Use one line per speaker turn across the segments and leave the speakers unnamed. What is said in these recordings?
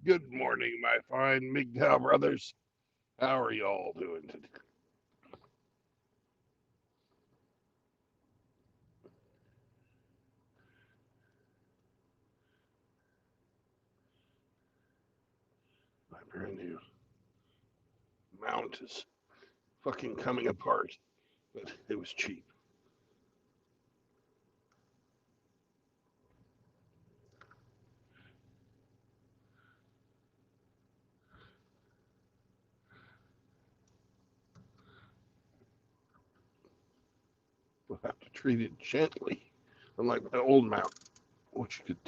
Good morning, my fine MGTOW brothers. How are you all doing today? My brand new mount is fucking coming apart, but it was cheap. We'll have to treat it gently, unlike my old mount, which could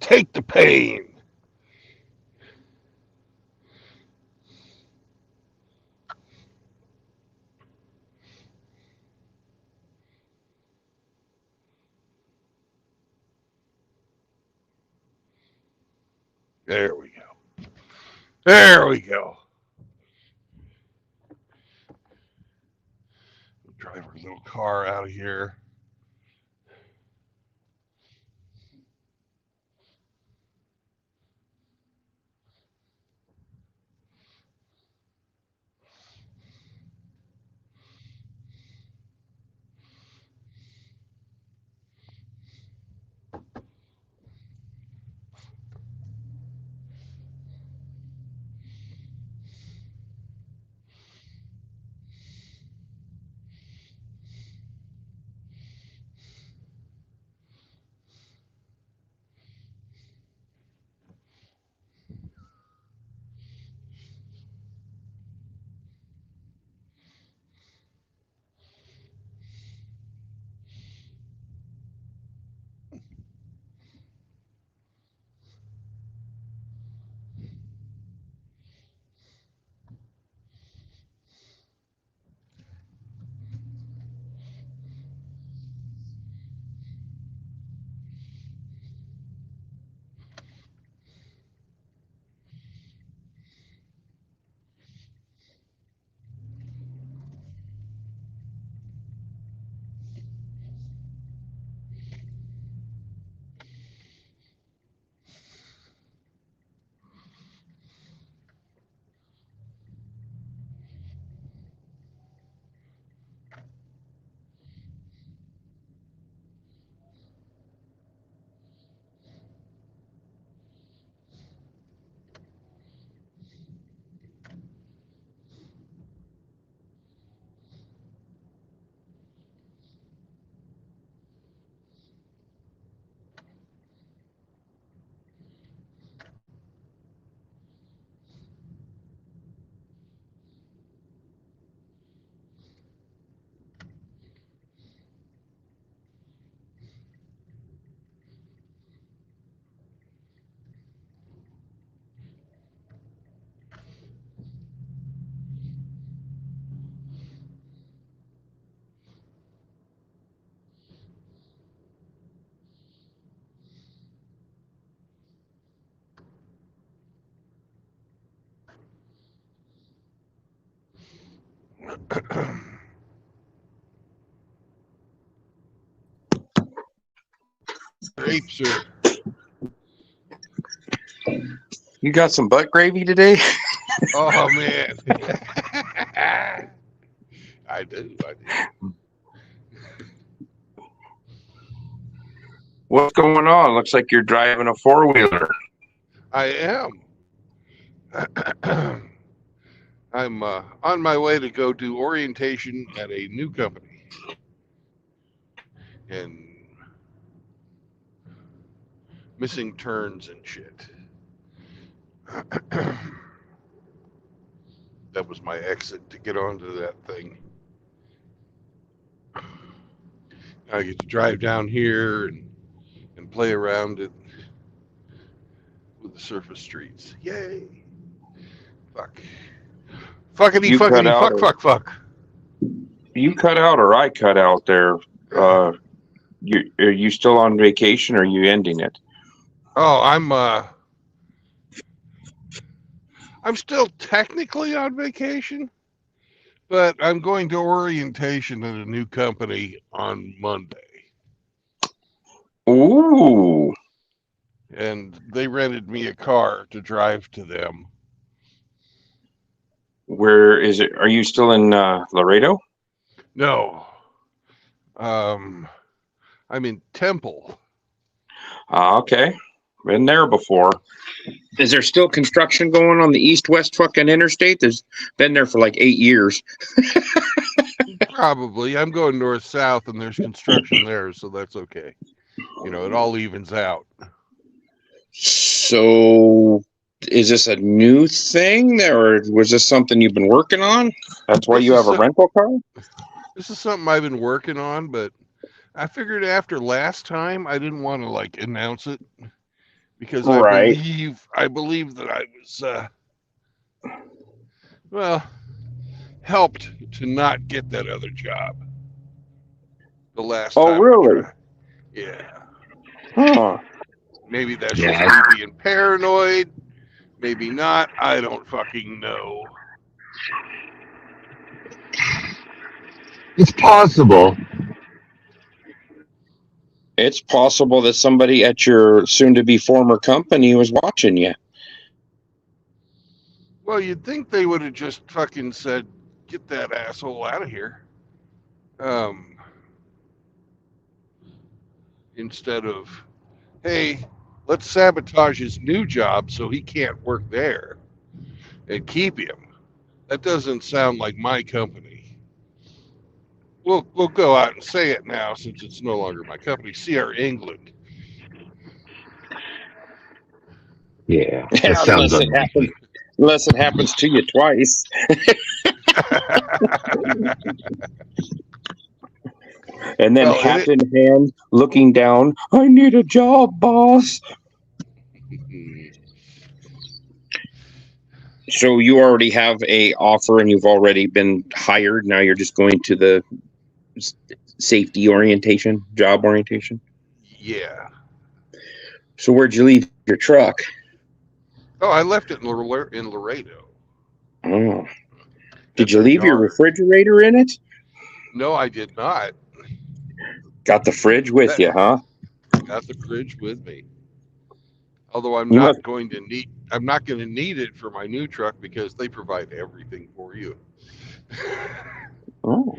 take the pain. There we go. There we go. We'll drive our little car out of here. Grapes are.
You got some butt gravy today?
Oh man. I do.
What's going on? Looks like you're driving a four-wheeler.
I am. I'm on my way to go do orientation at a new company, and missing turns and shit. That was my exit to get onto that thing. I get to drive down here and play around it with the surface streets. Yay! Fuck. Fuckity
You cut
fuckity
out,
fuck fuck fuck.
you cut out, or I cut out there. Are you still on vacation, or are you ending it?
Oh, I'm still technically on vacation, but I'm going to orientation at a new company on Monday.
Ooh,
and they rented me a car to drive to them.
Where is it? Are you still in Laredo?
No, um, I'm in Temple.
Okay. Been there before. Is there still construction going on the east-west fucking interstate? There's been there for like 8 years.
Probably. I'm going north south, and there's construction there, so that's okay. It all evens out.
So, is this a new thing, or was this something you've been working on? That's why
This
you
is
have a rental car?
this is something I've been working on, but I figured after last time I didn't want to like announce it because
Right.
I believe that I was well helped to not get that other job the last
Oh,
time I
really?
tried. Yeah.
Huh.
Maybe that's just
Yeah,
me being paranoid. Maybe not. I don't fucking know.
it's possible.
It's possible that somebody at your soon-to-be former company was watching you.
Well, you'd think they would have just fucking said, "Get that asshole out of here," instead of, "Hey, let's sabotage his new job so he can't work there and keep him." That doesn't sound like my company. We'll go out and say it now since it's no longer my company. CR England.
Yeah, that sounds unlikely.
Unless it happens to you twice. And then
Well,
hat in hand, looking down, I need a job, boss. So you already have a offer and you've already been hired. Now you're just going to the safety orientation, job orientation.
Yeah.
So where'd you leave your truck?
Oh, I left it in Laredo.
Oh. Did
At
you
their
leave your
yard.
refrigerator in it?
No, I did not.
Got the fridge with you, huh?
Got the fridge with me. Although I'm
You must.
not going to need it for my new truck because they provide everything for you.
Oh,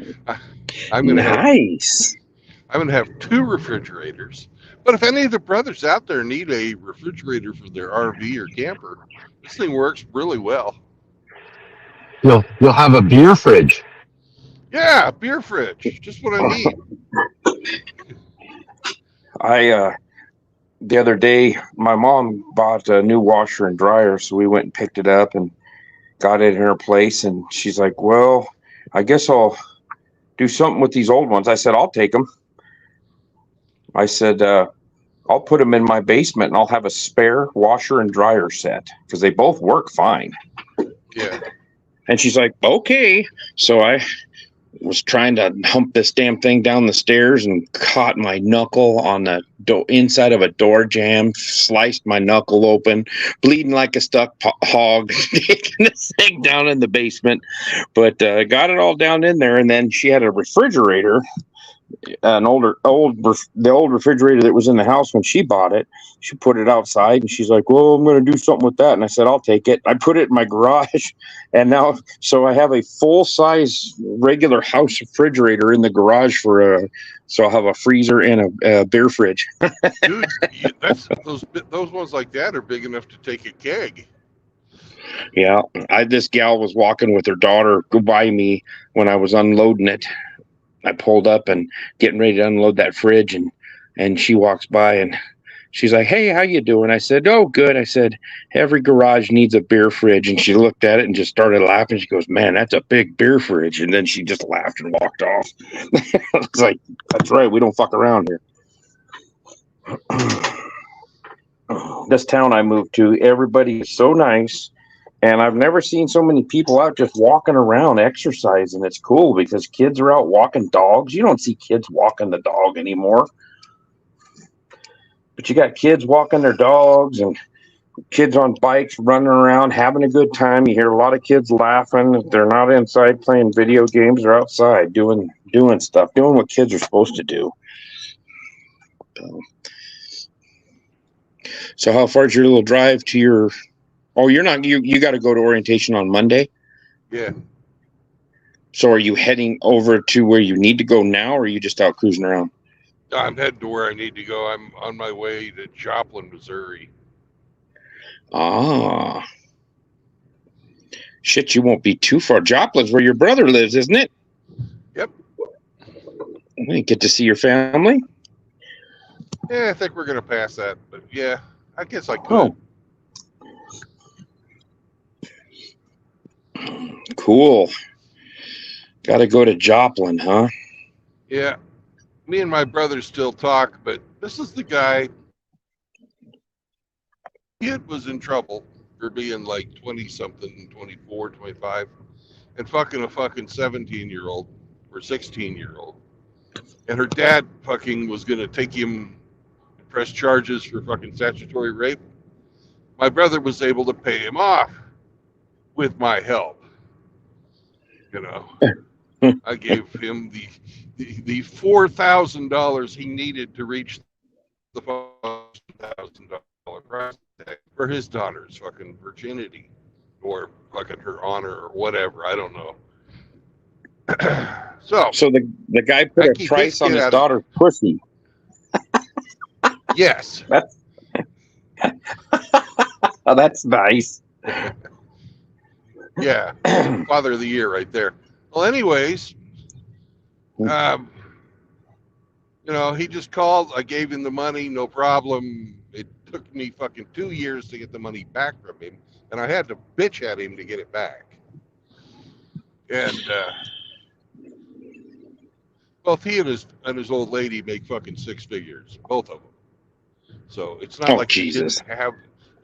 I'm gonna
nice.
have 2 refrigerators. But if any of the brothers out there need a refrigerator for their RV or camper, this thing works really well.
You'll have a beer fridge.
Yeah, beer fridge, just what I need.
The other day, my mom bought a new washer and dryer, so we went and picked it up and got it in her place. And she's like, "Well, I guess I'll do something with these old ones." I said, "I'll take them." I said, "I'll put them in my basement and I'll have a spare washer and dryer set because they both work fine."
Yeah.
And she's like, "Okay." So I was trying to hump this damn thing down the stairs and caught my knuckle on the inside of a door jamb, sliced my knuckle open, bleeding like a stuck hog, taking this thing down in the basement. But got it all down in there. And then she had a refrigerator, the old refrigerator that was in the house when she bought it. She put it outside and she's like, "Well, I'm going to do something with that." And I said, "I'll take it." I put it in my garage, and now so I have a full size regular house refrigerator in the garage so I'll have a freezer and a beer fridge.
Dude, that's those ones like that are big enough to take a keg.
Yeah, this gal was walking with her daughter by me when I was unloading it. I pulled up and getting ready to unload that fridge, and she walks by and she's like, "Hey, how you doing?" I said, "Oh, good." I said, "Every garage needs a beer fridge." And she looked at it and just started laughing. She goes, "Man, that's a big beer fridge." And then she just laughed and walked off. I was like, "That's right. We don't fuck around here." This town I moved to, everybody is so nice. And I've never seen so many people out just walking around exercising. It's cool because kids are out walking dogs. You don't see kids walking the dog anymore. But you got kids walking their dogs and kids on bikes running around having a good time. You hear a lot of kids laughing. They're not inside playing video games. They're outside doing stuff, doing what kids are supposed to do. So how far's your little drive to your? Oh, you're not. You got to go to orientation on Monday.
Yeah.
So are you heading over to where you need to go now, or are you just out cruising around?
I'm heading to where I need to go. I'm on my way to Joplin, Missouri.
Ah. Shit, you won't be too far. Joplin's where your brother lives, isn't it?
Yep.
You get to see your family.
Yeah, I think we're going to pass that. But yeah, I guess I could.
Cool. Got to go to Joplin, huh?
Yeah. Me and my brother still talk, but this is the guy. Kid was in trouble for being like 20 something, 24, 25, and fucking a fucking 17-year-old or 16-year-old. And her dad fucking was going to take him and press charges for fucking statutory rape. My brother was able to pay him off with my help. You know, I gave him the $4,000 he needed to reach the $5,000 price tag for his daughter's fucking virginity or fucking her honor or whatever. I don't know. So
the guy put a price on his daughter's pussy.
Yes.
Oh, that's nice.
Yeah. Father of the year right there. Well, anyways, you know, he just called. I gave him the money, no problem. It took me fucking 2 years to get the money back from him, and I had to bitch at him to get it back. And both he and his old lady make fucking six figures, both of them. So it's not like
Jesus.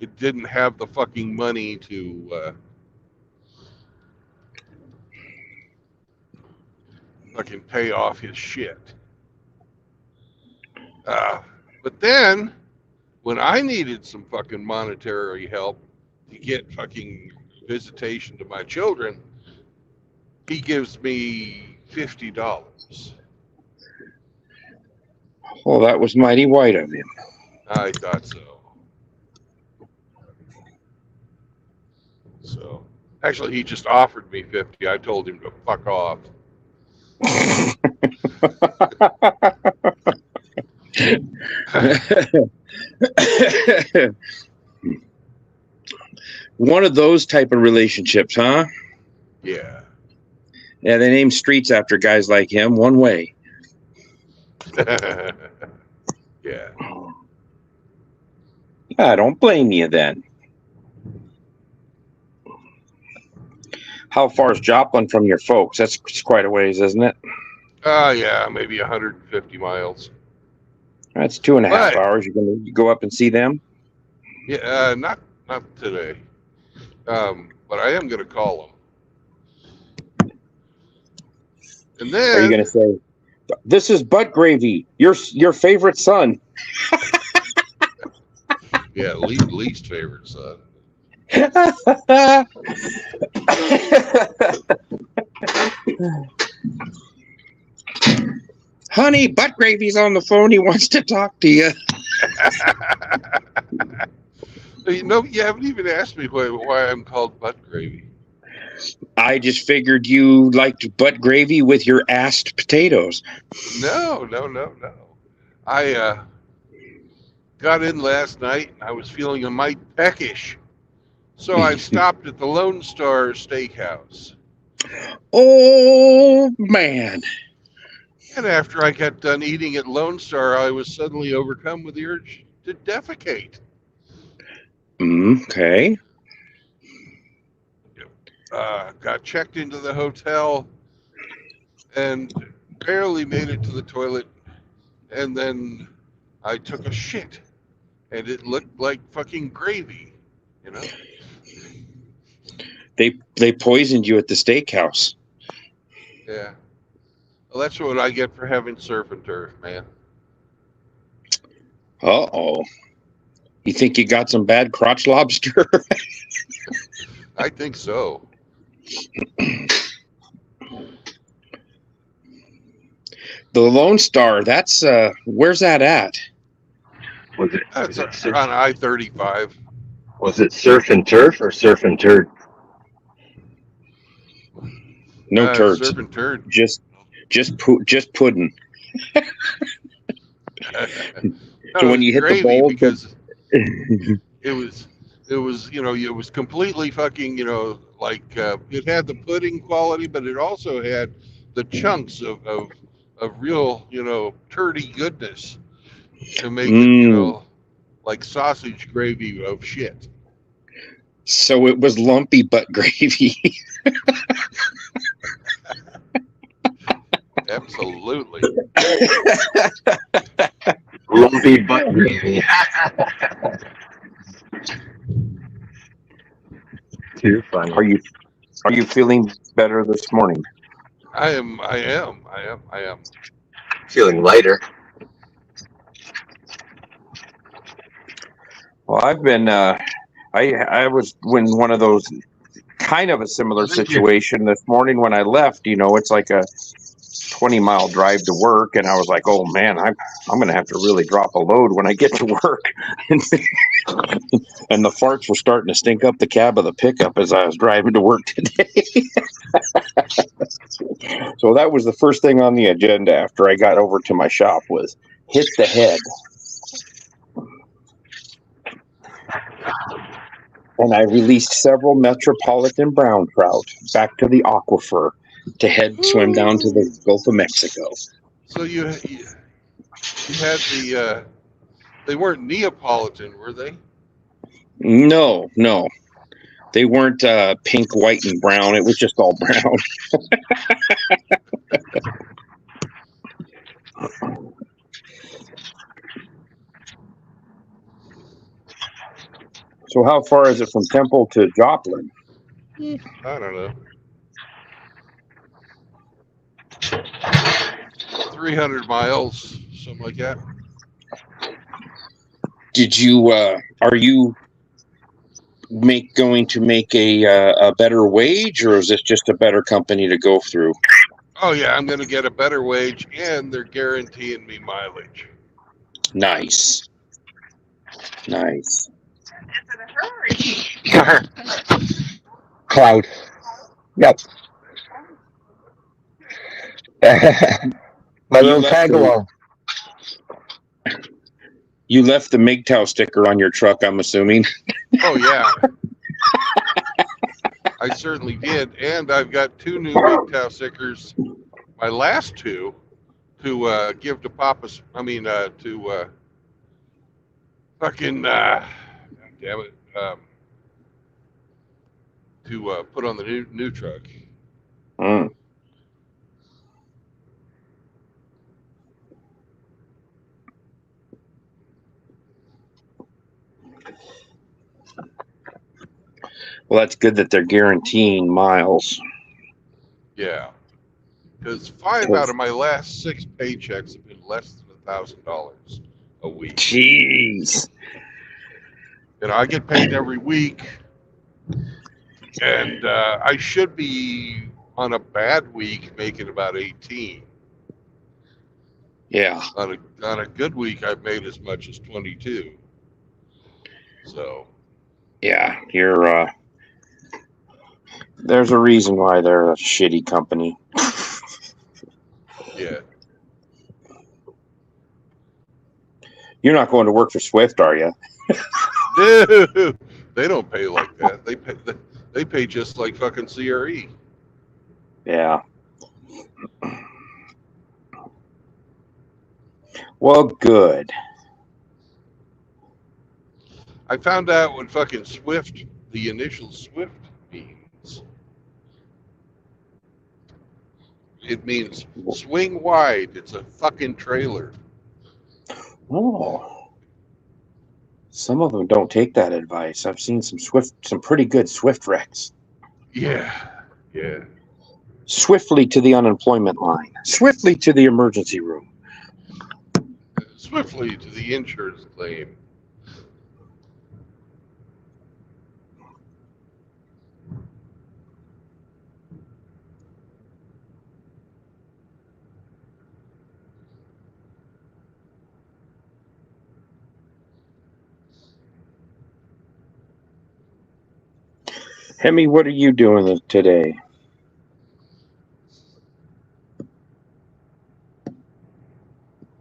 it didn't have the fucking money to fucking pay off his shit. But then, when I needed some fucking monetary help to get fucking visitation to my children, he gives me $50.
Well, that was mighty white of him.
I thought so. So, actually, he just offered me 50. I told him to fuck off.
One of those type of relationships, huh?
Yeah.
Yeah, they name streets after guys like him. One way.
Yeah.
I don't blame you then. How far is Joplin from your folks? That's quite a ways, isn't it?
Yeah, maybe 150 miles.
That's 2.5 hours. You're going to go up and see them?
Yeah, not today. But I am going to call them. And then...
Are you going to say, this is butt gravy, your favorite son?
Yeah, least favorite son.
Honey, butt gravy's on the phone. He wants to talk to you.
You know, you haven't even asked me why I'm called butt gravy.
I just figured you liked butt gravy with your assed potatoes.
No. I got in last night and I was feeling a mite peckish. So I stopped at the Lone Star Steakhouse.
Oh, man.
And after I got done eating at Lone Star, I was suddenly overcome with the urge to defecate.
Okay.
Got checked into the hotel and barely made it to the toilet. And then I took a shit. And it looked like fucking gravy, you know?
They poisoned you at the steakhouse.
Yeah. Well, that's what I get for having surf and turf, man.
Uh-oh. You think you got some bad crotch lobster?
I think so.
The Lone Star, that's, where's that at?
Was it
That's
was it surf,
on I-35.
was it surf and turf or surf and turd?
No turds.
Surf and turd.
Just pudding.
No,
So
it
when
was
you hit the
gravy
bowl,
because it was it was completely fucking like it had the pudding quality, but it also had the chunks of real turdy goodness to make it
mm,
like sausage gravy of shit.
so it was lumpy butt gravy.
Absolutely.
Lumpy butt gravy. Too funny.
Are you feeling better this morning?
I am.
Feeling lighter.
Well, I've been. I was in one of those kind of a similar
I think you're
situation this morning when I left. It's like a 20-mile drive to work, and I was like, "Oh man, I'm gonna have to really drop a load when I get to work." and the farts were starting to stink up the cab of the pickup as I was driving to work today. So that was the first thing on the agenda after I got over to my shop was hit the head. And I released several metropolitan brown trout back to the aquifer to head swim down to the
Ooh.
Gulf of Mexico.
So you had they weren't Neapolitan, were they?
No, they weren't pink, white, and brown. It was just all brown. So how far is it from Temple to Joplin?
I don't know. 300 miles, something like that.
Did you? Are you going to make a better wage, or is this just a better company to go through?
Oh yeah, I'm going to get a better wage, and they're guaranteeing me mileage.
Nice.
Cloud. Yep. My
You
little
left
tag
the
along.
MGTOW sticker on your truck, I'm assuming.
Oh yeah, I certainly did, and I've got 2 new MGTOW stickers. My last 2 to give to Papa's. I mean, to fucking damn it, to put on the new truck.
Mm. Well, that's good that they're guaranteeing miles.
Yeah, because 5 out of my last 6 paychecks have been less than $1,000 a week.
Jeez.
I get paid every week, and I should be on a bad week making about 18.
Yeah.
On a good week, I've made as much as 22. So
Yeah, you're there's a reason why they're a shitty company.
yeah,
You're not going to work for Swift, are you?
no, they don't pay like that. They pay just like fucking CRE.
Yeah. Well, good.
I found out what fucking Swift, the initial Swift means. It means swing wide. It's a fucking trailer.
Oh. Some of them don't take that advice. I've seen some pretty good Swift wrecks.
Yeah, yeah.
Swiftly to the unemployment line. Swiftly to the emergency room.
Swiftly to the insurance claim.
Hemi, what are you doing today?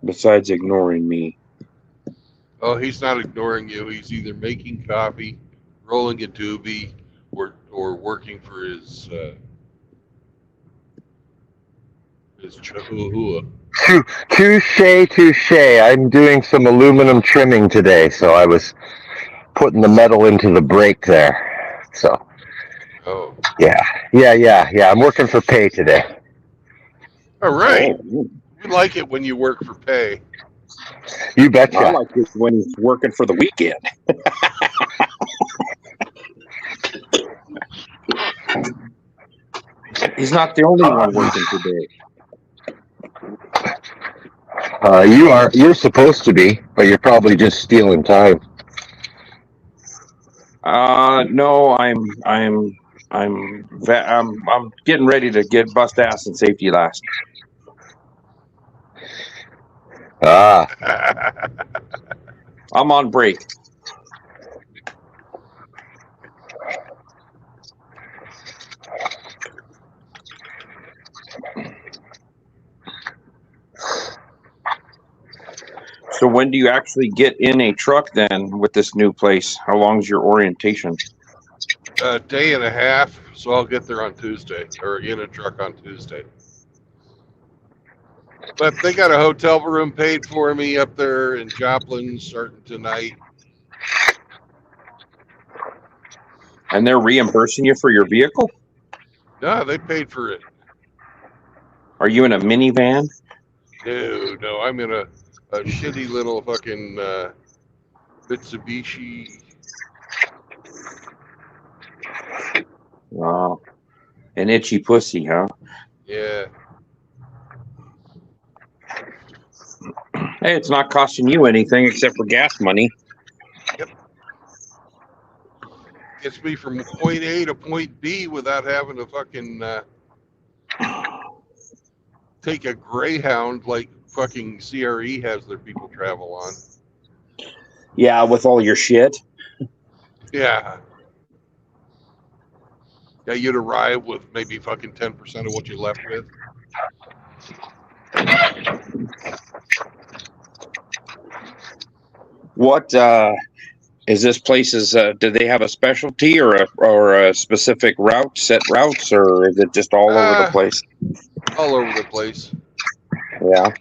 Besides ignoring me.
Oh, he's not ignoring you. He's either making coffee, rolling a doobie, or working for his chihuahua.
Touche. I'm doing some aluminum trimming today, so I was putting the metal into the brake there. So,
Oh,
yeah. I'm working for pay today.
all right.
Oh,
We like it when you work for pay.
You
I
betcha.
like it when he's working for the weekend. He's not the only one working today.
You're supposed to be, but you're probably just stealing time.
No, I'm getting ready to get bust ass in safety last.
Ah,
I'm on break. So when do you actually get in a truck then with this new place? How long's your orientation?
A day and a half, so I'll get there on Tuesday, or in a truck on Tuesday. But they got a hotel room paid for me up there in Joplin starting tonight.
And they're reimbursing you for your vehicle?
No, they paid for it.
Are you in a minivan?
No, I'm in a shitty little fucking Mitsubishi.
Wow. An itchy pussy, huh?
Yeah.
Hey, it's not costing you anything except for gas money.
Yep. Gets me from point A to point B without having to fucking take a Greyhound like fucking CRE has their people travel on.
Yeah, with all your shit.
Yeah. Yeah, you'd arrive with maybe fucking 10% of what you left with.
What is this place's? Do they have a specialty or a specific route, set routes, or is it just all over the place?
All over the place.
Yeah.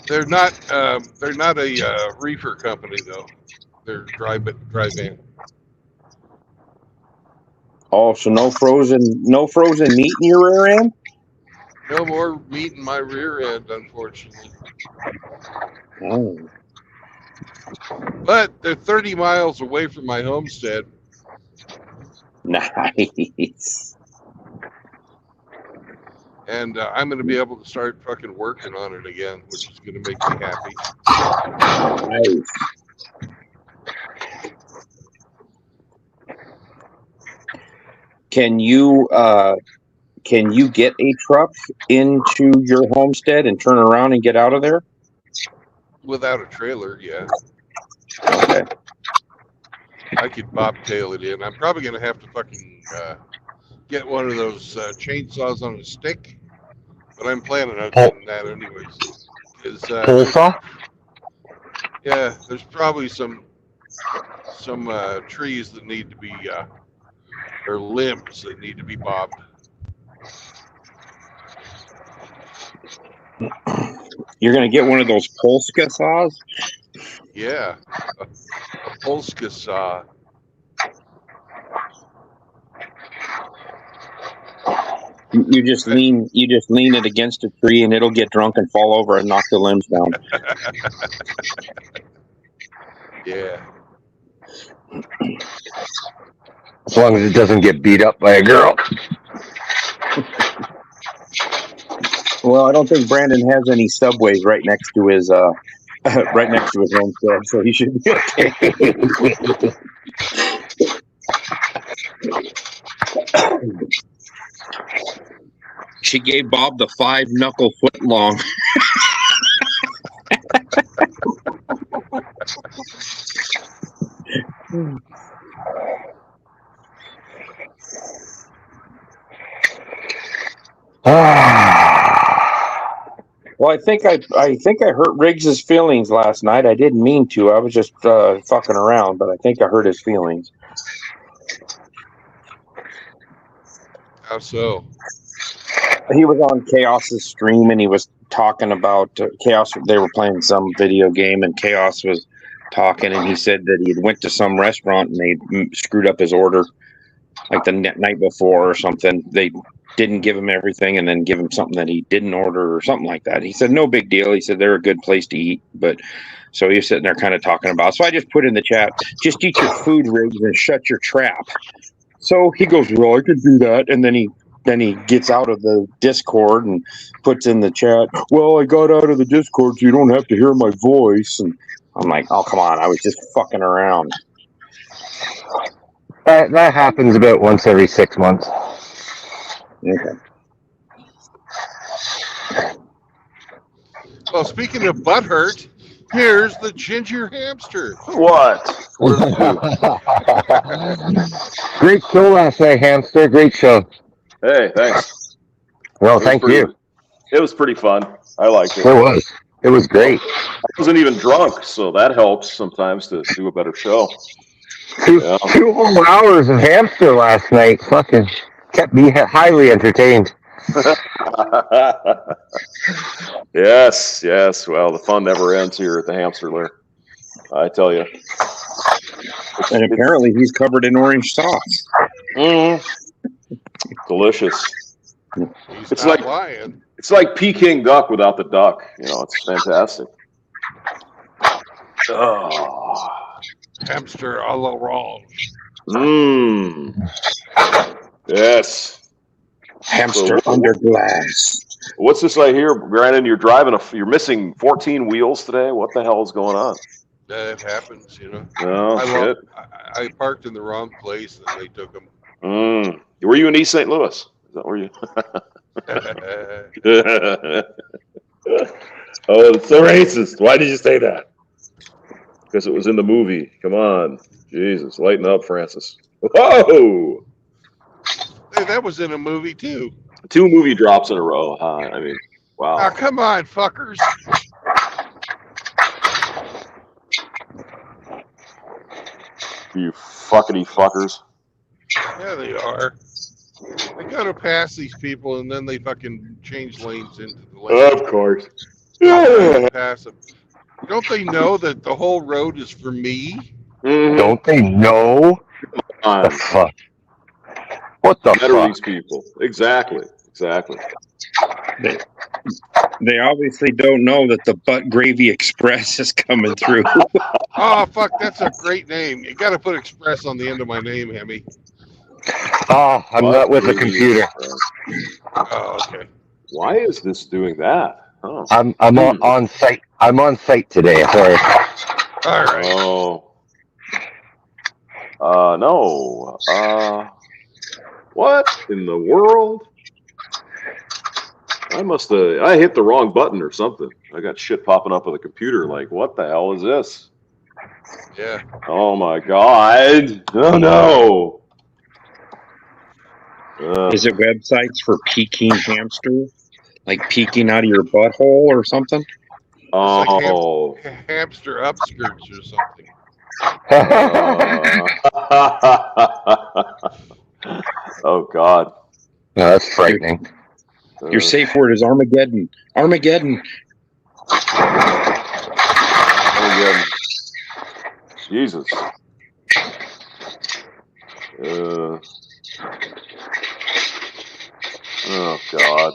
They're not a reefer company though. They're dry van.
Oh, so no frozen meat in your rear end?
No more meat in my rear end, unfortunately.
Oh.
But they're 30 miles away from my homestead.
Nice.
And I'm going to be able to start fucking working on it again, which is going to make me happy.
Nice. Can you get a truck into your homestead and turn around and get out of there?
Without a trailer, yeah.
Okay.
I could bobtail it in. I'm probably going to have to fucking get one of those chainsaws on a stick. But I'm planning on getting that anyways.
pole saw?
Yeah, there's probably some trees that need to be, or limbs that need to be bobbed.
You're gonna get one of those Polska saws?
Yeah, a Polska saw.
You just lean it against a tree and it'll get drunk and fall over and knock the limbs down.
Yeah.
As long as it doesn't get beat up by a girl.
Well, I don't think Brandon has any subways right next to his homestead, so he should be okay. She gave Bob the 5-knuckle foot long. Well, I think I hurt Riggs's feelings last night. I didn't mean to. I was just fucking around, but I think I hurt his feelings.
How so?
He was on Chaos's stream and he was talking about Chaos. They were playing some video game and Chaos was talking, and he said that he went to some restaurant and they screwed up his order like the night before or something. They didn't give him everything and then give him something that he didn't order or something like that. He said, no big deal. He said, they're a good place to eat. But so he was sitting there kind of talking about, so I just put in the chat, just eat your food, Riggs, and shut your trap. So he goes, well, I could do that. And then he gets out of the Discord and puts in the chat, well, I got out of the Discord so you don't have to hear my voice. And I'm like, oh, come on. I was just fucking around.
That happens about once every 6 months.
Okay.
Well, speaking of butthurt, here's the ginger hamster.
What? What does it do?
Great show last night, hamster. Great show.
Hey, thanks.
Well, thank you.
It was pretty fun. I liked it.
It was. It was great.
I wasn't even drunk, so that helps sometimes to do a better show.
Two whole hours of hamster last night. Fucking kept me highly entertained.
Yes. Well, the fun never ends here at the hamster lair. I tell you.
And apparently he's covered in orange sauce.
Delicious.
He's
It's
not
like-
lying.
It's like Peking duck without the duck. You know, it's fantastic. Oh.
Hamster a l'orange.
Yes.
Hamster
So-
under glass.
What's this I hear, Brandon? You're you're missing 14 wheels today. What the hell is going on?
It happens, you know.
Oh, shit.
I parked in the wrong place and they took them.
Were you in East St. Louis? Is that where you? Oh, it's so racist. Why did you say that? Because it was in the movie. Come on. Jesus, lighten up, Francis. Whoa!
Hey, that was in a movie too.
2 movie drops in a row, huh? I mean, wow.
Oh, come on, fuckers.
You fuckity fuckers.
Yeah, they are. They gotta pass these people and then they fucking change lanes into the lane.
Of course.
Pass them. Don't they know that the whole road is for me?
Don't they know? The fuck? What the
Better
fuck?
these people. Exactly.
They obviously don't know that the Butt Gravy Express is coming through.
Oh, fuck, that's a great name. You gotta put express on the end of my name, Hemi.
Oh, I'm not with the computer.
Oh, okay.
Why is this doing that? Oh.
I'm on site. I'm on site today. Sorry.
All right.
Oh. No. What in the world? I hit the wrong button or something. I got shit popping up on the computer. Like, what the hell is this?
Yeah.
Oh my god. Oh no.
Is it websites for peeking hamster? Like peeking out of your butthole or something?
Oh.
Hamster upskirts or something.
Oh god.
No, that's frightening.
Your safe word is Armageddon. Armageddon.
Armageddon. Jesus. Oh god.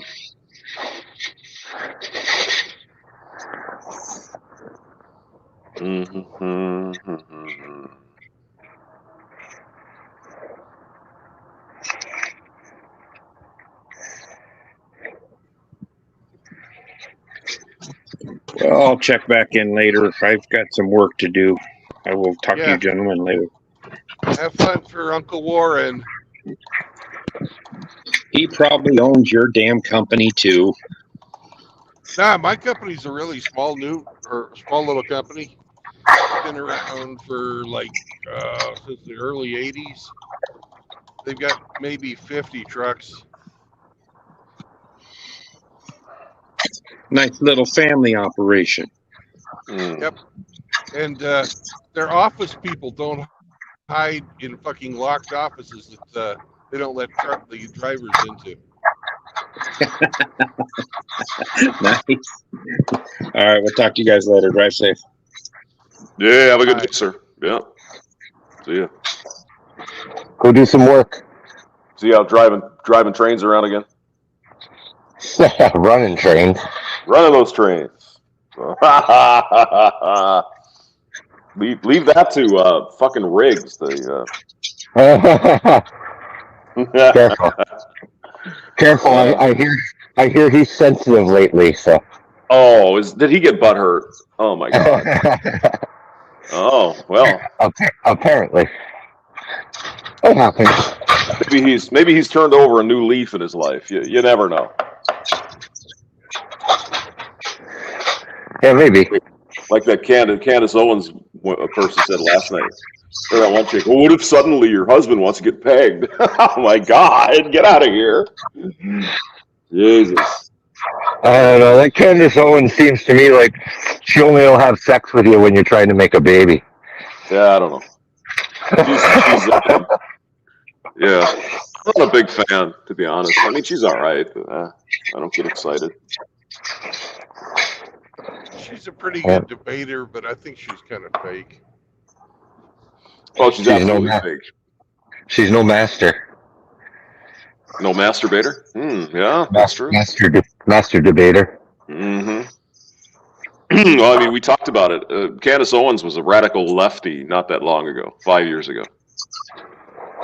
Well, I'll check back in later. I've got some work to do. I will talk to
Yeah.
you gentlemen later.
Have fun for Uncle Warren.
He probably owns your damn company too.
Nah, my company's a really small little company. Been around for since the early '80s. They've got maybe 50 trucks.
Nice little family operation.
Yep. And their office people don't hide in fucking locked offices that they don't let the drivers into.
Nice. All right, we'll talk to you guys later. Drive safe.
Yeah, have a good
Bye.
day, sir. Yeah. See ya.
Go do some work.
See how driving trains around again?
Running trains.
Running those trains. leave that to fucking Riggs.
Careful. Careful. I hear he's sensitive lately, so.
Oh, did he get butt hurt? Oh my god. Oh well.
Apparently. It happens.
Maybe he's turned over a new leaf in his life. You never know.
Yeah, maybe.
Like that Candace Owens person said last night. Or that one chick. Well, what if suddenly your husband wants to get pegged? Oh my god! Get out of here. Jesus.
I don't know. That Candace Owens seems to me like she only will have sex with you when you're trying to make a baby.
Yeah, I don't know. She's yeah, I'm not a big fan, to be honest. I mean, she's all right, but I don't get excited.
She's a pretty good debater, but I think she's kind of fake.
Oh, she's absolutely fake.
She's no master.
No masturbator? Yeah, that's true.
Master debater.
Mm-hmm. Well, I mean, we talked about it. Candace Owens was a radical lefty not that long ago, 5 years ago.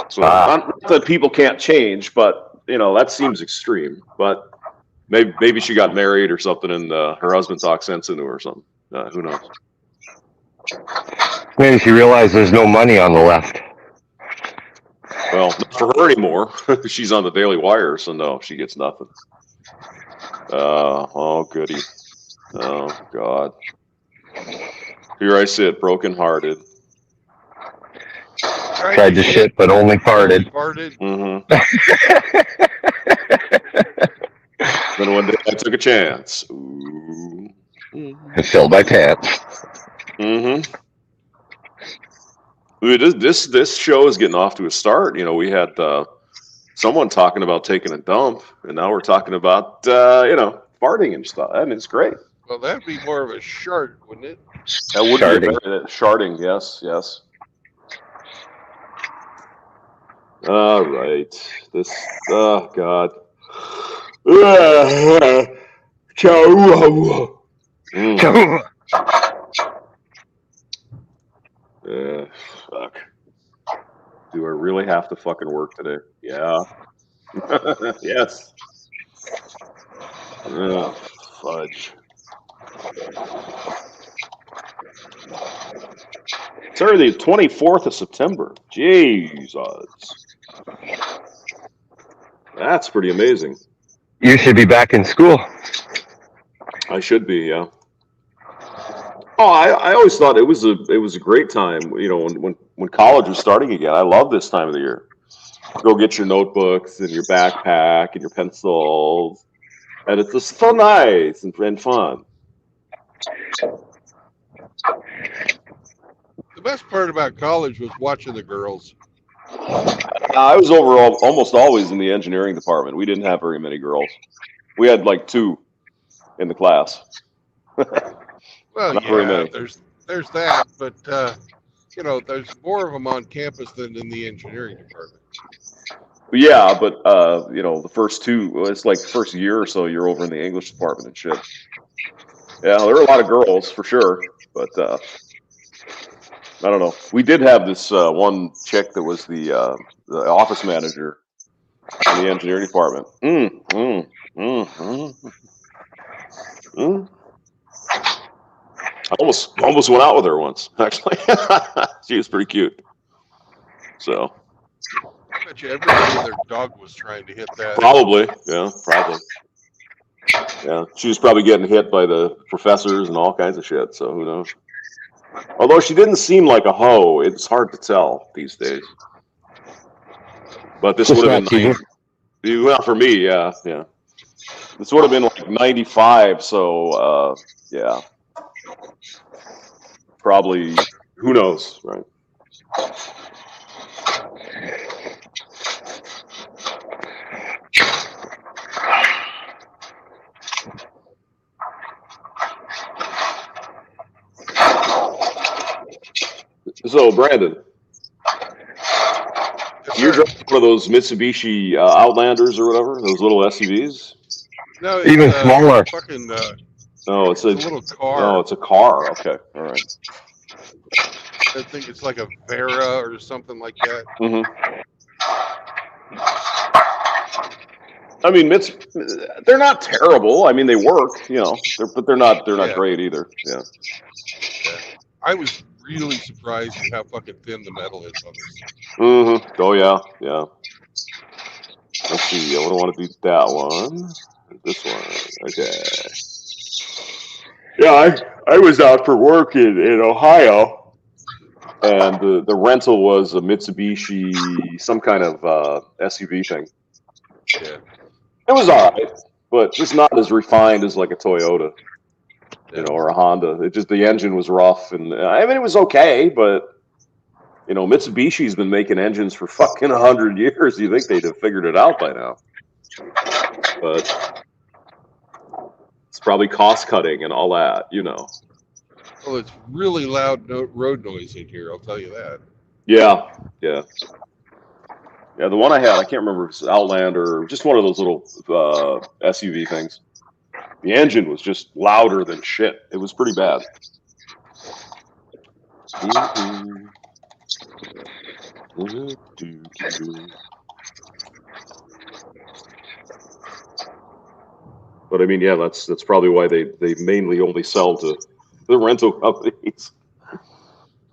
So not that people can't change, but that seems extreme. But maybe she got married or something, and her husband talked sense into her or something. Who knows?
Maybe she realized there's no money on the left.
Well, not for her anymore. She's on the Daily Wire, so no, she gets nothing. Oh, goody. Oh, God. Here I sit, broken-hearted.
Tried
to shit, but only farted.
Mm-hmm. Then one day I took a chance. Ooh.
And filled my pants.
Mm-hmm. This show is getting off to a start. We had someone talking about taking a dump, and now we're talking about farting and stuff, and it's great.
Well, that'd be more of a shart, wouldn't it?
That would be sharding. Yes. All right. This. Oh God. Ciao. Fuck. Do I really have to fucking work today? Yeah. Yes. Fudge. It's already the 24th of September. Jesus. That's pretty amazing.
You should be back in school.
I should be, yeah. Oh, I always thought it was a great time. When college was starting again. I love this time of the year. Go get your notebooks and your backpack and your pencils, and it's just so nice and fun.
The best part about college was watching the girls.
I was overall almost always in the engineering department. We didn't have very many girls. We had like 2 in the class.
Well,
Not very many.
there's that, but there's more of them on campus than in the engineering department.
Yeah, but the first 2, it's like the first year or so you're over in the English department and shit. Yeah, there were a lot of girls for sure, but I don't know. We did have this one chick that was the office manager in the engineering department. I almost went out with her once, actually. She was pretty cute. So.
I bet you everybody and their dog was trying to hit that.
Probably, yeah, probably. Yeah, she was probably getting hit by the professors and all kinds of shit, so who knows. Although she didn't seem like a hoe, it's hard to tell these days. But this would have been well for me, yeah. This would have been like 95, so yeah. Probably, who knows, right? So, Brandon, you're driving one of those Mitsubishi Outlanders or whatever, those little SUVs?
No, it's,
Even smaller.
Fucking,
No, it's a
little car.
Oh, it's a car. Okay, all right.
I think it's like a Vera or something like that.
Mm-hmm. I mean, they're not terrible. I mean, they work, you know, but they're not great either. Yeah.
I was really surprised at how fucking thin the metal is on this.
Mm-hmm. Oh yeah, yeah. Let's see. I don't want to do that one. This one. Okay. Yeah, I was out for work in Ohio, and the rental was a Mitsubishi, some kind of SUV thing.
Yeah.
It was all right, but just not as refined as like a Toyota, you know, or a Honda. It just, the engine was rough, and I mean, it was okay, but you know, Mitsubishi's been making engines for fucking 100 years. You think they'd have figured it out by now? But it's probably cost cutting and all that, you know.
Well, it's really loud road noise in here, I'll tell you that.
Yeah, yeah. Yeah, the one I had, I can't remember if it's Outlander or just one of those little SUV things. The engine was just louder than shit. It was pretty bad. But I mean, yeah, that's probably why they mainly only sell to the rental companies.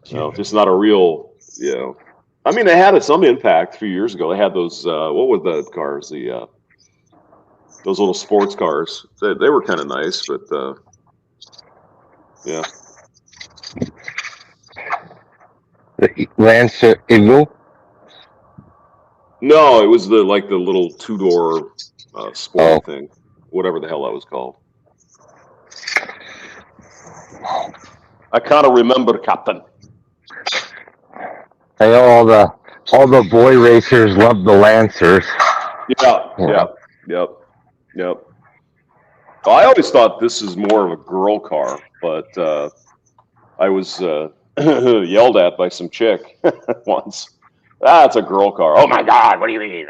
You know, just not a real, you know. I mean, they had some impact a few years ago. They had those, what were the cars? Those little sports cars. They were kind of nice, but yeah.
The Lancer Eagle?
No, it was the little two-door sport thing, whatever the hell that was called. I kind of remember, Captain.
I know all the boy racers love the Lancers.
Yeah. Yep. I always thought this is more of a girl car, but I was yelled at by some chick once. That's a girl car. Oh my God! What do you mean?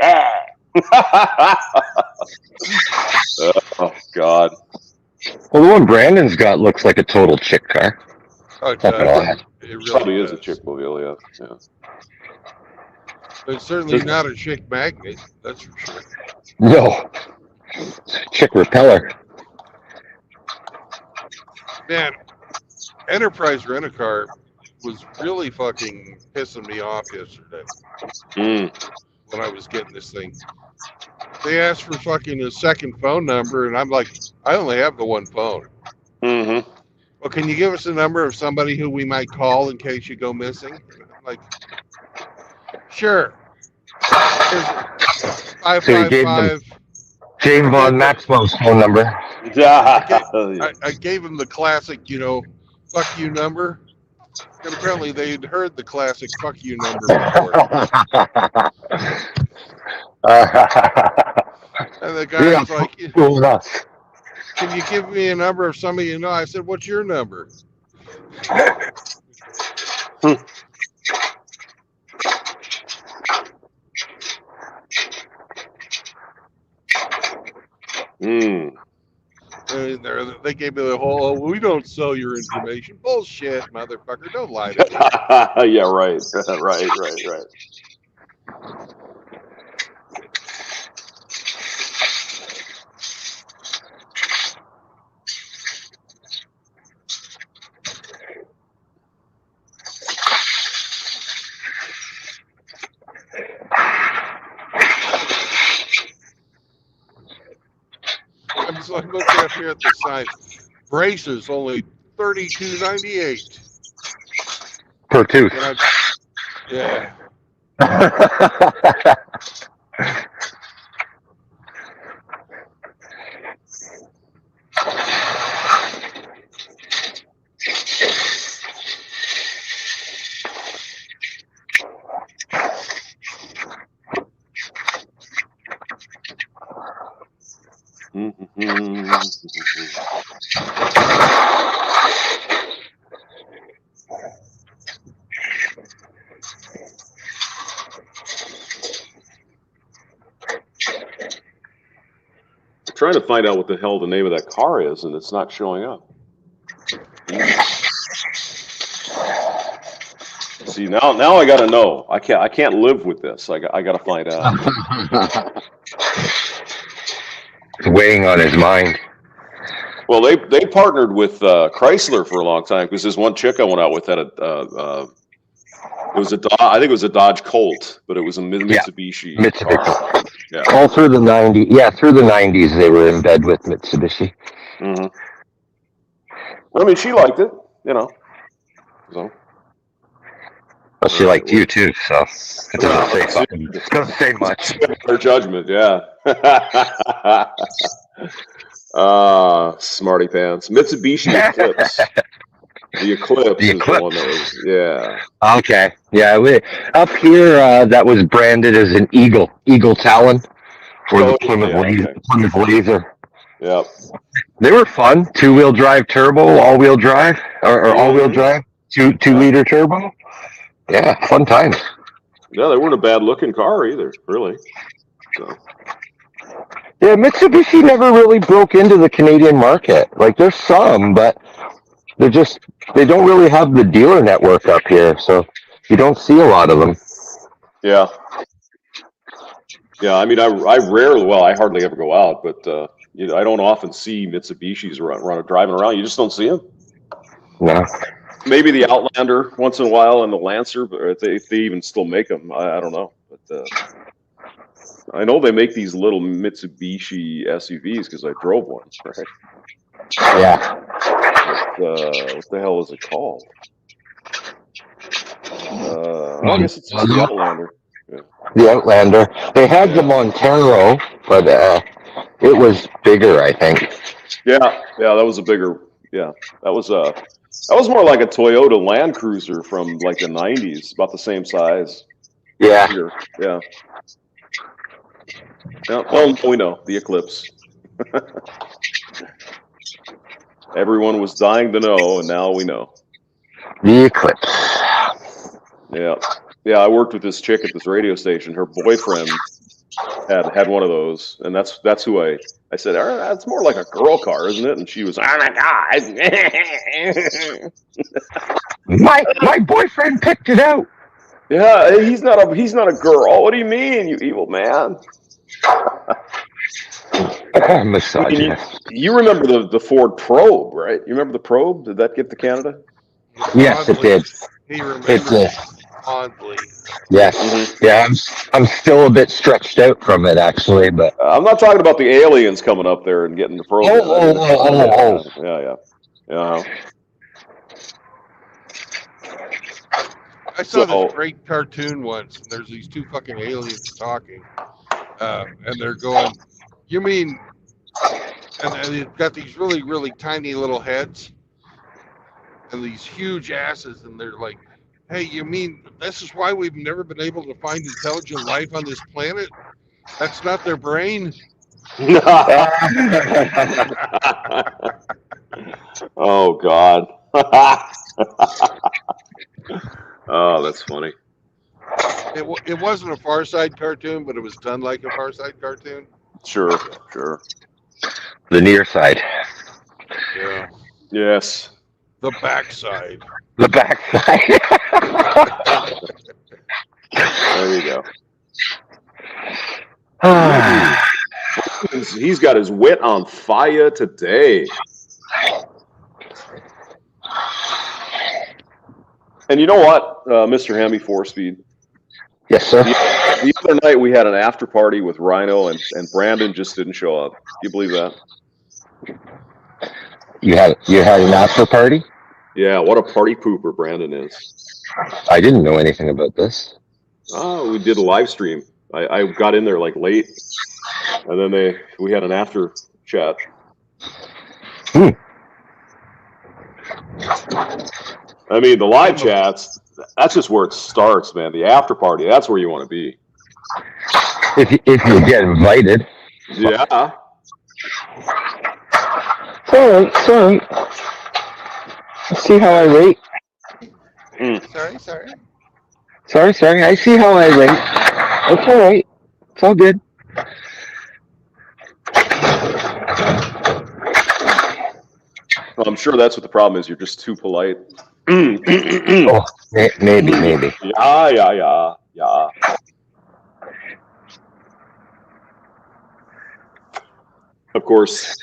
Oh God!
Well, the one Brandon's got looks like a total chick car.
Oh, it does. It really
Probably
does.
is a chick-mobile, yeah.
But it's certainly not a chick magnet, that's for sure.
No. Chick repeller.
Man, Enterprise Rent-A-Car was really fucking pissing me off yesterday when I was getting this thing. They asked for fucking a second phone number, and I'm like, I only have the one phone.
Mm-hmm.
Well, can you give us a number of somebody who we might call in case you go missing? I'm like, sure. 555.
James Von Maxwell's phone number.
I gave him the classic, you know, fuck you number. And apparently they'd heard the classic fuck you number before. And the guy was like, can you give me a number of somebody you know? I said, what's your number? They gave me the whole, oh, we don't sell your information. Bullshit, motherfucker. Don't lie to me.
Yeah, right. Right.
I'm looking up here at the sign. Braces only $32.98
per tooth.
Yeah.
Trying to find out what the hell the name of that car is, and it's not showing up. See, now I got to know. I can't live with this. I got to find out.
It's weighing on his mind.
Well, they partnered with Chrysler for a long time because this one chick I went out with had I think it was a Dodge Colt, but it was a Mitsubishi.
Mitsubishi.
Yeah.
All through the 90s. Yeah, through the 90s they were in bed with Mitsubishi.
Mm-hmm. I mean, she liked it, So.
Well, she liked you too, so it doesn't say much.
Her judgment, yeah. Smarty pants. Mitsubishi Eclipse. The Eclipse is the one that was, yeah.
Okay, yeah. Up here, that was branded as an Eagle Talon for the Plymouth Laser.
Yep.
They were fun. 2-wheel drive turbo, all-wheel drive, or all-wheel drive, 2-liter turbo. Yeah, fun times.
Yeah, they weren't a bad-looking car either, really. So.
Yeah, Mitsubishi never really broke into the Canadian market. Like, there's some, but they don't really have the dealer network up here, so you don't see a lot of them.
Yeah. Yeah, I mean, I hardly ever go out, but I don't often see Mitsubishis driving around. You just don't see them.
No.
Maybe the Outlander once in a while and the Lancer, but if they even still make them, I don't know. But I know they make these little Mitsubishi SUVs because I drove one, right?
Yeah.
But, what the hell is it called? I guess it's the Outlander. Yeah.
The Outlander. They had the Montero, but it was bigger, I think.
Yeah, that was a bigger. Yeah, that was more like a Toyota Land Cruiser from like the '90s, about the same size.
Yeah.
Bigger. Yeah. Well, we know the Eclipse. Everyone was dying to know, and now we know.
The Eclipse.
Yeah. I worked with this chick at this radio station. Her boyfriend had one of those, and that's who I said, that's more like a girl car, isn't it? And she was, oh my god.
My boyfriend picked it out.
Yeah, he's not a girl. What do you mean, you evil man?
Misogynist.
You remember the Ford Probe, right? You remember the Probe? Did that get to Canada?
Yes, it did.
He remembers fondly.
Yes.
Mm-hmm.
Yeah, I'm still a bit stretched out from it, actually, but
I'm not talking about the aliens coming up there and getting the Probe.
Oh.
Yeah.
I saw this great cartoon once, and there's these two fucking aliens talking, and they're going, you mean, and they've got these really, really tiny little heads, and these huge asses, and they're like, hey, you mean this is why we've never been able to find intelligent life on this planet? That's not their brain?
Oh, God. Oh, that's funny.
It wasn't a Far Side cartoon, but it was done like a Far Side cartoon.
Sure.
the near side.
Yeah.
Yes.
The backside.
The backside.
There you go. He's got his wit on fire today. And you know what, Mr. Hemi 4-Speed?
Yes, sir.
The other night we had an after party with Rhino, and Brandon just didn't show up. Do you believe that?
You had an after party?
Yeah, what a party pooper Brandon is.
I didn't know anything about this.
Oh, we did a live stream. I got in there like late, and then we had an after chat. I mean, the live chats, that's just where it starts, man. The after party, that's where you want to be.
If you get invited.
Yeah.
It's all right. I see how I rate.
Sorry.
Sorry. I see how I rate. It's all right. It's all good.
Well, I'm sure that's what the problem is. You're just too polite.
Oh, maybe.
Yeah. Of course,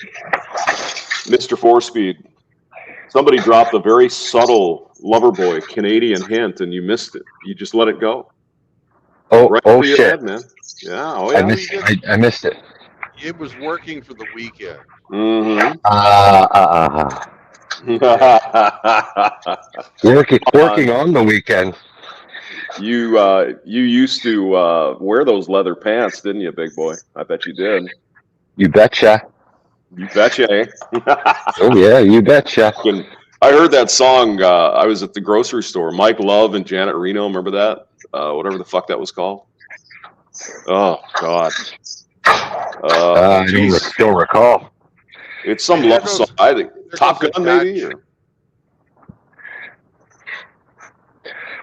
Mr. Four-Speed, somebody dropped a very subtle Loverboy Canadian hint, and you missed it. You just let it go. Right over your
Shit!
head, man. Yeah, oh
I
yeah.
missed it.
It was working for the weekend.
Mm-hmm.
Working on the weekend.
You used to wear those leather pants, didn't you, big boy? I bet you did.
You betcha.
You betcha, eh?
Oh yeah, you betcha.
I heard that song. I was at the grocery store. Mike Love and Janet Reno. Remember that? Whatever the fuck that was called. Oh God.
I don't recall.
It's some love song. I think Top Gun, maybe. Or...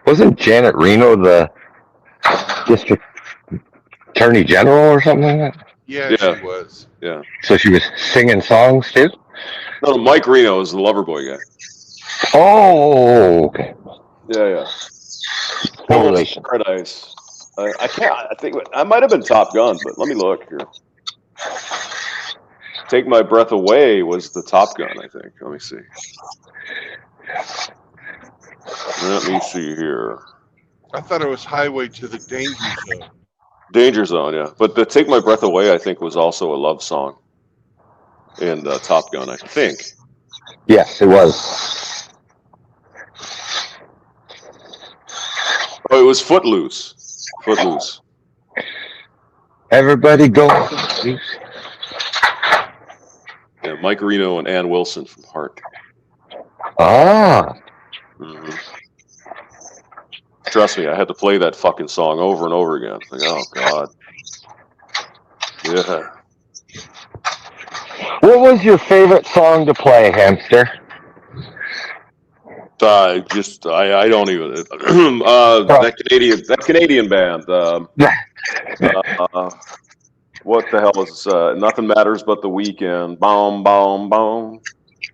Wasn't Janet Reno the district attorney general or something like that?
Yeah, she was.
Yeah.
So she was singing songs too?
No, Mike Reno is the Loverboy guy.
Oh, okay.
Yeah.
No relation.
Paradise. I can't. I think I might have been Top Gun, but let me look here. Take My Breath Away was the Top Gun, I think. Let me see. Let me see here.
I thought it was Highway to the Danger Zone.
Danger Zone, yeah. But the Take My Breath Away, I think, was also a love song in Top Gun, I think.
Yes, it was.
Oh, it was Footloose. Footloose.
Everybody go.
Yeah, Mike Reno and Ann Wilson from Heart.
Ah.
Mm-hmm. Trust me, I had to play that fucking song over and over again. Like, oh God. Yeah.
What was your favorite song to play, Hamster?
I don't even. that Canadian band. What the hell is Nothing Matters But the Weekend? Boom, boom, boom.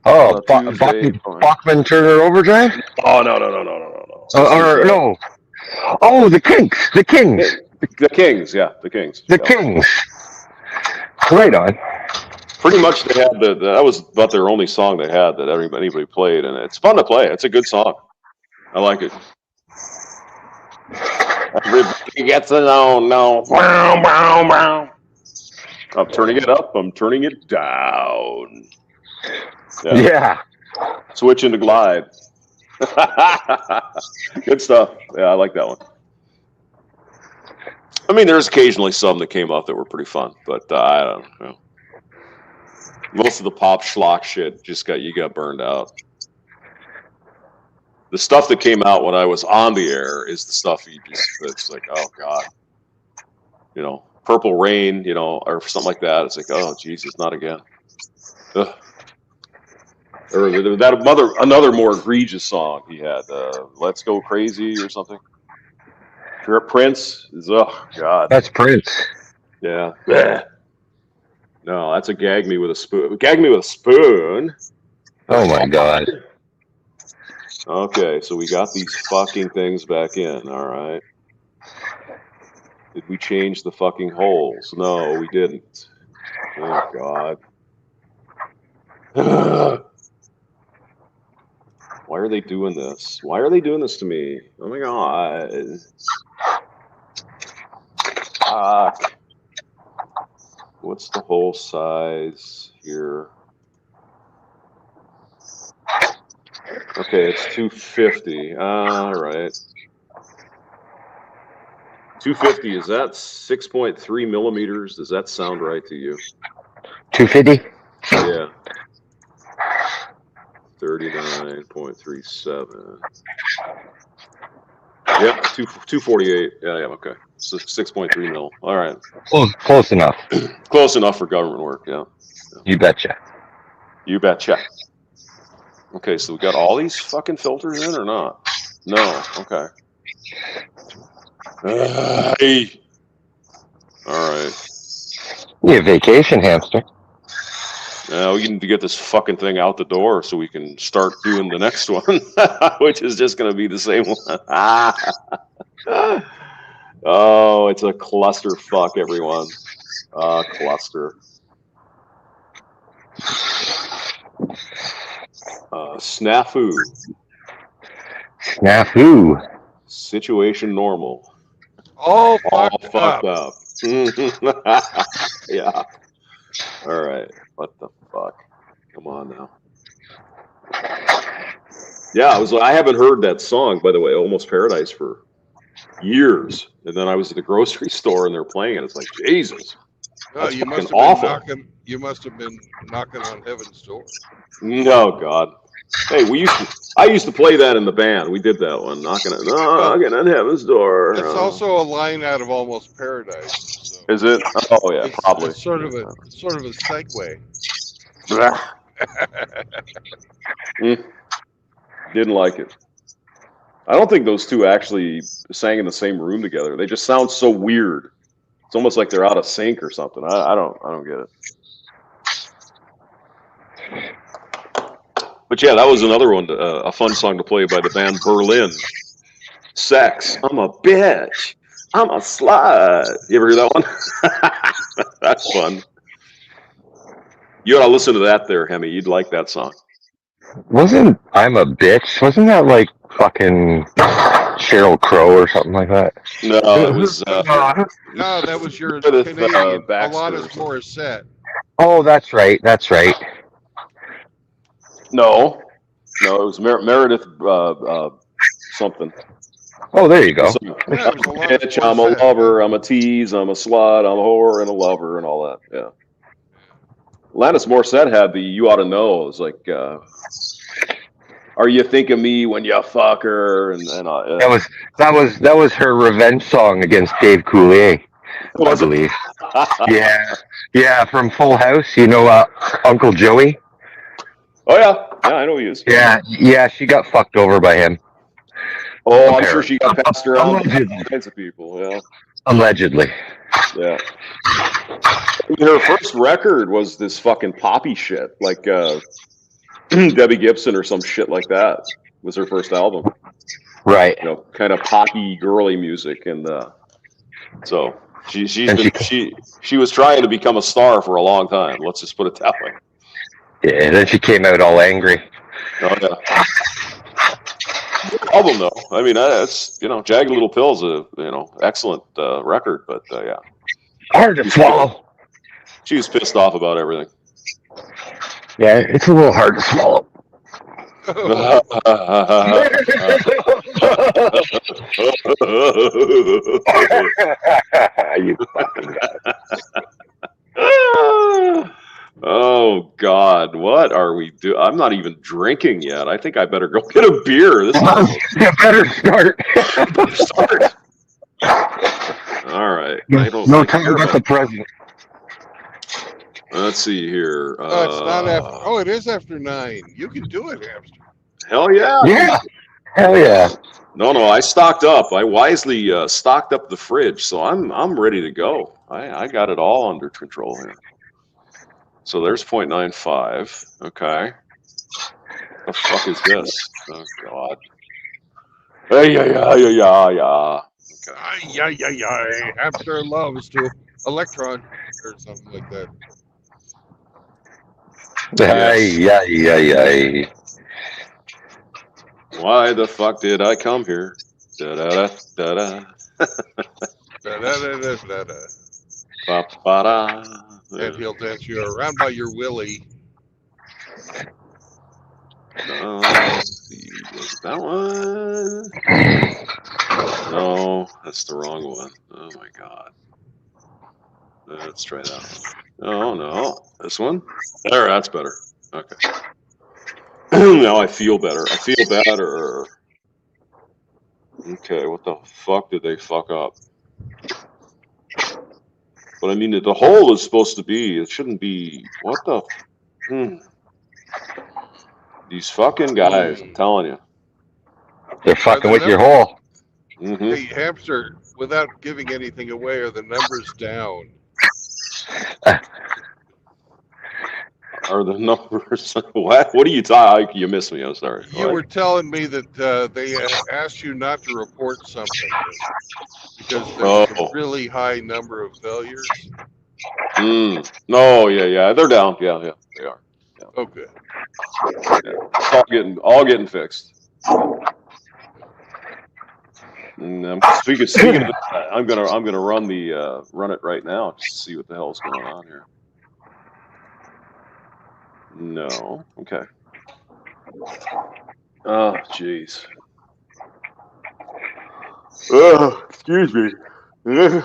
Oh, Bachman Turner Overdrive?
Oh no.
No. Oh, the Kings. The Kings.
The Kings, yeah, the Kings.
The Kings. Right on.
Pretty much they had that was about their only song they had that anybody played, and it's fun to play. It's a good song. I like it. Everybody gets it on now. I'm turning it up. I'm turning it down.
Yeah.
Switching to glide. Good stuff. Yeah, I like that one. I mean, there's occasionally some that came up that were pretty fun, but I don't know. Most of the pop schlock shit you got burned out. The stuff that came out when I was on the air is the stuff it's like, oh God. Purple Rain, or something like that. It's like, oh Jesus, not again. Ugh. Or another more egregious song he had, Let's Go Crazy or something. Prince is, oh God.
That's Prince.
Yeah. No, that's a Gag Me With a Spoon. Gag Me With a Spoon.
Oh my God.
Okay, so we got these fucking things back in, all right. Did we change the fucking holes? No, we didn't. Oh God. Why are they doing this? Why are they doing this to me? Oh my God. Fuck. What's the hole size here? Okay, it's 250. All right. 250, is that 6.3 millimeters? Does that sound right to you?
250?
Yeah. 39.37. Yep, 248. Yeah, okay. So 6.3 mil. All right.
Close enough.
Close enough for government work, yeah.
You betcha.
You betcha. Okay, so we got all these fucking filters in or not? No. Okay. Hey. All right.
You vacation hamster.
Now we need to get this fucking thing out the door so we can start doing the next one, which is just going to be the same one. Oh, it's a clusterfuck, everyone. Cluster. Snafu.
Snafu.
Situation normal.
All
All
fucked
fucked
up.
up. Yeah. All right. What the fuck? Come on now. Yeah, I haven't heard that song, by the way, Almost Paradise, for years. And then I was at the grocery store and they're playing it. It's like, Jesus.
Oh,
That's
you must
fucking
have been
awful.
knocking. You must have been knocking on heaven's door.
No, God. Hey, I used to play that in the band. We did that one, knocking on heaven's door.
It's also a line out of Almost Paradise. So
Is it? Oh yeah, probably.
it's sort of a segue.
Didn't like it. I don't think those two actually sang in the same room together. They just sound so weird. It's almost like they're out of sync or something. I don't get it. But yeah, that was another one, a fun song to play by the band Berlin. Sex. I'm a bitch. I'm a slut. You ever hear that one? That's fun. You ought to listen to that there, Hemi. You'd like that song.
Wasn't I'm a bitch? Wasn't that like fucking Sheryl Crow or something like that?
No, it was.
No, that was your
Meredith,
Canadian
Baxter
Alanis
or something.
Morissette.
Oh, that's right. That's right.
No, it was Meredith something.
Oh, there you go.
Yeah, it was
I'm a
Alanis
bitch, I'm a
Morissette.
lover, I'm a tease, I'm a slut, I'm a whore and a lover and all that. Yeah. Alanis Morissette had the "You Ought to Know." It was like, "Are you thinking of me when you fuck her?" And
That was her revenge song against Dave Coulier, I believe. Yeah, from Full House. You know, Uncle Joey.
Oh yeah, I know he is.
Yeah, she got fucked over by him.
Oh, I'm sure she got passed around by
Allegedly.
all kinds of people. Yeah.
Allegedly.
Yeah. Her first record was this fucking poppy shit, like Debbie Gibson or some shit like that. Was her first album.
Right.
You know, kind of poppy, girly music, and so she was trying to become a star for a long time. Let's just put it that way.
Yeah, and then she came out all angry.
Oh yeah. Good album though. I mean, that's Jagged Little Pill's a excellent record, but yeah.
Hard to swallow.
She was pissed off about everything.
Yeah, it's a little hard to swallow. You fucking guy.
Oh God, what are we doing? I'm not even drinking yet. I think I better go get a beer. This
You better start.
start. All right.
No time to get the present.
Let's see here.
It's not after. Oh, it is after 9. You can do it, hamster.
Hell yeah.
Yeah. Hell yeah.
No, I stocked up. I wisely stocked up the fridge, so I'm ready to go. I got it all under control here. So there's 0.95. Okay. The fuck is this? Oh God. Hey, yeah. Okay.
Yeah. Hamster loves to electron or something like that.
Yeah.
Why the fuck did I come here? Da da da da
Da-da-da-da-da-da.
ba ba da.
And he'll dance you around by your willy.
Was that one? No, that's the wrong one. Oh my God. Let's try that one. Oh no, this one. There, that's better. Okay. Now I feel better. Okay, what the fuck did they fuck up? But I mean, the hole is supposed to be. It shouldn't be. What the? These fucking guys, I'm telling you.
They're fucking with your hole.
Mm-hmm.
Hey, Hamster, without giving anything away, are the numbers down?
Are the numbers? What are you talking? You missed me. I'm sorry.
You were telling me that they asked you not to report something because there was a really high number of failures.
No, yeah, they're down. Yeah, they are. Yeah.
Oh, good.
Yeah. It's all getting fixed. And, speaking of that, I'm gonna run it right now just to see what the hell's going on here. No, okay. Oh, jeez. Oh, excuse me. I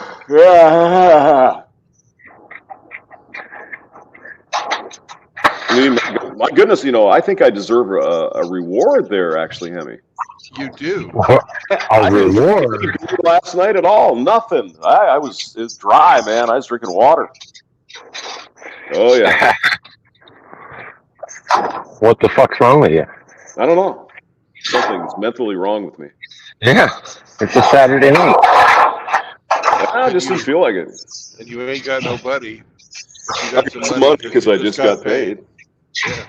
mean, my goodness, I think I deserve a reward there, actually, Hemi.
You do.
A reward?
Last night at all, nothing. It was dry, man. I was drinking water. Oh, yeah.
What the fuck's wrong with you?
I don't know. Something's mentally wrong with me.
Yeah, it's a Saturday night.
I just didn't feel like it.
And you ain't got no buddy. You got some
money because I just got paid.
Yeah.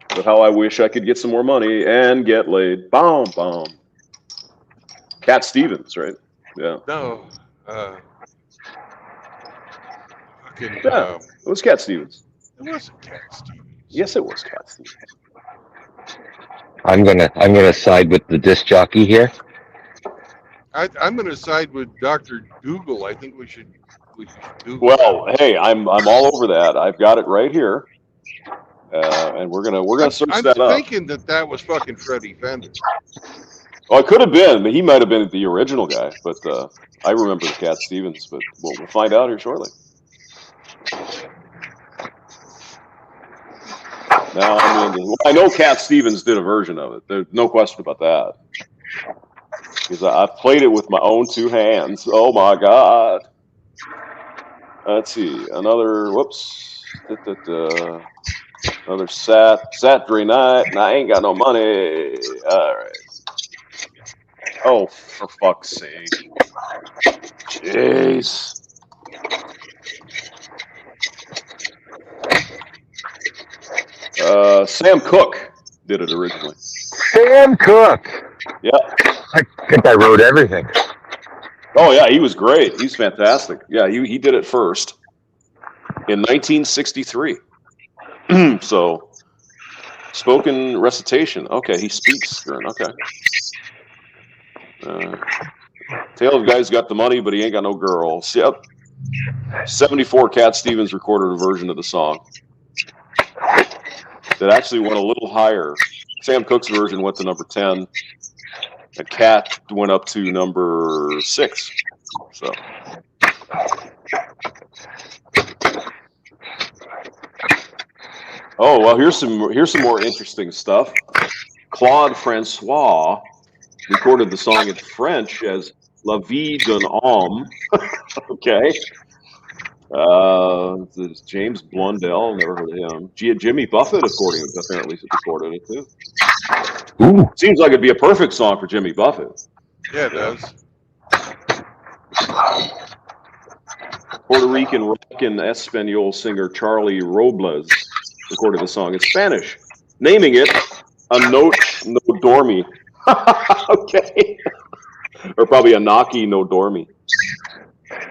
But how I wish I could get some more money and get laid. Boom, boom. Cat Stevens, right? Yeah.
No.
Yeah, it was Cat Stevens.
It wasn't Cat Stevens.
Yes, it was Cat Stevens.
I'm gonna side with the disc jockey here.
I'm gonna side with Dr. Google. I think we should Google.
Well, hey, I'm all over that. I've got it right here, and we're gonna search that up.
I'm thinking that was fucking Freddie Fender.
Oh, it could have been. He might have been the original guy, but I remember the Cat Stevens. But we'll find out here shortly. Now, I know Cat Stevens did a version of it. There's no question about that. Because I've played it with my own two hands. Oh my God. Let's see. Another, whoops. Another Saturday night, and I ain't got no money. All right. Oh, for fuck's sake. Jeez. Sam Cooke did it originally.
Sam Cooke.
Yeah.
I think I wrote everything.
Oh yeah, he was great. He's fantastic. Yeah, he did it first in 1963. So, spoken recitation. Okay, he speaks during. Okay. Tail guy's got the money, but he ain't got no girls. Yep. 74 Cat Stevens recorded a version of the song that actually went a little higher. Sam Cooke's version went to number 10. And Cat went up to number 6. So. Oh well, here's some more interesting stuff. Claude Francois recorded the song in French as La Vie d'un Homme. Okay. James Blundell, never heard of him. Jimmy Buffett, according apparently recorded it too.
Ooh.
Seems like it'd be a perfect song for Jimmy Buffett.
Yeah, it does.
Puerto Rican rock and Espanol singer Charlie Robles recorded the song in Spanish, naming it A Note No Dormi. Okay. Or probably A Knocky No Dormi.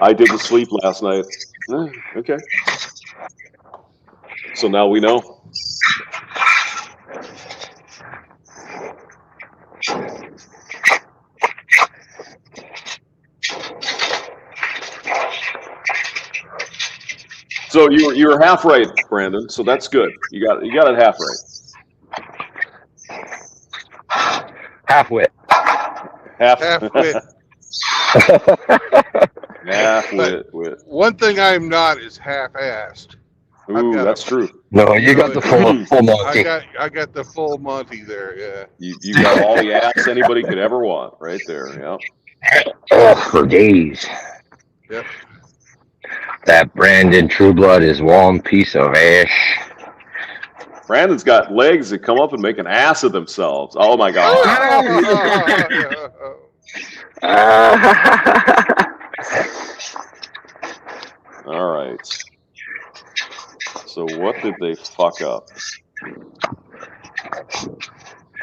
I didn't sleep last night. Okay. So now we know. So you were half right, Brandon. So that's good. You got it half right.
Half wit.
Half wit.
Half wit.
One thing I'm not is half-assed.
Ooh, that's true.
No, you got the full Monty.
I got the full Monty there. Yeah.
You got all the ass anybody could ever want, right there. Yeah.
Oh, for days.
Yep.
That Brandon Trueblood is one piece of ash.
Brandon's got legs that come up and make an ass of themselves. Oh my god. All right. So what did they fuck up?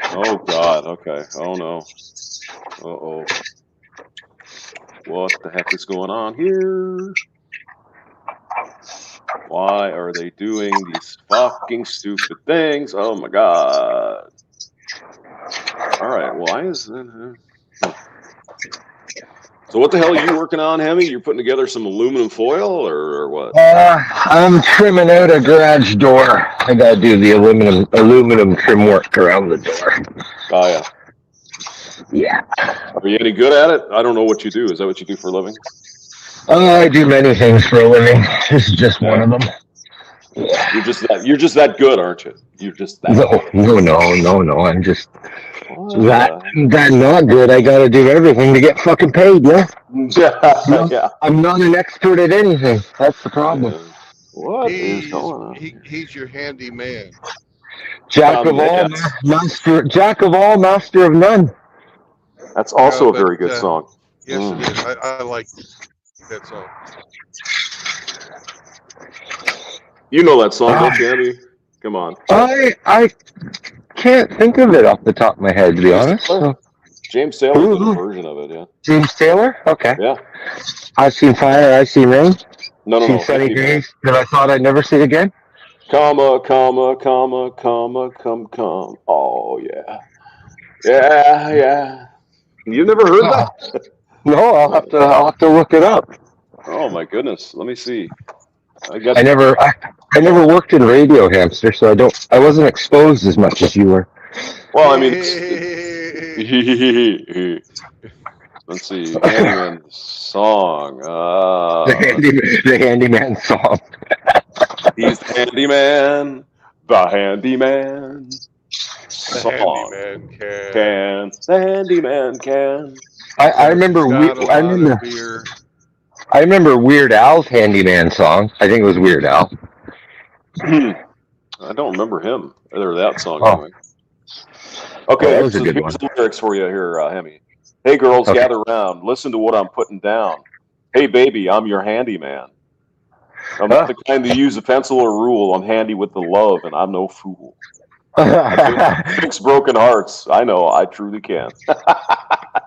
Oh god. Okay. Oh no. Uh-oh. What the heck is going on here? Why are they doing these fucking stupid things? Oh my god. All right. Why is that? So what the hell are you working on, Hemi? You're putting together some aluminum foil or what?
I'm trimming out a garage door. I gotta do the aluminum trim work around the door.
Oh yeah.
Yeah.
Are you any good at it? I don't know what you do. Is that what you do for a living?
I do many things for a living. This is just one of them. Yeah.
You're just that good, aren't you? You're just that good.
No. I'm just that not good. I gotta do everything to get fucking paid, yeah?
Yeah.
I'm not an expert at anything. That's the problem.
What is going on?
He's your handy man.
Jack of all, master of none.
That's also a very good song.
Yes, it is. I like that song.
You know that song, don't you, Andy? Come on.
I can't think of it off the top of my head, to be honest. So.
James Taylor did a version of it, yeah.
James Taylor? Okay.
Yeah.
I've seen Fire, I've seen Rain.
No.
Seen Sunny Days that I thought I'd never see again.
Comma. Oh, yeah. Yeah. You've never heard that?
No, I'll have to look it up.
Oh my goodness. Let me see.
I never worked in radio, Hamster, so I wasn't exposed as much as you were.
Well, I mean, let's see. Handyman song.
The handyman song.
He's the handyman. The handyman. Song. The handyman can.
I remember Weird Al's handyman song. I think it was Weird Al.
I don't remember him or that song anyway.
Oh,
Okay,
that was a good
here's
one.
the lyrics for you here, Hemi. Hey girls, gather round. Listen to what I'm putting down. Hey baby, I'm your handyman. I'm not the kind to use a pencil or rule. I'm handy with the love, and I'm no fool. I fix broken hearts. I know, I truly can.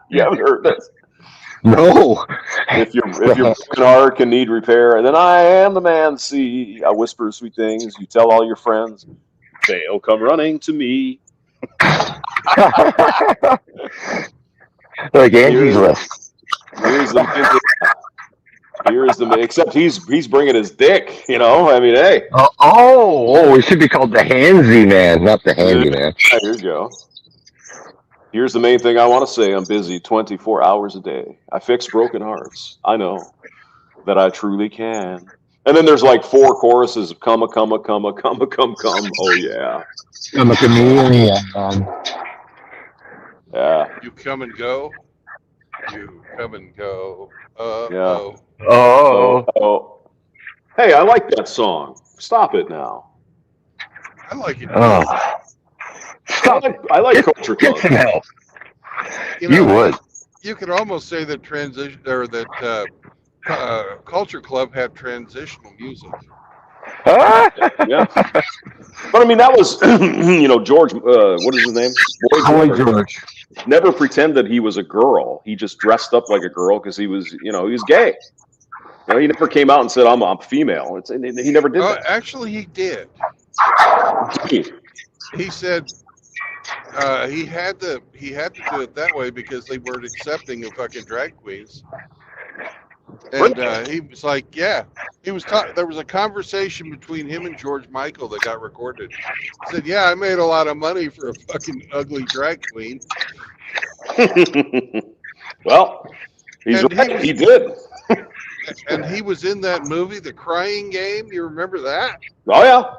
You haven't heard this?
No.
If your broken heart can need repair, then I am the man. See, I whisper sweet things. You tell all your friends, they'll come running to me.
Like Angie's List.
Here's the except he's bringing his dick. You know, I mean, hey.
Oh, it should be called the Handsy Man, not the Handyman.
Yeah, here you go. Here's the main thing I want to say. I'm busy 24 hours a day. I fix broken hearts. I know that I truly can. And then there's like 4 choruses of come. Oh yeah. Yeah.
You come and go. You come and go.
Yeah.
Oh.
Hey, I like that song. Stop it now.
I like it.
Stop.
I like Culture Club.
Get some help.
You
would.
You could almost say that Culture Club had transitional music.
Yeah. But I mean, that was, George, what is his name?
Boy George.
Never pretended he was a girl. He just dressed up like a girl because he was, he was gay. He never came out and said, I'm female. He never did that.
Actually, he did. He said he had to do it that way because they weren't accepting of fucking drag queens. And he was like, yeah, he was. There was a conversation between him and George Michael that got recorded. He said, yeah, I made a lot of money for a fucking ugly drag queen.
Well, he's right. He did.
And he was in that movie, The Crying Game. You remember that?
Oh yeah.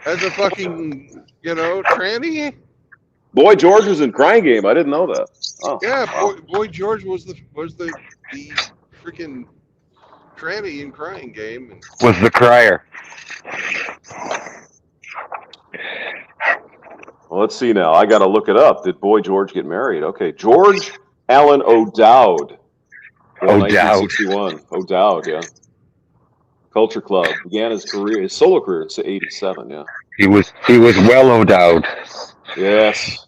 As a fucking, tranny.
Boy George was in Crying Game. I didn't know that. Oh,
yeah,
wow.
Boy George was the freaking tranny in Crying Game.
Was the crier.
Well, let's see now. I got to look it up. Did Boy George get married? Okay, George Allen O'Dowd. Born
O'Dowd.
1961. O'Dowd, yeah. Culture Club. Began his solo career in 87, yeah.
He was well O'Dowd.
Yes.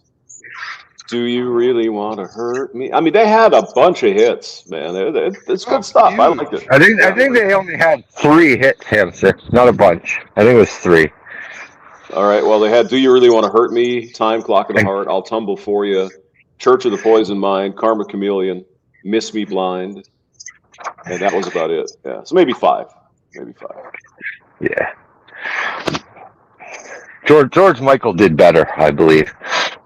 Do you really want to hurt me? I mean, they had a bunch of hits, man. It's good stuff. I liked it.
I think they only had 3 hits, Hamster. Not a bunch. I think it was 3.
All right. Well, they had "Do You Really Want to Hurt Me," "Time Clock of the Heart," "I'll Tumble for You," "Church of the Poison Mind," "Karma Chameleon," "Miss Me Blind," and that was about it. Yeah. So maybe 5. Maybe 5.
Yeah. George Michael did better, I believe.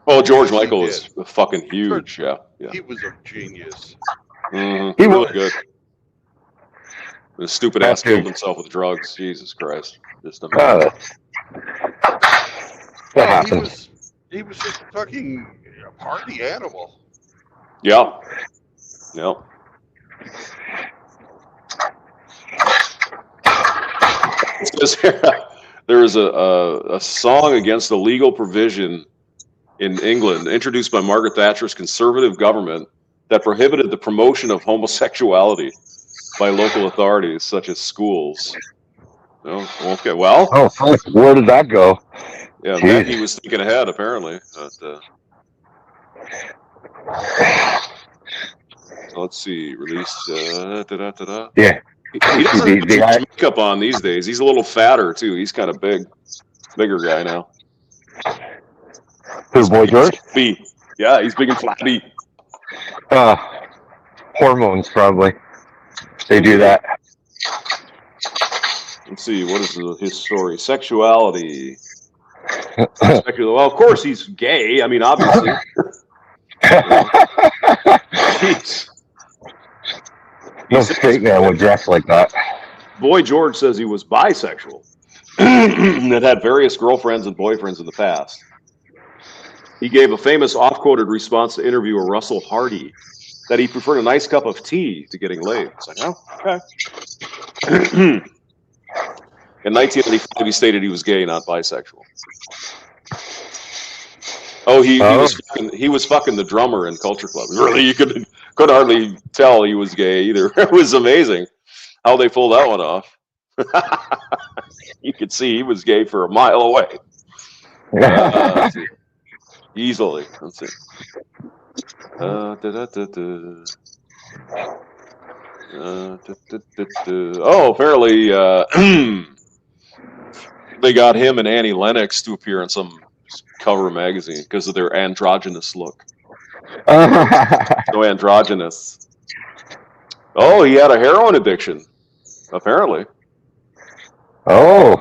Oh, George Michael was fucking huge. Yeah.
He was a genius.
Mm-hmm.
He
Really
was
good. The stupid ass killed himself with drugs. Jesus Christ. Just amazing.
That happens.
He was just fucking a party animal.
Yeah. Yeah. It says here, there is a song against the legal provision in England introduced by Margaret Thatcher's Conservative government that prohibited the promotion of homosexuality by local authorities such as schools. No? Okay, well.
Oh, where did that go?
Yeah, Maggie was thinking ahead, apparently. But, so let's see, released.
Yeah.
He doesn't put much makeup on these days. He's a little fatter, too. He's kind of bigger guy now.
Who's Boy George?
Yeah, he's big and flabby.
Hormones, probably. They do that.
Let's see, what is his story? Sexuality. Well, of course he's gay. I mean, obviously. Jeez.
No straight man would dress like that.
Boy George says he was bisexual and had various girlfriends and boyfriends in the past. He gave a famous oft-quoted response to interviewer Russell Hardy that he preferred a nice cup of tea to getting laid. It's like, oh, okay. In 1995, he stated he was gay, not bisexual. Oh, he was fucking the drummer in Culture Club. Really, you could hardly tell he was gay either. It was amazing how they pulled that one off. You could see he was gay for a mile away. Easily. Let's see. Oh, apparently they got him and Annie Lennox to appear in some cover magazine because of their androgynous look. So androgynous. Oh, he had a heroin addiction, apparently.
Oh,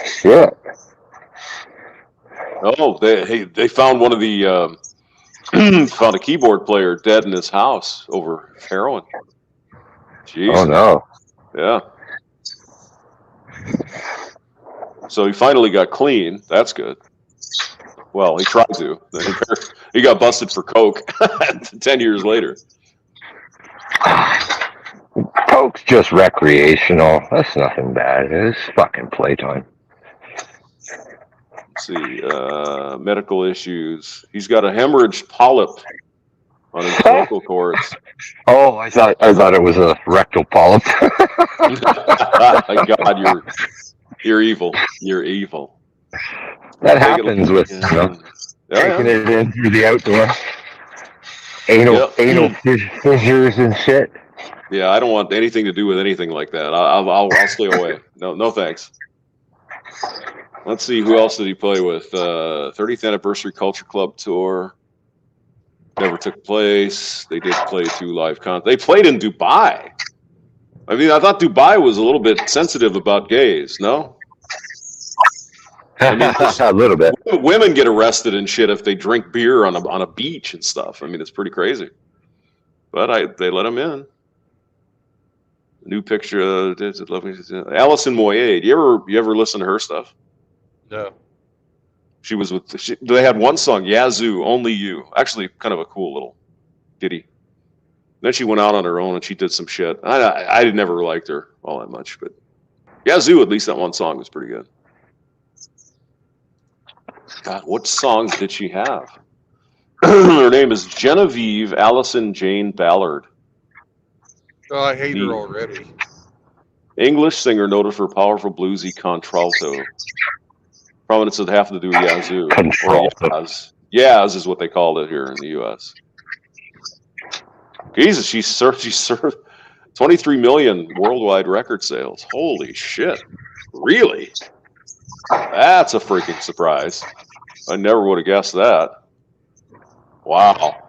shit.
Oh, they found one of the found a keyboard player dead in his house over heroin. Jeez.
Oh no.
Yeah. So he finally got clean. That's good. Well, he tried to. He got busted for coke 10 years later.
Coke's just recreational. That's nothing bad. It's fucking playtime.
Let's see. Medical issues. He's got a hemorrhaged polyp on his vocal cords.
Oh, I thought it was a rectal polyp.
God, you're evil. You're evil.
That happens with taking it in through the outdoor. Anal fissures and shit.
Yeah, I don't want anything to do with anything like that. I'll stay away. No thanks. Let's see, who else did he play with? 30th Anniversary Culture Club Tour. Never took place. They did play 2 live concerts. They played in Dubai. I mean, I thought Dubai was a little bit sensitive about gays, no? I mean,
a little bit.
Women get arrested and shit if they drink beer on a beach and stuff. I mean, it's pretty crazy. But they let them in. New picture. Alison Moyet. You ever listen to her stuff?
No.
She was they had one song, Yazoo, Only You. Actually, kind of a cool little ditty. Then she went out on her own and she did some shit. I never liked her all that much, but Yazoo, at least that one song was pretty good. God, what songs did she have? Her name is Genevieve Allison Jane Ballard.
Oh, I hate her
The
already.
English singer noted for powerful bluesy contralto. Prominence would have to do with Yazoo. Or
Contralto.
Yaz. Yaz is what they called it here in the U.S. Jesus, she served 23 million worldwide record sales. Holy shit. Really? That's a freaking surprise. I never would have guessed that. Wow.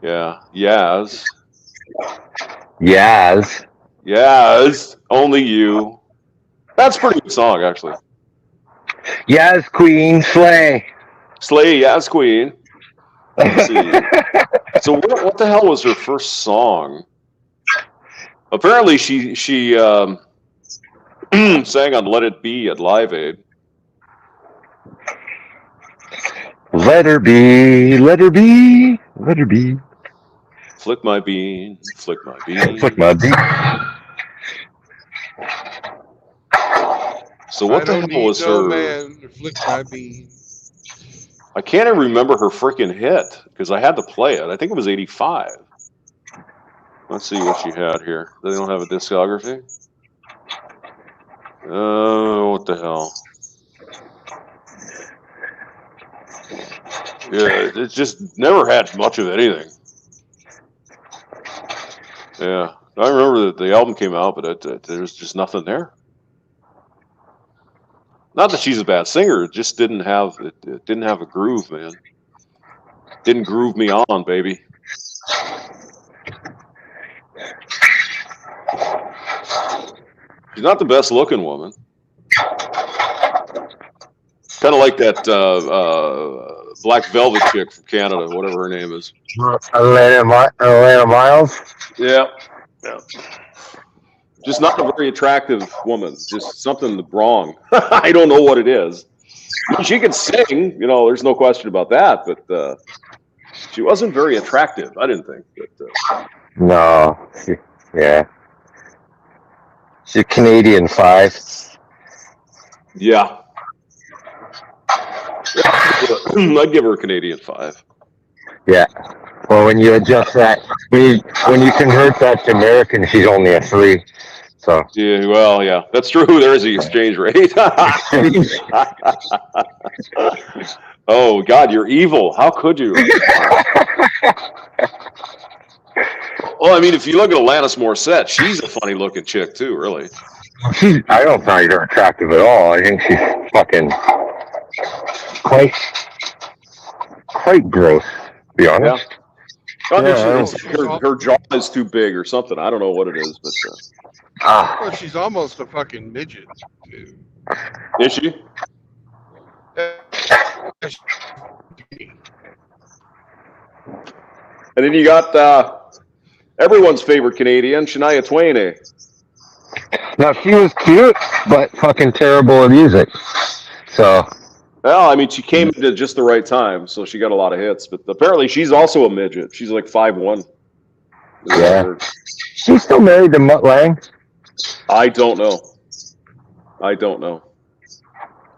Yeah. Yaz.
Yaz.
Yaz. Only you. That's a pretty good song, actually.
Yaz Queen Slay.
Slay Yaz Queen. Let's see. So what the hell was her first song? Apparently she sang on Let It Be at Live Aid.
Let her be, let her be, let her be.
Flick my bean, flick my bean.
Flick my bean.
So what the hell was
no
her?
man to flick my bean.
I can't even remember her freaking hit because I had to play it. I think it was 85. Let's see what she had here. They don't have a discography. Oh, what the hell? Yeah, it just never had much of anything. Yeah, I remember that the album came out, but there's just nothing there. Not that she's a bad singer, it just didn't have it didn't have a groove, man. Didn't groove me on, baby. She's not the best looking woman. Kind of like that Black Velvet chick from Canada, whatever her name is.
Atlanta Miles.
Yeah. Yeah. Just not a very attractive woman. Just something wrong. I don't know what it is. I mean, she can sing, there's no question about that, but she wasn't very attractive, I didn't think. But,
No. Yeah. She's Canadian 5.
yeah. I'd give her a Canadian 5.
Yeah. Well, when you adjust that, when you convert that to American, she's only a 3. So.
Yeah, well, yeah, that's true. There is the exchange rate. Oh, God, you're evil. How could you? Well, I mean, if you look at Alanis Morissette, she's a funny-looking chick, too, really.
I don't find her attractive at all. I think she's fucking quite gross, to be honest.
Yeah. Her jaw is too big or something. I don't know what it is, but...
Well, she's almost a fucking midget, dude.
Is she? And then you got everyone's favorite Canadian, Shania Twain.
Now, she was cute, but fucking terrible at music. So...
Well, I mean, she came into just the right time, so she got a lot of hits. But apparently, she's also a midget. She's like 5'1".
Yeah. She's still married to Mutt Lange?
I don't know.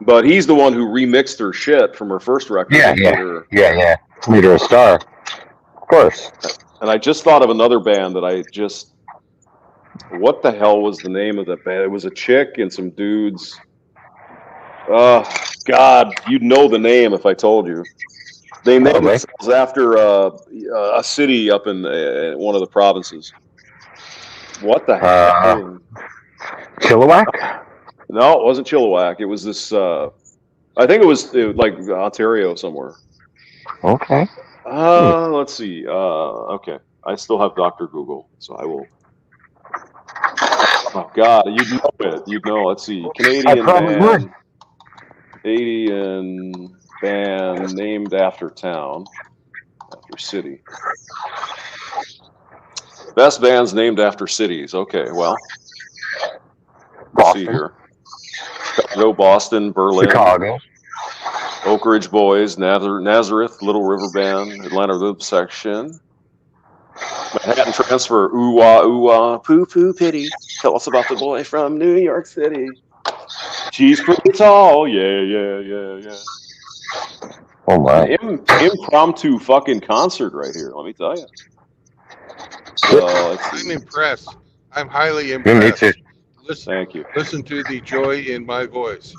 But he's the one who remixed her shit from her first record.
Yeah. Made her a star. Of course.
And I just thought of another band that what the hell was the name of that band? It was a chick and some dudes. God, you'd know the name if I told you. They named themselves after a city up in one of the provinces. What the hell?
Chilliwack?
No, it wasn't Chilliwack. It was this. I think it was like Ontario somewhere.
Okay.
Let's see. Okay, I still have Dr. Google, so I will. Oh God, you'd know it. You'd know. Let's see. Canadian band. Canadian band named after town, after city. Best bands named after cities. Okay, well, let's see here. Chicago, Boston, Berlin,
Chicago,
Oak Ridge Boys, Nazareth, Little River Band, Atlanta Loop Section, Manhattan Transfer, Ooh Wah, Ooh Wah, Poo Poo Pity. Tell us about the boy from New York City. She's pretty tall. Yeah.
Oh my.
An impromptu fucking concert right here. Let me tell you. So let's
I'm
see.
impressed. I'm highly
Me
impressed.
too.
Thank you.
Listen to the joy in my voice.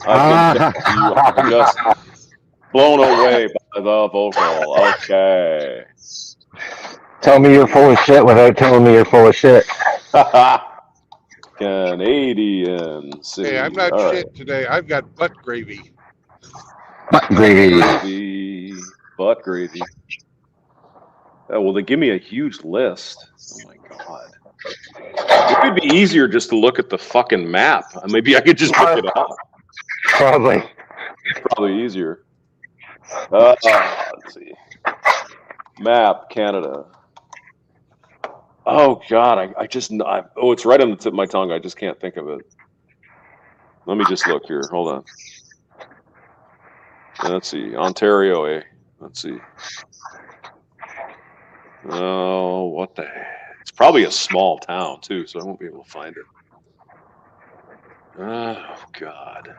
I can tell you are just blown away by the vocal. Okay.
Tell me you're full of shit without telling me you're full of shit.
Canadian city.
Hey, I'm not
All
shit today. I've got butt gravy.
Butt gravy.
Butt gravy. Oh, well, they give me a huge list. Oh my god. It would be easier just to look at the fucking map. Maybe I could just look it up.
Probably.
Probably easier. Let's see. Map, Canada. Oh god, it's right on the tip of my tongue. I just can't think of it. Let me just look here. Hold on. Let's see. Ontario, eh? Let's see. Oh, what the heck? It's probably a small town, too, so I won't be able to find it. Oh, God.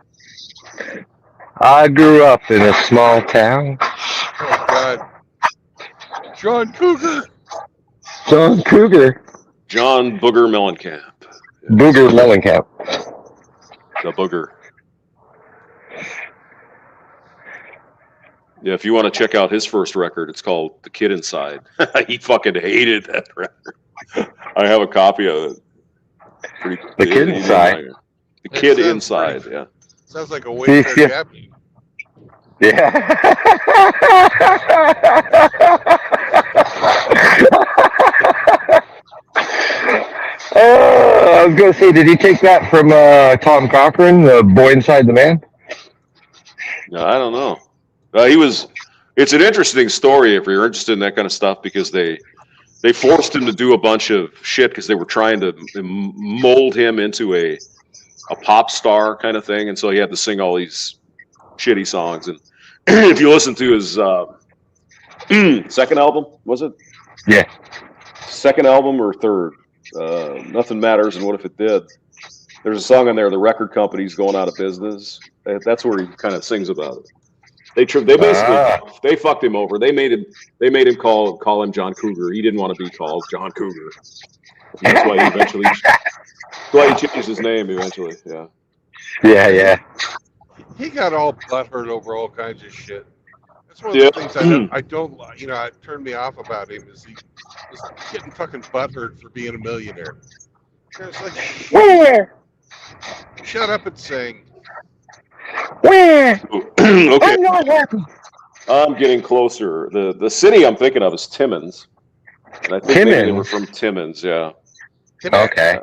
I grew up in a small town.
Oh, God. John Cougar.
John Cougar.
John Booger Mellencamp. Yes.
Booger Mellencamp.
The Booger. Yeah, if you want to check out his first record, it's called The Kid Inside. He fucking hated that record. I have a copy of it.
The Kid Inside.
The Kid Inside, yeah.
Sounds like a Wayfair captain.
Yeah. I was going to say, did he take that from Tom Cochran, the boy inside the man?
No, I don't know. It's an interesting story if you're interested in that kind of stuff, because they forced him to do a bunch of shit because they were trying to mold him into a pop star kind of thing, and so he had to sing all these shitty songs. And if you listen to his second album, was it?
Yeah.
Second album or third? Nothing Matters and What If It Did. There's a song on there, The Record Company's Going Out of Business. That's where he kind of sings about it. They basically fucked him over. They made him call him John Cougar. He didn't want to be called John Cougar. And that's why he changed his name eventually. Yeah.
Yeah.
He got all butthurt over all kinds of shit. That's one of the things I don't, it turned me off about him is he was getting fucking butthurt for being a millionaire. It's like,
Where?
Shut up and sing.
Where?
Okay.
I'm not happy.
I'm getting closer. The city I'm thinking of is Timmins. And I think maybe they were from Timmins, yeah.
Okay.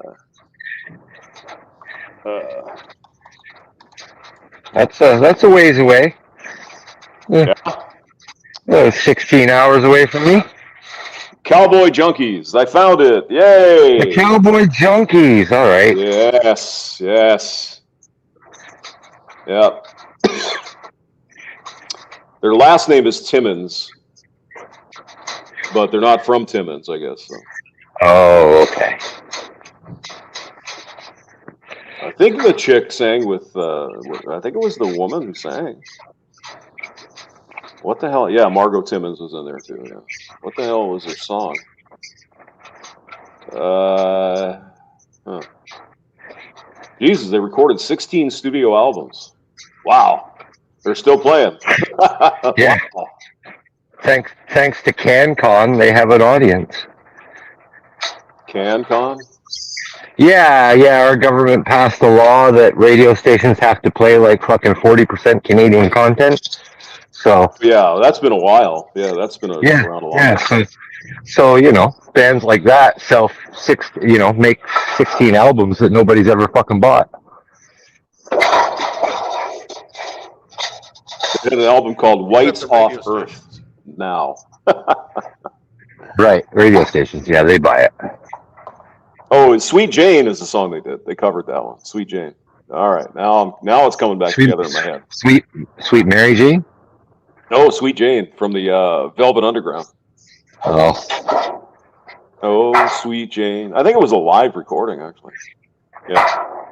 That's a ways away. Yeah. 16 hours away from me.
Cowboy Junkies. I found it. Yay.
The Cowboy Junkies. All right.
Yes. Yeah. Their last name is Timmins, but they're not from Timmins, I guess. So.
Oh, okay.
I think the chick sang with, I think it was the woman who sang. What the hell? Yeah, Margot Timmins was in there too. Yeah. What the hell was her song? Jesus, they recorded 16 studio albums. Wow. They're still playing.
Yeah.
Wow.
Thanks to CanCon, they have an audience.
CanCon?
Yeah, our government passed a law that radio stations have to play like fucking 40% Canadian content. So
yeah, that's been a while. Yeah, that's been around a long time.
So bands like that make 16 albums that nobody's ever fucking bought.
They had an album called Whites Off Earth Now.
Right, radio stations. Yeah, they buy it.
Oh, and Sweet Jane is the song they did. They covered that one. Sweet Jane. All right, now it's coming back together in my head.
Sweet Mary Jane?
No, Sweet Jane from the Velvet Underground. Oh, Sweet Jane. I think it was a live recording, actually. Yeah.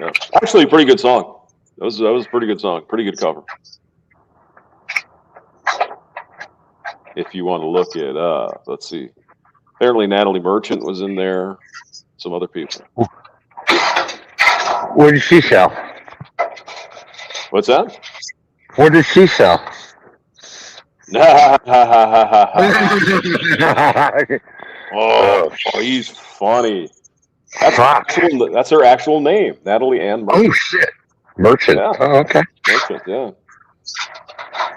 Yeah. Actually, a pretty good song. That was a pretty good song. Pretty good cover. If you want to look it up, let's see. Apparently, Natalie Merchant was in there. Some other people.
What did she sell?
What's that?
What did she sell?
Oh, he's funny.
Fuck.
That's her actual name, Natalie Ann Merchant.
Oh shit. Merchant.
Yeah.
Oh, okay.
Merchant, yeah.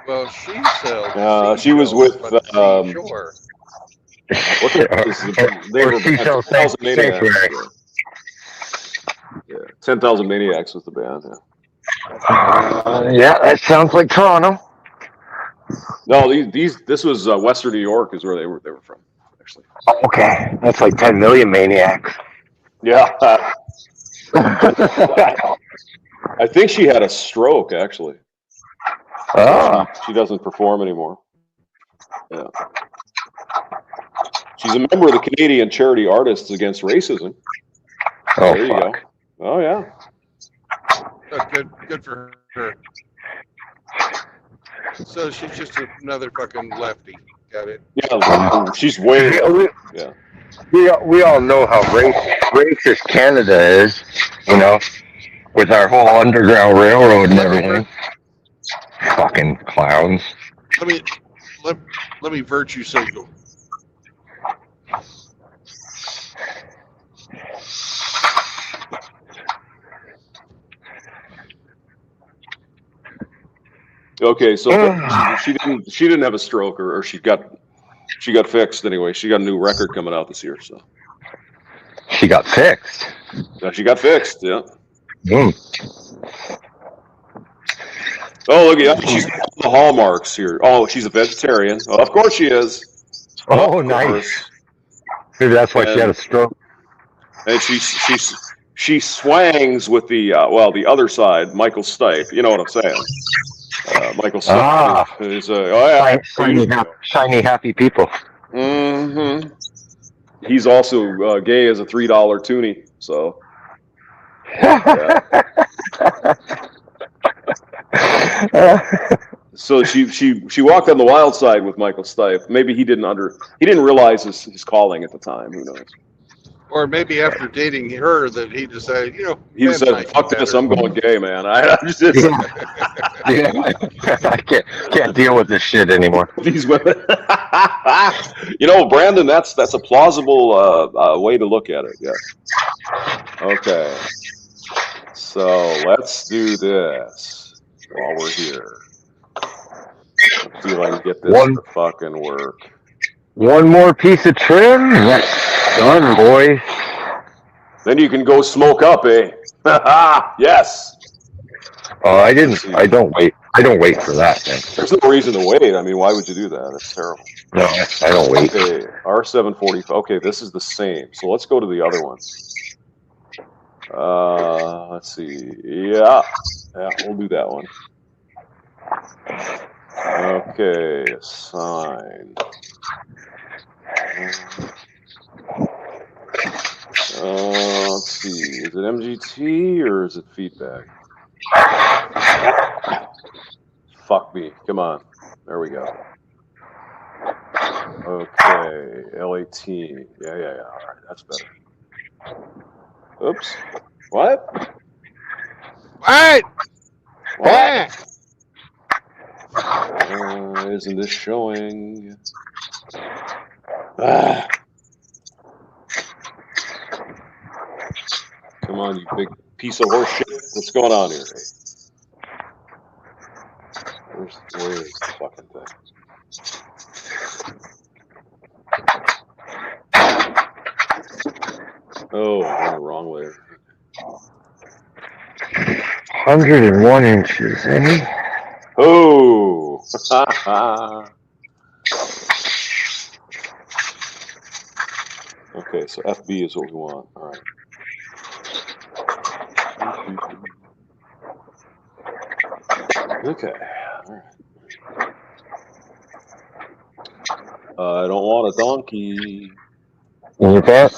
Well, she sells.
She was with
Shore.
Or she sells
10,000 Maniacs.
sanctuary.
Yeah, 10,000 Maniacs was the band. Yeah.
Yeah, that sounds like Toronto.
No, this was Western New York is where they were from, actually.
Okay, that's like 10 million maniacs.
Yeah. I think she had a stroke, actually.
Oh.
She doesn't perform anymore. Yeah. She's a member of the Canadian Charity Artists Against Racism.
Oh,
there you
fuck.
go. Oh, yeah.
Oh, good for her. So she's just another fucking lefty. Got it.
Yeah, she's way. Yeah.
We all know how racist Canada is, you know, with our whole Underground Railroad and everything. Fucking clowns.
Let me virtue signal.
Okay, so she didn't have a stroke, or she got fixed anyway. She got a new record coming out this year, so
She got fixed.
yeah, she got fixed. Yeah.
Mm.
Oh, look at she's got the hallmarks here. Oh, she's a vegetarian. Oh, of course she is.
Oh, nice. Maybe that's why she had a stroke.
And she swangs with the the other side, Michael Stipe. You know what I'm saying? Michael Stipe is
shiny, happy people.
Mm-hmm. He's also gay as a $3 toonie. So. Yeah. So she walked on the wild side with Michael Stipe. Maybe he didn't realize his calling at the time. Who knows?
Or maybe after dating her that he decided,
he said, "Fuck this, I'm going gay, man." I'm just
I can't deal with this shit anymore.
These women, Brandon, that's a plausible way to look at it. Yeah. Okay. So let's do this while we're here. Let's see if I can get this to fucking work.
One more piece of trim, that's done, boys.
Then you can go smoke up, eh? Yes.
Oh, I don't wait for that, man.
There's no reason to wait. I mean, why would you do that? It's terrible.
No, I don't wait.
Okay, R745. Okay, this is the same. So let's go to the other one. Let's see. Yeah, we'll do that one. Okay, assign. Let's see. Is it MGT or is it feedback? Fuck me. Come on. There we go. Okay, LAT. Yeah. All right, that's better. Oops. What?
What?
Isn't this showing? Come on, you big piece of horse shit. What's going on here? Where's the fucking thing? Oh, I'm on the wrong layer.
101 inches, eh?
Oh! Okay, so FB is what we want. All right. Okay. All right. I don't want a donkey.
You bet.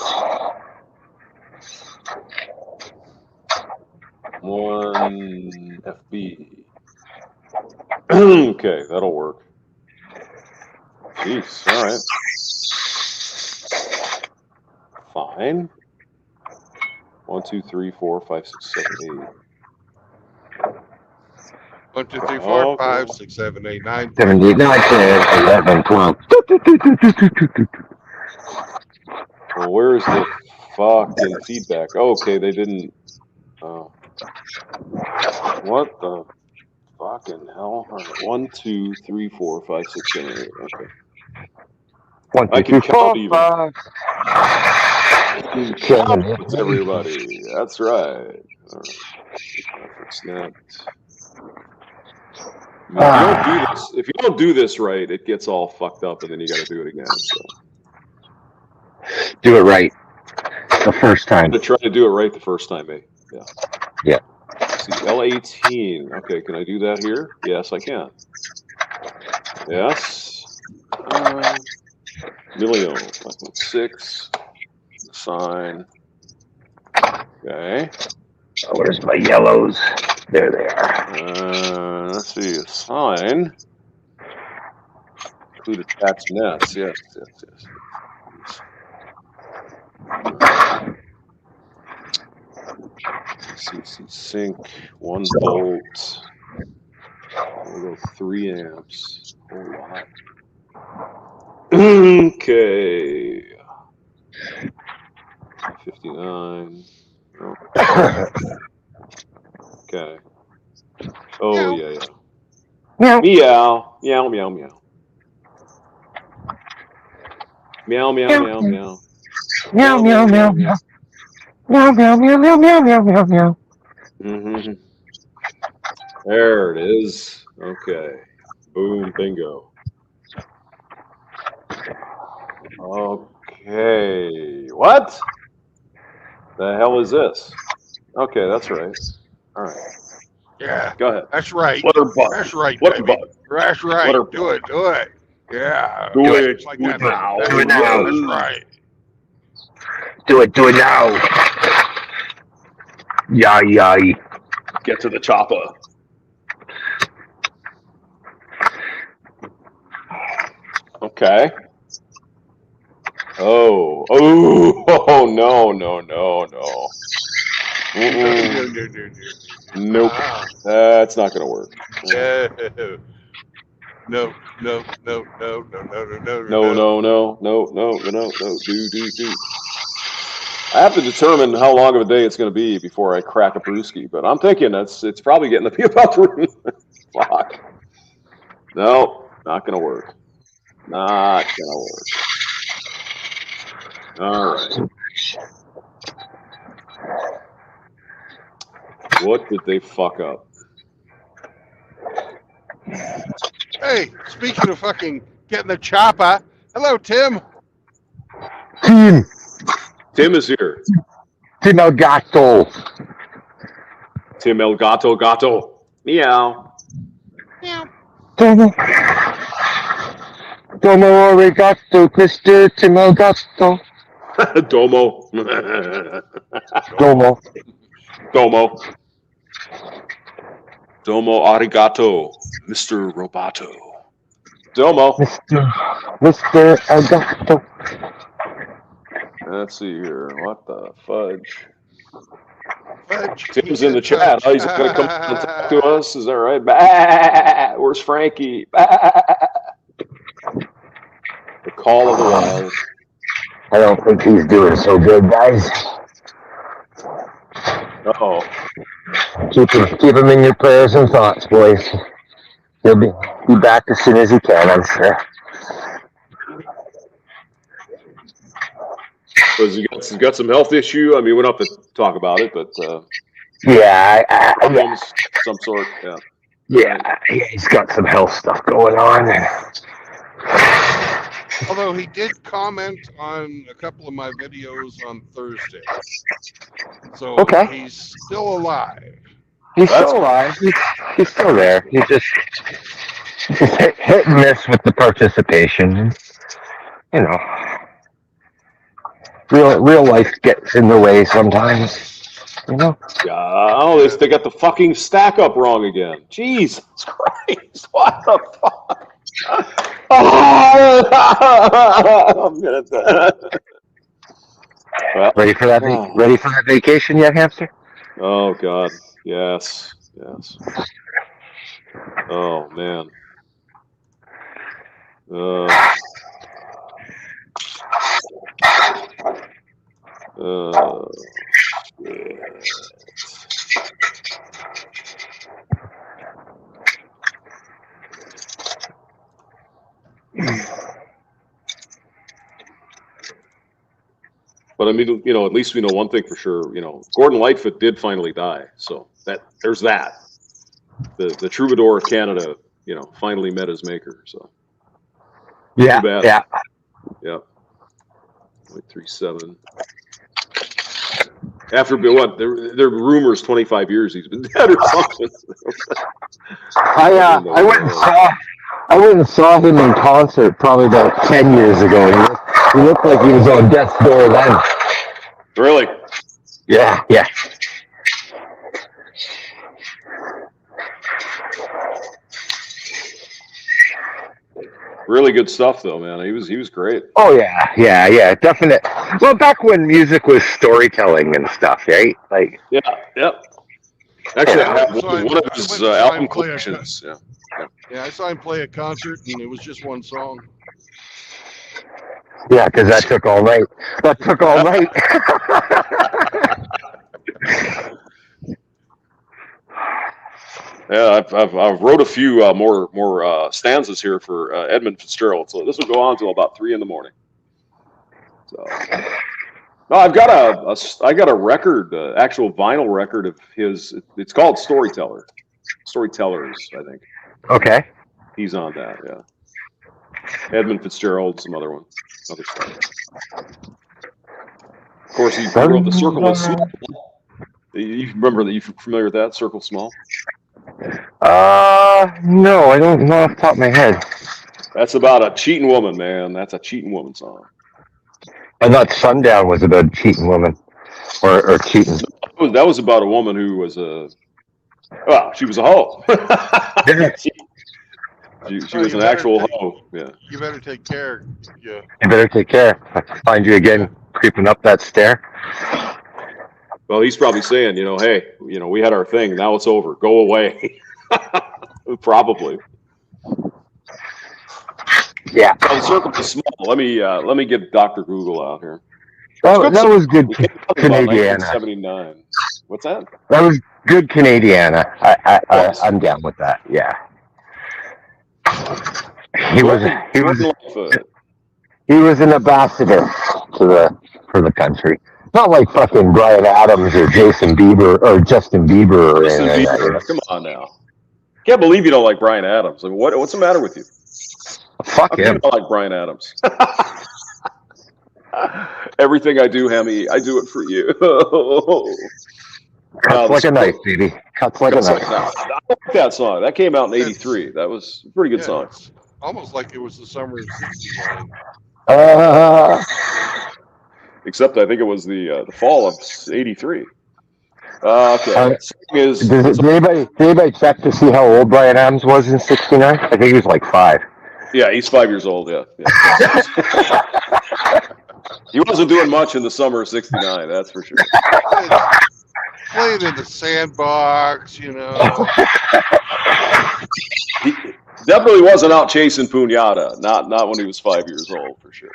1 FB. Okay, that'll work. Jeez, all right. Fine. 1, 2, 3, 4, 5, 6, 7, 8.
1, 2, 3, 4, 5, 6, 7, 8, 9, 10.
7, 8, 9, 10, 11, 12.
Well, where's the fucking feedback? Oh, okay, they didn't. What the fucking hell? All right, 1, 2, 3, 4, 5, 6, 7, 8. Okay.
1, 2,
I can
3, 4,
count even.
5.
Count, everybody. That's right. All right. Graphics net. If you don't do this right, it gets all fucked up, and then you got to do it again. So
Do it right the first
I'm
time.
gonna try to do it right the first time, eh? Yeah.
Yeah.
Let's see, L18. Okay, can I do that here? Yes, I can. Yes. Million. 5.6. Sign. Okay.
Where's my yellows? There they are.
Let's see. Sign. Include attached nets. Yes. CC sync. 1 volt. We'll go 3 amps. Whole lot. Okay. 59. Oh. Okay. Oh, yeah.
Meow.
Meow. Meow, meow, meow. Meow, meow, meow, meow.
Meow, meow, meow, meow. Meow, meow, meow, meow, meow, meow, meow, meow.
Mm-hmm. There it is. Okay. Boom, bingo. Okay. What? The hell is this? Okay, that's right. All right.
Yeah.
Go ahead.
That's right.
Flutterbug.
That's right,
Flutterbug.
baby. That's right.
Flutterbug.
Do it. Yeah.
Do it.
Like
Do
that.
it now.
That's
Do it
right.
now.
That's right.
Do it now. Yay.
Get to the chopper. Okay. Oh, no. Nope. That's not gonna work.
No.
No. Do. I have to determine how long of a day it's going to be before I crack a brewski, but I'm thinking it's probably getting to be about 3. Fuck. No, not going to work. Not going to work. All right. What did they fuck up?
Hey, speaking of fucking getting the chopper, hello, Tim.
Tim is here.
Tim El Gato.
Tim El Gato. Meow.
Domo arigato, Mr. Tim El Gato.
Domo. Domo arigato, Mr. Roboto. Domo.
Mr. El Gato.
Let's see here. What the fudge?
Fudge.
Tim's in the chat. Oh, he's going to come and talk to us. Is that right? Bah! Where's Frankie? Bah! The call of the wild.
I don't think he's doing so good, guys.
Uh-oh.
Keep him in your prayers and thoughts, boys. He'll be back as soon as he can, I'm sure.
Because he got some health issue. I mean, we don't have to talk about it, but
yeah,
some sort.
Yeah, he's got some health stuff going on.
Although he did comment on a couple of my videos on Thursday. So
Okay.
He's still alive.
He's still alive. He's still there. He's just hit and miss with the participation. You know, real life gets in the way sometimes. You know?
Oh, they got the fucking stack up wrong again. Jesus Christ! What the fuck? I'm gonna die. Well,
Ready for that? Ready for that vacation yet, hamster?
oh God, yes. Oh man. But I mean, at least we know one thing for sure. Gordon Lightfoot did finally die, so there's that. The troubadour of Canada, finally met his maker. So
Yeah,
too bad.
yeah.
0.37. After what? There are rumors 25 years he's been dead or something.
I went and saw him in concert probably about 10 years ago. He looked like he was on death's door then.
Really?
Yeah.
Really good stuff, though, man. He was great.
Oh yeah, definite. Well, back when music was storytelling and stuff, right? Like.
Yeah. Actually, I have
one
of his album collections.
Yeah, I saw him play a concert, and it was just one song.
Yeah, because that took all night.
Yeah, I've wrote a few more stanzas here for Edmund Fitzgerald, so this will go on until about 3 a.m. So, no, I got a record, actual vinyl record of his. It's called Storytellers, I think.
Okay.
He's on that, yeah. Edmund Fitzgerald, some other stuff. Of course, he wrote The Circle of Small. You remember that? You familiar with that, Circle Small?
No, I don't know off the top of my head.
That's about a cheating woman, man. That's a cheating woman song.
I thought Sundown was about cheating women, or cheating.
That was about a woman who was she was a hoe. she was an actual hoe. Yeah.
You better take care. Yeah.
You better take care. I find you again creeping up that stair.
Well, he's probably saying, hey, we had our thing. Now it's over. Go away. Probably.
Yeah.
So the circle is small. Let me get Dr. Google out here.
That was good Canadiana.
1979. What's that?
That was good Canadiana. I'm down with that. Yeah. He was an ambassador for the country. Not like fucking Bryan Adams or Jason Bieber or Justin Bieber or anything like that.
Come on now. Can't believe you don't like Bryan Adams. I mean, what's the matter with you?
Fuck him.
I don't like Bryan Adams. Everything I do, Hemi, I do it for you.
Cuts like a knife, baby. Cuts like a knife.
I like that song. That came out in '83. That was a pretty good song.
Almost like it was the summer of '69.
Except I think it was the fall of '83. Okay.
Did anybody check to see how old Bryan Adams was in '69? I think he was like 5.
Yeah, he's 5 years old. Yeah. He wasn't doing much in the summer of '69. That's for sure.
Playing in the sandbox,
He definitely wasn't out chasing Puñata. Not when he was 5 years old, for sure.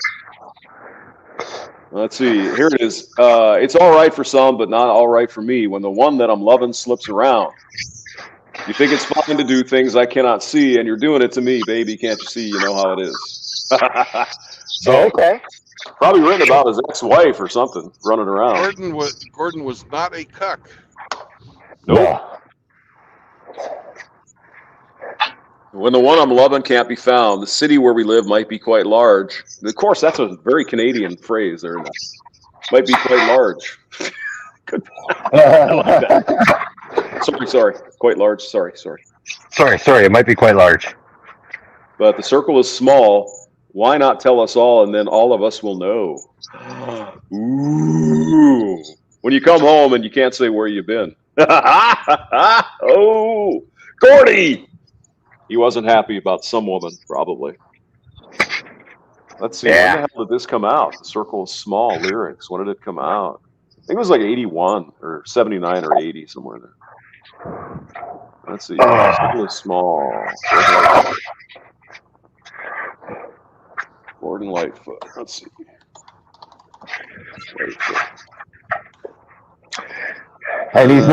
Let's see. Here it is. It's all right for some, but not all right for me. When the one that I'm loving slips around. You think it's fine to do things I cannot see, and you're doing it to me, baby. Can't you see? You know how it is. So,
okay.
Probably written about his ex-wife or something running around.
Gordon was not a cuck.
Nope. When the one I'm loving can't be found, the city where we live might be quite large. Of course, that's a very Canadian phrase there. Might be quite large. I like that. Sorry. Quite large. Sorry.
Sorry. It might be quite large.
But the circle is small. Why not tell us all, and then all of us will know? Ooh. When you come home and you can't say where you've been. Oh, Gordy! He wasn't happy about some woman, probably. Let's see, when the hell did this come out? The Circle of Small lyrics. When did it come out? I think it was like 81 or 79 or 80, somewhere there. Let's see. Circle of Small. Gordon Lightfoot. Let's see. Lightfoot.
And he's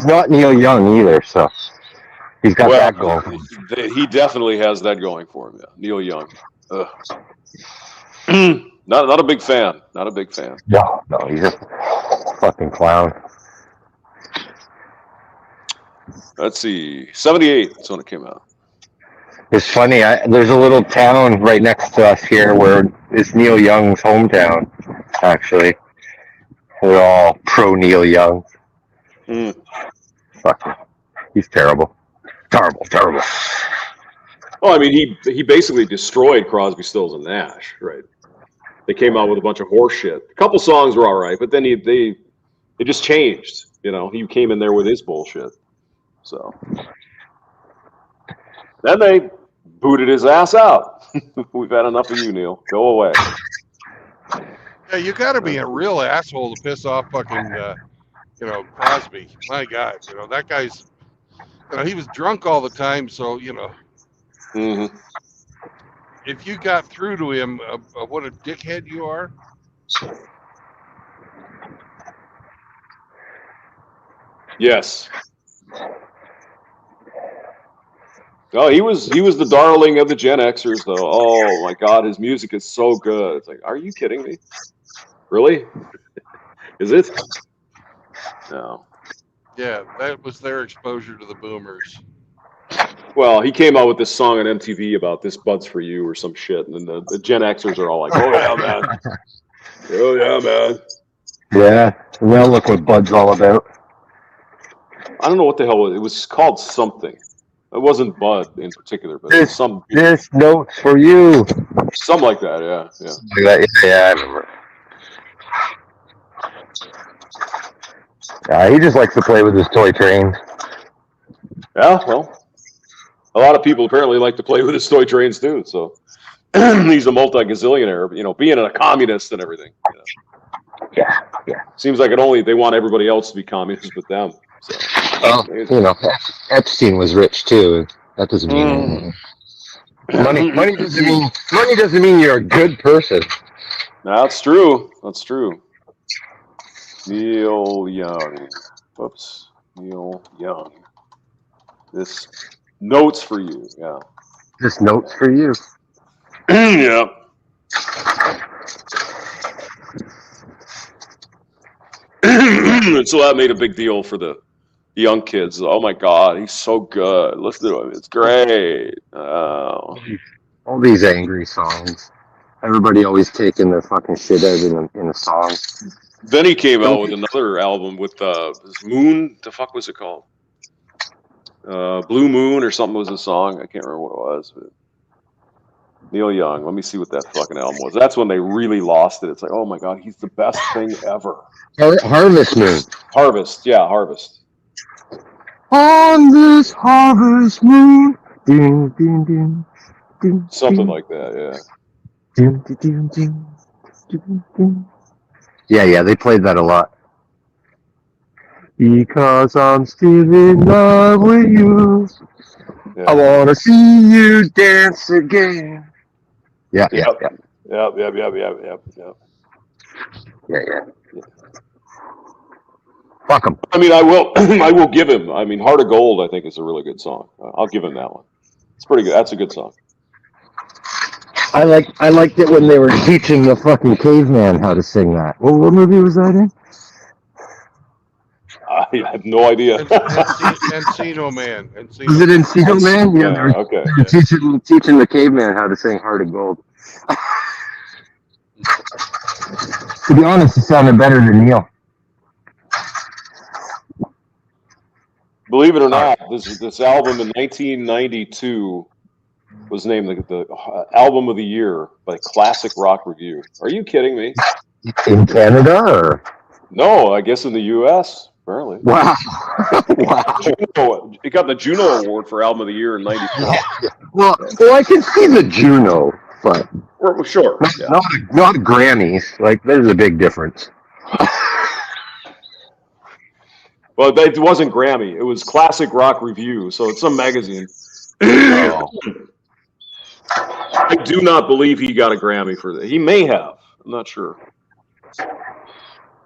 not Neil Young either, so he's got that going.
He definitely has that going for him. Yeah. Neil Young. Not a big fan. Not a big fan.
No, he's just a fucking clown.
Let's see. 78. That's when it came out.
It's funny. There's a little town right next to us here where it's Neil Young's hometown. Actually, we're all pro Neil Young. Fuck him. He's terrible. Terrible.
Well, I mean, he basically destroyed Crosby, Stills, and Nash, right? They came out with a bunch of horse shit. A couple songs were all right, but then they just changed. You know, he came in there with his bullshit. So then they booted his ass out. We've had enough of you, Neil. Go away.
Yeah, you got to be a real asshole to piss off fucking, Crosby. My God, that guy's, he was drunk all the time, so
Mm-hmm.
if you got through to him, what a dickhead you are.
Yes. Oh, he was the darling of the Gen Xers, though. Oh my God, his music is so good. It's like, are you kidding me? Really? Is it? No.
Yeah, that was their exposure to the boomers.
Well, he came out with this song on MTV about "This Bud's for You" or some shit, and then the Gen Xers are all like, "Oh yeah, man! Oh yeah, man!"
Yeah. Well, look what Bud's all about.
I don't know what the hell it was called. Something. It wasn't Bud in particular, but
This
some
note's for you.
something like that. Yeah.
Like that. Yeah, I remember. He just likes to play with his toy trains.
Yeah. Well, a lot of people apparently like to play with his toy trains too. So he's a multi-gazillionaire. Being a communist and everything.
Yeah.
Seems like they want everybody else to be communists with them. So.
Well, Epstein was rich too. That doesn't mean anything. Money doesn't mean you're a good person.
That's true. Neil Young. Whoops. Neil Young. This note's for you. Yeah.
This note's for you.
Yeah. And so that made a big deal for the young kids. Oh my God, he's so good. Listen to him. It's great. Oh.
All these angry songs. Everybody always taking their fucking shit out in a song.
Then he came out with another album with this Moon. The fuck was it called? Blue Moon or something was the song. I can't remember what it was. But Neil Young. Let me see what that fucking album was. That's when they really lost it. It's like, oh my God, he's the best thing ever.
Harvest Moon.
Harvest. Yeah, Harvest.
On this harvest moon. Ding, ding, ding, ding,
Something
ding,
like that, yeah.
ding, ding, ding, ding, ding, ding. Yeah, they played that a lot. Because I'm still in love with you.
Yeah.
I want to see you dance again. Yeah.
Yep.
Fuck him.
I mean, I will give him. I mean, Heart of Gold, I think, is a really good song. I'll give him that one. It's pretty good. That's a good song.
I liked it when they were teaching the fucking caveman how to sing that. What movie was that in?
I have no idea.
Encino Man.
Was it Encino Man? Yeah.
Okay.
They were teaching the caveman how to sing Heart of Gold. To be honest, it sounded better than Neil.
Believe it or not, this album in 1992 was named the album of the year by Classic Rock Review. Are you kidding me?
In Canada, or?
No, I guess in the U.S. apparently.
Wow. Wow.
It got the Juno Award for Album of the Year in '94.
Well, I can see the Juno, but
Well, sure. Yeah.
not Grammys. Like, there's a big difference.
Well, it wasn't Grammy. It was Classic Rock Review, so it's some magazine.
Oh.
I do not believe he got a Grammy for that. He may have. I'm not sure.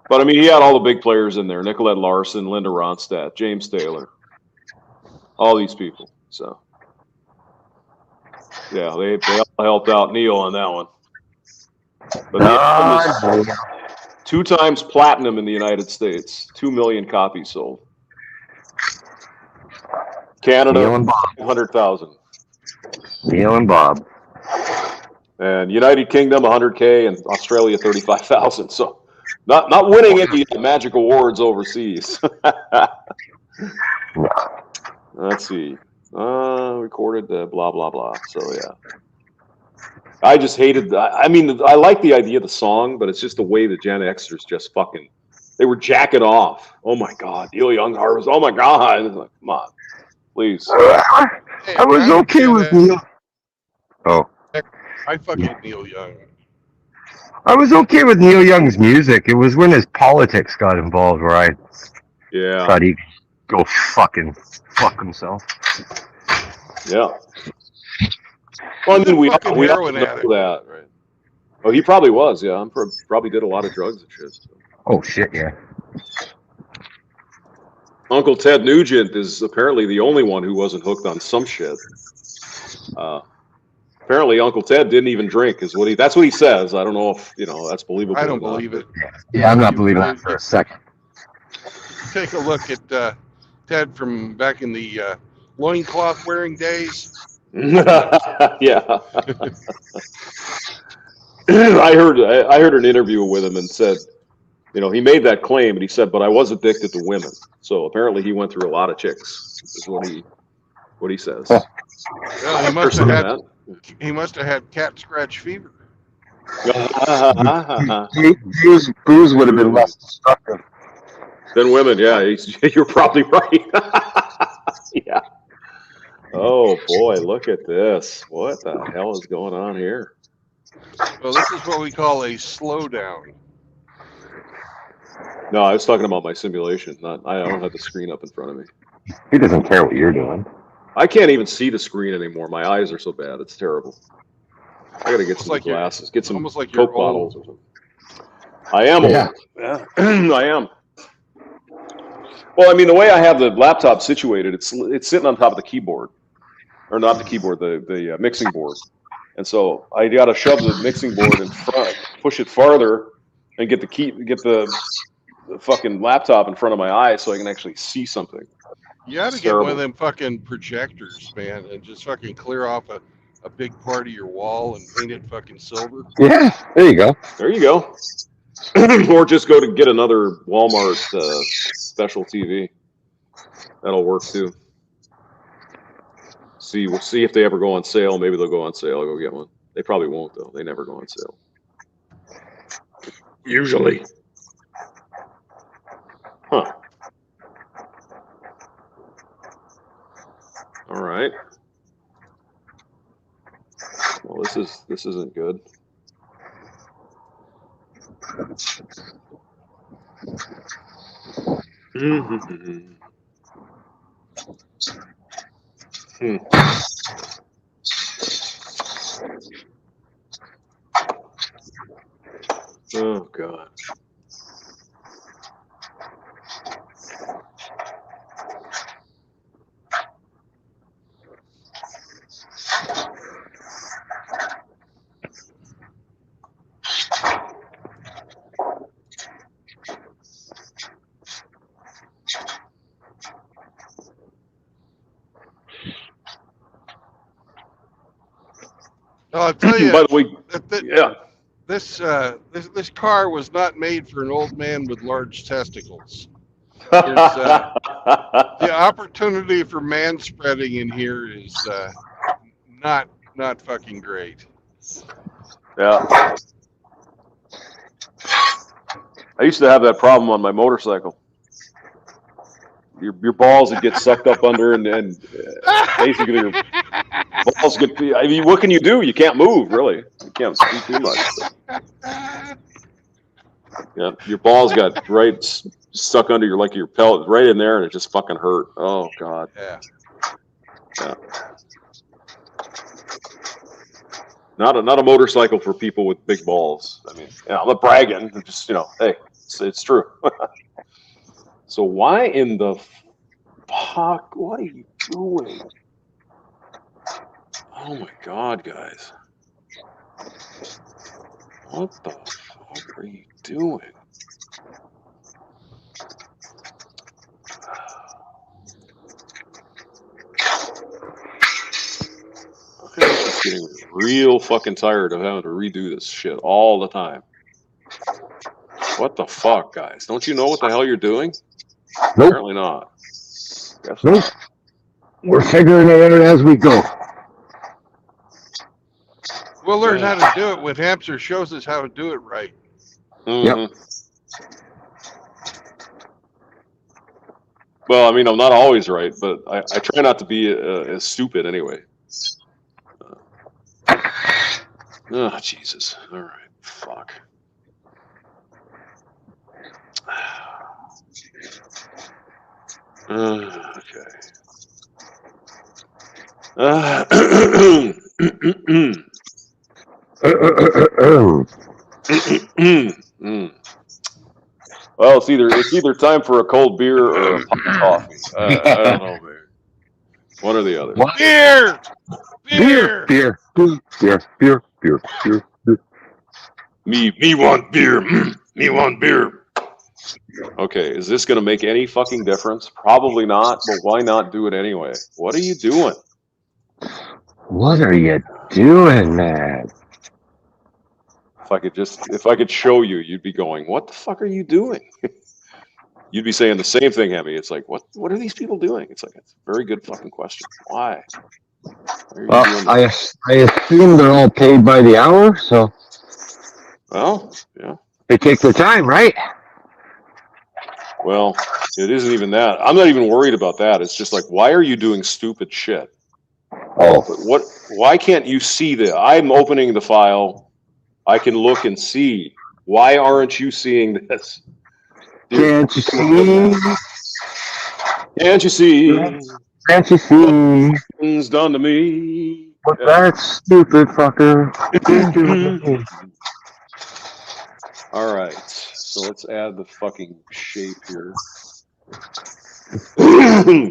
But, I mean, he had all the big players in there. Nicolette Larson, Linda Ronstadt, James Taylor. All these people. So, yeah, they all helped out Neil on that one. But the album was 2 times platinum in the United States. 2 million copies sold. Canada,
Neil and Bob.
100,000.
Neil and Bob.
And United Kingdom, 100K, and Australia, 35,000. So, not winning any Magic Awards overseas. Let's see. Recorded blah blah blah. So yeah, I just hated. I mean, I like the idea of the song, but it's just the way the Gen Xers just fucking. They were jacking off. Oh my god, Neil Young Harvest. Oh my god. It's like, come on, please.
I was okay with Neil. Oh.
I fucking Neil Young.
I was okay with Neil Young's music. It was when his politics got involved where I
Yeah.
thought he'd go fuck himself.
Yeah. Well, I mean, we all
heroin
know
addict.
that, right? Oh, he probably was. Yeah, probably did a lot of drugs and shit. So.
Oh shit, yeah.
Uncle Ted Nugent is apparently the only one who wasn't hooked on some shit. Apparently, Uncle Ted didn't even drink. That's what he says. I don't know if that's believable.
I don't believe it.
Yeah, I'm not believing that for a second.
Take a look at Ted from back in the loincloth wearing days.
Yeah. I heard an interview with him and said, he made that claim, and he said, but I was addicted to women. So apparently he went through a lot of chicks, is what he says.
Well, he must have had cat scratch fever.
Booze would have been less destructive.
Than women, yeah. You're probably right. Yeah. Oh boy, look at this. What the hell is going on here?
Well, this is what we call a slowdown.
No, I was talking about my simulation. I don't have the screen up in front of me.
He doesn't care what you're doing.
I can't even see the screen anymore. My eyes are so bad. It's terrible. I gotta get some glasses. Get some
almost like
Coke bottles or something. I am old. Yeah. I am. Well, I mean, the way I have the laptop situated, it's sitting on top of the keyboard, or not the keyboard, the mixing board, and so I got to shove the mixing board in front, push it farther, and get the fucking laptop in front of my eyes so I can actually see something.
You ought to get one of them fucking projectors, man, and just fucking clear off a big part of your wall and paint it fucking silver.
Yeah, there you go.
There you go. Or just go to get another Walmart special TV. That'll work too. We'll see if they ever go on sale. Maybe they'll go on sale. I'll go get one. They probably won't though. They never go on sale. Usually. Huh. All right. Well, this isn't good. Oh God.
I'll tell you.
By the way, yeah.
This car was not made for an old man with large testicles. The opportunity for man spreading in here is not fucking great.
Yeah. I used to have that problem on my motorcycle. Your balls would get sucked up under, and basically your balls get. I mean, what can you do? You can't move, really. You can't do too much. Yeah, your balls got right stuck under your pellet, right in there, and it just fucking hurt. Oh God.
Yeah.
Yeah. Not a motorcycle for people with big balls. I mean, I'm not bragging. I'm just, hey, it's true. So why in the fuck? What are you doing? Oh my God, guys! What the fuck are you doing? I'm just getting real fucking tired of having to redo this shit all the time. What the fuck, guys? Don't you know what the hell you're doing?
Nope.
Apparently not. Guess
Nope.
not.
We're figuring it out as we go.
We'll learn how to do it when Hamster shows us how to do it right.
Mm-hmm. Well, I mean, I'm not always right, but I try not to be as stupid anyway. Oh, Jesus. All right. Fuck. Okay. Well, it's either time for a cold beer or a pot of coffee. I don't know, man. One or the other.
What?
Beer!
Beer, beer, beer, beer, beer, beer, beer, beer.
Me want beer. Me want beer. Okay, is this going to make any fucking difference? Probably not, but why not do it anyway? What are you doing?
What are you doing, man?
If I could show you, you'd be going, "What the fuck are you doing?" You'd be saying the same thing, Hemi. It's like, what are these people doing? It's like, it's a very good fucking question. Why? Why are you doing that?
I assume they're all paid by the hour, so
Well, yeah.
they take their time, right?
Well, it isn't even that. I'm not even worried about that. It's just like, why are you doing stupid shit?
Oh,
Why can't you see that? I'm opening the file. I can look and see. Why aren't you seeing this?
can't you see?
Can't you see?
Can't you see
Things done to me.
what that stupid fucker did to me?
All right, so let's add the fucking shape here.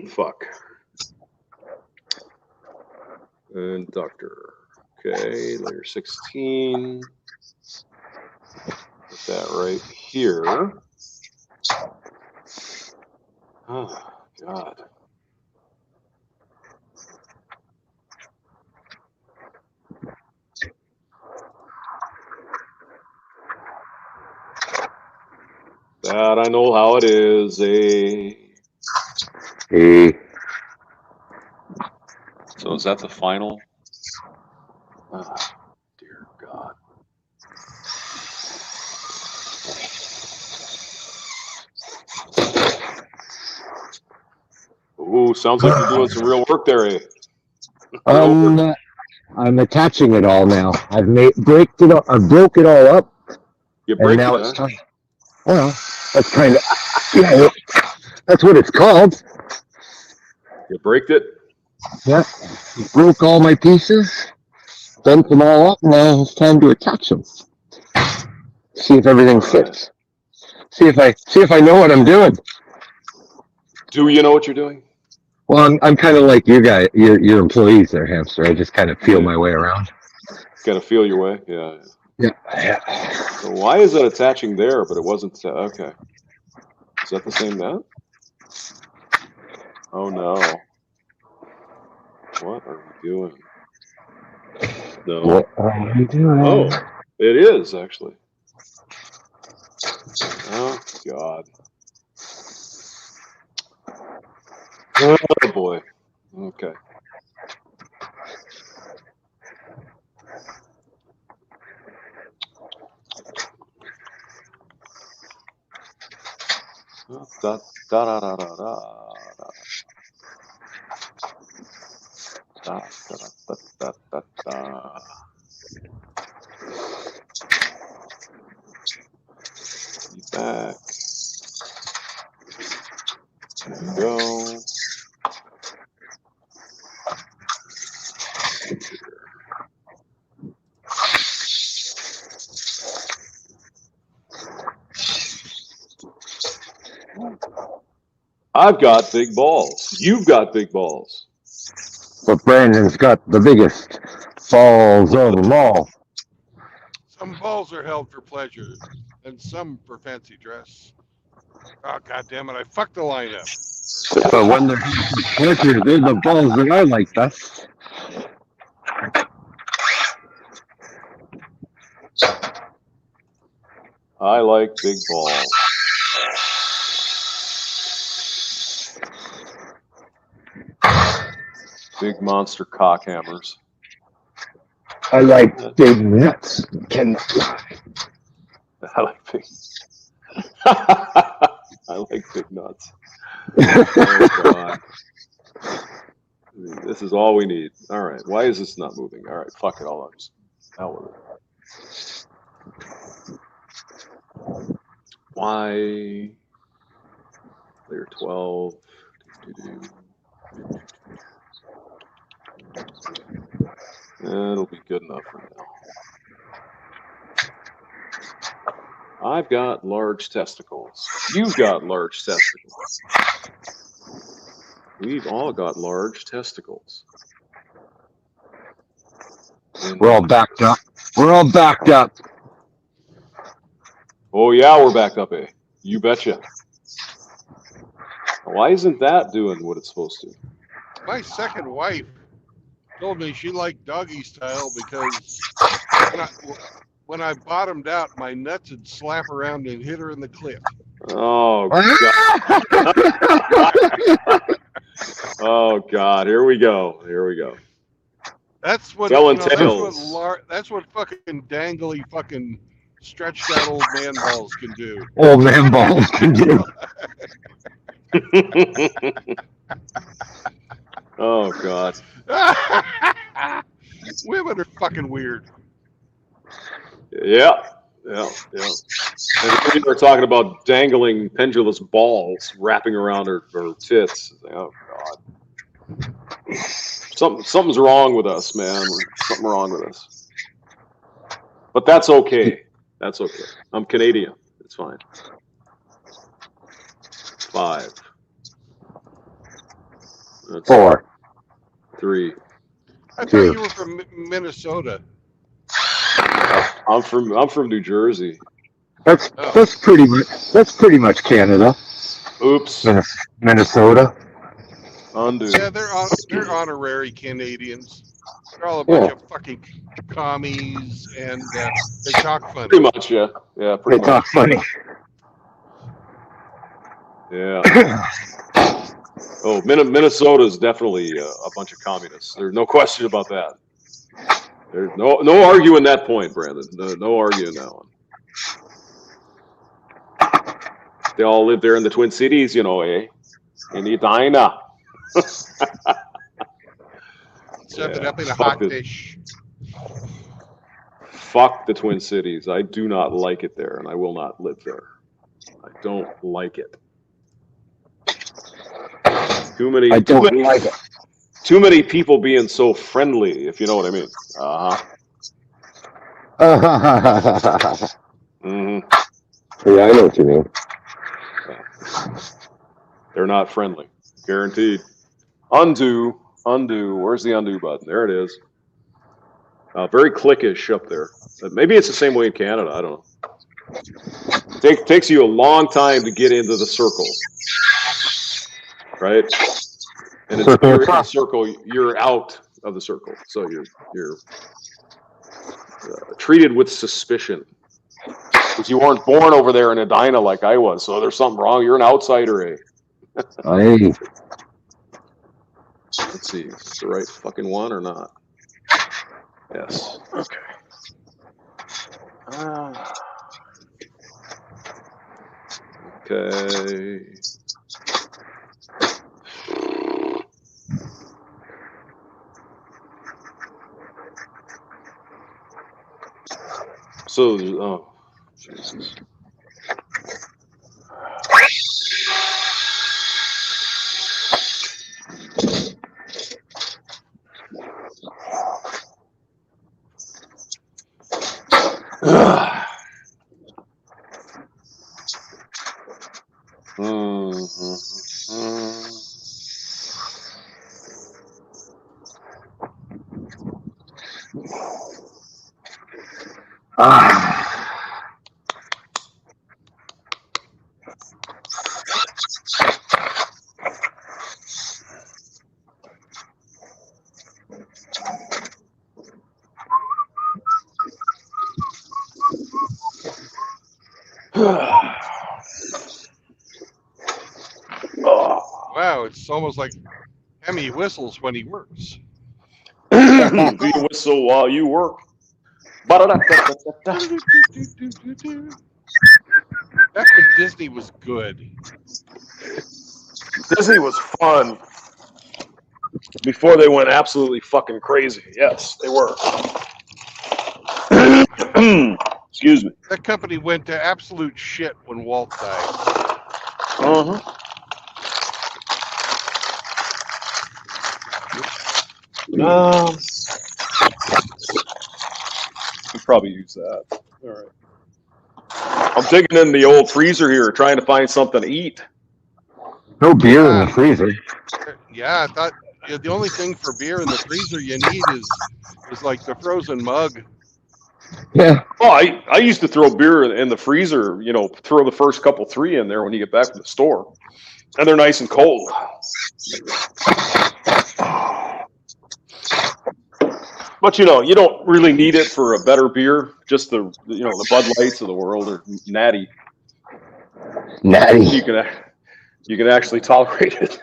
Fuck. Inductor. Okay, layer 16. Put that right here. Oh, God. That I know how it is.
Hey,
So is that the final? Oh, dear God. Ooh, sounds like you're doing some real work there, eh?
I'm attaching it all now. I broke it all up,
You
and
break
now
it,
it's
huh?
time. Well, that's kind of that's what it's called.
You breaked it?
Yeah, broke all my pieces, bent them all up. Now it's time to attach them. See if everything fits. See if I know what I'm doing.
Do you know what you're doing?
Well, I'm kind of like you guys, your employees there, Hamster. I just kind of feel my way around.
Gotta feel your way? Yeah.
Yeah.
So why is it attaching there, but it wasn't? Okay. Is that the same net? Oh, no. What are we doing? No.
What are you doing?
Oh, it is, actually. Oh, God. Oh, boy. Okay. Da, da, da, da, da, da, da, da, da, da, da. Be back. There you go. I've got big balls. You've got big balls.
But Brandon's got the biggest balls of them all.
Some balls are held for pleasure, and some for fancy dress. Oh, God damn it, I fucked the lineup.
But when they're pleasure, they're the balls that I like best.
I like big balls. Big monster cock hammers.
I like big nuts.
I like big. I like big nuts. Oh God. This is all we need. All right. Why is this not moving? All right. Fuck it. I'll just out with it. Why? Layer 12. It'll be good enough for now. I've got large testicles. You've got large testicles. We've all got large testicles. And
We're all backed up. We're all backed up.
oh yeah, we're backed up, eh? You betcha. Why isn't that doing what it's supposed to?
My second wife told me she liked doggy style because when I bottomed out, my nuts would slap around and hit her in the clit.
Oh God. Oh God. Here we go. Here we go.
That's what
Telling tales.
that's what fucking dangly fucking stretched out old man balls can do.
Old man balls can do.
Oh God.
Women are fucking weird.
Yeah. Yeah. Yeah. And we were talking about dangling pendulous balls wrapping around her tits. Oh God. Something's wrong with us, man. Something wrong with us. But that's okay. That's okay. I'm Canadian. It's fine. 5. That's
4.
3.
I thought
2.
you were from Minnesota.
I'm from New Jersey.
That's pretty much Canada.
Oops.
Minnesota.
Undo.
Yeah, they're honorary Canadians. They're all a bunch of fucking commies, and they talk funny.
Pretty much, yeah. Yeah, pretty much.
They talk funny.
Yeah. Oh, Minnesota is definitely a bunch of communists. There's no question about that. There's no arguing that point, Brandon. No arguing that one. They all live there in the Twin Cities, you know, eh? In Edina.
Serve it up in a hot dish.
Fuck the Twin Cities. I do not like it there, and I will not live there. I don't like it. Too many people being so friendly, if you know what I mean.
Yeah, I know what you mean.
Yeah. They're not friendly. Guaranteed. Undo. Where's the undo button? There it is. Very clickish up there. Maybe it's the same way in Canada. I don't know. Takes you a long time to get into the circle. Right? And if you're in the circle, you're out of the circle. So you're treated with suspicion. Because you weren't born over there in Edina like I was. So there's something wrong. You're an outsider, eh?
Hey.
Let's see. Is this the right fucking one or not? Yes. Okay. Okay. So, oh, Jesus.
Wow, it's almost like Hemi whistles when he works.
Do you whistle while you work? Ba-da-da-da-da-da.
Back when Disney was good.
Disney was fun before they went absolutely fucking crazy. Yes, they were. Excuse me.
That company went to absolute shit when Walt died.
Uh-huh. Could probably use that. All right. I'm digging in the old freezer here, trying to find something to eat.
No beer in the freezer.
Yeah, I thought the only thing for beer in the freezer you need is like the frozen mug.
Yeah.
Oh, I used to throw beer in the freezer, you know, throw the first couple 3 in there when you get back from the store. And they're nice and cold. But, you know, you don't really need it for a better beer. Just the Bud Lights of the world or Natty.
Natty.
You can actually tolerate it.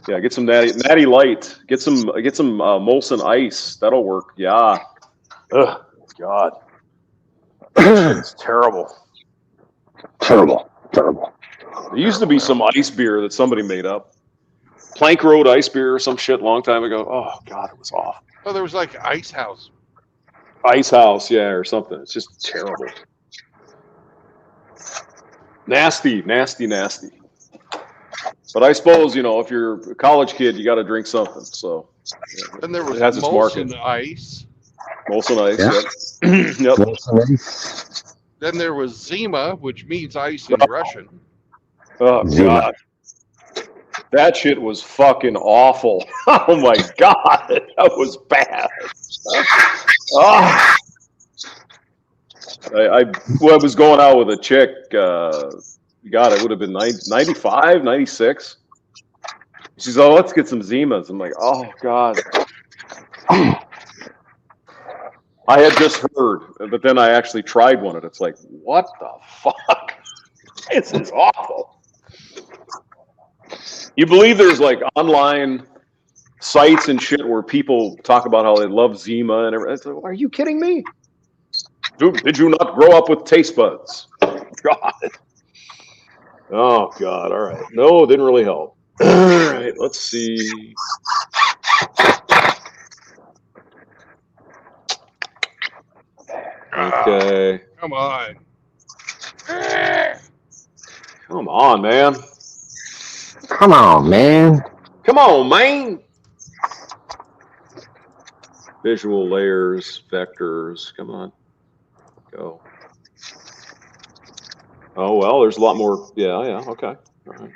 Yeah, get some Natty Light. Get some Molson Ice. That'll work. Yeah. Ugh, God. It's terrible.
Terrible.
There used to be some ice beer that somebody made up. Plank Road ice beer or some shit a long time ago. Oh, God, it was awful.
Oh, there was like Ice House.
Ice House, yeah, or something. It's just terrible. Nasty. But I suppose, you know, if you're a college kid, you got to drink something. So
Then there was
it has its market.
Molson Ice.
Molson Ice,
Yeah.
yep.
Molson.
Then there was Zima, which means ice in Russian.
Oh,
Zima.
God. That shit was fucking awful. Oh, my God. That was bad. Oh. I was going out with a chick. God, it would have been 95, 96. She's oh, let's get some Zimas. I'm like, oh, God. I had just heard, but then I actually tried one, and it's like, what the fuck? This is awful. You believe there's like online sites and shit where people talk about how they love Zima and everything. Like, are you kidding me? Dude, did you not grow up with taste buds? God. Oh, God. All right. No, it didn't really help. All right. Let's see. Okay.
Come on.
Come on, man.
Come on, man.
Come on, man. Visual layers, vectors. Come on. Go. Oh, well, there's a lot more. Yeah, okay. All right.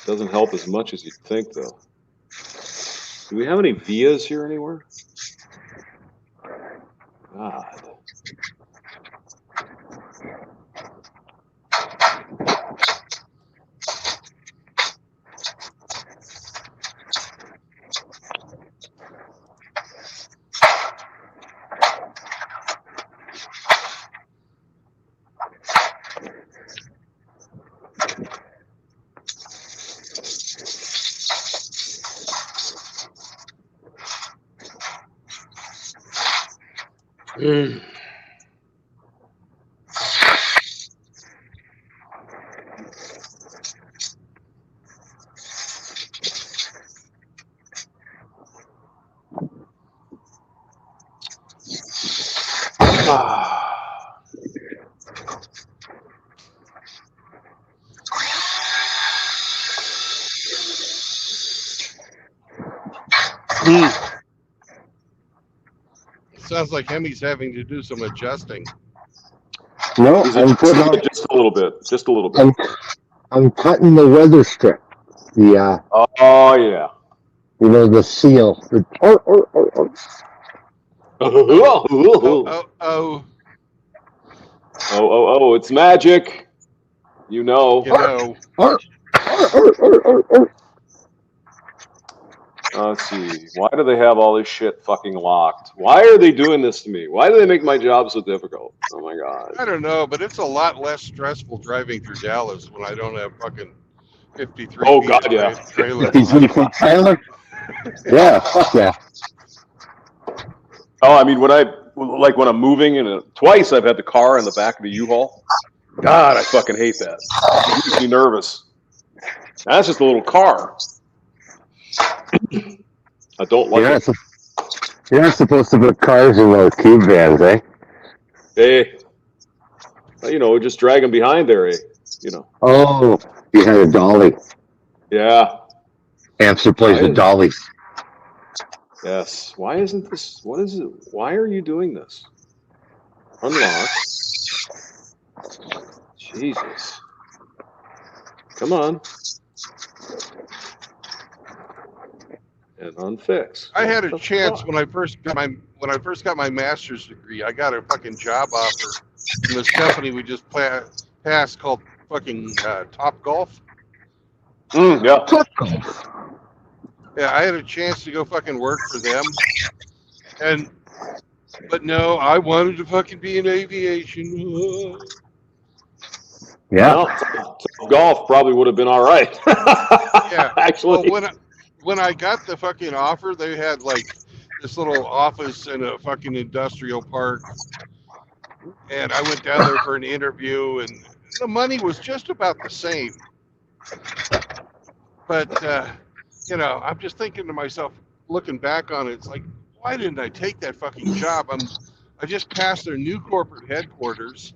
Doesn't help as much as you'd think, though. Do we have any vias here anywhere? God. Mm. Ah.
Sounds like Hemi's having to do some adjusting.
No,
He's
I'm putting
adjusting
on.
it just a little bit. Just a little bit.
I'm cutting the weather strip. The
Oh yeah.
the seal. The,
Oh,
Oh,
oh,
oh, it's magic. You know.
you know.
Let's see. Why do they have all this shit fucking locked? Why are they doing this to me? Why do they make my job so difficult? Oh my god.
I don't know, but it's a lot less stressful driving through Dallas when I don't have fucking 53
Oh
feet
god,
of
yeah.
trailer.
53 feet trailer. Yeah, fuck yeah.
Oh, I mean, when I'm moving, and twice I've had the car in the back of the U-Haul. God, I fucking hate that. It makes me nervous. That's just a little car. I don't like it.
You're not supposed to put cars in those cube vans, eh?
Hey, just drag them behind there, eh?
Oh, you had a dolly.
Yeah.
Hamster plays with dollies.
Yes. Why isn't this? What is it? Why are you doing this? Unlock. Jesus. Come on. And unfix.
I had
What
a
the
chance
fuck?
when I first got my master's degree. I got a fucking job offer from this company we just passed called fucking Top Golf.
Yeah.
Yeah, I had a chance to go fucking work for them, but no, I wanted to fucking be in aviation.
Yeah.
Well, golf probably would have been all right.
Yeah.
Actually.
Well, when I got the fucking offer, they had like this little office in a fucking industrial park, and I went down there for an interview, and the money was just about the same. But I'm just thinking to myself, looking back on it, it's like, why didn't I take that fucking job? I just passed their new corporate headquarters.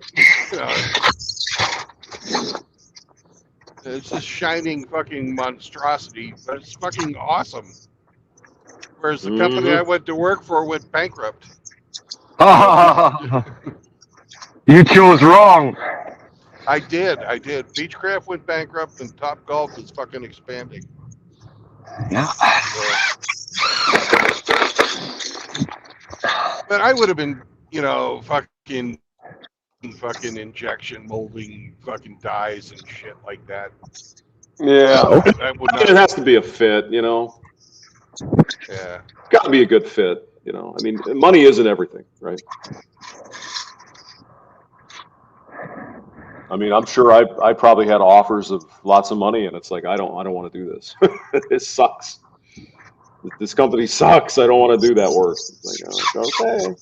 It's this shining fucking monstrosity, but it's fucking awesome. Whereas the company I went to work for went bankrupt.
You chose wrong.
I did. Beechcraft went bankrupt, and Top Golf is fucking expanding.
Yeah.
But I would have been, fucking injection molding fucking dyes and shit like that.
Yeah.
That would not.
It has to be a fit,
Yeah.
It's got to be a good fit, I mean, money isn't everything, right? I mean, I'm sure I probably had offers of lots of money, and it's like, I don't want to do this. This sucks. This company sucks. I don't want to do that work. It's like, okay.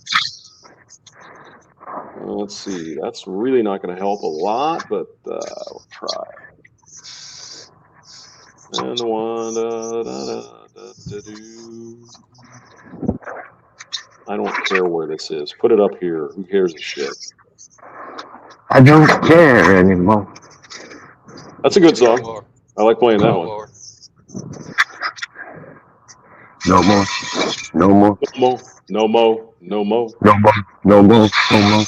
Let's see. That's really not going to help a lot, but we'll try. And the one, I don't care where this is. Put it up here. Who cares a shit?
I don't care anymore.
That's a good song. I like playing that one.
No more. No more.
No more. No more. No more.
No more. No more. No more.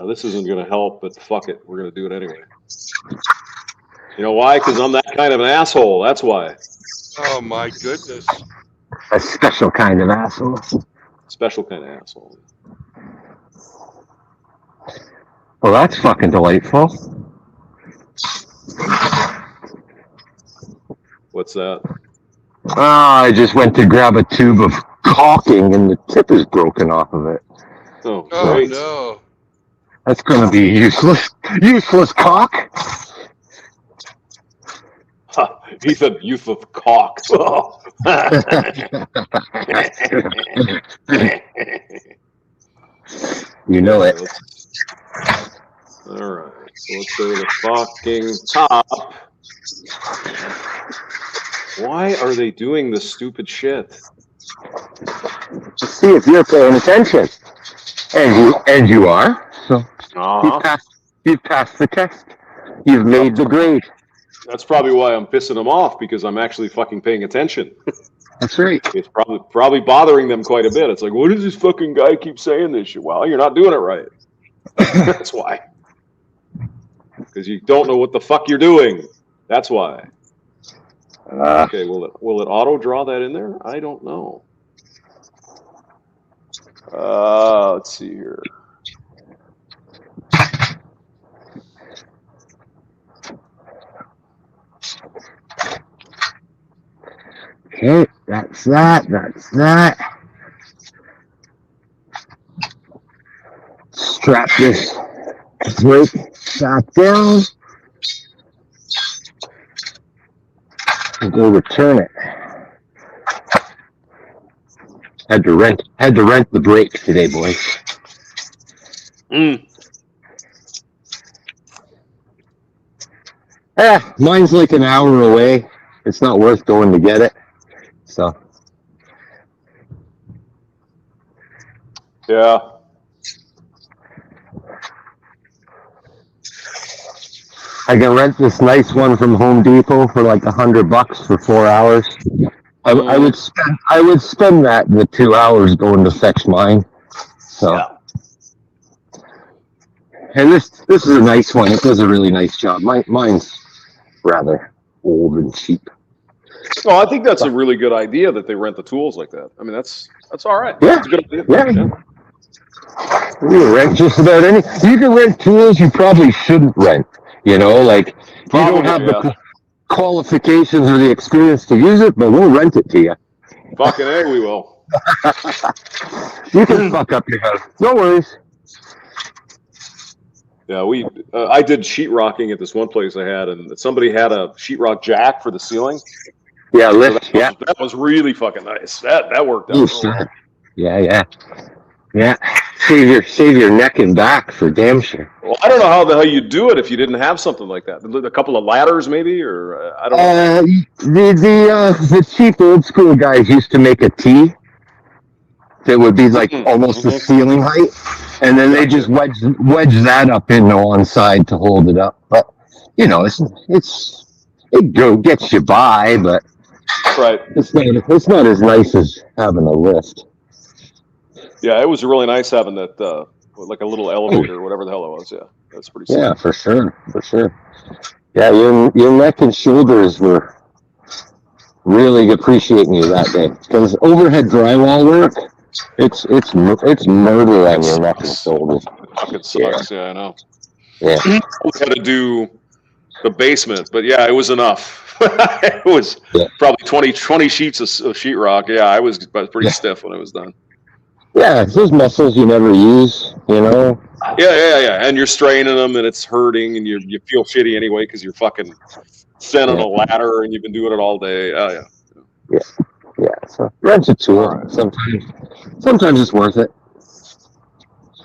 This isn't going to help, but fuck it. We're going to do it anyway. You know why? Because I'm that kind of an asshole. That's why.
Oh my goodness.
A special kind of asshole.
Special kind of asshole.
Well, that's fucking delightful.
What's that?
I just went to grab a tube of caulking and the tip is broken off of it.
Oh,
great. No.
That's going to be useless. Useless caulk.
Ethan, youth of cock.
You know it.
All right. So let's say the fucking top. Why are they doing this stupid shit?
Let's see if you're paying attention. And you are. So you've passed the test. You've made the grade.
That's probably why I'm pissing them off, because I'm actually fucking paying attention.
That's right.
It's probably bothering them quite a bit. It's like, what does this fucking guy keep saying this shit? Well, you're not doing it right. That's why. Because you don't know what the fuck you're doing. That's why. Okay, will it auto draw that in there? I don't know. Let's see here.
Okay, that's that. Strap this brake back down. And go return it. Had to rent the brake today, boys. Mine's like an hour away. It's not worth going to get it. So.
Yeah.
I can rent this nice one from Home Depot for like $100 for 4 hours. I would spend that the 2 hours going to fetch mine. So. Yeah. And this is a nice one. It does a really nice job. Mine's rather old and cheap.
Well, I think that's a really good idea that they rent the tools like that. I mean, that's all right.
Yeah.
That's a good idea.
Yeah. You can rent just about any. You can rent tools you probably shouldn't rent. You know, like you don't have the qualifications or the experience to use it, but we'll rent it to you.
Fucking A, we will.
You can fuck up your head. No worries.
Yeah, I did sheetrocking at this one place I had, and somebody had a sheetrock jack for the ceiling.
Yeah, lift.
So that was really fucking nice. That worked out.
Sure. Yeah. Save your neck and back for damn sure.
Well, I don't know how the hell you do it if you didn't have something like that. A couple of ladders, maybe, or I don't know.
The cheap old school guys used to make a T that would be like almost the ceiling height, and then they just wedge that up in the one side to hold it up. But you know, it gets you by, but
right,
it's not as nice as having a lift.
Yeah, it was really nice having that, like a little elevator or whatever the hell it was. Yeah, that's pretty sick.
Yeah, for sure. Yeah, your neck and shoulders were really appreciating you that day, because overhead drywall work, it's murder on your neck and shoulders.
It fucking sucks. Yeah, I know.
Yeah,
we had to do the basement, but yeah, it was enough. It was probably 20 sheets of sheetrock. Yeah, I was pretty stiff when it was done.
Yeah, those muscles you never use, you know.
Yeah, and you're straining them, and it's hurting, and you feel shitty anyway because you're fucking sending a ladder, and you've been doing it all day. Oh yeah.
Yeah. So rent a tool. Right. Sometimes it's worth it.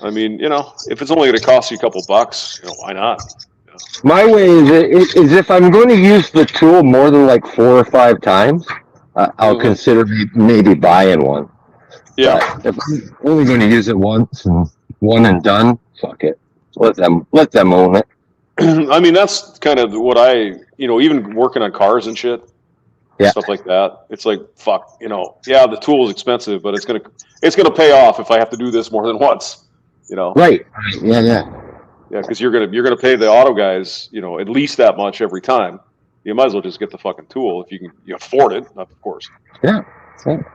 I mean, you know, if it's only going to cost you a couple bucks, you know, why not? Yeah.
My way is if I'm going to use the tool more than like 4 or 5 times, I'll consider maybe buying one.
Yeah.
But if I'm only going to use it once and one and done, fuck it. Let them own it.
I mean, that's kind of what even working on cars and shit, stuff like that. It's like, fuck, you know, the tool is expensive, but it's gonna pay off if I have to do this more than once, you know.
Right. Yeah.
Yeah, because you're gonna pay the auto guys, you know, at least that much every time. You might as well just get the fucking tool if you can afford it, of course.
Yeah. And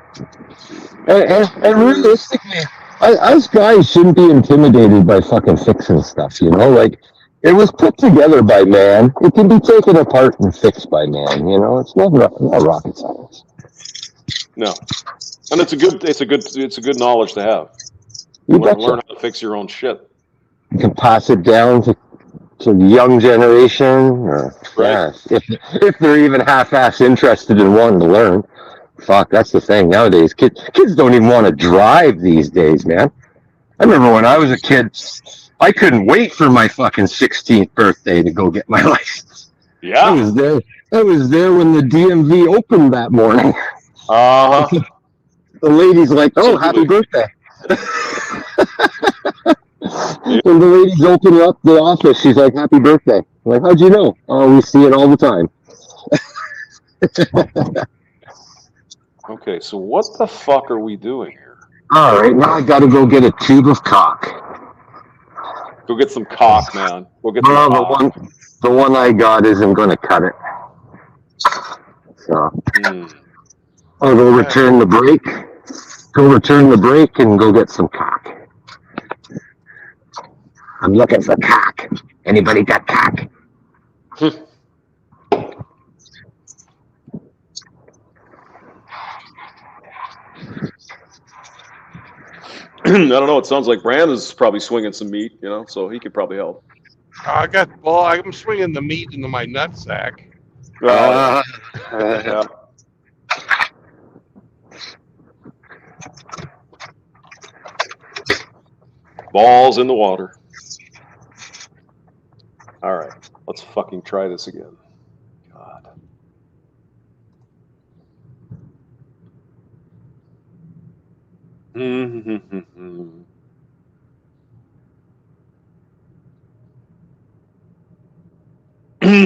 realistically, us guys shouldn't be intimidated by fucking fixing stuff, you know? Like, it was put together by man. It can be taken apart and fixed by man, you know? It's not rocket science.
No. And it's a good knowledge to have. You learn how to fix your own shit.
You can pass it down to to the young generation, or
Right.
yeah, if they're even half-ass interested in wanting to learn. Fuck, that's the thing nowadays. Kids don't even want to drive these days, man. I remember when I was a kid, I couldn't wait for my fucking 16th birthday to go get my license. I
Yeah.
was there. I was there when the DMV opened that morning.
Uh-huh.
The lady's like, "Oh, happy
Absolutely.
birthday!"
Yeah.
When the ladies open up the office, she's like, "Happy birthday!" I'm like, how'd you know? Oh, we see it all the time.
Okay, so what the fuck are we doing here?
All right, now I got to go get a tube of cock.
Go get some cock, man. Go get some
Well,
cock.
the one I got isn't going to cut it. So
Mm.
I'll go return the brake. Go return the brake and go get some cock. I'm looking for cock. Anybody got cock?
I don't know. It sounds like Brandon's probably swinging some meat, you know, so he could probably help.
I'm swinging the meat into my nutsack.
Oh, yeah. Balls in the water. All right, let's fucking try this again. God.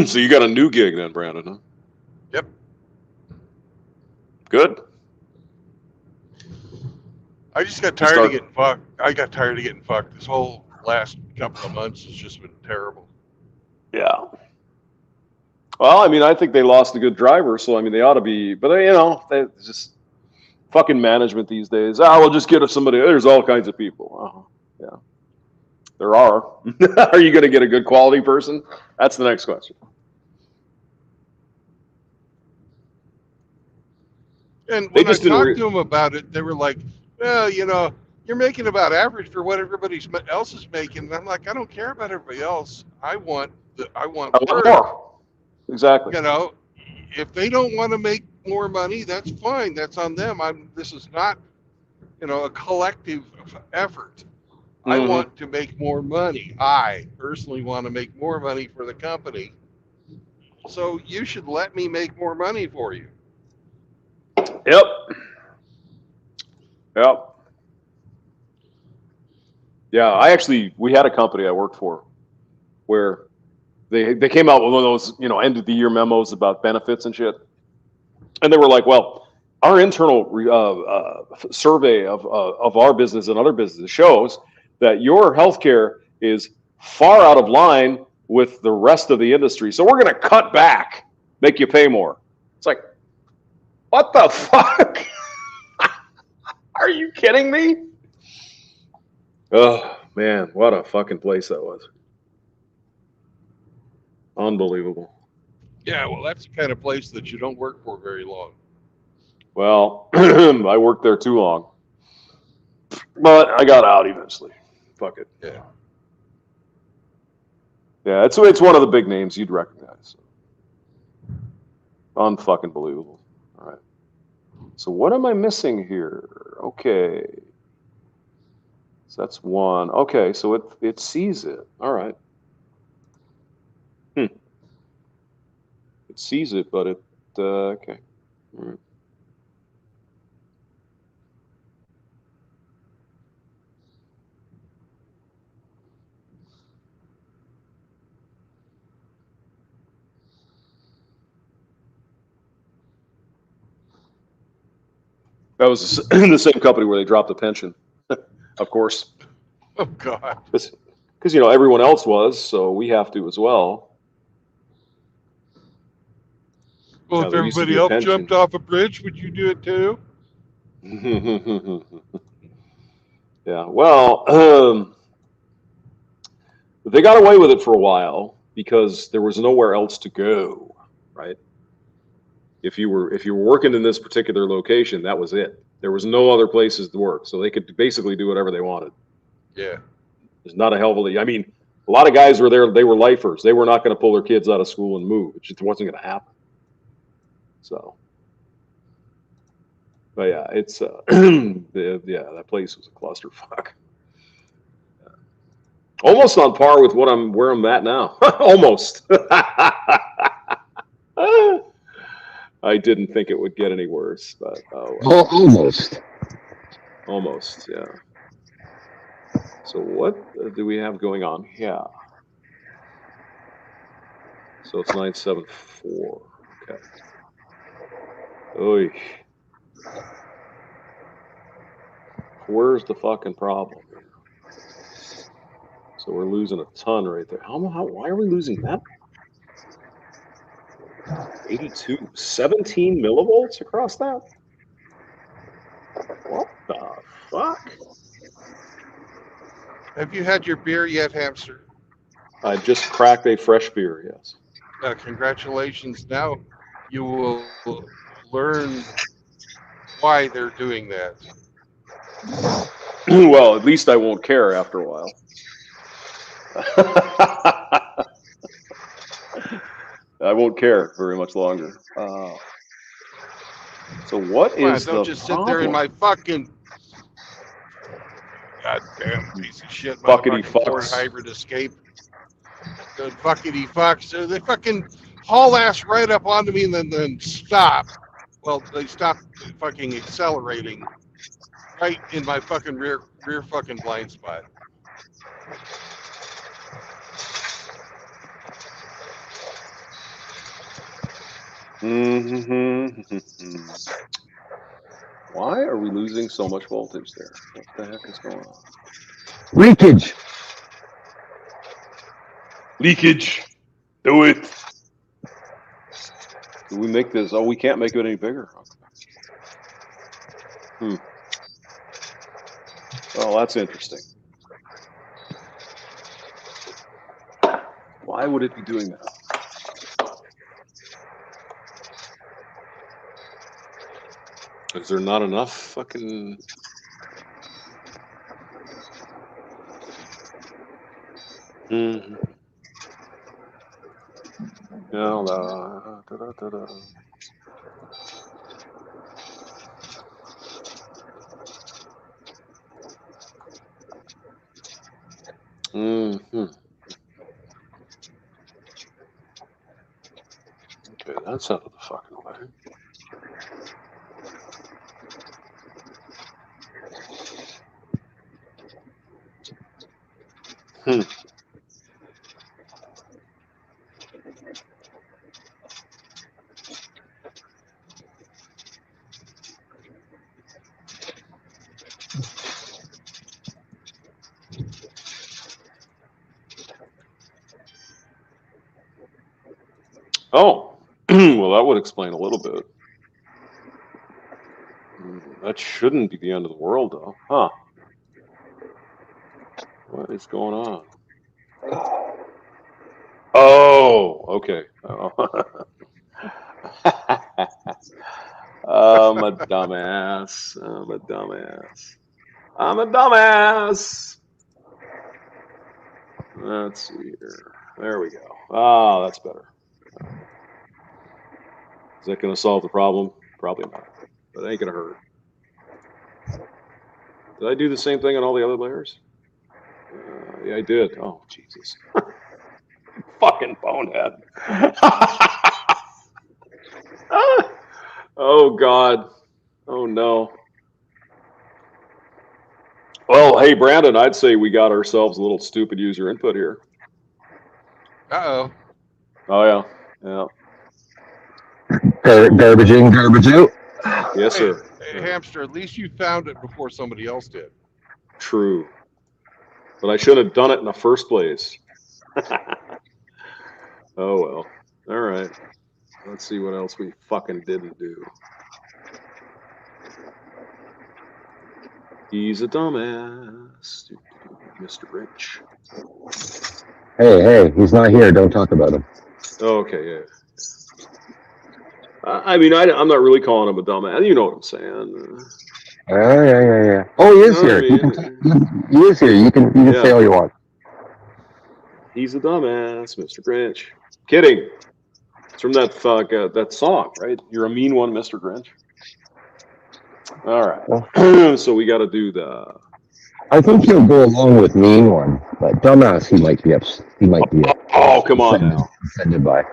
So you got a new gig then, Brandon, huh?
Yep.
Good.
I just got tired of getting fucked. I got tired of getting fucked. This whole last couple of months has just been terrible.
Yeah. Well, I mean, I think they lost a good driver, so I mean, they ought to be. But you know, they just fucking management these days. We'll just get somebody. There's all kinds of people. Yeah, there are. Are you going to get a good quality person? That's the next question.
And
They
when I
just didn't.
talked to them about it, they were like, "Well, you know, you're making about average for what everybody else is making." And I'm like, "I don't care about everybody else. I want
I want
work.
more. Exactly.
You know, if they don't want to make more money, that's fine. That's on them. This is not, you know, a collective effort. I want to make more money. I personally want to make more money for the company. So you should let me make more money for you."
Yep. Yep. Yeah, we had a company I worked for where they came out with one of those, you know, end of the year memos about benefits and shit. And they were like, well, our internal survey of our business and other businesses shows that your healthcare is far out of line with the rest of the industry. So we're going to cut back, make you pay more. It's like, what the fuck? Are you kidding me? Oh, man, what a fucking place that was. Unbelievable.
Yeah, well, that's the kind of place that you don't work for very long.
Well, I worked there too long. But I got out eventually. Fuck it.
Yeah.
Yeah, it's one of the big names you'd recognize. Unfucking believable. All right. So what am I missing here? Okay. So that's one. Okay, so it sees it. All right. It sees it, but it okay. All right. That was the same company where they dropped the pension, of course.
Oh, God.
Because, you know, everyone else was, so we have to as well.
Well,
Yeah,
if
there used to
everybody
be a
else
pension.
jumped off a bridge, would you do it too?
Yeah, well, they got away with it for a while because there was nowhere else to go, right? If you were working in this particular location, that was it. There was no other places to work, so they could basically do whatever they wanted.
Yeah.
There's not a hell of a. I mean, A lot of guys were there. They were lifers. They were not going to pull their kids out of school and move. It just wasn't going to happen. So, but yeah, it's that place was a clusterfuck. Almost on par with where I'm at now. Almost. I didn't think it would get any worse, but
Almost.
Almost, yeah. So what do we have going on here? So it's 974. Okay. Oy. Where's the fucking problem here? So we're losing a ton right there. Why are we losing that? 82, 17 millivolts across that? What the fuck?
Have you had your beer yet, Hamster?
I just cracked a fresh beer, yes.
Congratulations. Now you will learn why they're doing that.
Well, at least I won't care after a while. I won't care very much longer. So what is
Don't
the
just
problem?
sit there in my fucking goddamn piece of shit.
Fuckity
Ford
fucks.
hybrid escape. The fuckity fucks. So they fucking haul ass right up onto me and then stop. Well, they stop fucking accelerating right in my fucking rear fucking blind spot.
Why are we losing so much voltage there? What the heck is going on?
Leakage.
Leakage. Do it. Do we make this? Oh, we can't make it any bigger. Well, that's interesting. Why would it be doing that? Is there not enough fucking... Okay, that's out of the fucking way. Oh, well, that would explain a little bit. That shouldn't be the end of the world, though. Huh. What is going on? Oh, okay. Oh. I'm a dumbass. I'm a dumbass. I'm a dumbass. Let's see here. There we go. Ah, that's better. Is that going to solve the problem? Probably not. But it ain't going to hurt. Did I do the same thing on all the other layers? Yeah, I did. Oh, Jesus. Fucking bonehead. Oh, God. Oh, no. Well, hey, Brandon, I'd say we got ourselves a little stupid user input here.
Uh-oh.
Oh, yeah. Yeah.
Garbage in, garbage out.
Yes, sir.
Hey, Hamster, at least you found it before somebody else did.
True. But I should have done it in the first place. Oh, well. All right. Let's see what else we fucking didn't do. He's a dumbass. Mr. Rich.
Hey, he's not here. Don't talk about him.
Okay, yeah. I mean, I'm not really calling him a dumbass. You know what I'm saying.
Yeah. Oh, he is here.
I mean,
He is here. You can say all you want.
He's a dumbass, Mr. Grinch. Kidding. It's from that song, right? You're a mean one, Mr. Grinch. All right. So we got to do the.
I think he'll go along with mean one, but dumbass he might be
Oh, come on now.
offended by.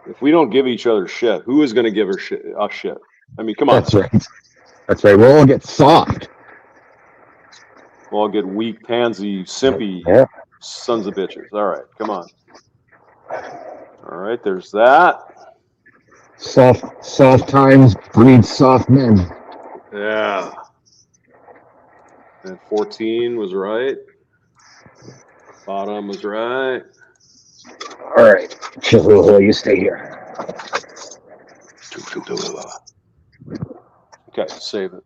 If we don't give each other shit, who is going to give us shit? I mean, come on.
That's right. That's right. We'll all get soft.
We'll all get weak, pansy, simpy sons of bitches. All right, come on. All right, there's that.
Soft times breed soft men.
Yeah. And 14 was right. Bottom was right.
All right. Chihuahua, you stay here.
Okay, save it.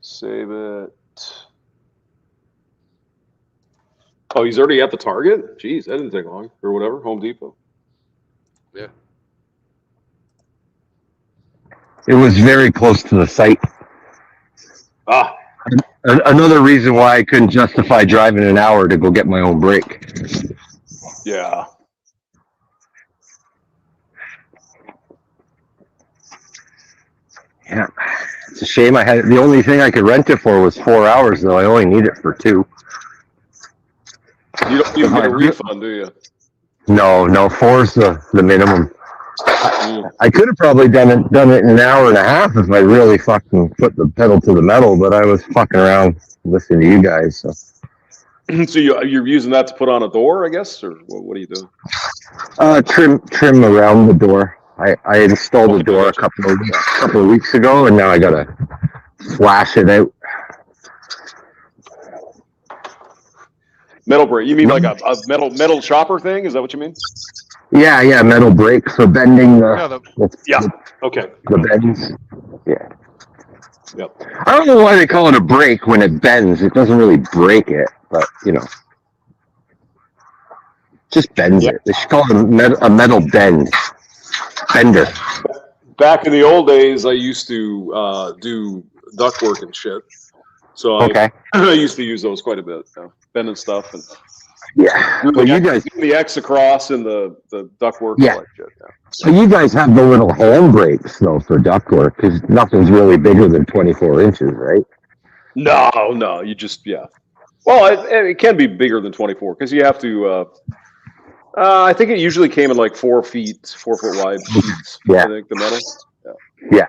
Save it. Oh, he's already at the target? Jeez, that didn't take long. Or whatever, Home Depot.
Yeah.
It was very close to the site.
Ah.
Another reason why I couldn't justify driving an hour to go get my own brake.
Yeah.
Yeah. It's a shame I had the only thing I could rent it for was 4 hours, though. I only need it for 2.
You don't even get a refund, do you?
No, 4 is the minimum. I could have probably done it in an hour and a half if I really fucking put the pedal to the metal, but I was fucking around listening to you guys. So,
So you're using that to put on a door, I guess, or what are you doing?
Trim around the door. I installed the door a couple of weeks ago, and now I gotta flash it out.
Metal brake? You mean like a metal chopper thing? Is that what you mean?
Yeah, metal brake for bending
okay.
The bends. Yeah.
Yep.
I don't know why they call it a brake when it bends. It doesn't really break it, but just bends it. They should call it a metal bender.
Back in the old days, I used to do ductwork and shit. So I used to use those quite a bit, bending stuff and
well, you guys
the X across and the ductwork.
Yeah.
Like shit,
So you guys have the little hand brakes though for ductwork because nothing's really bigger than 24 inches, right?
No, you just Well, it can be bigger than 24 because you have to. I think it usually came in like 4 foot wide sheets.
Yeah.
I think the metal.
Yeah.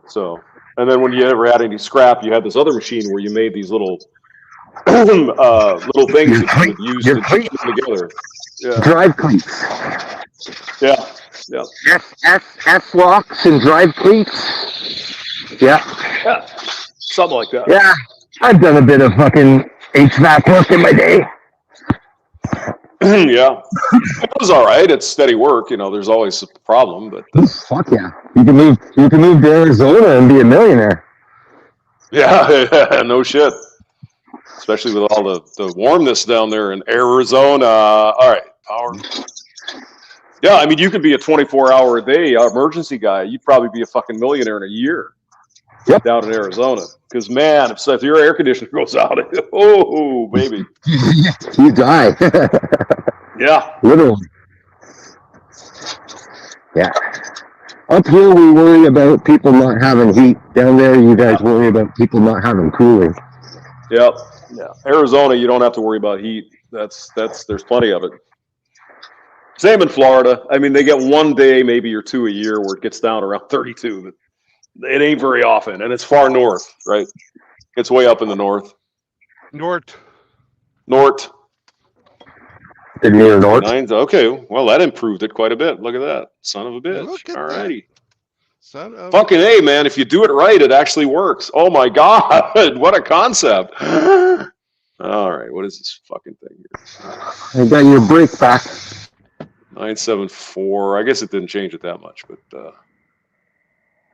So, and then when you ever had any scrap, you had this other machine where you made these little little things that you would use to keep them together. Yeah.
Drive cleats.
Yeah.
S locks and drive cleats. Yeah.
Something like that.
Yeah. I've done a bit of fucking HVAC work in my day.
Yeah. It was all right. It's steady work. There's always a problem, but
fuck yeah. You can move to Arizona and be a millionaire.
Yeah, no shit. Especially with all the warmness down there in Arizona. All right, power. Yeah, I mean, you could be a 24-hour-a-day emergency guy. You'd probably be a fucking millionaire in a year.
Yep.
Down in Arizona. Because, man, if your air conditioner goes out, oh, baby.
You die.
Yeah.
Literally. Yeah. Up here, we worry about people not having heat. Down there, you guys worry about people not having cooling.
Yep. Yeah. Arizona, you don't have to worry about heat. There's plenty of it. Same in Florida. I mean, they get one day, maybe or 2 a year, where it gets down around 32. But it ain't very often, and it's far north, right? It's way up in the north.
North.
Near north.
Okay, well, that improved it quite a bit. Look at that, son of a bitch. All righty.
Son of
Fucking A, man. If you do it right, it actually works. Oh, my God. What a concept. All right, what is this fucking thing here?
I got your brake back.
974. I guess it didn't change it that much, but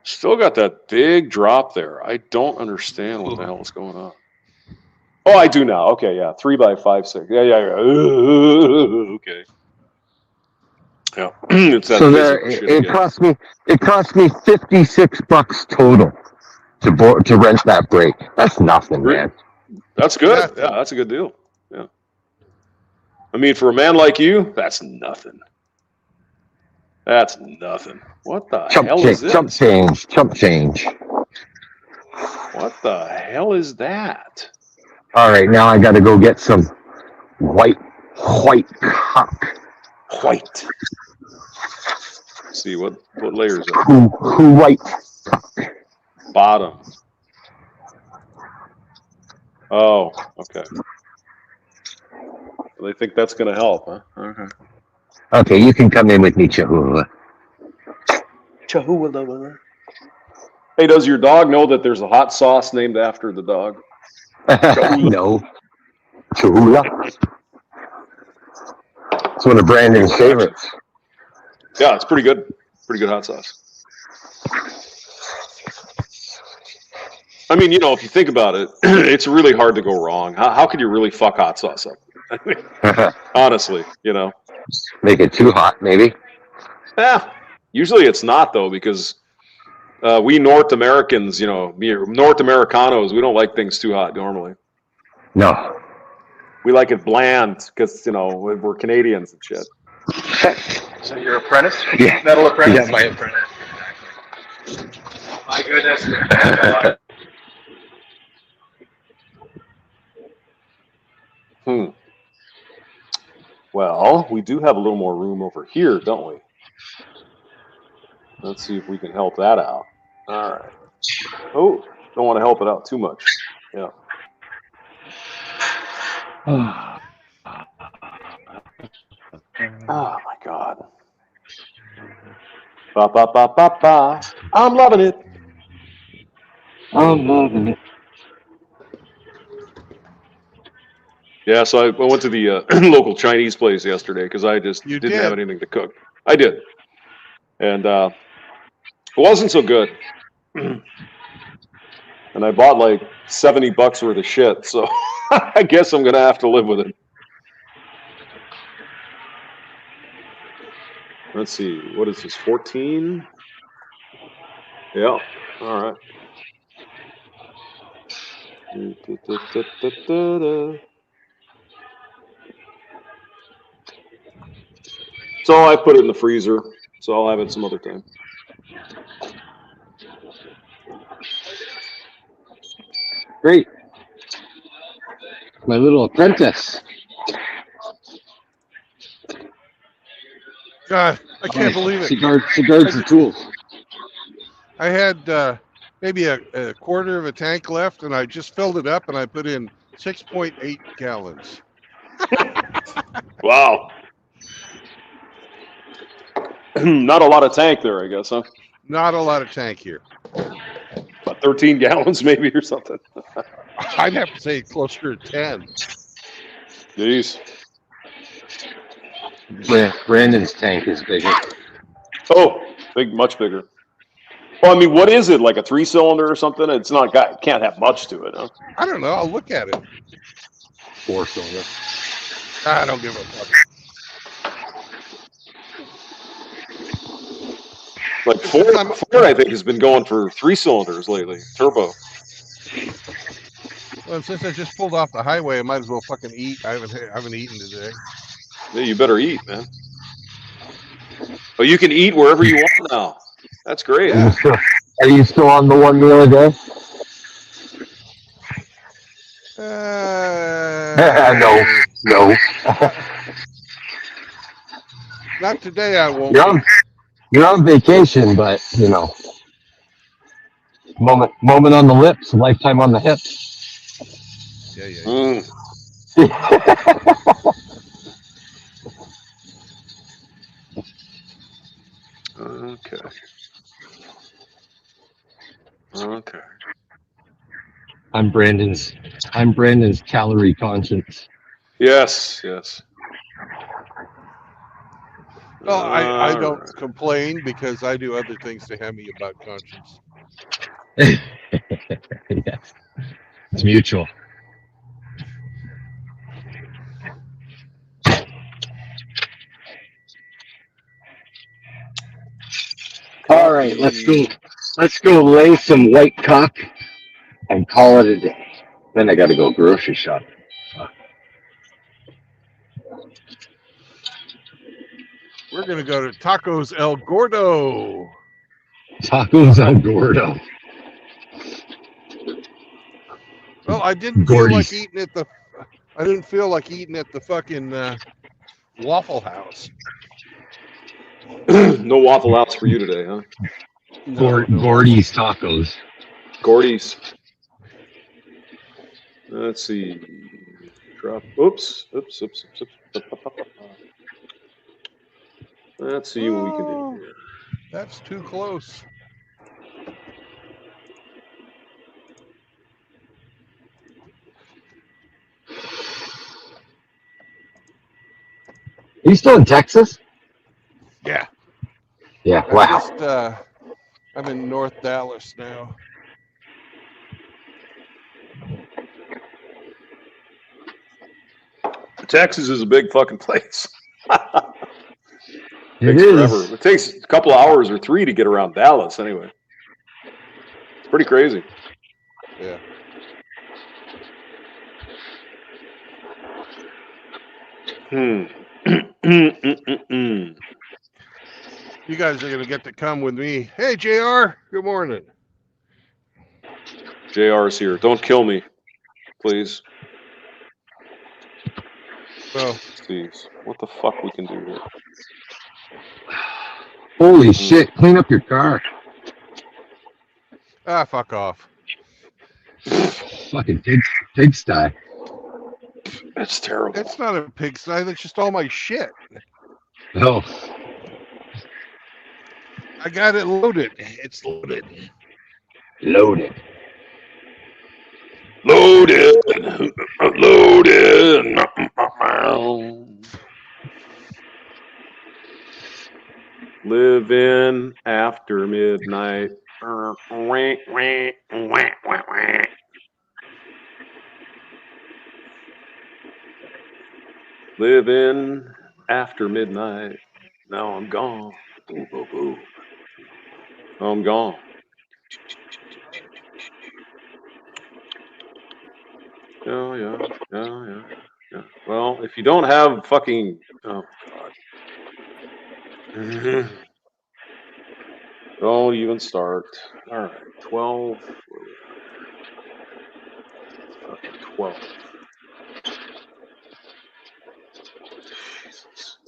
still got that big drop there. I don't understand what the hell is going on. Oh, I do now. Okay, yeah. 3x5.6. Yeah. Okay. Yeah. It's that
So it cost me $56 total to rent that brake. That's nothing, man.
That's good. Yeah, that's a good deal. Yeah. I mean, for a man like you, that's nothing. That's nothing. What the hell is this?
Chump change.
What the hell is that?
All right, now I got to go get some white cock.
White. Let's see what layers is it?
White.
Bottom. Oh, okay. They think that's going to help, huh? Okay.
Okay, you can come in with me, Chihuahua.
Chihuahua. Hey, does your dog know that there's a hot sauce named after the dog?
No. Chihuahua. It's one of Brandon's favorites.
Yeah, it's pretty good. Pretty good hot sauce. I mean, if you think about it, it's really hard to go wrong. How could you really fuck hot sauce up? Honestly,
Make it too hot, maybe.
Yeah. Usually it's not, though, because we North Americans, North Americanos, we don't like things too hot normally.
No.
We like it bland because, we're Canadians and shit.
So you're apprentice?
Yeah.
Metal apprentice?
Yeah,
my apprentice. My goodness.
Well, we do have a little more room over here, don't we? Let's see if we can help that out. All right. Oh, don't want to help it out too much. Yeah. Oh my God. Ba ba ba ba ba. I'm loving it.
I'm loving it.
Yeah, so I went to the local Chinese place yesterday because I just didn't have anything to cook. I did. And it wasn't so good. And I bought like $70 worth of shit, so I guess I'm going to have to live with it. Let's see, what is this, 14? Yeah, all right. So I put it in the freezer, so I'll have it some other time.
Great. My little apprentice.
God, I can't believe it.
Cigars and tools.
I had maybe a quarter of a tank left, and I just filled it up, and I put in 6.8 gallons.
Wow. Not a lot of tank there, I guess, huh?
Not a lot of tank here.
About 13 gallons maybe or something.
I'd have to say closer to 10.
Jeez.
Brandon's tank is bigger.
Oh, much bigger. Well, I mean, what is it, like a 3-cylinder or something? It's not can't have much to it, huh?
I don't know. I'll look at it.
4-cylinder.
I don't give a fuck.
Like Ford, I think, has been going for 3 cylinders lately, turbo.
Well, since I just pulled off the highway, I might as well fucking eat. I haven't eaten today.
Yeah, you better eat, man. Oh, you can eat wherever you want now. That's great.
Yeah.
Are you still on the one the other day? No.
Not today. I won't.
You're on vacation, but moment on the lips, lifetime on the hips.
Yeah.
Okay.
I'm Brandon's calorie conscience.
Yes.
Well, I don't complain because I do other things to hem me about conscience.
Yes. It's mutual. All right, let's go lay some white cock and call it a day. Then I got to go grocery shopping.
We're gonna go to Tacos El Gordo.
Tacos El Gordo.
Well, I didn't feel like
Gordy's.
eating at the. I didn't feel like eating at the fucking Waffle House.
No Waffle House for you today, huh?
No, no
Gordy's Tacos.
Gordy's. Let's see. Drop. Oops. Let's see what we can do
Oh,
here.
that's too close.
Are you still in Texas?
Yeah.
Yeah.
I'm
Wow.
just I'm in North Dallas now.
Texas is a big fucking place.
It
Takes forever.
is.
It takes a couple hours or 3 to get around Dallas anyway. It's pretty crazy.
Yeah. You guys are gonna get to come with me. Hey JR, good morning.
JR's here. Don't kill me, please.
Well,
Let's see what the fuck we can do here.
Holy shit! Clean up your car.
fuck off.
Fucking pigsty.
That's terrible.
It's not a pigsty, that's just all my shit.
Oh,
I got it loaded. It's loaded.
loaded.
Loaded. Living after midnight. Living after midnight. Now I'm gone. Boom, boom, boom. I'm gone. Yeah. Well, if you don't have fucking, oh god. Don't even start. All right, 12. Where we at? Fucking 12. Jesus.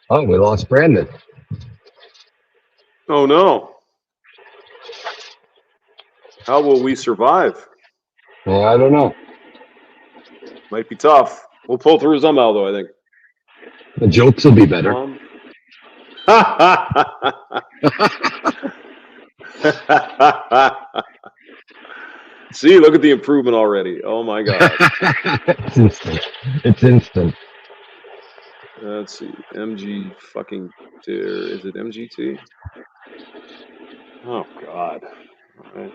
Oh, we lost Brandon.
Oh no. How will we survive?
Yeah, I don't know.
Might be tough. We'll pull through somehow, though, I think.
The jokes will be better.
See, look at the improvement already. Oh my god.
It's instant. It's instant.
Let's see. MG fucking dear. Is it MGT? Oh god. All right.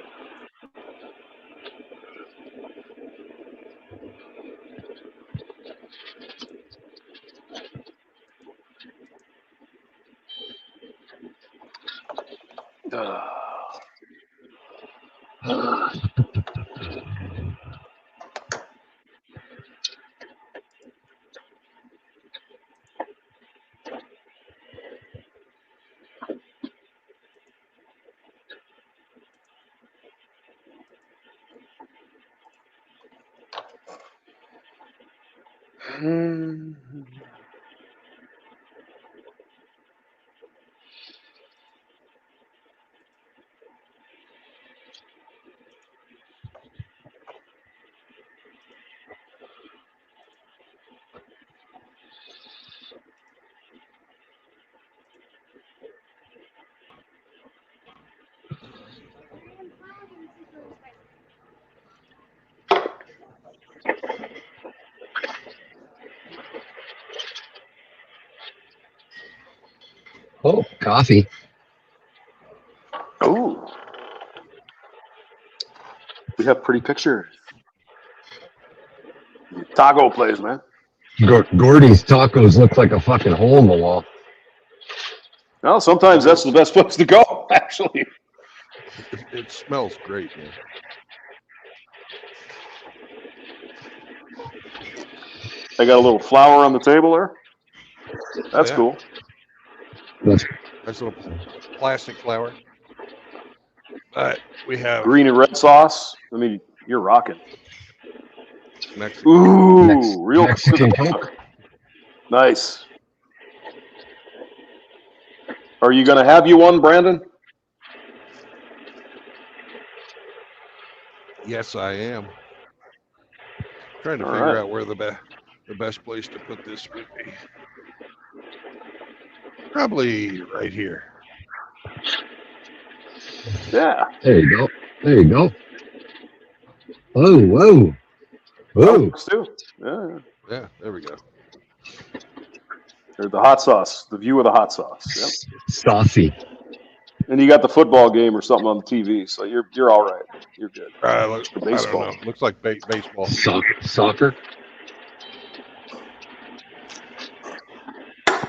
Oh, coffee.
Ooh. We have pretty pictures. Taco place, man.
Gordy's tacos look like a fucking hole in the wall.
Well, sometimes that's the best place to go, actually.
It smells great, man.
They got a little flower on the table there. That's
Yeah.
cool.
That's
Nice little plastic flower. We have
Green and red sauce. I mean, you're rocking.
Mexican.
Ooh, real
Mexican Coke.
Nice. Are you gonna have you one, Brandon?
Yes, I am. Trying to
All
figure
right.
out where the best place to put this would be. Probably right here.
Yeah.
There you go. There you go. Oh, whoa.
That
Whoa.
works too. Yeah.
Yeah, there we go.
There's the hot sauce. The view of the hot sauce. Yep.
Saucy.
And you got the football game or something on the TV, so you're all right. You're good.
I
Or
don't
baseball.
know. Looks like baseball.
Soccer.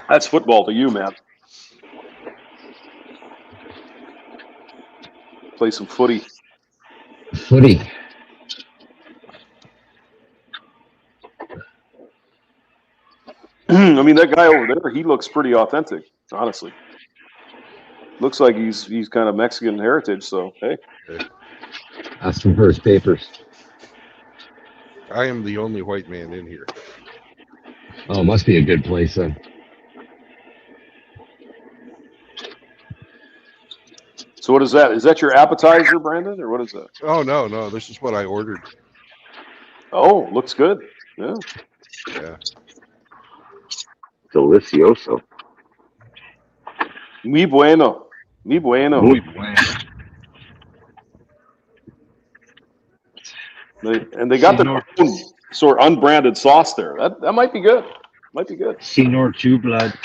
That's football to you, man. Play some footy.
Footy.
I mean, that guy over there, he looks pretty authentic, honestly. Looks like he's kind of Mexican heritage, so hey.
Ask him for his papers.
I am the only white man in here.
Oh, must be a good place then.
So what is that? Is that your appetizer, Brandon, or what is that?
Oh no, this is what I ordered.
Oh, looks good. Yeah.
Yeah.
Delicioso.
Muy bueno. Muy bueno.
Muy bueno.
They got their own sort of unbranded sauce there. That might be good. Might be good.
Senor True Blood.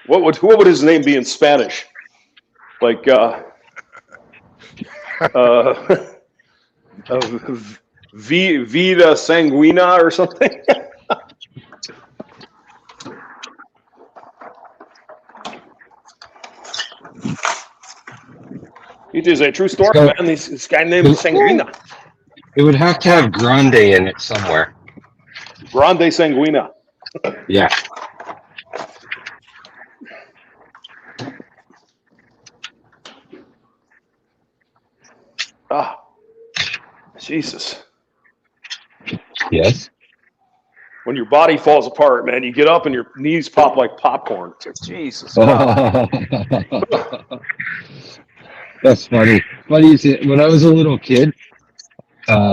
What would his name be in Spanish? Like Vida Sanguina or something? It is a true story, man. This guy named Sanguina.
It would have to have grande in it somewhere.
Grande Sanguina.
Yeah.
Ah, Jesus.
Yes.
When your body falls apart, man, you get up and your knees pop like popcorn. It's like, Jesus.
That's funny. Funny is it, when I was a little kid,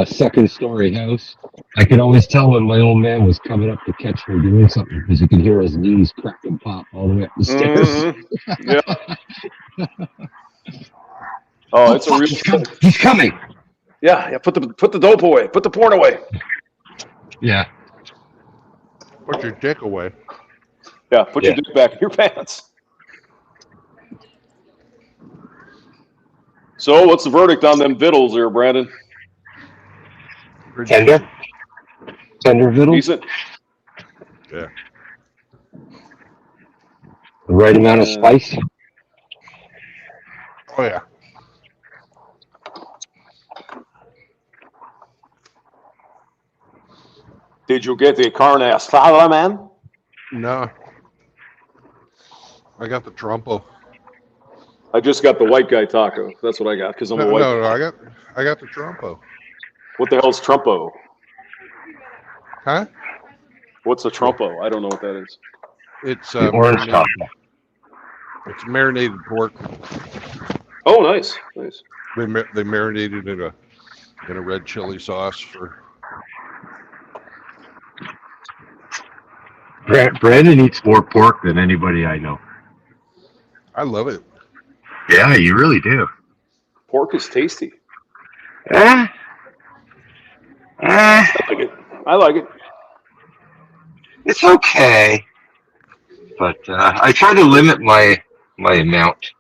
second story house, I could always tell when my old man was coming up to catch me doing something because you could hear his knees crack and pop all the way up the stairs.
Mm-hmm. Yeah. Oh, it's a real.
He's coming.
Yeah. Put the dope away. Put the porn away.
Yeah.
Put your dick away.
Yeah. Put your dick back in your pants. So, what's the verdict on them vittles there, Brandon?
Tender vittles.
Decent.
Yeah.
The right amount of spice.
Oh yeah.
Did you get the carne asada, man?
No. I got the trompo.
I just got the white guy taco. That's what I got because I'm a
No,
white
no,
guy.
I got the Trumpo.
What the hell's Trumpo?
Huh?
What's a Trumpo? I don't know what that is.
It's
The orange
marinated.
taco.
It's marinated pork.
Oh, nice, nice.
They marinated in a red chili sauce for.
Brandon eats more pork than anybody I know.
I love it.
Yeah, you really do.
Pork is tasty.
Eh?
I like it. I like it.
It's okay, but I try to limit my amount.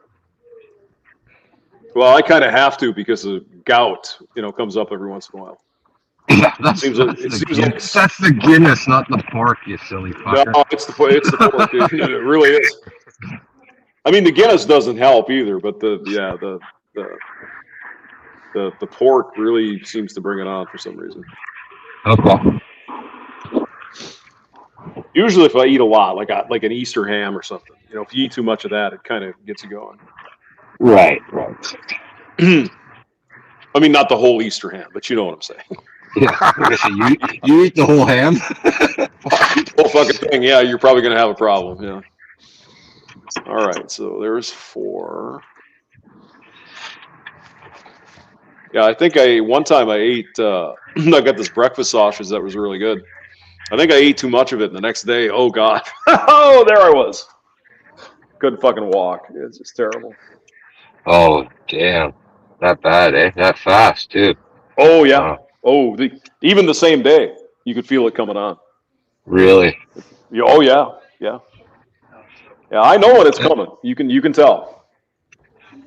Well, I kind of have to because of gout. Comes up every once in a while.
Yeah, that's the Guinness, not the pork, you silly fucker.
No, it's the pork. It really is. I mean, the Guinness doesn't help either, but the pork really seems to bring it on for some reason.
Okay.
Usually, if I eat a lot, like an Easter ham or something, if you eat too much of that, it kind of gets you going.
Right.
I mean, not the whole Easter ham, but you know what I'm saying.
Yeah. You eat the whole ham?
Whole fucking thing. Yeah, you're probably gonna have a problem. Yeah. All right, so there's 4. Yeah, I think one time I ate. I got this breakfast sausage that was really good. I think I ate too much of it, and the next day, oh god, oh there I was. Couldn't fucking walk. It's just terrible.
Oh damn, that bad, eh? That fast too.
Oh yeah.
Wow.
Oh, even the same day, you could feel it coming on.
Really?
Oh yeah, yeah. Yeah, I know when it's coming. You can tell.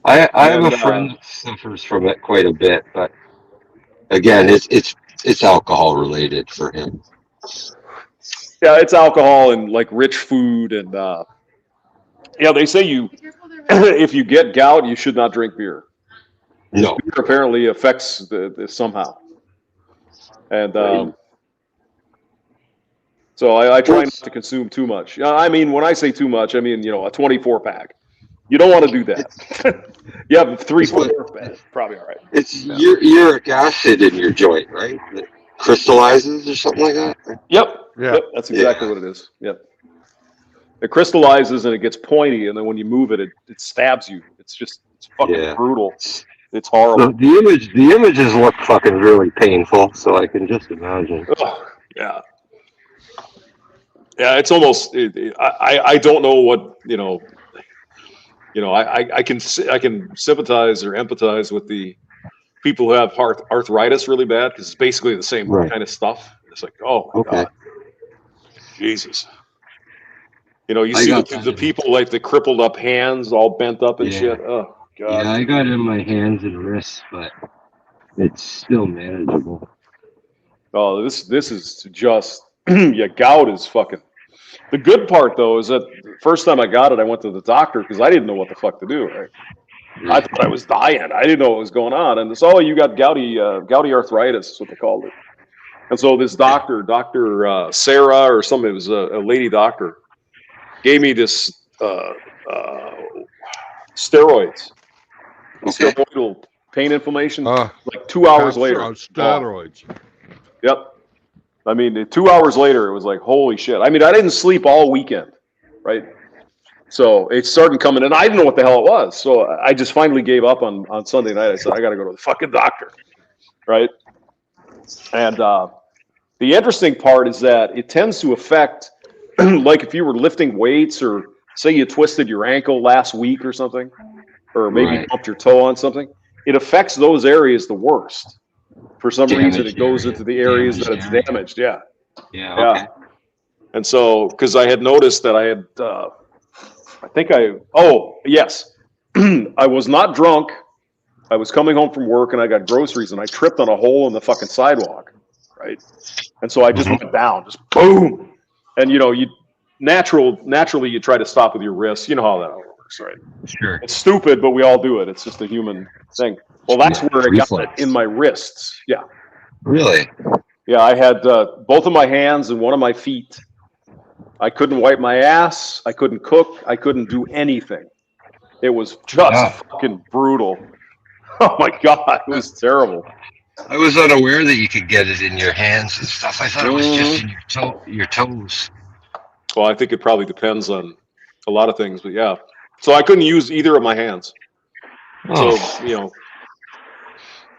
I have a friend that suffers from it quite a bit, but again, it's alcohol related for him.
Yeah, it's alcohol and like rich food and they say if you get gout, you should not drink beer.
No.
Beer apparently affects the somehow. And so I try not to consume too much. I mean, when I say too much, I mean, a 24 pack. You don't want to do that. You have 3-4, probably all right.
It's uric acid in your joint, right? That crystallizes or something like that?
Yep.
Yeah.
Yep. That's exactly what it is. Yep. It crystallizes and it gets pointy, and then when you move it, it stabs you. It's fucking brutal. It's horrible.
The images look fucking really painful, so I can just imagine.
Oh, yeah. Yeah, it's almost. I don't know what I can sympathize or empathize with the people who have arthritis really bad because it's basically the same kind of stuff. It's like, oh my god, Jesus. You see the people like the crippled up hands, all bent up and shit. Oh god.
Yeah, I got it in my hands and wrists, but it's still manageable.
Oh, this is just gout is fucking. The good part though is that the first time I got it, I went to the doctor because I didn't know what the fuck to do. Right? I thought I was dying. I didn't know what was going on, and it's you got gouty arthritis is what they called it. And so this doctor, Dr. Sarah or something, it was a lady doctor, gave me this steroids, steroidal pain inflammation. Like 2 hours later,
steroids.
Yep. I mean, 2 hours later, it was like, holy shit. I mean, I didn't sleep all weekend, right? So it started coming, and I didn't know what the hell it was. So I just finally gave up on Sunday night. I said, I got to go to the fucking doctor, right? And the interesting part is that it tends to affect, like if you were lifting weights or say you twisted your ankle last week or something, or maybe bumped your toe on something, it affects those areas the worst. For some reason, it goes into the areas that it's damaged. Yeah. Okay. And so, because I had noticed that I had, I was not drunk. I was coming home from work and I got groceries and I tripped on a hole in the fucking sidewalk. Right. And so I just went down, just boom. And, you naturally you try to stop with your wrists. You know how that works, right?
Sure.
It's stupid, but we all do it. It's just a human thing. Well, that's where I got it in my wrists. Yeah.
Really?
Yeah, I had both of my hands and one of my feet. I couldn't wipe my ass. I couldn't cook. I couldn't do anything. It was just
Yeah.
fucking brutal. Oh my God, it was terrible.
I was unaware that you could get it in your hands and stuff. I thought it was just in your toes.
Well, I think it probably depends on a lot of things, but yeah. So I couldn't use either of my hands.
Oh.
So, you know,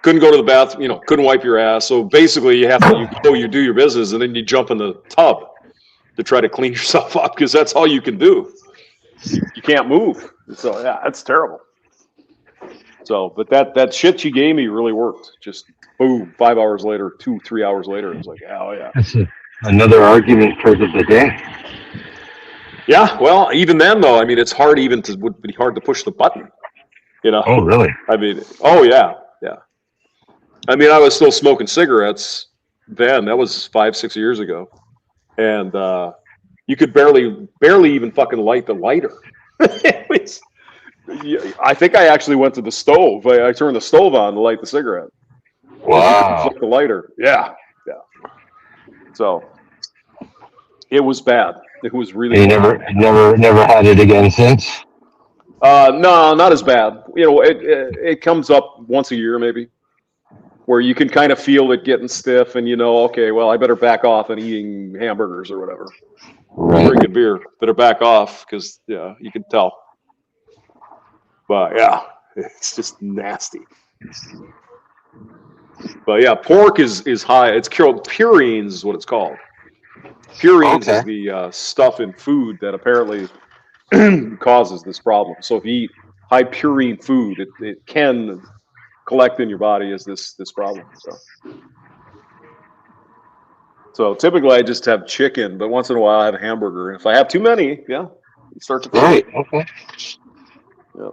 couldn't go to the bathroom, you know, couldn't wipe your ass. So basically you have to, you do your business and then you jump in the tub to try to clean yourself up because that's all you can do. You can't move. So yeah, that's terrible. So, but that shit she gave me really worked. Just boom, 5 hours later, 2-3 hours later, it was like, oh yeah.
That's another argument for the day.
Yeah, well, even then though, I mean, it's hard would be hard to push the button. You know?
Oh, really?
I mean, oh yeah, yeah. I mean, I was still smoking cigarettes then. That was 5-6 years ago, and you could barely even fucking light the lighter. I think I actually went to the stove. I turned the stove on to light the cigarette.
Wow.
Flick the lighter. Yeah, yeah. So it was bad. It was really.
You never had it again since?
No, not as bad. You know, it comes up once a year maybe, where you can kind of feel it getting stiff, and you know, okay, well, I better back off and eating hamburgers or whatever,
Right.
drinking beer. Better back off because yeah, you can tell. But yeah, it's just nasty. But yeah, pork is high. It's called purines is what it's called. Purines is the stuff in food that apparently causes this problem. So if you eat high purine food, it can collect in your body as this problem. So typically I just have chicken, but once in a while I have a hamburger. And if I have too many, yeah, you start to feel
Right.
it.
Okay.
Yeah.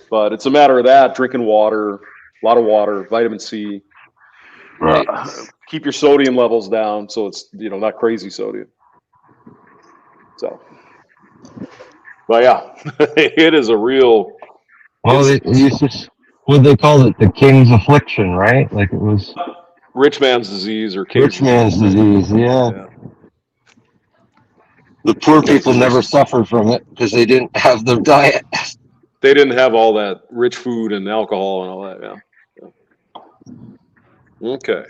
But it's a matter of that, drinking water, a lot of water, vitamin C.
Right.
Keep your sodium levels down so it's, you know, not crazy sodium. So, but yeah, it is a real.
Well, it used to, what they called it, the king's affliction, right? Like it was
Rich man's disease or king's
rich man's disease. Yeah. The poor people never suffered from it because they didn't have the diet.
They didn't have all that rich food and alcohol and all that. Yeah. Okay.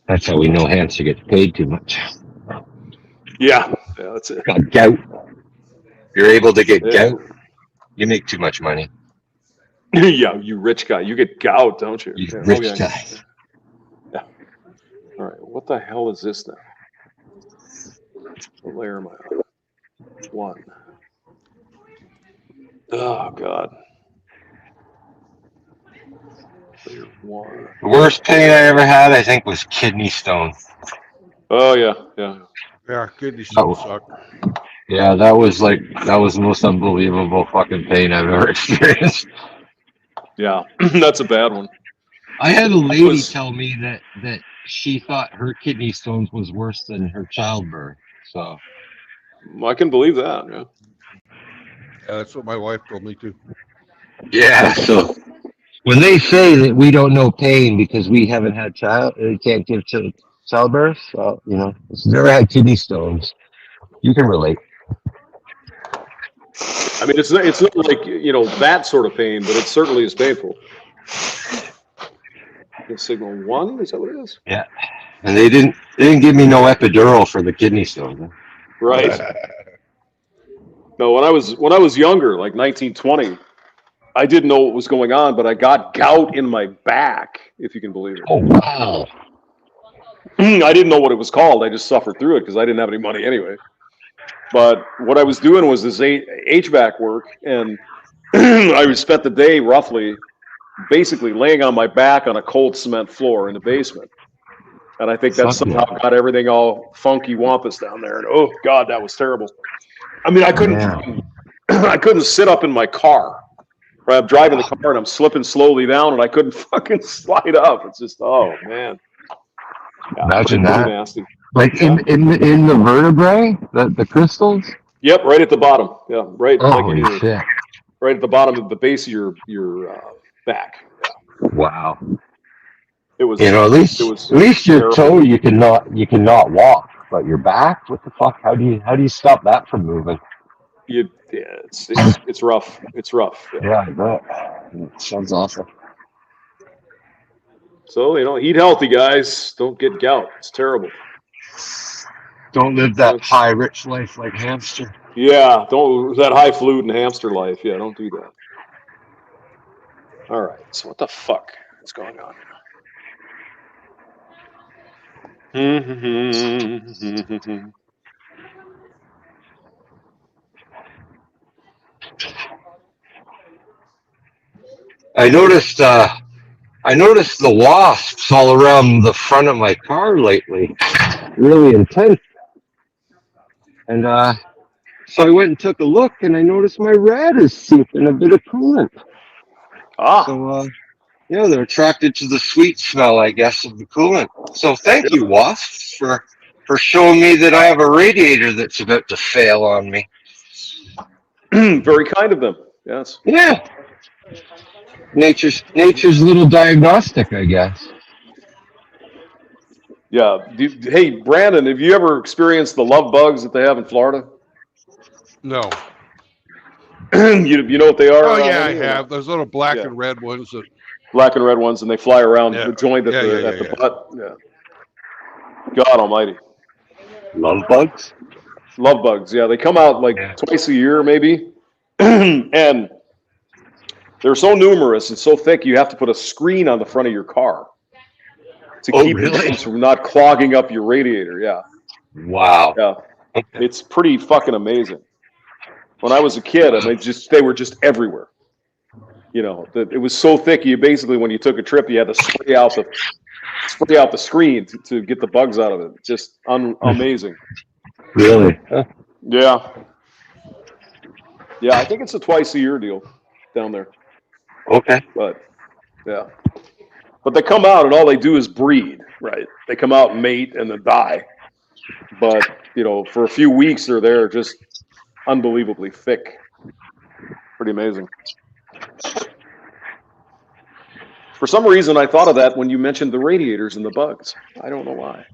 That's how we know Hanser gets paid too much.
Yeah, that's it.
Got gout. You're able to get gout. You make too much money.
Yeah, you rich guy. You get gout, don't you?
You rich guy.
Yeah. All right. What the hell is this now? What layer am I on? 1. Oh God. Layer 1.
The worst pain I ever had, I think, was kidney stone.
Oh yeah.
Yeah, kidney stones suck.
Yeah, that was the most unbelievable fucking pain I've ever experienced.
Yeah, that's a bad one.
I had a lady tell me that she thought her kidney stones was worse than her childbirth. So
I can believe that. Yeah.
Yeah, that's what my wife told me too.
yeah, so when they say that we don't know pain because we haven't had can't give childbirth, you know, never had kidney stones, you can relate.
I mean, it's not like, you know, that sort of pain, but it certainly is painful. The signal 1, is that what it is?
Yeah, and they didn't give me no epidural for the kidney stone.
Right. No, when I was younger, like 19, 20, I didn't know what was going on, but I got gout in my back, if you can believe it.
Oh wow.
I didn't know what it was called. I just suffered through it because I didn't have any money anyway. But what I was doing was this HVAC work, and I would spend the day roughly basically laying on my back on a cold cement floor in the basement. And I think that somehow got everything all funky wampus down there. And oh God, that was terrible. I mean, I couldn't sit up in my car. Right? I'm driving the car and I'm slipping slowly down and I couldn't fucking slide up. It's just, oh man. Yeah,
imagine that.
Nasty.
Like in the vertebrae, the crystals?
Yep, right at the bottom. Yeah, right.
Holy shit.
Right at the bottom of the base of your back. Yeah.
Wow.
It was.
You know, at least your toe you cannot walk. But your back, what the fuck? How do you stop that from moving?
It's rough. It's rough. Yeah.
Yeah, I bet. It sounds awful.
So eat healthy, guys. Don't get gout. It's terrible.
Don't live that high rich life like hamster.
Yeah, don't that highfalutin hamster life. Yeah, don't do that. All right. So what the fuck is going on here?
I noticed the wasps all around the front of my car lately. Really intense. And so I went and took a look, and I noticed my red is seeping a bit of coolant. So yeah, they're attracted to the sweet smell, I guess, of the coolant. So thank you, wasps, for showing me that I have a radiator that's about to fail on me.
Very kind of them. Yes.
Yeah. Nature's little diagnostic, I guess.
Yeah. Hey, Brandon, have you ever experienced the love bugs that they have in Florida?
No.
You know what they are?
Oh yeah, I have those little black and red ones.
Black and red ones, and they fly around the joint at the butt. Yeah. God Almighty.
Love bugs?
Love bugs. Yeah, they come out like twice a year, maybe, and they're so numerous and so thick. You have to put a screen on the front of your car to keep them from not clogging up your radiator. Yeah.
Wow.
Yeah. It's pretty fucking amazing. When I was a kid, I mean, they were just everywhere. It was so thick. You basically, when you took a trip, you had to spray out the screen to get the bugs out of it. Just amazing.
Really?
Yeah. Yeah, I think it's a twice a year deal down there.
Okay.
But yeah. But they come out and all they do is breed, right? They come out and mate and then die. But, for a few weeks they're there just unbelievably thick. Pretty amazing. For some reason, I thought of that when you mentioned the radiators and the bugs. I don't know why.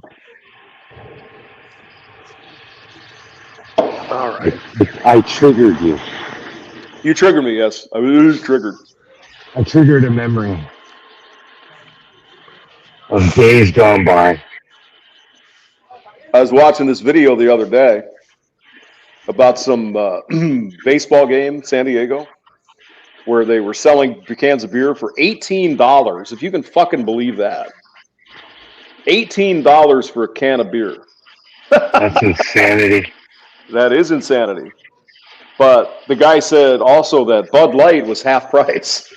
All right.
I triggered you.
You triggered me, yes. I was triggered.
I triggered a memory of days gone by.
I was watching this video the other day about some baseball game in San Diego where they were selling cans of beer for $18. If you can fucking believe that. $18 for a can of beer.
That's insanity.
That is insanity. But the guy said also that Bud Light was half price.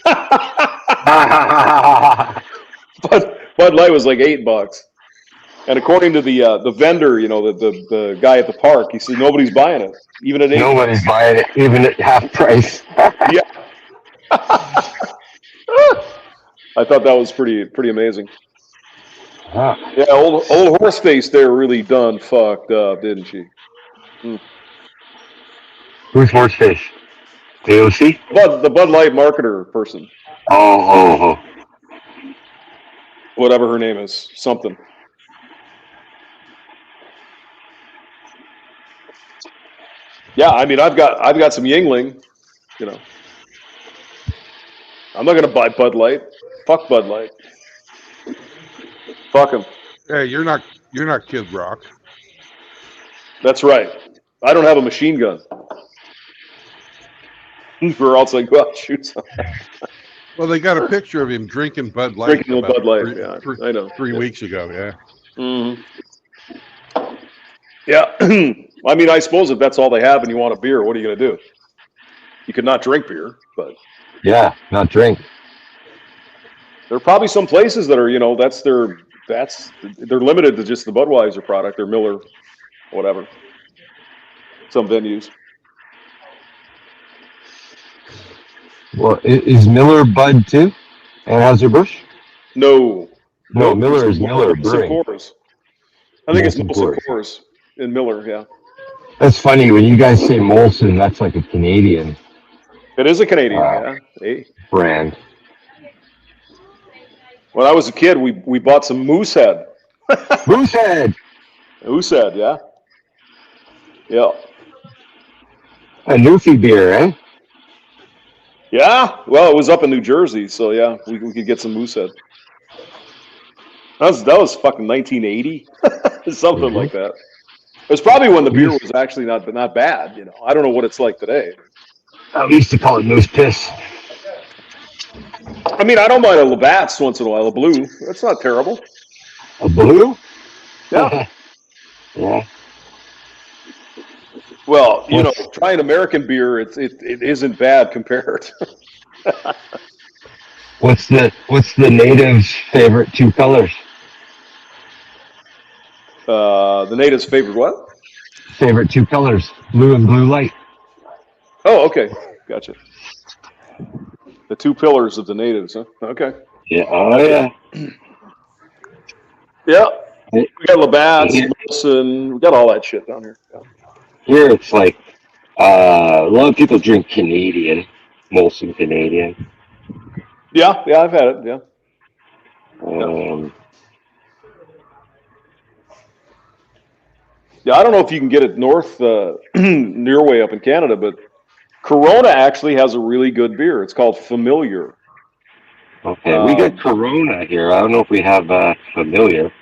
But Bud Light was like $8. And according to the vendor, the guy at the park, he said nobody's buying it, even at $8.
Nobody's buying it, even at half price.
Yeah. I thought that was pretty amazing.
Huh.
Yeah, old Horseface there really done fucked up, didn't she?
Who's Horseface? AOC?
The Bud Light marketer person.
Oh.
Whatever her name is, something. Yeah, I mean, I've got some Yingling, I'm not gonna buy Bud Light. Fuck Bud Light. Fuck him.
Hey, you're not Kid Rock.
That's right. I don't have a machine gun. Or else I go out and shoot something.
Well, they got a picture of him drinking Bud Light.
Drinking Bud Light, I know.
3 weeks ago, yeah.
Mm-hmm. Yeah. I mean, I suppose if that's all they have and you want a beer, what are you going to do? You could not drink beer, but...
Yeah, not drink.
There are probably some places that are, they're limited to just the Budweiser product, or Miller, whatever. Some venues.
Well, is Miller Bud too? Anheuser-Busch?
No,
Miller is Miller Brewing.
I think it's Molson Coors in Miller, yeah.
That's funny, when you guys say Molson, that's like a Canadian.
It is a Canadian,
brand.
When I was a kid, we bought some Moosehead.
Moosehead!
Who said? Yeah. Yeah.
A Newfie beer, eh?
Yeah. Well, it was up in New Jersey, so yeah, we could get some Moosehead. That was fucking 1980, something like that. It was probably when the beer was actually not bad. You know, I don't know what it's like today.
We used to call it moose piss.
I mean, I don't mind a Labatt's once in a while, a blue. That's not terrible.
A blue?
Yeah.
Yeah.
Well, you know, trying American beer, it isn't bad compared.
What's the native's favorite two colors?
The native's favorite what?
Favorite two colors, blue and blue light.
Oh, okay, gotcha. The two pillars of the natives, huh? Okay.
Yeah. Oh yeah.
Yeah. We got Labatt's, Wilson. We got all that shit down here. Yeah.
Here it's like a lot of people drink Canadian, Molson Canadian.
Yeah, I've had it. Yeah. Yeah, I don't know if you can get it north, near way up in Canada, but Corona actually has a really good beer. It's called Familiar.
Okay, we got Corona here. I don't know if we have Familiar.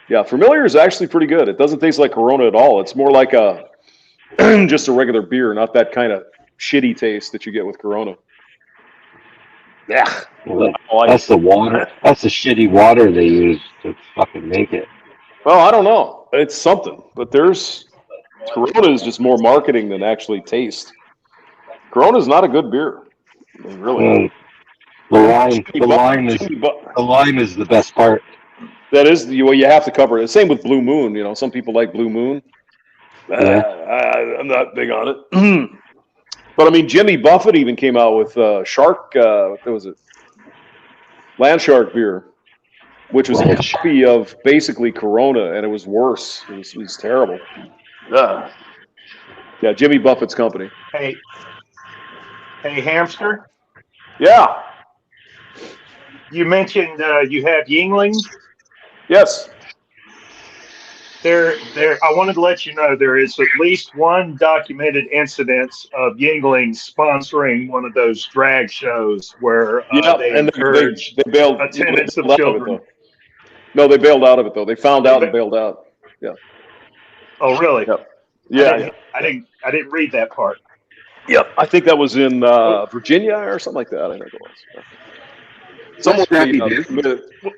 Yeah, Familiar is actually pretty good. It doesn't taste like Corona at all. It's more like just a regular beer, not that kind of shitty taste that you get with Corona. Yeah,
Well, that's the water. That's the shitty water they use to fucking make it.
Well, I don't know. It's something, but Corona is just more marketing than actually taste. Corona is not a good beer. I mean, really.
The lime is the best part.
That is well, you have to cover it. Same with Blue Moon. You know, some people like Blue Moon.
Yeah.
I'm not big on it. But I mean, Jimmy Buffett even came out with Shark. What was it? Land Shark beer, which was a copy of basically Corona, and it was worse. It was terrible. Yeah, Jimmy Buffett's company.
Hey, Hamster.
Yeah.
You mentioned you have Yingling.
Yes.
There. I wanted to let you know there is at least one documented incidence of Yingling sponsoring one of those drag shows where they encourage
they bailed
attendance of
out
children.
Of it, no, they bailed out of it though. They found out and bailed out. Yeah.
Oh, really?
Yep. Yeah.
I didn't read that part.
Yep. I think that was in Virginia or something like that. I think it was. Yeah. Somewhere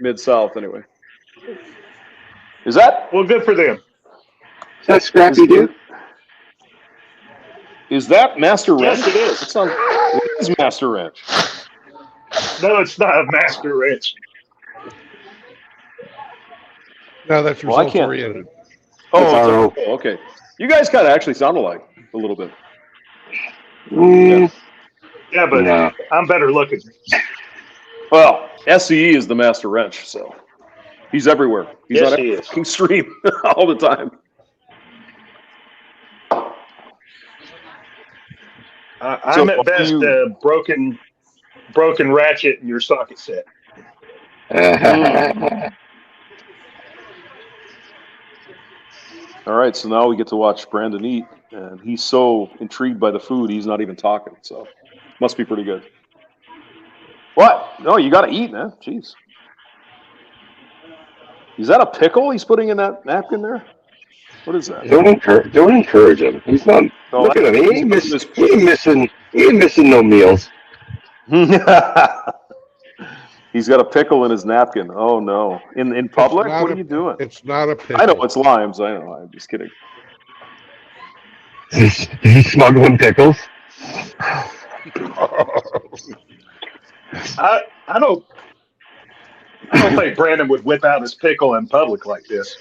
mid-south, anyway. Is that?
Well, good for them.
Is that Scrappy Dude?
Is that Master Wrench?
Yes, it is.
It is Master Wrench.
No, it's not a Master Wrench.
No, that's result-oriented.
Oh, okay. You guys kind of actually sound alike a little bit.
Yeah, but no. I'm better looking.
Well, SCE is the Master Wrench, so he's everywhere. He's on every fucking stream all the time.
I'm at best broken ratchet in your socket set.
All right, so now we get to watch Brandon eat, and he's so intrigued by the food, he's not even talking, so must be pretty good. What? No, you got to eat, man. Jeez. Is that a pickle he's putting in that napkin there? What is that?
Don't encourage him. He's not. No, look at him. He ain't missing no meals.
He's got a pickle in his napkin. Oh no! In public? What are you doing?
It's not a pickle.
I know it's limes. I know. I'm just kidding.
Is he smuggling pickles?
I don't think Brandon would whip out his pickle in public like this.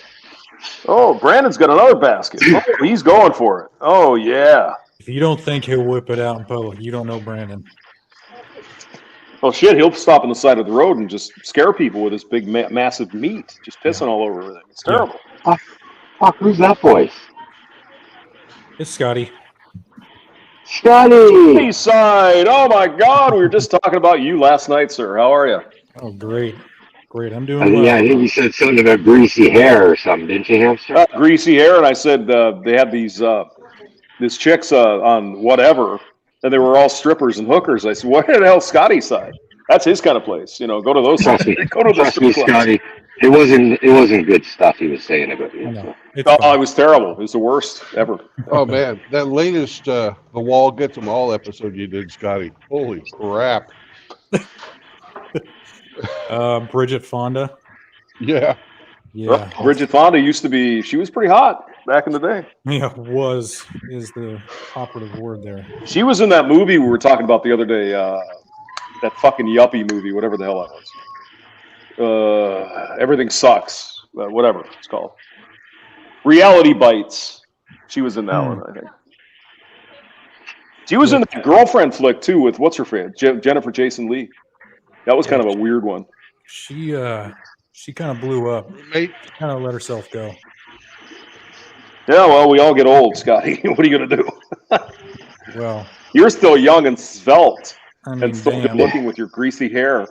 Oh, Brandon's got another basket. Oh, he's going for it. Oh yeah.
If you don't think he'll whip it out in public, you don't know Brandon.
Oh shit, he'll stop on the side of the road and just scare people with his big massive meat, just pissing all over everything. It's terrible.
Fuck, who's that voice?
It's Scotty.
Scotty!
East side. Oh my God, we were just talking about you last night, sir. How are you?
Oh, great. great. I'm doing well.
Yeah, I think you said something about greasy hair or something, didn't you, Hamster?
Greasy hair, and I said they had these chicks on whatever, and they were all strippers and hookers. I said, "What the hell, Scotty's side? That's his kind of place. You know, go to those.
Trust me,
Go to the
trust me,
strip clubs."
Scotty. It wasn't good stuff he was saying about
I
you.
know.
So.
It's
Oh,
fine.
it was terrible. It was the worst ever.
Oh man, that latest The Wall Gets Them All episode you did, Scotty. Holy crap.
Bridget Fonda.
Yeah.
Yeah.
Bridget Fonda used to be. She was pretty hot back in the day.
Yeah, is the operative word there.
She was in that movie we were talking about the other day. That fucking yuppie movie, whatever the hell that was. Everything Sucks. Whatever it's called. Reality Bites. She was in that one, I think. She was in that Girlfriend flick too with what's her face, Jennifer Jason Leigh. That was kind of a weird one.
She kind of blew up.
Mate,
Kind of let herself go.
Yeah, well, we all get old, Scotty. What are you gonna do?
Well,
You're still young and svelte
I mean,
and still good
damn.
looking with your greasy hair.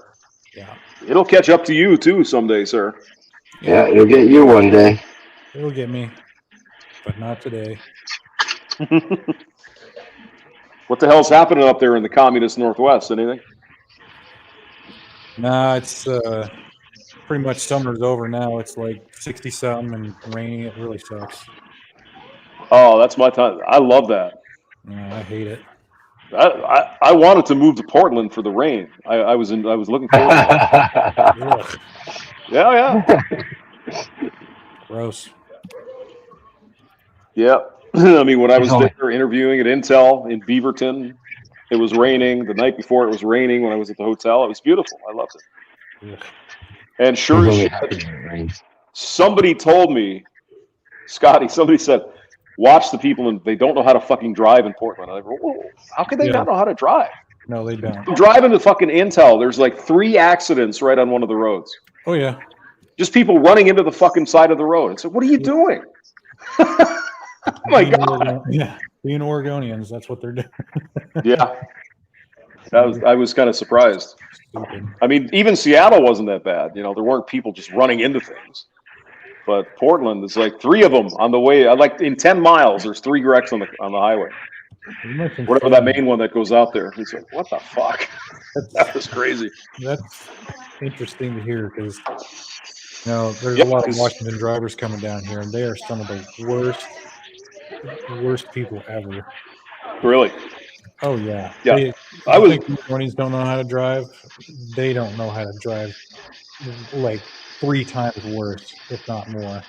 Yeah.
It'll catch up to you too someday, sir.
Yeah, it'll get you one day.
It'll get me, but not today.
What the hell's happening up there in the communist Northwest? Anything?
Nah, it's pretty much summer's over now. It's like 60-something and rainy. It really sucks.
Oh, that's my time. I love that.
I hate it.
I wanted to move to Portland for the rain. I was looking forward to it.
Ugh,
Yeah.
gross.
Yeah. I mean, when I was there interviewing at Intel in Beaverton, it was raining. The night before, it was raining when I was at the hotel. It was beautiful. I loved it.
Ugh.
And sure as shit, somebody told me, Scotty, somebody said, watch the people, and they don't know how to fucking drive in Portland. I go, whoa, how can they not know how to drive?
No, they don't.
I'm driving to fucking Intel. There's like 3 accidents right on one of the roads.
Oh, yeah.
Just people running into the fucking side of the road. I said, what are you doing? Oh my God.
Being Oregonians, that's what they're doing.
Yeah. I was kind of surprised.
Stupid.
I mean, even Seattle wasn't that bad. You know, there weren't people just running into things. But Portland is like 3 of them on the way. Like in 10 miles, there's 3 wrecks on the highway. Whatever that main one that goes out there. He's like, what the fuck? That was crazy.
That's interesting to hear because, there's a lot of Washington drivers coming down here, and they are some of the worst people ever.
Really?
Oh, yeah.
Yeah.
I think Oregonians don't know how to drive. They don't know how to drive like 3 times worse, if not more.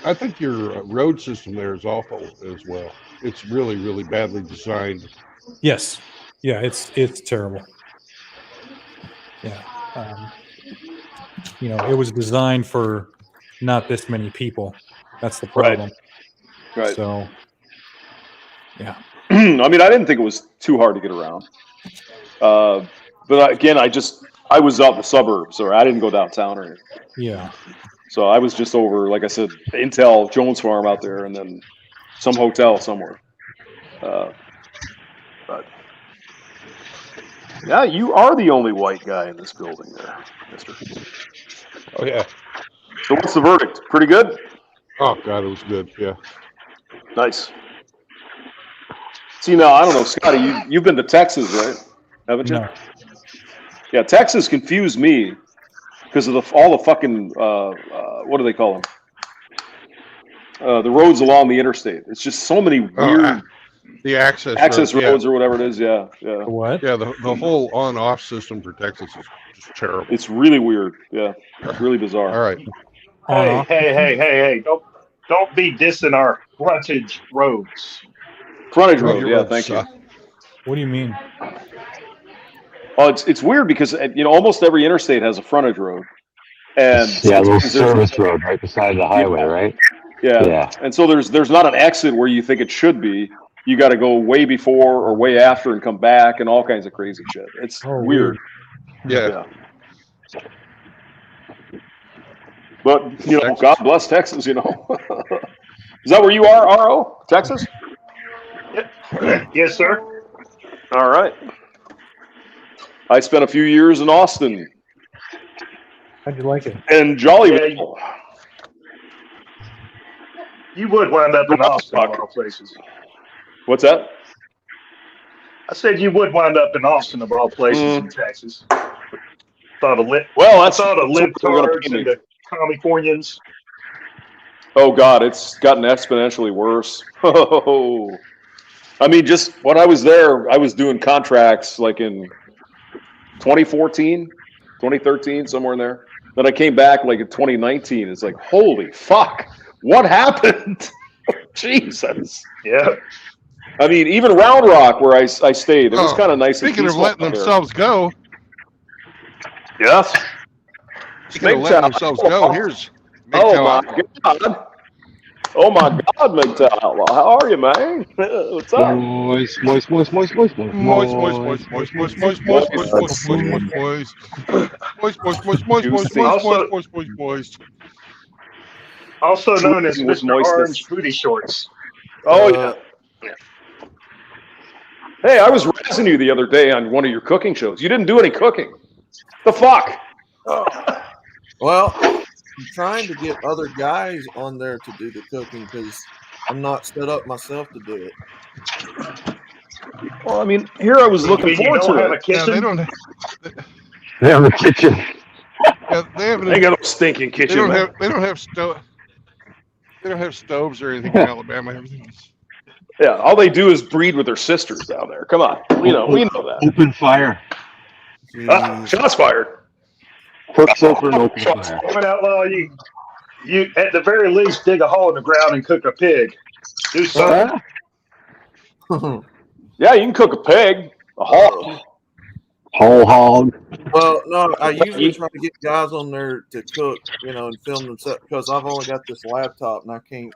I think your road system there is awful as well. It's really, really badly designed.
Yes. Yeah, it's terrible. Yeah. It was designed for not this many people. That's the problem.
Right.
So, yeah.
I mean, I didn't think it was too hard to get around. But again, I was out in the suburbs, or I didn't go downtown or anything.
Yeah.
So I was just over, like I said, Intel, Jones Farm out there, and then some hotel somewhere. But yeah, you are the only white guy in this building there, mister.
Oh, yeah.
So what's the verdict? Pretty good?
Oh, God, it was good. Yeah.
Nice. See, now, I don't know, Scotty, you've been to Texas, right? Haven't you?
No.
Yeah, Texas confused me because of all the fucking, what do they call them? The roads along the interstate. It's just so many weird
the access
roads
yeah.
or whatever it is. Yeah.
What?
Yeah, the whole on-off system for Texas is just terrible.
It's really weird. Yeah, it's really bizarre.
All right.
Hey! Don't be dissing our frontage roads.
Frontage road. Yeah, thank you.
What do you mean?
Oh, it's weird because almost every interstate has a frontage road, and
a little service road right beside the highway, right?
Yeah. And so there's not an exit where you think it should be. You got to go way before or way after and come back and all kinds of crazy shit. It's weird.
Yeah.
But God bless Texas. Is that where you are, RO? Texas?
Yes, sir.
All right. I spent a few years in Austin.
How'd you like it?
And Jollyville.
You would wind up in Austin, of all places.
What's that?
I said you would wind up in Austin, of all places, in Texas. Thought of
That's
thought of
what they're gonna
libtards
pay
and
me.
the Californians.
Oh God, it's gotten exponentially worse. Oh, I mean, just when I was there, I was doing contracts like in 2014, 2013, somewhere in there. Then I came back like in 2019. It's like, holy fuck, what happened? Jesus.
Yeah.
I mean, even Round Rock, where I stayed, it was kind of nice.
Speaking
and
of
peaceful
letting
out there.
themselves go,
Yes.
speaking of letting themselves go, here's MGTOW.
My God. Oh my God, MGTOW. How are you, man? What's up?
Moist.
Moist, moist, moist, moist, moist, moist, moist, moist, moist, moist, moist, moist, moist, moist, moist, moist, moist.
Also known as
With
Mr.
moistness.
Orange Booty Shorts.
Oh yeah. Hey, I was razzing you the other day on one of your cooking shows. You didn't do any cooking. The fuck?
Well, I'm trying to get other guys on there to do the cooking because I'm not set up myself to do it.
Well, I mean, here I was looking
You
forward
don't
to
have a
it.
kitchen?
They don't.
They have a kitchen.
Yeah, they haven't.
They got no stinking
They
kitchen.
don't
man.
have. They don't have stove. They don't have stoves or anything in Alabama. Everything is.
Yeah, all they do is breed with their sisters down there. Come on, we know that.
Open fire.
Shots fired.
Quicksilver and open fire.
Coming Outlaw, you at the very least dig a hole in the ground and cook a pig. Do something.
Yeah, you can cook a pig, a hog.
Whole hog.
Well, no, I usually try to get guys on there to cook, and film themselves because I've only got this laptop and I can't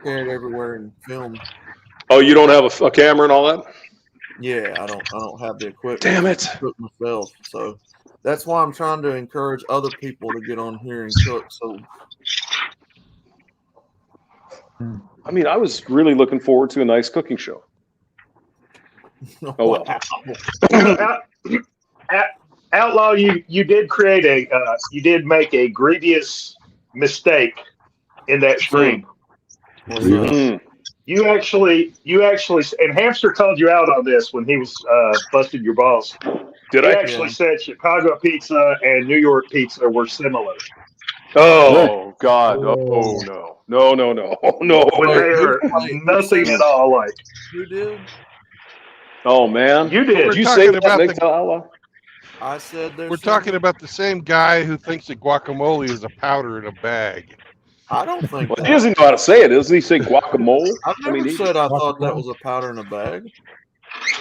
carry it everywhere and film.
Oh, you don't have a camera and all that?
Yeah, I don't have the equipment.
Damn it.
To cook myself, so that's why I'm trying to encourage other people to get on here and cook. So,
I mean, I was really looking forward to a nice cooking show. Oh well.
Outlaw, you did create you did make a grievous mistake in that stream. You actually, and Hamster called you out on this when he was busting your balls.
Did
he
I?
actually said Chicago pizza and New York pizza were similar.
Oh God! Oh no!
When they are nothing at all alike.
You did?
Oh man!
You did.
Did you
talking
say that,
about
MGTOW?
I said
We're talking about the same guy who thinks that guacamole is a powder in a bag.
I don't think
Well,
that.
he doesn't know how to say it. Doesn't he say guacamole?
I've never said I thought that was a powder in a bag.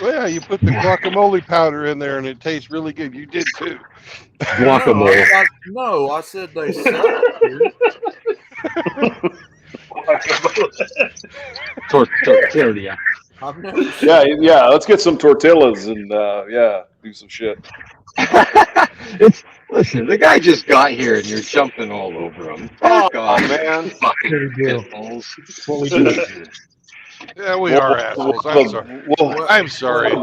Well, yeah, you put the guacamole powder in there and it tastes really good. You did too.
Guacamole.
No, I said they sell it here.
Tortilla.
I've never
Yeah. Let's get some tortillas and do some shit.
Listen, the guy just got here and you're jumping all over him.
Oh man!
Fucking pitbulls.
Yeah, we are assholes. I'm sorry. I'm sorry.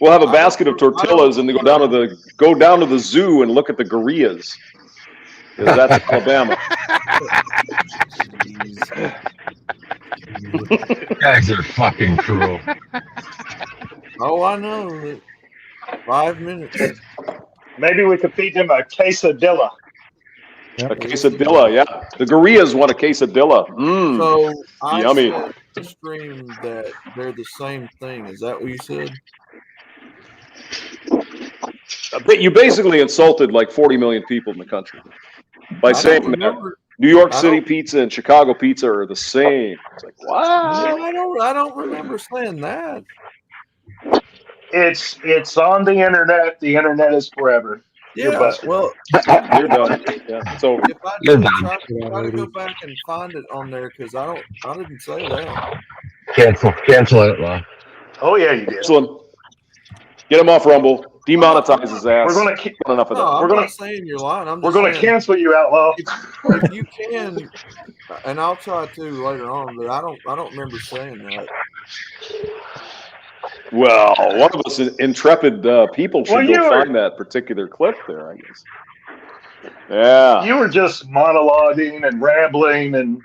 We'll have a basket of tortillas and go down to the zoo and look at the gorillas. Because that's Alabama.
You guys are fucking cruel.
Oh, I know. 5 minutes.
Maybe we could feed them a quesadilla.
A quesadilla, yeah. The gorillas want a quesadilla.
So I
Yummy.
said in the stream that they're the same thing. Is that what you said?
You basically insulted like 40 million people in the country by saying that New York City pizza and Chicago pizza are the same. It's like, wow.
No, I don't remember saying that.
It's on the internet. The internet is forever.
Yeah, well,
you're done. Yeah, it's over.
If I do, try to go back and find it on there because I didn't say that.
Cancel it, Law.
Oh yeah, you did.
Excellent. Get him off Rumble. Demonetize his ass.
We're gonna
enough of that.
I'm not saying you're lying.
We're gonna cancel you, Outlaw.
If you can, and I'll try to later on, but I don't remember saying that.
Well, one of us intrepid people should go find that particular clip there, I guess. Yeah.
You were just monologuing and rambling, and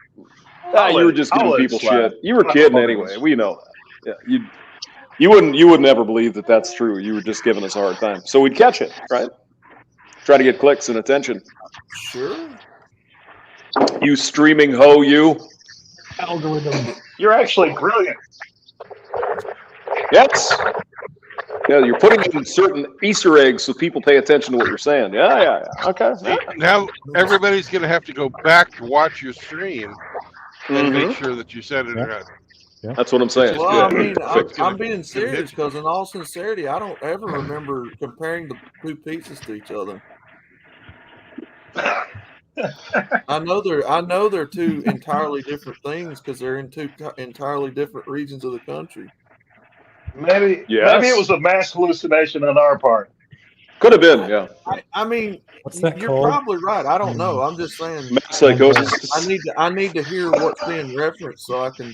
You were just giving
I'll let it
people
slide.
shit. You were kidding anyway. We know that. Yeah. You wouldn't ever believe that that's true. You were just giving us a hard time. So we'd catch it, right? Try to get clicks and attention.
Sure.
You streaming hoe, you.
Algorithm.
You're actually brilliant.
Yes. Yeah, you're putting in certain Easter eggs so people pay attention to what you're saying. Yeah. Okay.
See, now everybody's going to have to go back to watch your stream and make sure that you said it right.
Yeah.
That's what I'm saying.
Well,
Yeah.
I mean,
Perfect.
I'm being serious because, in all sincerity, I don't ever remember comparing the two pizzas to each other. I know they're two entirely different things because they're in two entirely different regions of the country.
Maybe
Yes.
it was a mass hallucination on our part.
Could have been, yeah.
I mean,
What's that
you're
called?
probably right. I don't know. I'm just saying.
Mass psychosis.
I need to hear what's being referenced so I can.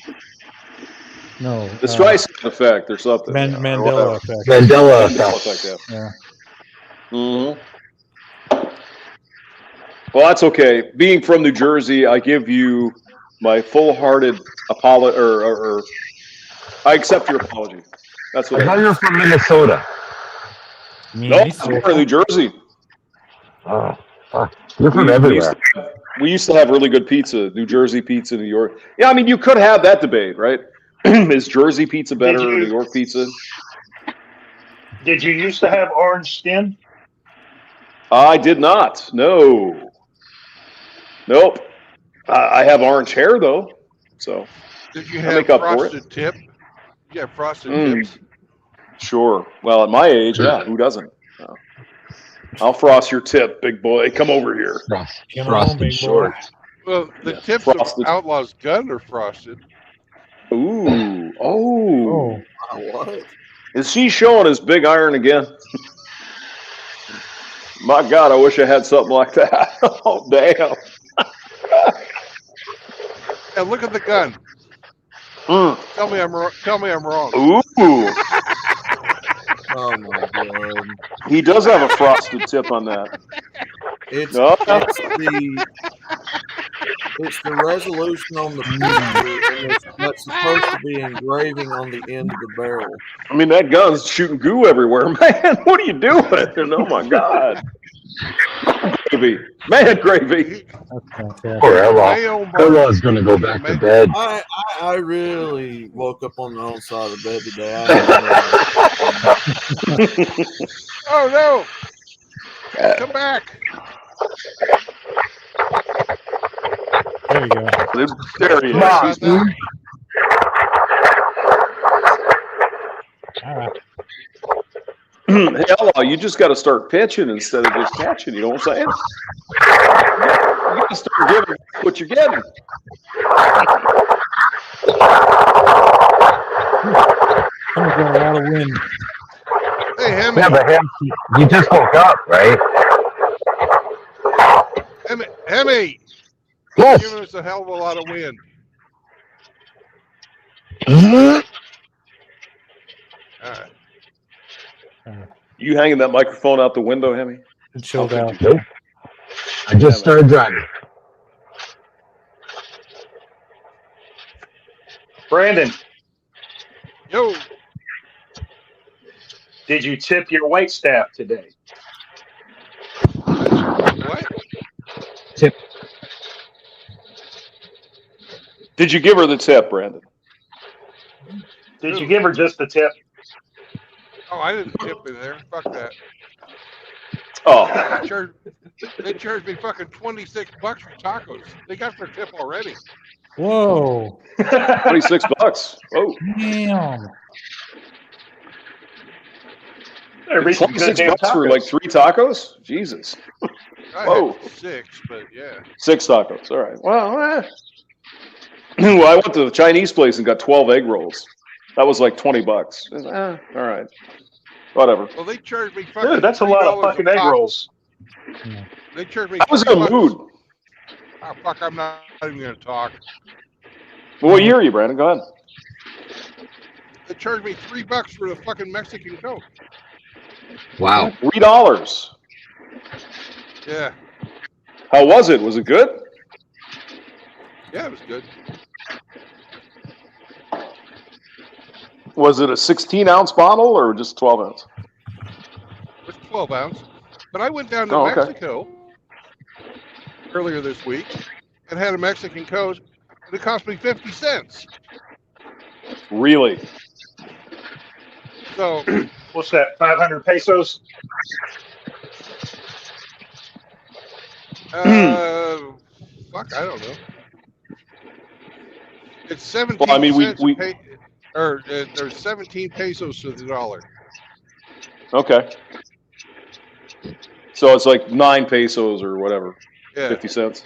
No.
The Streisand effect or something.
Mandela effect.
Mandela
Mandela
effect.
effect, yeah.
Yeah.
Well, that's okay. Being from New Jersey, I give you my full-hearted apology, or I accept your apology. That's what
I thought you were from Minnesota.
No, I'm from New Jersey.
Oh, fuck. You're from everywhere.
We used to have really good pizza, New Jersey pizza, New York. Yeah, I mean, you could have that debate, right? Is Jersey pizza better or New York pizza?
Did you used to have orange skin?
I did not. No. Nope. I have orange hair though, so.
Did you have frosted tip? Yeah, frosted tips.
Sure. Well, at my age, yeah, who doesn't? I'll frost your tip, big boy. Come over here.
Frosted shorts.
Well, the tips of Outlaw's gun are frosted.
Ooh. Oh.
What?
Is he showing his big iron again? My God, I wish I had something like that. Oh, damn.
And look at the gun. Tell me I'm wrong.
Ooh.
Oh my God.
He does have a frosted tip on that.
It's the resolution on the picture, and that's supposed to be engraving on the end of the barrel.
I mean, that gun's shooting goo everywhere, man. What are you doing? Oh my God. Gravy. Man, gravy.
Poor Outlaw. Outlaw's going to go back to bed.
I really woke up on the wrong side of the bed today.
Oh no! Come back!
There you go.
There you
go.
Hey, Outlaw, you just got to start pitching instead of just catching. You know what I'm saying? You got to start giving what you're getting.
Someone's got a lot of wind.
Hey, Hemi.
Yeah, but you just woke up, right?
Hemi.
Yes.
You're giving us a hell of a lot of wind. All right.
You hanging that microphone out the window, Hemi?
It chilled out.
Nope. I just started driving.
Brandon,
Yo.
did you tip your wait staff today?
What?
Tip.
Did you give her the tip, Brandon?
Did you give her just the tip?
Oh, I didn't tip in there. Fuck that.
Oh.
They charged me fucking $26 for tacos. They got their tip already.
Whoa.
$26. Oh.
Damn.
$26 for like 3 tacos? Jesus.
I had 6, but yeah.
6 tacos. All right. Well, well, I went to the Chinese place and got 12 egg rolls. That was like $20. All right. Whatever.
Well, they charged me fucking.
Dude, that's a lot of fucking egg rolls.
They charged me.
I was in a mood.
Oh, fuck, I'm not even going to talk.
Well, what year are you, Brandon? Go ahead.
They charged me $3 for the fucking Mexican Coke.
Wow.
$3.
Yeah.
How was it? Was it good?
Yeah, it was good.
Was it a 16-ounce bottle or just 12-ounce?
It was 12 ounce. But I went down to
Oh, okay.
Mexico earlier this week and had a Mexican Coke, and it cost me 50 cents.
Really?
So,
What's that? 500 pesos?
fuck, I don't know. It's 17
Well, I mean,
cents
we
a pay, or there's 17 pesos to the dollar.
okay. So it's like 9 pesos or whatever,
Yeah,
50 cents.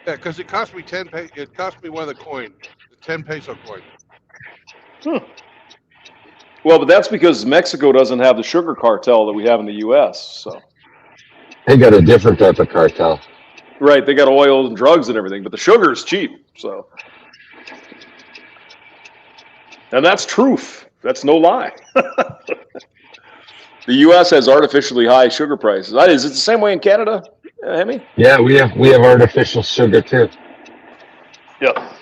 yeah, because it cost me 10. It cost me one of the coin, the 10 peso coin.
Well, but that's because Mexico doesn't have the sugar cartel that we have in the U.S. So
They got a different type of cartel.
right, they got oil and drugs and everything, but the sugar is cheap. So, and that's truth. That's no lie. The U.S. has artificially high sugar prices. Is it the same way in Canada, Hemi?
Yeah, we have artificial sugar too.
Yeah.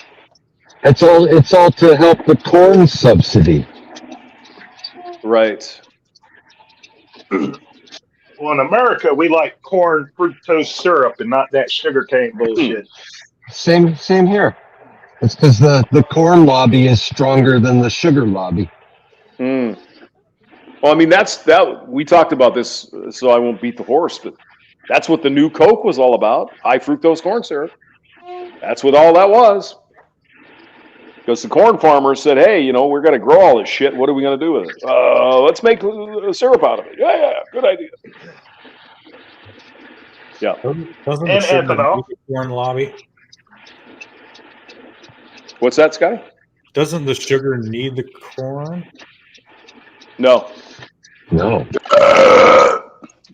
It's all to help the corn subsidy.
Right.
Well, in America, we like corn fructose syrup and not that sugarcane bullshit.
Same here. It's because the corn lobby is stronger than the sugar lobby.
Mm. Well, I mean, that we talked about this, so I won't beat the horse, but that's what the new Coke was all about. High fructose corn syrup. That's what all that was. Because the corn farmers said, hey, we're going to grow all this shit. What are we going to do with it? Let's make syrup out of it. Yeah, good idea. Yeah.
Doesn't
And
the sugar
ethanol.
need the corn lobby?
What's that, Scotty?
Doesn't the sugar need the corn?
No.
No.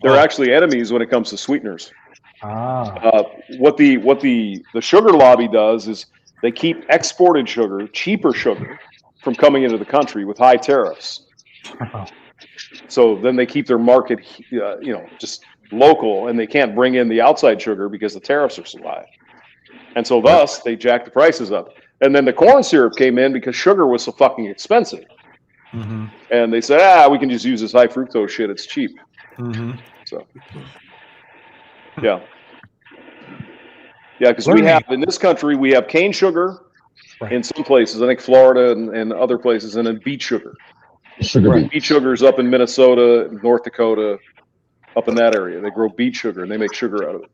They're actually enemies when it comes to sweeteners.
Ah.
What the sugar lobby does is they keep exported sugar, cheaper sugar, from coming into the country with high tariffs. So then they keep their market, just local, and they can't bring in the outside sugar because the tariffs are so high. And so thus they jack the prices up. And then the corn syrup came in because sugar was so fucking expensive.
Mm-hmm.
And they said, we can just use this high fructose shit. It's cheap.
Mm-hmm.
So, yeah. Yeah, because we have, in this country, we have cane sugar in some places. I think Florida and other places, and then beet sugar. Beet sugar is up in Minnesota, North Dakota, up in that area. They grow beet sugar, and they make sugar out of it.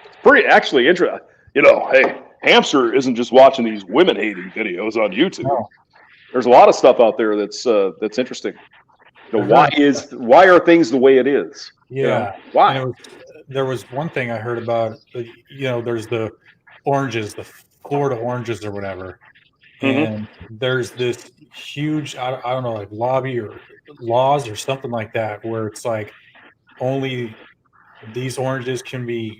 It's pretty, actually, interesting. Hey, Hamster isn't just watching these women-hating videos on YouTube.
No.
There's a lot of stuff out there that's interesting. Why are things the way it is?
Yeah.
Why?
And there was one thing I heard about. There's the oranges, the Florida oranges or whatever, and there's this huge, I don't know, like lobby or laws or something like that, where it's like only these oranges can be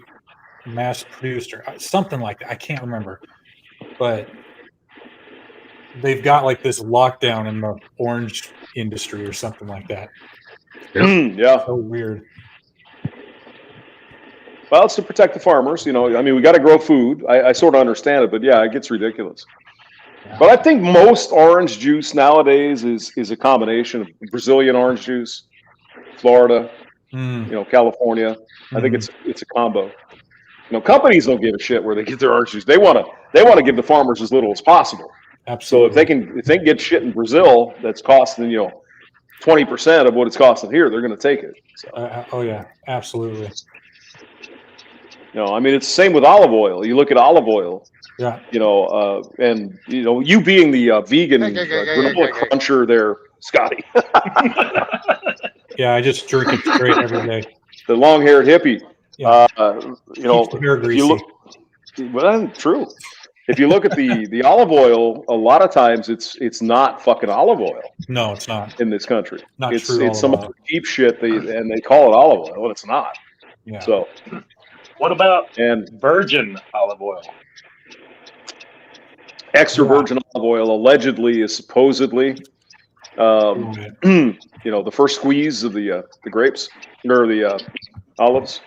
mass produced or something like that. I can't remember, but they've got like this lockdown in the orange industry or something like that.
Yeah.
So weird.
Well, it's to protect the farmers. I mean, we got to grow food. I sort of understand it, but yeah, it gets ridiculous. Yeah. But I think most orange juice nowadays is a combination of Brazilian orange juice, Florida, California. I think it's a combo. Companies don't give a shit where they get their orange juice. They want to give the farmers as little as possible.
Absolutely.
So if they can get shit in Brazil that's costing 20% of what it's costing here, they're going to take it. So.
Oh yeah, absolutely.
I mean, it's the same with olive oil. You look at olive oil.
Yeah.
And you being the vegan granola cruncher there, Scotty.
Yeah, I just drink it straight every day.
The long-haired hippie.
Yeah.
If you look, well, true. If you look at the olive oil, a lot of times it's not fucking olive oil.
No, it's not
in this country.
It's
some of the cheap shit and they call it olive oil, and it's not.
Yeah.
So.
What about virgin olive oil?
Extra virgin olive oil allegedly is supposedly, the first squeeze of the grapes or the olives,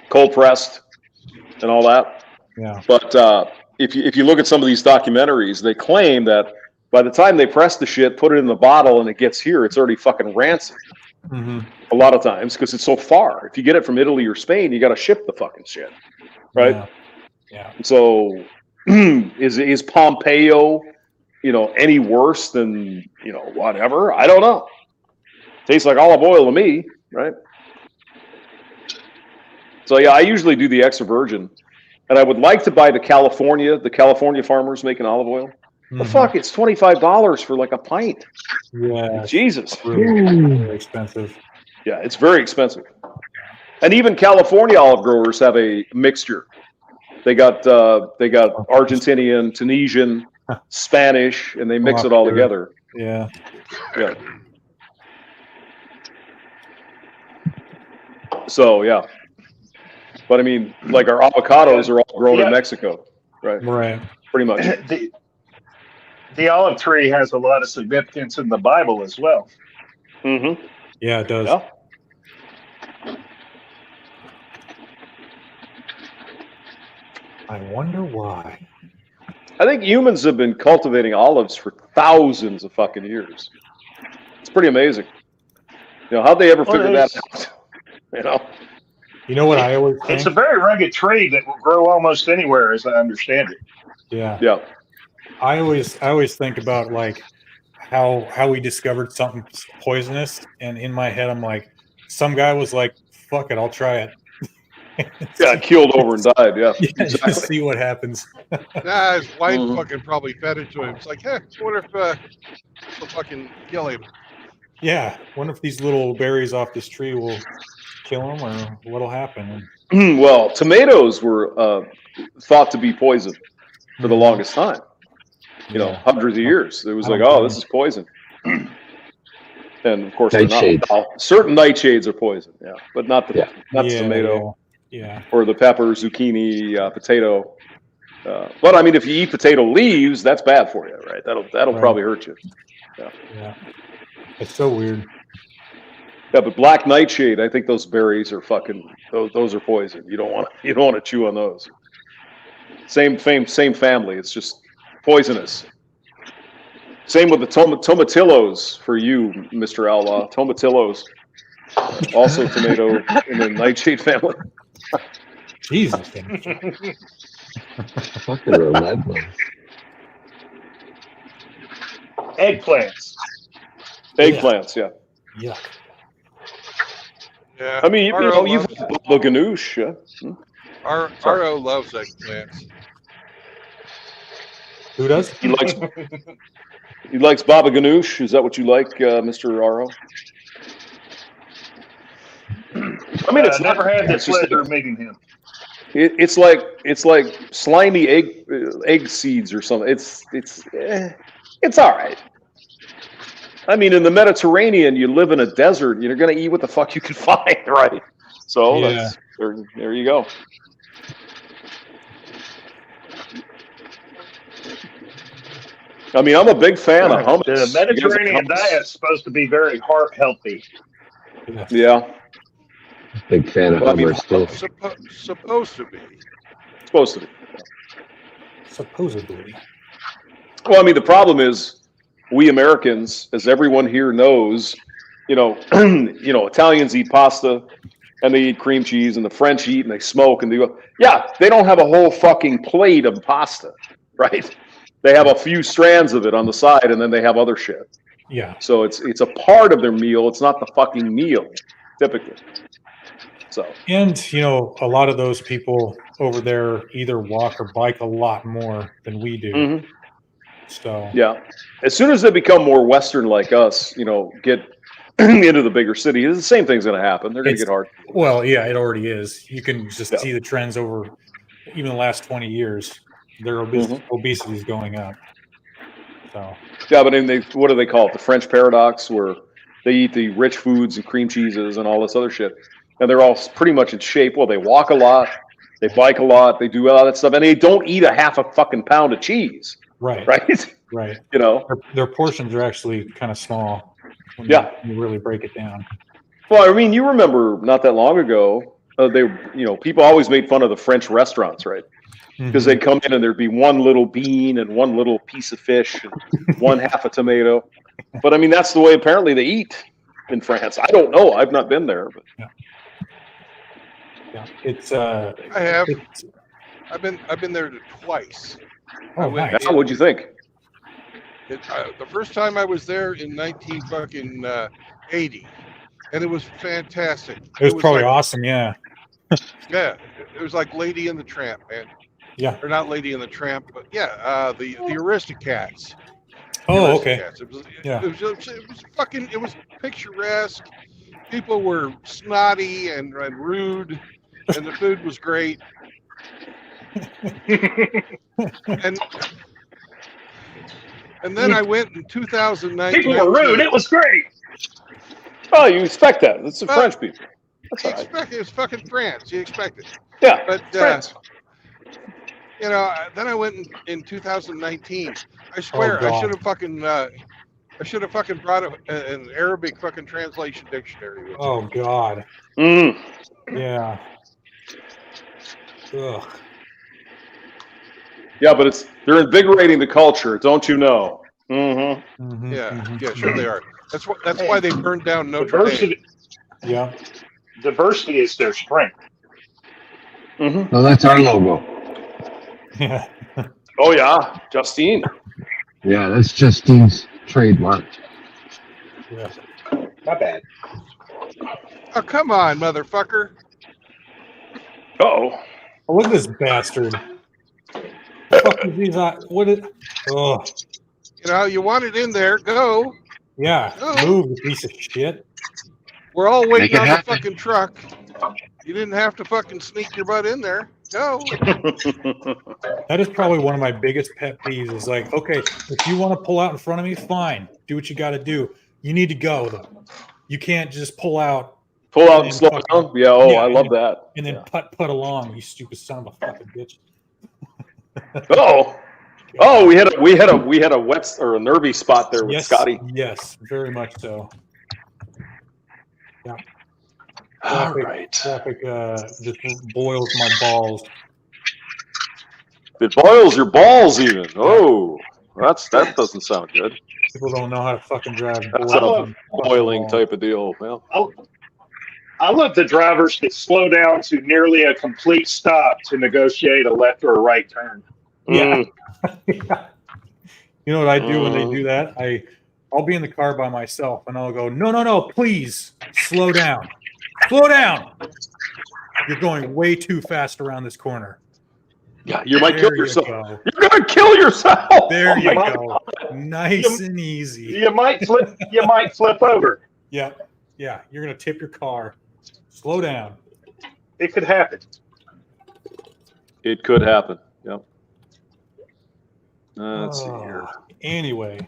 cold pressed, and all that.
Yeah.
But if you look at some of these documentaries, they claim that by the time they press the shit, put it in the bottle, and it gets here, it's already fucking rancid.
Mm-hmm.
A lot of times because it's so far. If you get it from Italy or Spain, you got to ship the fucking shit, right?
Yeah.
So is Pompeo, any worse than whatever? I don't know. Tastes like olive oil to me, right? So yeah, I usually do the extra virgin, and I would like to buy the California farmers making olive oil.
Mm-hmm.
But fuck, it's $25 for like a pint.
Yeah.
Jesus,
really expensive.
Yeah, it's very expensive. And even California olive growers have a mixture. They got Argentinian, Tunisian, Spanish, and they mix it all together.
Yeah.
Yeah. So yeah, but I mean, like our avocados are all grown in Mexico, right?
Right.
Pretty much.
The olive tree has a lot of significance in the Bible as well.
Mm-hmm.
Yeah, it does.
Yeah.
I wonder why.
I think humans have been cultivating olives for thousands of fucking years. It's pretty amazing. How'd they ever figure that out?
You know what I always think?
It's a very rugged tree that will grow almost anywhere, as I understand it.
Yeah.
Yeah.
I always think about like how we discovered something poisonous, and in my head I'm like, some guy was like, "Fuck it, I'll try it."
Yeah, killed over and died. Yeah,
exactly. Just see what happens.
His wife fucking probably fed it to him. It's like, hey, I wonder if we'll fucking kill him.
Yeah, wonder if these little berries off this tree will kill him, or what'll happen.
Well, tomatoes were thought to be poison for the longest time. Hundreds of years. It was like, oh, this is poison. And of course, they're not. Certain nightshades are poison. Yeah, but not the tomato.
Yeah.
Or the pepper, zucchini, potato. But I mean, if you eat potato leaves, that's bad for you, right? That'll probably hurt you.
Yeah. It's so weird.
Yeah, but black nightshade, I think those berries are fucking. Those are poison. You don't want to chew on those. Same family. It's just poisonous. Same with the tomatillos for you, Mr. Outlaw. Tomatillos, also tomato in the nightshade family.
Jesus.
Fucking relentless.
Eggplants.
Eggplants, yeah.
Yeah.
Yeah.
I mean, you've had baba ganoush. Yeah.
RO loves eggplants.
Who does?
He likes baba ganoush. Is that what you like, Mr. RO? I mean, it's
never had the pleasure
of
meeting him.
It's like slimy egg seeds or something. It's all right. I mean, in the Mediterranean, you live in a desert. You're going to eat what the fuck you can find, right? So there you go. I mean, I'm a big fan of hummus.
The Mediterranean diet's supposed to be very heart healthy.
Yeah.
Big fan of hummus too.
Supposed to be.
Supposedly.
Well, I mean, the problem is we Americans, as everyone here knows, Italians eat pasta and they eat cream cheese, and the French eat and they smoke and they go, they don't have a whole fucking plate of pasta, right? They have a few strands of it on the side, and then they have other shit.
Yeah.
So it's a part of their meal. It's not the fucking meal, typically. So.
And a lot of those people over there either walk or bike a lot more than we do.
Mm-hmm.
So.
Yeah. As soon as they become more Western like us, get into the bigger cities, the same thing's going to happen. They're going to get hard.
Well, yeah, it already is. You can just see the trends over even the last 20 years. Their obesity is going up. So.
Yeah, but what do they call it? The French paradox, where they eat the rich foods and cream cheeses and all this other shit, and they're all pretty much in shape. Well, they walk a lot, they bike a lot, they do all that stuff, and they don't eat a half a fucking pound of cheese.
Right.
Right.
Their portions are actually kind of small. When you really break it down.
Well, I mean, you remember not that long ago, people always made fun of the French restaurants, right? Because they'd come in and there'd be one little bean and one little piece of fish and one half a tomato. But I mean, that's the way apparently they eat in France. I don't know. I've not been there, but
yeah. It's
I have. I've been there twice.
Oh, nice.
What'd you think?
The first time I was there in 1980, and it was fantastic.
It was probably
like,
awesome, yeah.
Yeah, it was like Lady and the Tramp, man.
Yeah.
Or not Lady and the Tramp, but yeah, the Aristocats.
Oh, okay.
It was,
Yeah.
it was picturesque. People were snotty and rude, and the food was great. And then I went in 2009.
People were rude. It was great.
Oh, you expect that? It's the French people.
It's fucking France. You expect it.
Yeah,
but
France.
Then I went in 2019. I swear, I should have fucking brought an Arabic fucking translation dictionary with me.
Oh God.
Mm.
Yeah. Ugh.
Yeah, but they're invigorating the culture, don't you know? Mm-hmm.
Mm-hmm.
Yeah, sure they are. That's why they burned down Notre Dame.
Yeah.
Diversity is their strength.
Mm-hmm.
So that's our logo.
Yeah.
Oh yeah, Justine.
Yeah, that's Justine's trademark.
Yeah.
Not bad.
Oh, come on, motherfucker.
Uh-oh.
Oh, look at this bastard. Fuck is these? What is? Oh.
You want it in there? Go.
Yeah.
Go.
Move, you piece of shit.
We're all waiting on the
happen.
fucking truck. You didn't have to fucking sneak your butt in there. Go.
That is probably one of my biggest pet peeves. Is like, okay, if you want to pull out in front of me, fine. Do what you got to do. You need to go though. You can't just pull out.
Pull out and slow down. Yeah. Oh, I love that.
And then putt along. You stupid son of a fucking bitch.
Oh, we had a wet or a nervy spot there with Scotty.
Yes, very much so. Yeah.
All right.
Traffic just boils my balls.
It boils your balls even. Oh, that doesn't sound good.
People don't know how to fucking drive.
That's a boiling type of deal. Well,
I love the drivers that slow down to nearly a complete stop to negotiate a left or a right turn.
Yeah. You know what I do when they do that? I'll be in the car by myself and I'll go, no, please slow down. Slow down. You're going way too fast around this corner.
Yeah, you might kill yourself.
Go.
You're gonna kill yourself.
There you go. Nice and easy.
You might flip over.
Yeah. Yeah. You're gonna tip your car. Slow down.
It could happen.
It could happen. Yep. Let's see here.
Anyway.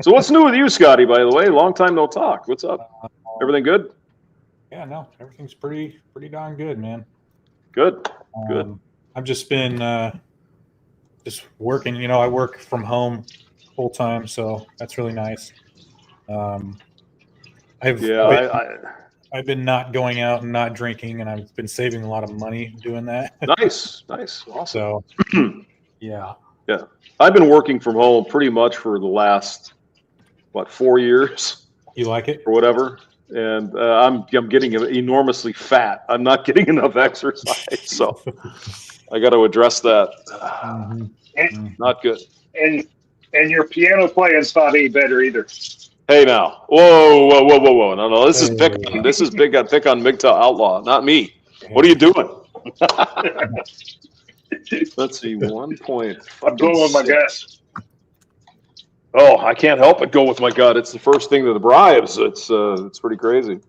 So what's new with you, Scotty, by the way? Long time no talk. What's up? Everything good?
Yeah, no, everything's pretty darn good, man.
Good. Good.
I've just been just working. I work from home full time, so that's really nice. I've been not going out and not drinking, and I've been saving a lot of money doing that.
Nice, awesome.
So, yeah.
I've been working from home pretty much for the last 4 years.
You like it
or whatever? And I'm getting enormously fat. I'm not getting enough exercise, so I got to address that. Not good.
And your piano playing's not any better either.
Hey now, whoa! No, this is pick on MGTOW Outlaw, not me. What are you doing? Let's see, 1 point.
I'm going with my guess.
Oh, I can't help but go with my gut. It's the first thing that the bribes. It's pretty crazy.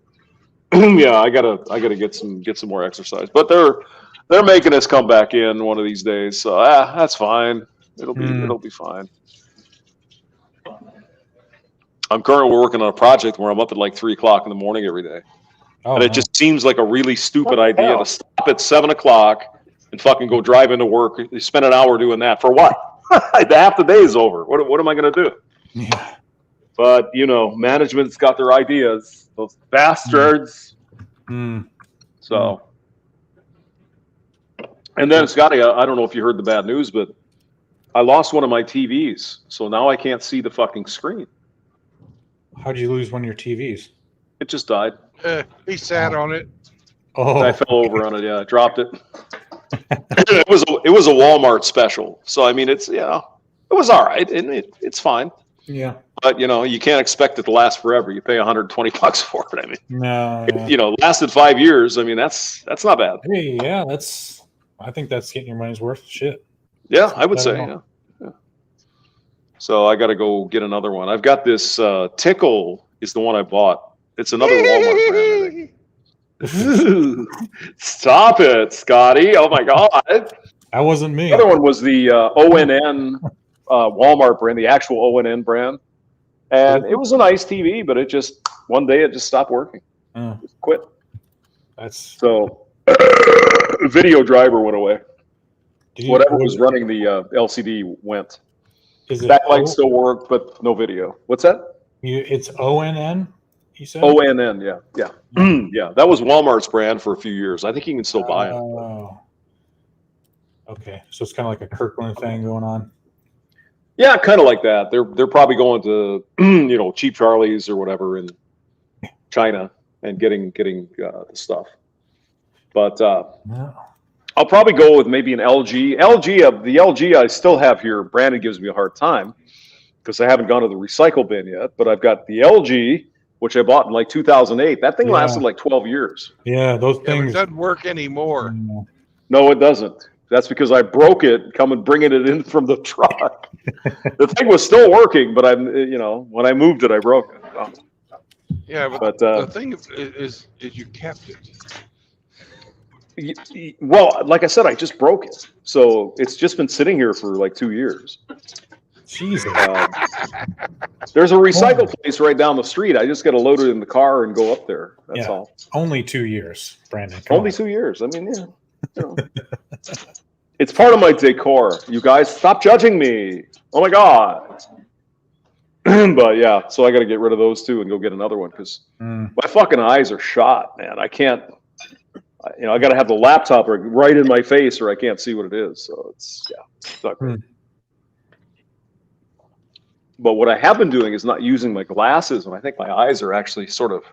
Yeah, I gotta get some more exercise. But they're making us come back in one of these days. So that's fine. It'll be fine. I'm currently working on a project where I'm up at like 3 o'clock in the morning every day. And it just seems like a really stupid idea to stop at 7 o'clock and fucking go drive into work. You spend an hour doing that for what? Half the day is over. What am I going to do?
Yeah.
But management's got their ideas. Those bastards. So, and then Scotty, I don't know if you heard the bad news, but I lost one of my TVs, so now I can't see the fucking screen.
How'd you lose one of your TVs?
It just died.
He sat on it.
Oh,
I fell over on it. Yeah, I dropped it. It was a Walmart special, so I mean, it was all right, and it's fine.
Yeah.
But you can't expect it to last forever. You pay $120 for it. I mean,
No.
it lasted 5 years. I mean, that's not bad.
Hey, yeah, I think that's getting your money's worth. Shit.
Yeah, I would say. Yeah. So I got to go get another one. I've got this Tickle is the one I bought. It's another Walmart brand, I think. Stop it, Scotty! Oh my God,
that wasn't me.
The other one was the ONN Walmart brand, the actual ONN brand, and it was a nice TV, but one day it just stopped working. Just quit. So video driver went away. Whatever was running the LCD went. Backlight still worked, but no video. What's that?
It's ONN, you said?
ONN, yeah. Yeah, that was Walmart's brand for a few years. I think you can still buy it.
Oh. Okay, so it's kind of like a Kirkland thing going on.
Yeah, kind of like that. They're probably going to Cheap Charlie's or whatever in China and getting the stuff. But I'll probably go with maybe an LG. The LG I still have here. Brandon gives me a hard time because I haven't gone to the recycle bin yet. But I've got the LG, which I bought in like 2008. That thing lasted like 12 years.
Yeah, those things.
It doesn't work anymore.
No, it doesn't. That's because I broke it coming bringing it in from the truck. The thing was still working, but when I moved it, I broke it. Oh.
Yeah, but the thing is you kept it.
Well, like I said, I just broke it, so it's just been sitting here for like 2 years.
Jesus.
There's a recycle place right down the street. I just got to load it in the car and go up there. That's all.
Only 2 years, Brandon.
Only 2 years. I mean, it's part of my decor. You guys, stop judging me. Oh my God. But yeah, so I got to get rid of those two and go get another one because my fucking eyes are shot, man. I can't. I got to have the laptop right in my face or I can't see what it is. So it's not great. But what I have been doing is not using my glasses, and I think my eyes are actually sort of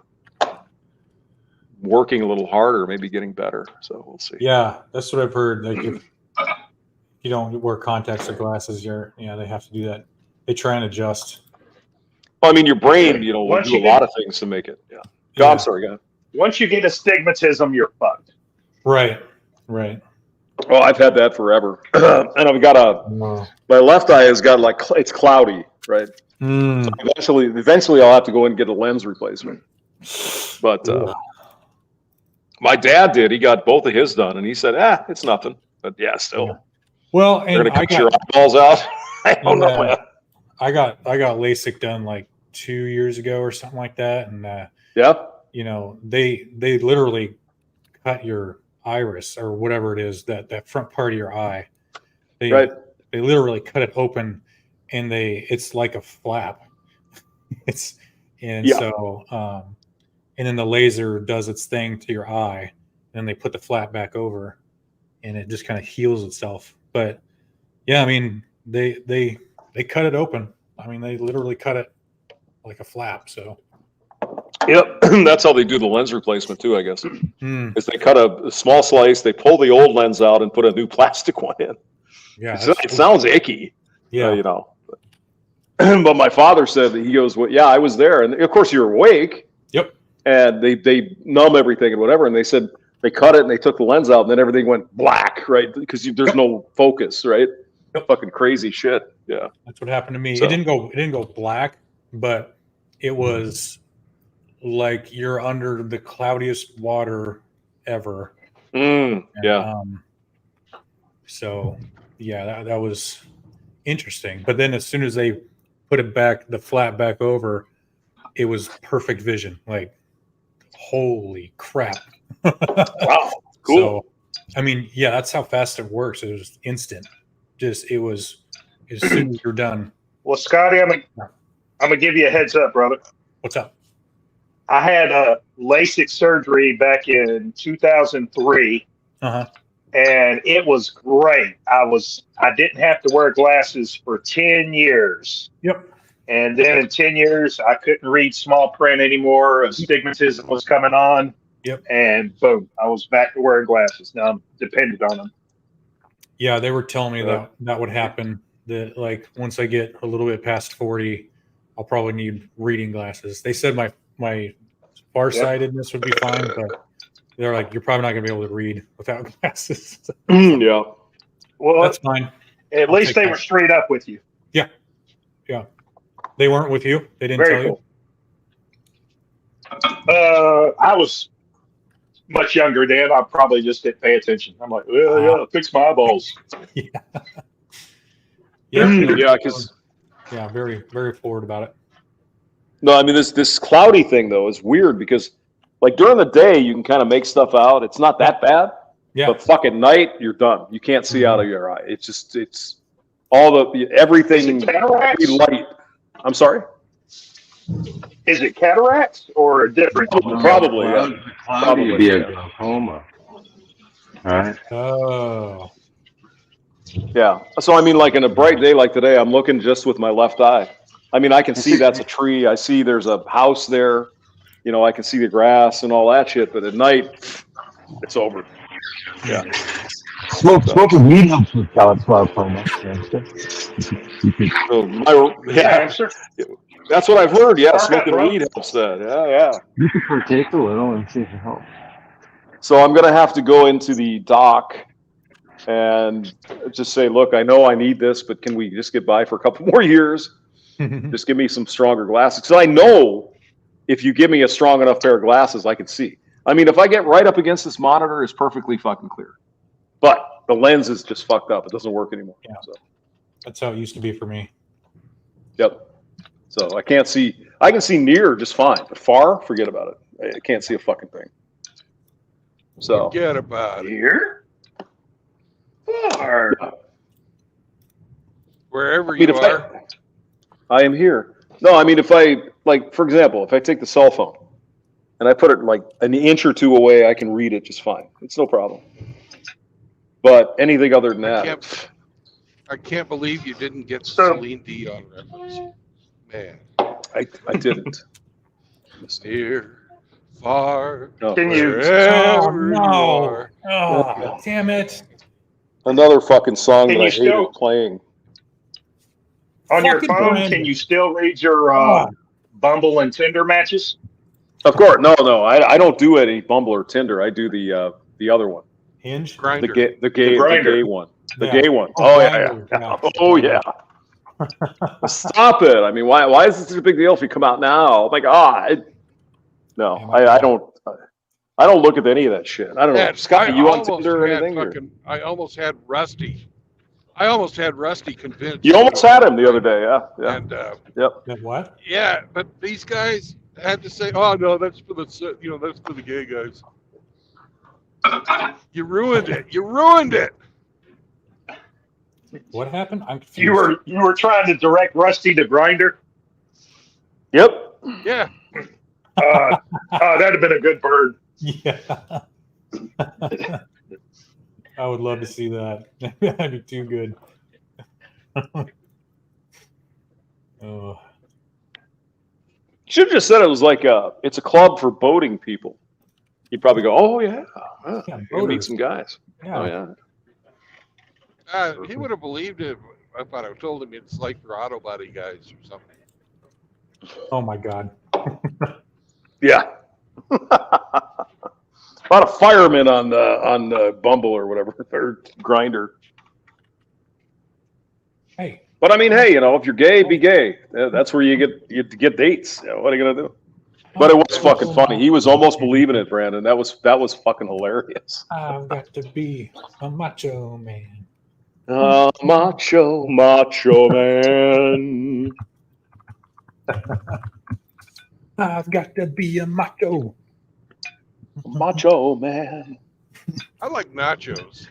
working a little harder, maybe getting better. So we'll see.
Yeah, that's what I've heard. Like if you don't wear contacts or glasses, they have to do that. They try and adjust.
Well, I mean, your brain, will do a lot of things to make it. Yeah. Go, I'm sorry, guy.
Once you get astigmatism, you're fucked.
Right.
Oh, I've had that forever, and I've got my left eye has got it's cloudy, right? So eventually, I'll have to go in and get a lens replacement. But my dad did. He got both of his done, and he said, it's nothing. But yeah, still.
Yeah. Well, and
they're gonna cut your eyeballs out. I don't know, man.
I got LASIK done like 2 years ago or something like that, and they literally cut your iris or whatever it is, that front part of your eye. They literally cut it open, and it's like a flap. So and then the laser does its thing to your eye, and they put the flap back over, and it just kind of heals itself. But yeah, I mean they cut it open. I mean they literally cut it like a flap. So.
Yep, that's how they do the lens replacement too, I guess. Is they cut a small slice, they pull the old lens out and put a new plastic one in.
Yeah,
it sounds icky.
Yeah,
But my father said that he goes, "Well, yeah, I was there, and of course you're awake."
Yep.
And they numb everything and whatever, and they said they cut it and they took the lens out, and then everything went black, right? Because there's no focus, right? Fucking crazy shit. Yeah,
that's what happened to me. So, it didn't go black, but it was like you're under the cloudiest water ever. So yeah, that was interesting. But then as soon as they put it back, the flap back over, it was perfect vision. Like, holy crap.
Wow. Cool.
So, I mean, yeah, that's how fast it works. It was instant. It was as soon as you're done.
Well, Scotty, I'm gonna give you a heads up, brother.
What's up?
I had a LASIK surgery back in 2003, and it was great. I didn't have to wear glasses for 10 years.
Yep.
And then in 10 years, I couldn't read small print anymore. Astigmatism was coming on.
Yep.
And boom, I was back to wearing glasses. Now I'm dependent on them.
Yeah, they were telling me that would happen. That like once I get a little bit past 40, I'll probably need reading glasses. They said my farsightedness would be fine, but they're like, you're probably not going to be able to read without glasses.
Yeah.
Well,
that's fine.
At least they were straight up with you.
Yeah. Yeah. They weren't with you? They didn't
Very
tell
you? I was much younger then. I probably just didn't pay attention. I'm like, well, yeah, fix my eyeballs.
Yeah. Yeah,
because
very, very forward about it.
No, I mean this cloudy thing though is weird because like during the day you can kind of make stuff out. It's not that bad.
Yeah.
But fuck at night you're done. You can't see out of your eye. It's all everything light. I'm sorry.
Is it cataracts or different?
Probably. Yeah.
Probably be a glaucoma. All right.
Oh.
Yeah. So I mean, like in a bright day like today, I'm looking just with my left eye. I mean, I can see that's a tree. I see there's a house there. You know, I can see the grass and all that shit. But at night, it's over. Yeah.
Smoking weed helps with glaucoma.
That's what I've heard. Yeah, smoking weed helps that. Yeah.
You could partake a little and see if it helps.
So I'm gonna have to go into the doc and just say, look, I know I need this, but can we just get by for a couple more years? Just give me some stronger glasses. Because I know if you give me a strong enough pair of glasses, I can see. I mean, if I get right up against this monitor, it's perfectly fucking clear. But the lens is just fucked up. It doesn't work anymore.
Yeah.
So.
That's how it used to be for me.
Yep. So I can't see. I can see near just fine, but far, forget about it. I can't see a fucking thing. So
forget about it.
Here? Far.
Wherever you are.
I am here. No, I mean, if I, like, for example, if I take the cell phone and I put it like an inch or two away, I can read it just fine. It's no problem. But anything other than that.
I can't believe you didn't get Celine Dion reference. Man.
I didn't.
Near, far,
Can you?
Oh, no. Oh, damn it.
Another fucking song that I hated playing.
On your phone, can you still read your Bumble and Tinder matches?
Of course. No. I don't do any Bumble or Tinder. I do the other one.
Hinge?
Grindr.
The gay one. The gay one.
Oh,
yeah. Oh, yeah. Stop it. I mean, why is this such a big deal if you come out now? Like, I don't look at any of that shit. I don't know. Scott, you on Tinder or anything?
I almost had Rusty. Convinced.
You almost had him the other day, yeah.
And
yep. What?
Yeah, but these guys had to say, "Oh no, that's for the gay guys." You ruined it.
What happened? I'm confused.
You were trying to direct Rusty to Grindr?
Yep.
Yeah.
That'd have been a good bird.
Yeah. I would love to see that. That'd be too good. Oh.
Should have just said it was like it's a club for boating people. You'd probably go, oh yeah, meet some guys.
Yeah.
Oh yeah.
He would have believed it if I told him it's like for auto body guys or something.
Oh my God.
Yeah. A lot of firemen on Bumble or whatever, or Grindr.
Hey.
But I mean, hey, if you're gay, be gay. That's where you get dates. What are you gonna do? But it was fucking funny. He was almost believing it, Brandon. That was fucking hilarious.
I've got to be a macho man.
Macho man.
I've got to be a macho
man.
I like nachos.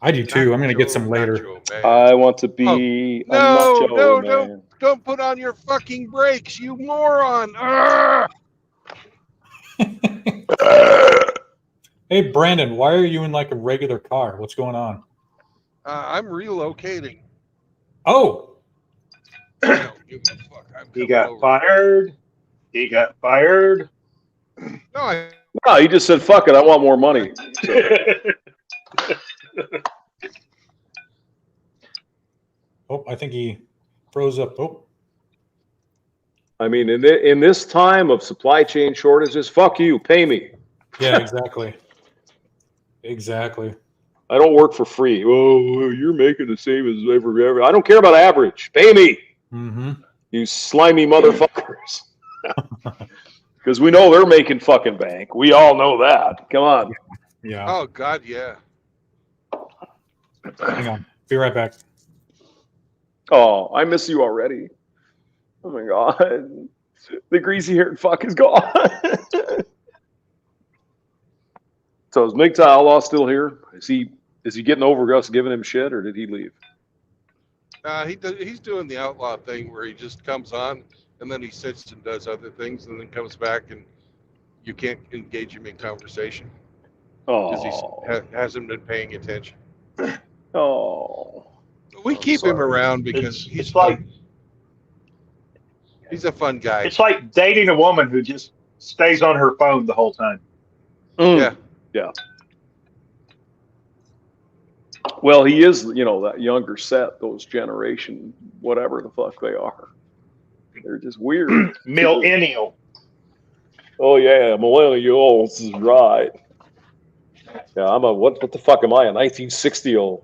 I do too. I'm going to get some later.
Nacho Man.
I want to be a macho man.
Don't put on your fucking brakes, you moron! Arrgh!
Hey, Brandon, why are you in like a regular car? What's going on?
I'm relocating.
Oh,
I don't give a fuck.
He got fired. He got fired.
No,
No, he just said, "Fuck it, I want more money."
oh, I think he froze up. Oh,
I mean, in this time of supply chain shortages, fuck you, pay me.
yeah, exactly. Exactly.
I don't work for free. Oh, you're making the same as ever. I don't care about average. Pay me.
Mm-hmm.
You slimy motherfuckers. Because we know they're making fucking bank. We all know that. Come on.
Yeah.
oh God, yeah.
Hang on. Be right back.
Oh, I miss you already. Oh my God. The greasy haired fuck is gone. So is MGTOW Outlaw still here? Is he getting over us giving him shit, or did he leave?
He's doing the outlaw thing where he just comes on and then he sits and does other things and then comes back and you can't engage him in conversation because he hasn't been paying attention.
Oh.
We keep him around because
it's like
he's a fun guy.
it's like dating a woman who just stays on her phone the whole time.
Yeah.
Yeah. Well, he is, that younger set, ththose generation, whatever the fuck they are. They're just weird.
Millennial.
Oh yeah, millennials is right. Yeah, I'm what the fuck am I? A 1960-old.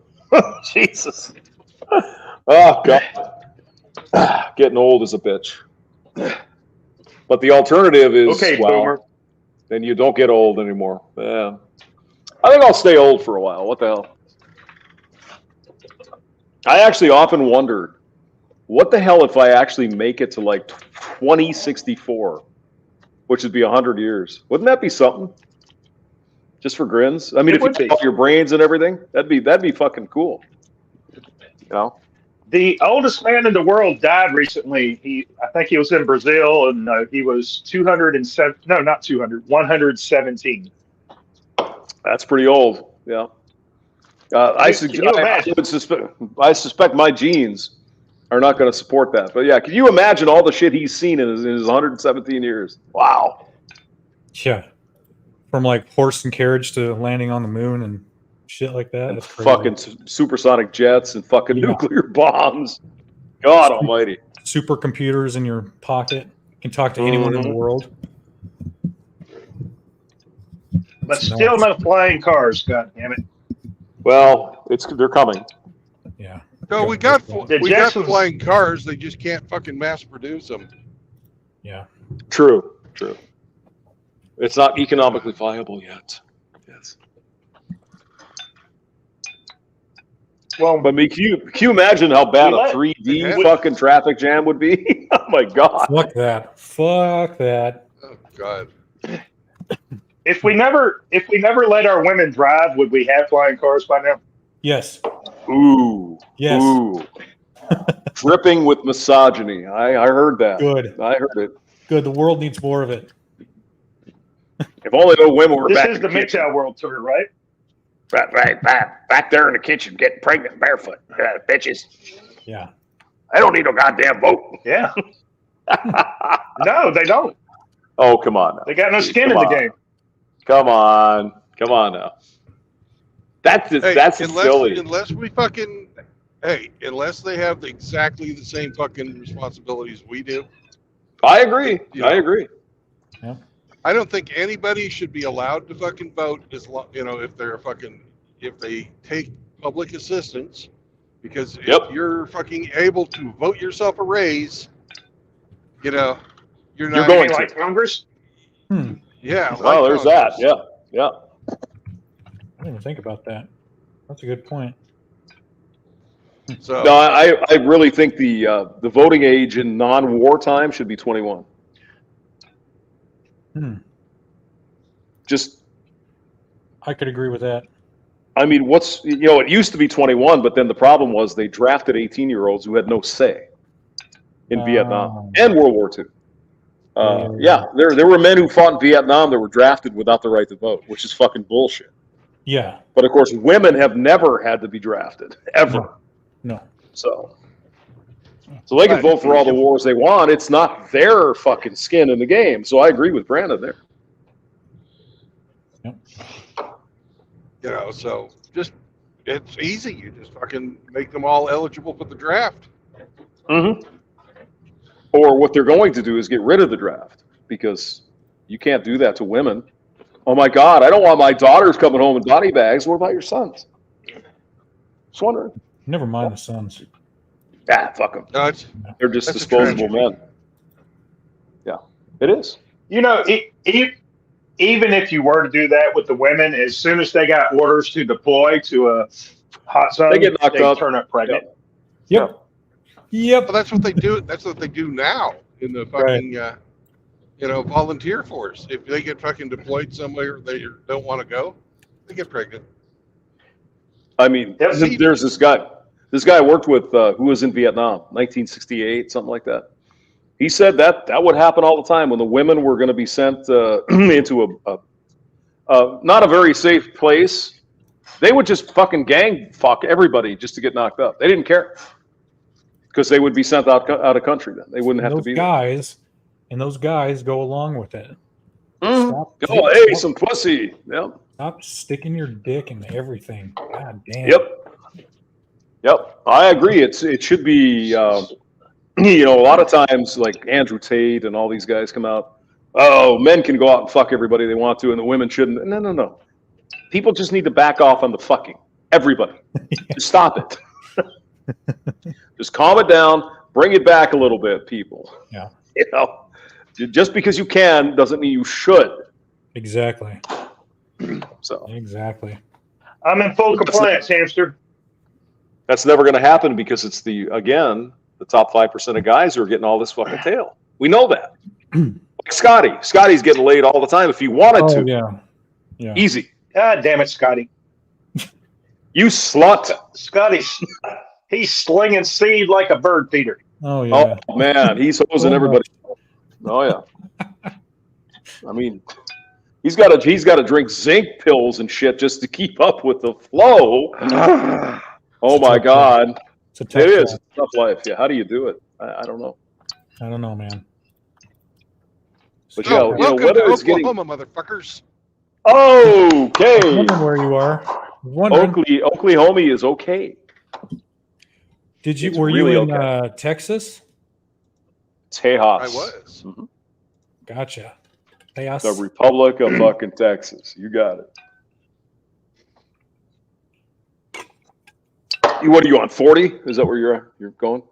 Jesus. Oh God. Getting old is a bitch. But the alternative is,
Okay, Boomer.
then you don't get old anymore. Yeah. I think I'll stay old for a while. What the hell? I actually often wondered, what the hell if I actually make it to like 2064, which would be 100 years? Wouldn't that be something? Just for grins? I mean,
It
if you
would be.
take all your brains and everything, that'd be fucking cool.
The oldest man in the world died recently. I think he was in Brazil, and he was 207. No, not 200. 117.
That's pretty old. Yeah. I suspect my genes are not going to support that. But yeah, can you imagine all the shit he's seen in his 117 years? Wow.
Yeah. From like horse and carriage to landing on the moon and shit like that.
And
That's crazy.
fucking supersonic jets and fucking nuclear bombs. God almighty.
Supercomputers in your pocket. You can talk to anyone in the world.
But still no flying cars, God damn it.
Well, they're coming.
Yeah.
No, we got flying cars. They just can't fucking mass produce them.
Yeah.
True. It's not economically viable yet. Yes.
Well,
But can you imagine how bad a 3D fucking traffic jam would be? Oh my God.
Fuck that.
Oh God.
if we never let our women drive, would we have flying cars by now?
Yes.
Ooh.
Yes.
Ooh. Dripping with misogyny. I heard that.
Good.
I heard it.
Good. The world needs more of it.
If only no women were
This
back
is
in
the
kitchen.
MGTOW World Tour, right?
Right, back there in the kitchen getting pregnant barefoot. Bitches.
Yeah.
I don't need no goddamn vote.
Yeah. No, they don't.
Oh, come on now.
They got no skin in the game.
Come on now. That's silly.
Unless they have exactly the same fucking responsibilities we do.
I agree.
Yeah.
I agree.
Yeah.
I don't think anybody should be allowed to fucking vote if they take public assistance, because if you're fucking able to vote yourself a raise, you're not
going
like Congress.
Yeah.
Well, there's
Congress.
that. Yeah.
I didn't even think about that. That's a good point.
So
No, I really think the voting age in non-wartime should be 21. Just
I could agree with that.
I mean, it used to be 21, but then the problem was they drafted 18-year-olds who had no say in Vietnam and World War II. There were men who fought in Vietnam that were drafted without the right to vote, which is fucking bullshit.
Yeah.
But of course, women have never had to be drafted, ever.
No.
So they can vote for all the wars they want. It's not their fucking skin in the game. So I agree with Brandon there.
Yep.
You know, so it's easy. You just fucking make them all eligible for the draft.
Mm-hmm. Or what they're going to do is get rid of the draft, because you can't do that to women. Oh my God, I don't want my daughters coming home in body bags. What about your sons? Just wondering.
Never mind the sons.
Ah, fuck them.
No,
They're just disposable men. Yeah, it is.
You know, even if you were to do that with the women, as soon as they got orders to deploy to a hot zone,
they get knocked up.
Turn up pregnant.
Yep.
Well, that's what they do. That's what they do now in the fucking, volunteer force. If they get fucking deployed somewhere they don't want to go, they get pregnant.
I mean, there's this guy. This guy I worked with who was in Vietnam, 1968, something like that. He said that would happen all the time when the women were going to be sent into a not a very safe place. They would just fucking gang fuck everybody just to get knocked up. They didn't care, because they would be sent out of country then. They wouldn't have to be
guys, and those guys go along with it.
Hey, some pussy. Yep.
Stop sticking your dick in everything. God damn.
Yep. I agree. It should be. A lot of times, like Andrew Tate and all these guys come out. Oh, men can go out and fuck everybody they want to, and the women shouldn't. No. People just need to back off on the fucking. Everybody, just stop it. Just calm it down. Bring it back a little bit, people.
Yeah.
Just because you can doesn't mean you should.
Exactly.
So.
Exactly.
I'm in full compliance, hamster.
That's never going to happen, because it's the top 5% of guys who are getting all this fucking tail. We know that. Like Scotty's getting laid all the time if he wanted to.
Yeah.
Easy.
God damn it, Scotty.
You slut.
He's slinging seed like a bird feeder.
Oh yeah.
Oh man, he's hosing everybody. Oh yeah. I mean, he's got to drink zinc pills and shit just to keep up with the flow. Oh my God. It is a tough life. Yeah. How do you do it? I don't know.
I don't know, man.
But
welcome
whether
to
it's
Oklahoma, motherfuckers.
Okay.
I'm wondering where you are.
Oakley homie is okay.
Were you in Texas?
Tejas.
I was.
Mm-hmm.
Gotcha. Tejas.
The Republic of fucking Texas. You got it. What are you on, 40? Is that where you're going?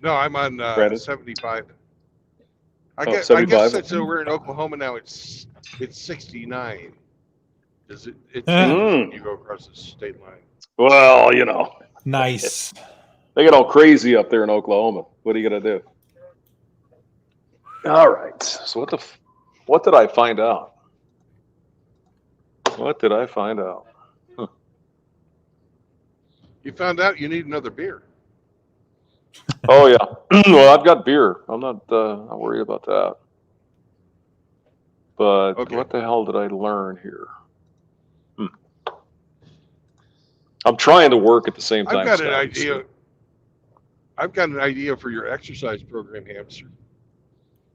No, I'm on 75. I guess
75?
since we're in Oklahoma now, it's 69. It's
Mm.
you go across the state line.
Well,
Nice.
They get all crazy up there in Oklahoma. What are you gonna do? All right. So what did I find out? What did I find out? Huh.
You found out you need another beer.
Oh yeah. Well, I've got beer. I'm not worried about that. But What the hell did I learn here? I'm trying to work at the same time.
I've got an idea. I've got an idea for your exercise program, hamster.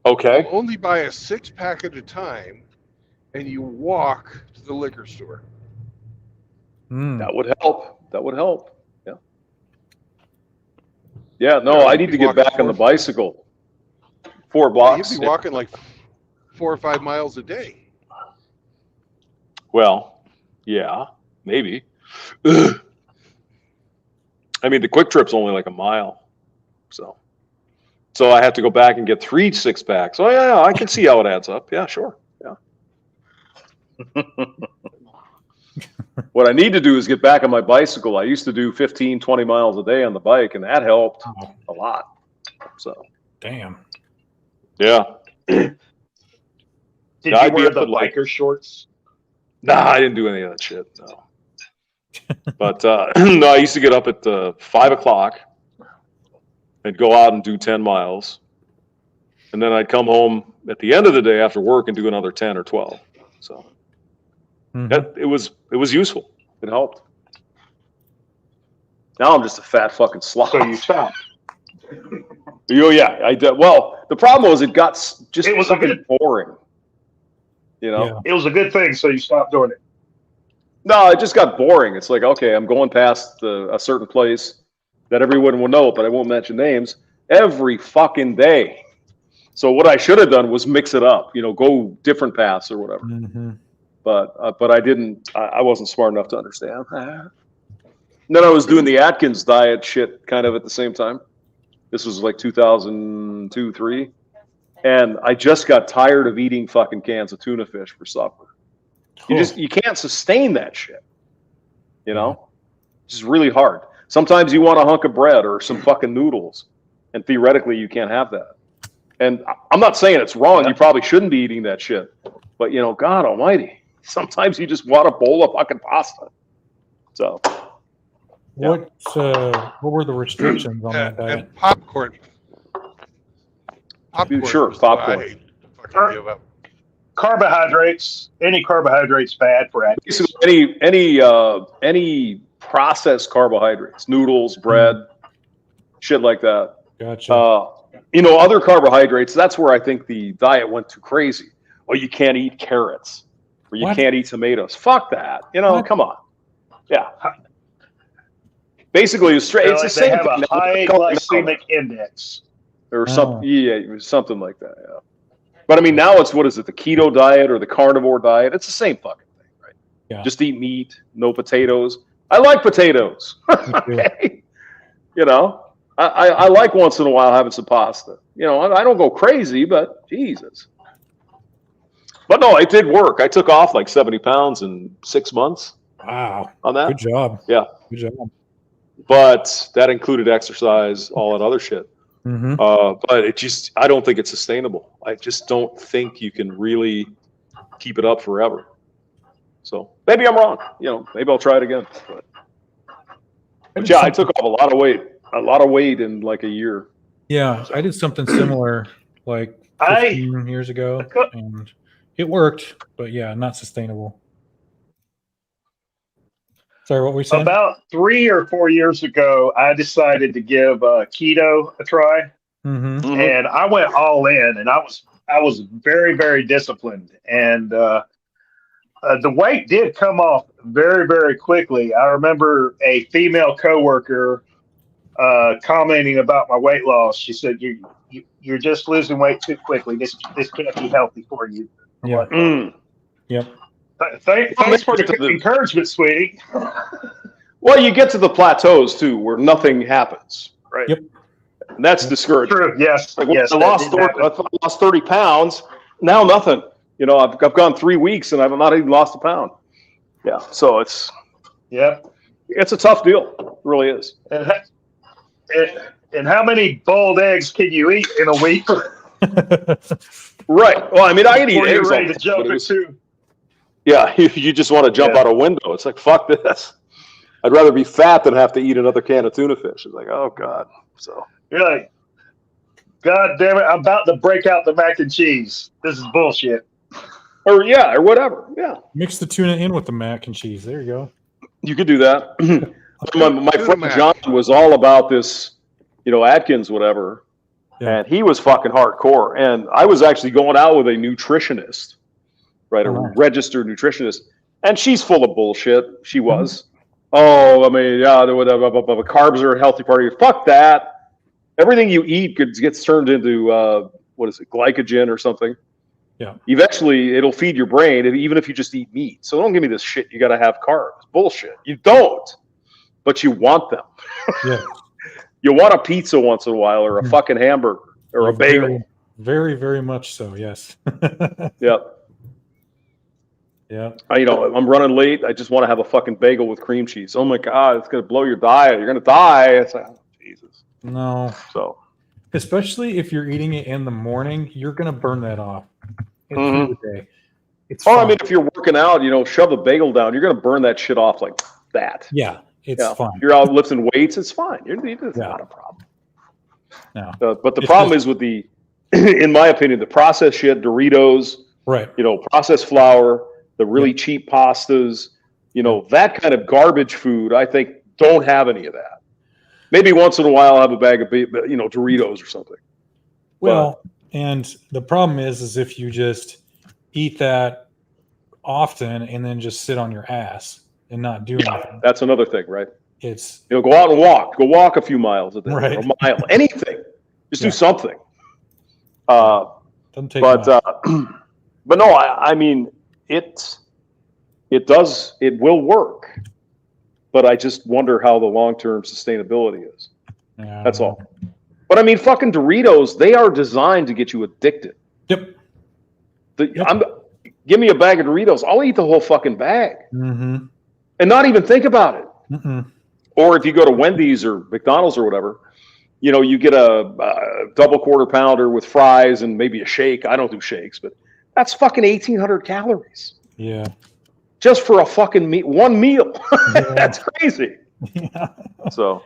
Okay.
You only buy a 6-pack at a time, and you walk to the liquor store.
That would help. Yeah. Yeah. No, I need to get back on the bicycle. 4 blocks.
You'd be walking like 4 or 5 miles a day.
Well, yeah, maybe. I mean, the quick trip's only like a mile, so I have to go back and get 3 6-packs. Oh yeah, I can see how it adds up. Yeah, sure. Yeah. What I need to do is get back on my bicycle. I used to do 15, 20 miles a day on the bike, and that helped a lot. So.
Damn.
Yeah.
Did you wear the biker shorts?
Nah, I didn't do any of that shit. No. But no, I used to get up at 5 o'clock and go out and do 10 miles. And then I'd come home at the end of the day after work and do another 10 or 12. So it was useful. It helped. Now I'm just a fat fucking slob.
So you stopped.
Oh yeah, I did. Well, the problem was it was fucking boring. You know,
It was a good thing, so you stopped doing it.
No, it just got boring. It's like, okay, I'm going past a certain place that everyone will know, but I won't mention names, every fucking day. So what I should have done was mix it up, go different paths or whatever. But I didn't. I wasn't smart enough to understand. And then I was doing the Atkins diet shit kind of at the same time. This was like 2002, 3. And I just got tired of eating fucking cans of tuna fish for supper. You can't sustain that shit. It's just really hard. Sometimes you want a hunk of bread or some fucking noodles, and theoretically you can't have that. And I'm not saying it's wrong. You probably shouldn't be eating that shit. But God Almighty, sometimes you just want a bowl of fucking pasta. So,
what were the restrictions on that diet?
And popcorn.
Sure, popcorn.
Carbohydrates. Any carbohydrates bad for Atkins.
Basically, any processed carbohydrates, noodles, bread, shit like that.
Gotcha.
Other carbohydrates. That's where I think the diet went too crazy. Oh, you can't eat carrots, or you can't eat tomatoes. Fuck that. Come on. Yeah. Basically, it's the same.
They have a high glycemic index.
Or something, something like that. Yeah. But I mean, now what is it? The keto diet or the carnivore diet? It's the same fucking thing, right?
Yeah.
Just eat meat, no potatoes. I like potatoes. Okay. I like once in a while having some pasta. I don't go crazy, but Jesus. But no, it did work. I took off like 70 pounds in 6 months.
Wow.
On that.
Good job.
Yeah.
Good job.
But that included exercise, all that other shit. But I don't think it's sustainable. I just don't think you can really keep it up forever. So maybe I'm wrong. Maybe I'll try it again. But yeah, I took off a lot of weight in like a year.
Yeah, I did something similar like 15 years ago, and it worked, but yeah, not sustainable. Sorry, what were we saying?
About 3 or 4 years ago, I decided to give keto a try, and I went all in, and I was very, very disciplined, and the weight did come off very, very quickly. I remember a female coworker commenting about my weight loss. She said, "You're just losing weight too quickly. This can't be healthy for you."
Yeah. Yep.
Thanks for the encouragement, sweetie.
Well, you get to the plateaus too, where nothing happens, right?
Yep.
And that's discouraging.
True. Yes.
Like
yes.
I lost 30 pounds. Now nothing. I've gone 3 weeks and I've not even lost a pound. Yeah. So it's a tough deal. It really is.
And how many boiled eggs can you eat in a week?
Right. Well, I mean, I can eat eggs.
Ready to jump into.
Yeah, you just want to jump out a window. It's like, fuck this. I'd rather be fat than have to eat another can of tuna fish. It's like, oh, God. So
you're like, God damn it, I'm about to break out the mac and cheese. This is bullshit.
Or whatever. Yeah.
Mix the tuna in with the mac and cheese. There you go.
You could do that. my friend John was all about this, Atkins, whatever. Yeah. And he was fucking hardcore. And I was actually going out with a nutritionist. Right, a registered nutritionist, and she's full of bullshit. She was. Oh, I mean, the carbs are a healthy part of you. Fuck that. Everything you eat gets turned into glycogen or something.
Yeah.
Eventually, it'll feed your brain, even if you just eat meat. So don't give me this shit. You got to have carbs. Bullshit. You don't, but you want them.
Yeah.
You want a pizza once in a while, or a fucking hamburger, or a bagel.
Very, very, very much so. Yes.
Yep.
Yeah.
I'm running late. I just want to have a fucking bagel with cream cheese. Oh my God, it's going to blow your diet. You're going to die. It's like, oh, Jesus.
No.
So,
especially if you're eating it in the morning, you're going to burn that off through the day.
I mean, if you're working working out, shove a bagel down. You're going to burn that shit off like that.
Yeah, it's fine.
You're out lifting weights. It's fine. It's not a problem.
No.
But the problem is with the, in my opinion, the processed shit, Doritos,
right?
Processed flour, the really cheap pastas, that kind of garbage food. I think don't have any of that. Maybe once in a while I'll have a bag of Doritos or something.
Well, and the problem is if you just eat that often and then just sit on your ass and not do anything.
That's another thing, right?
It's
go out and walk. Go walk a few miles a day,
right.
or a mile, anything. Just do something.
Doesn't take much.
But no, I mean it will work. But I just wonder how the long-term sustainability is.
Yeah,
that's all. But I mean, fucking Doritos, they are designed to get you addicted.
Yep.
Give me a bag of Doritos, I'll eat the whole fucking bag.
Mm-hmm.
And not even think about it.
Mm-mm.
Or if you go to Wendy's or McDonald's or whatever, you get a double quarter pounder with fries and maybe a shake. I don't do shakes, but that's fucking 1,800 calories.
Yeah.
Just for a fucking one meal. Yeah. That's crazy.
Yeah.
So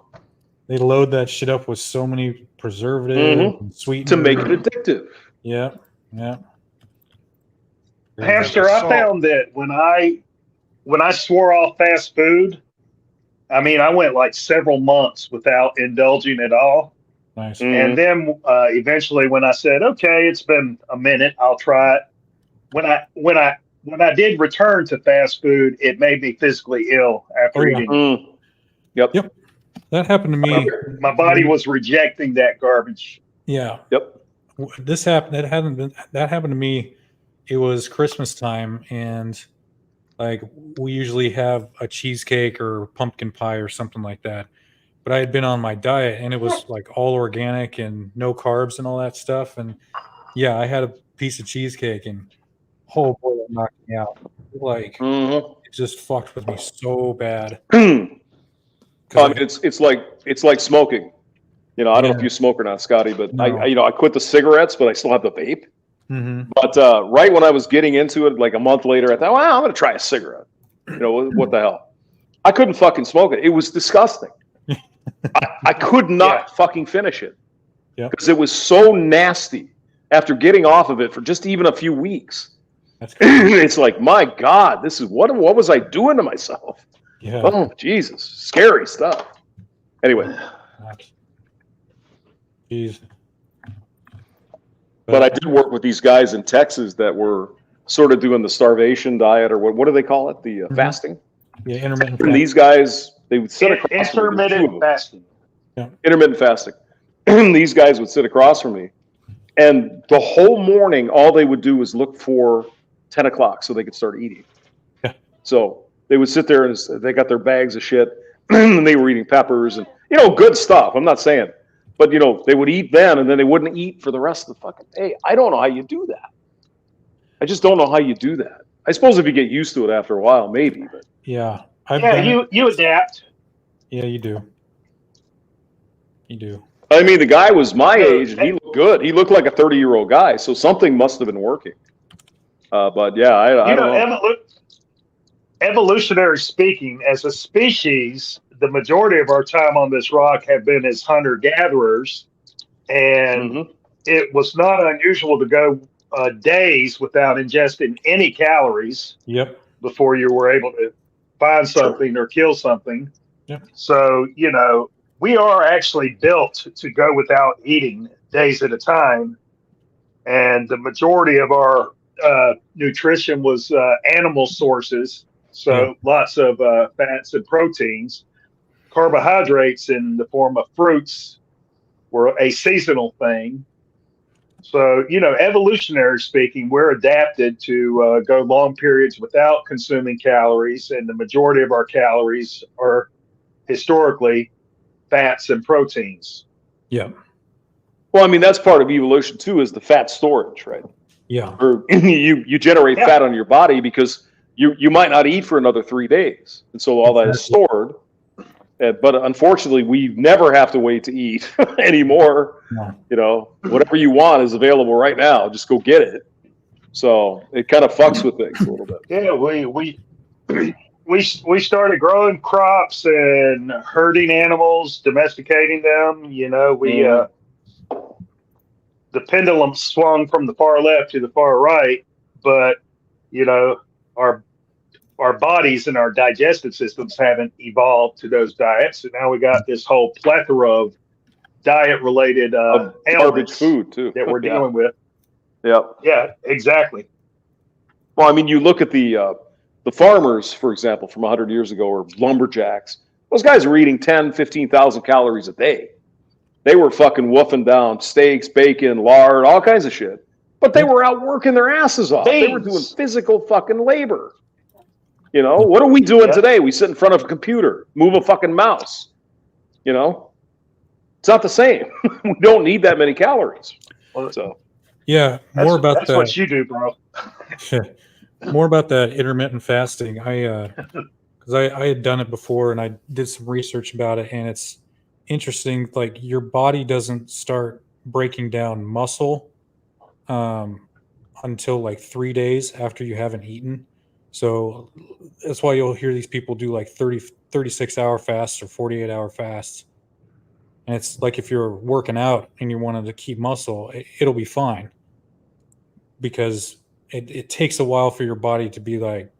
they load that shit up with so many preservatives and sweeteners
to make it addictive.
Yeah. Yeah.
Pastor, I found that when I swore off fast food, I mean, I went like several months without indulging at all.
Nice.
And then eventually when I said, okay, it's been a minute, I'll try it. When I did return to fast food, it made me physically ill after eating.
Yep.
That happened to me.
My body was rejecting that garbage.
Yeah.
Yep.
This happened. That happened to me. It was Christmas time, and like we usually have a cheesecake or pumpkin pie or something like that. But I had been on my diet, and it was like all organic and no carbs and all that stuff. And yeah, I had a piece of cheesecake, and oh boy, that knocked me out. Like it just fucked with me so bad.
I mean, it's like smoking. I don't know if you smoke or not, Scotty, but no. I quit the cigarettes, but I still have the vape.
Mm-hmm.
But right when I was getting into it, like a month later, I thought, well, I'm going to try a cigarette. What the hell? I couldn't fucking smoke it. It was disgusting. I could not fucking finish it because it was so nasty after getting off of it for just even a few weeks.
That's crazy.
It's like, my God, this is what was I doing to myself?
Yeah.
Oh, Jesus. Scary stuff. Anyway.
Jeez.
But I did work with these guys in Texas that were sort of doing the starvation diet, or what do they call it? The fasting?
Yeah, intermittent
fasting. And these guys, they would sit across from me.
Intermittent fasting.
Yeah. Intermittent fasting. These guys would sit across from me. And the whole morning, all they would do was look for 10 o'clock so they could start eating.
Yeah.
So they would sit there and they got their bags of shit, and they were eating peppers and, good stuff. I'm not saying. But, they would eat then, and then they wouldn't eat for the rest of the fucking day. I don't know how you do that. I just don't know how you do that. I suppose if you get used to it after a while, maybe. But
yeah.
You adapt.
Yeah, you do. You do.
I mean, the guy was my age, and he looked good. He looked like a 30-year-old guy, so something must have been working. But, yeah, I don't know.
Evolutionary speaking, as a species, the majority of our time on this rock have been as hunter-gatherers, and it was not unusual to go days without ingesting any calories before you were able to find something or kill something.
Yep.
So, we are actually built to go without eating days at a time, and the majority of our nutrition was animal sources, so lots of fats and proteins. Carbohydrates in the form of fruits were a seasonal thing. So, evolutionary speaking, we're adapted to go long periods without consuming calories, and the majority of our calories are historically fats and proteins.
Yeah.
Well, I mean, that's part of evolution too, is the fat storage, right?
Yeah.
Or you generate fat on your body because you might not eat for another 3 days, and so all that is stored. But unfortunately, we never have to wait to eat anymore.
No.
Whatever you want is available right now. Just go get it. So it kind of fucks with things a little bit.
Yeah, we started growing crops and herding animals, domesticating them. The pendulum swung from the far left to the far right, but our bodies and our digestive systems haven't evolved to those diets, and now we got this whole plethora of diet-related
Garbage
ailments
food too
that we're dealing with.
Yeah.
Yeah, exactly.
Well, I mean, you look at the farmers, for example, from 100 years ago, or lumberjacks. Those guys were eating 10, 15,000 calories a day. They were fucking woofing down steaks, bacon, lard, all kinds of shit. But they were out working their asses off. They were doing physical fucking labor. What are we doing today? We sit in front of a computer, move a fucking mouse. It's not the same. We don't need that many calories. So
yeah, more about
that's what you do, bro.
More about that intermittent fasting. Because I had done it before and I did some research about it, and it's interesting. Like, your body doesn't start breaking down muscle until like 3 days after you haven't eaten. So that's why you'll hear these people do like 36-hour fasts or 48-hour fasts. And it's like, if you're working out and you wanted to keep muscle, it'll be fine, because it takes a while for your body to be like,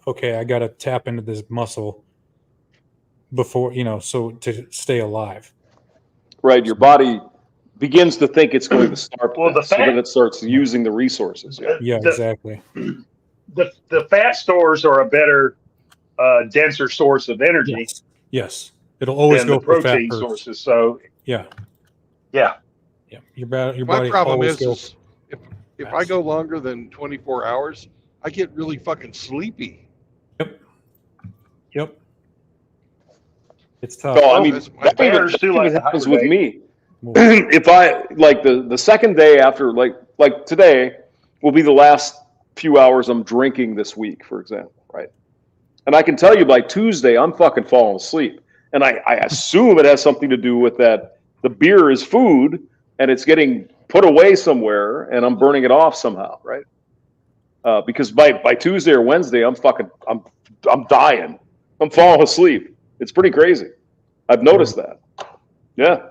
okay, I got to tap into this muscle before, so to stay alive.
Right, your body begins to think it's going to starve,
Well,
so then it starts using the resources.
Yeah, exactly.
The fat stores are a better, denser source of energy.
Yes. It'll always
than
go
the
for fat
protein
first.
sources. So
Yeah. Your
My
body
problem
always
is if I go longer than 24 hours, I get really fucking sleepy.
Yep. It's tough.
So I mean, that even happens with me. If I like the second day after, like today will be the last few hours I'm drinking this week, for example, right? And I can tell you by Tuesday I'm fucking falling asleep, and I assume it has something to do with that. The beer is food, and it's getting put away somewhere, and I'm burning it off somehow, right? Because by Tuesday or Wednesday, I'm dying. I'm falling asleep. It's pretty crazy. I've noticed that. Yeah.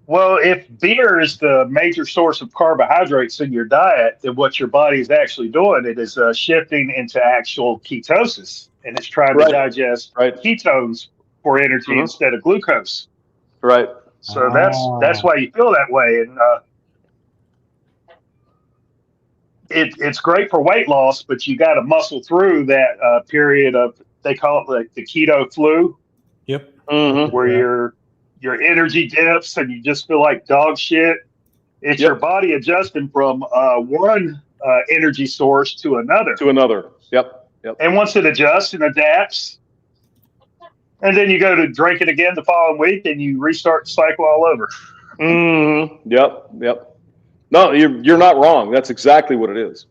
Well, if beer is the major source of carbohydrates in your diet, then what your body is actually doing, it is shifting into actual ketosis, and it's trying to digest ketones for energy instead of glucose.
Right.
So that's why you feel that way, and it's great for weight loss, but you got to muscle through that period of, they call it like the keto flu.
Yep.
Where your energy dips and you just feel like dog shit. It's your body adjusting from one energy source to another.
Yep.
And once it adjusts and adapts, and then you go to drink it again the following week, and you restart the cycle all over.
Yep. No, you're not wrong. That's exactly what it is.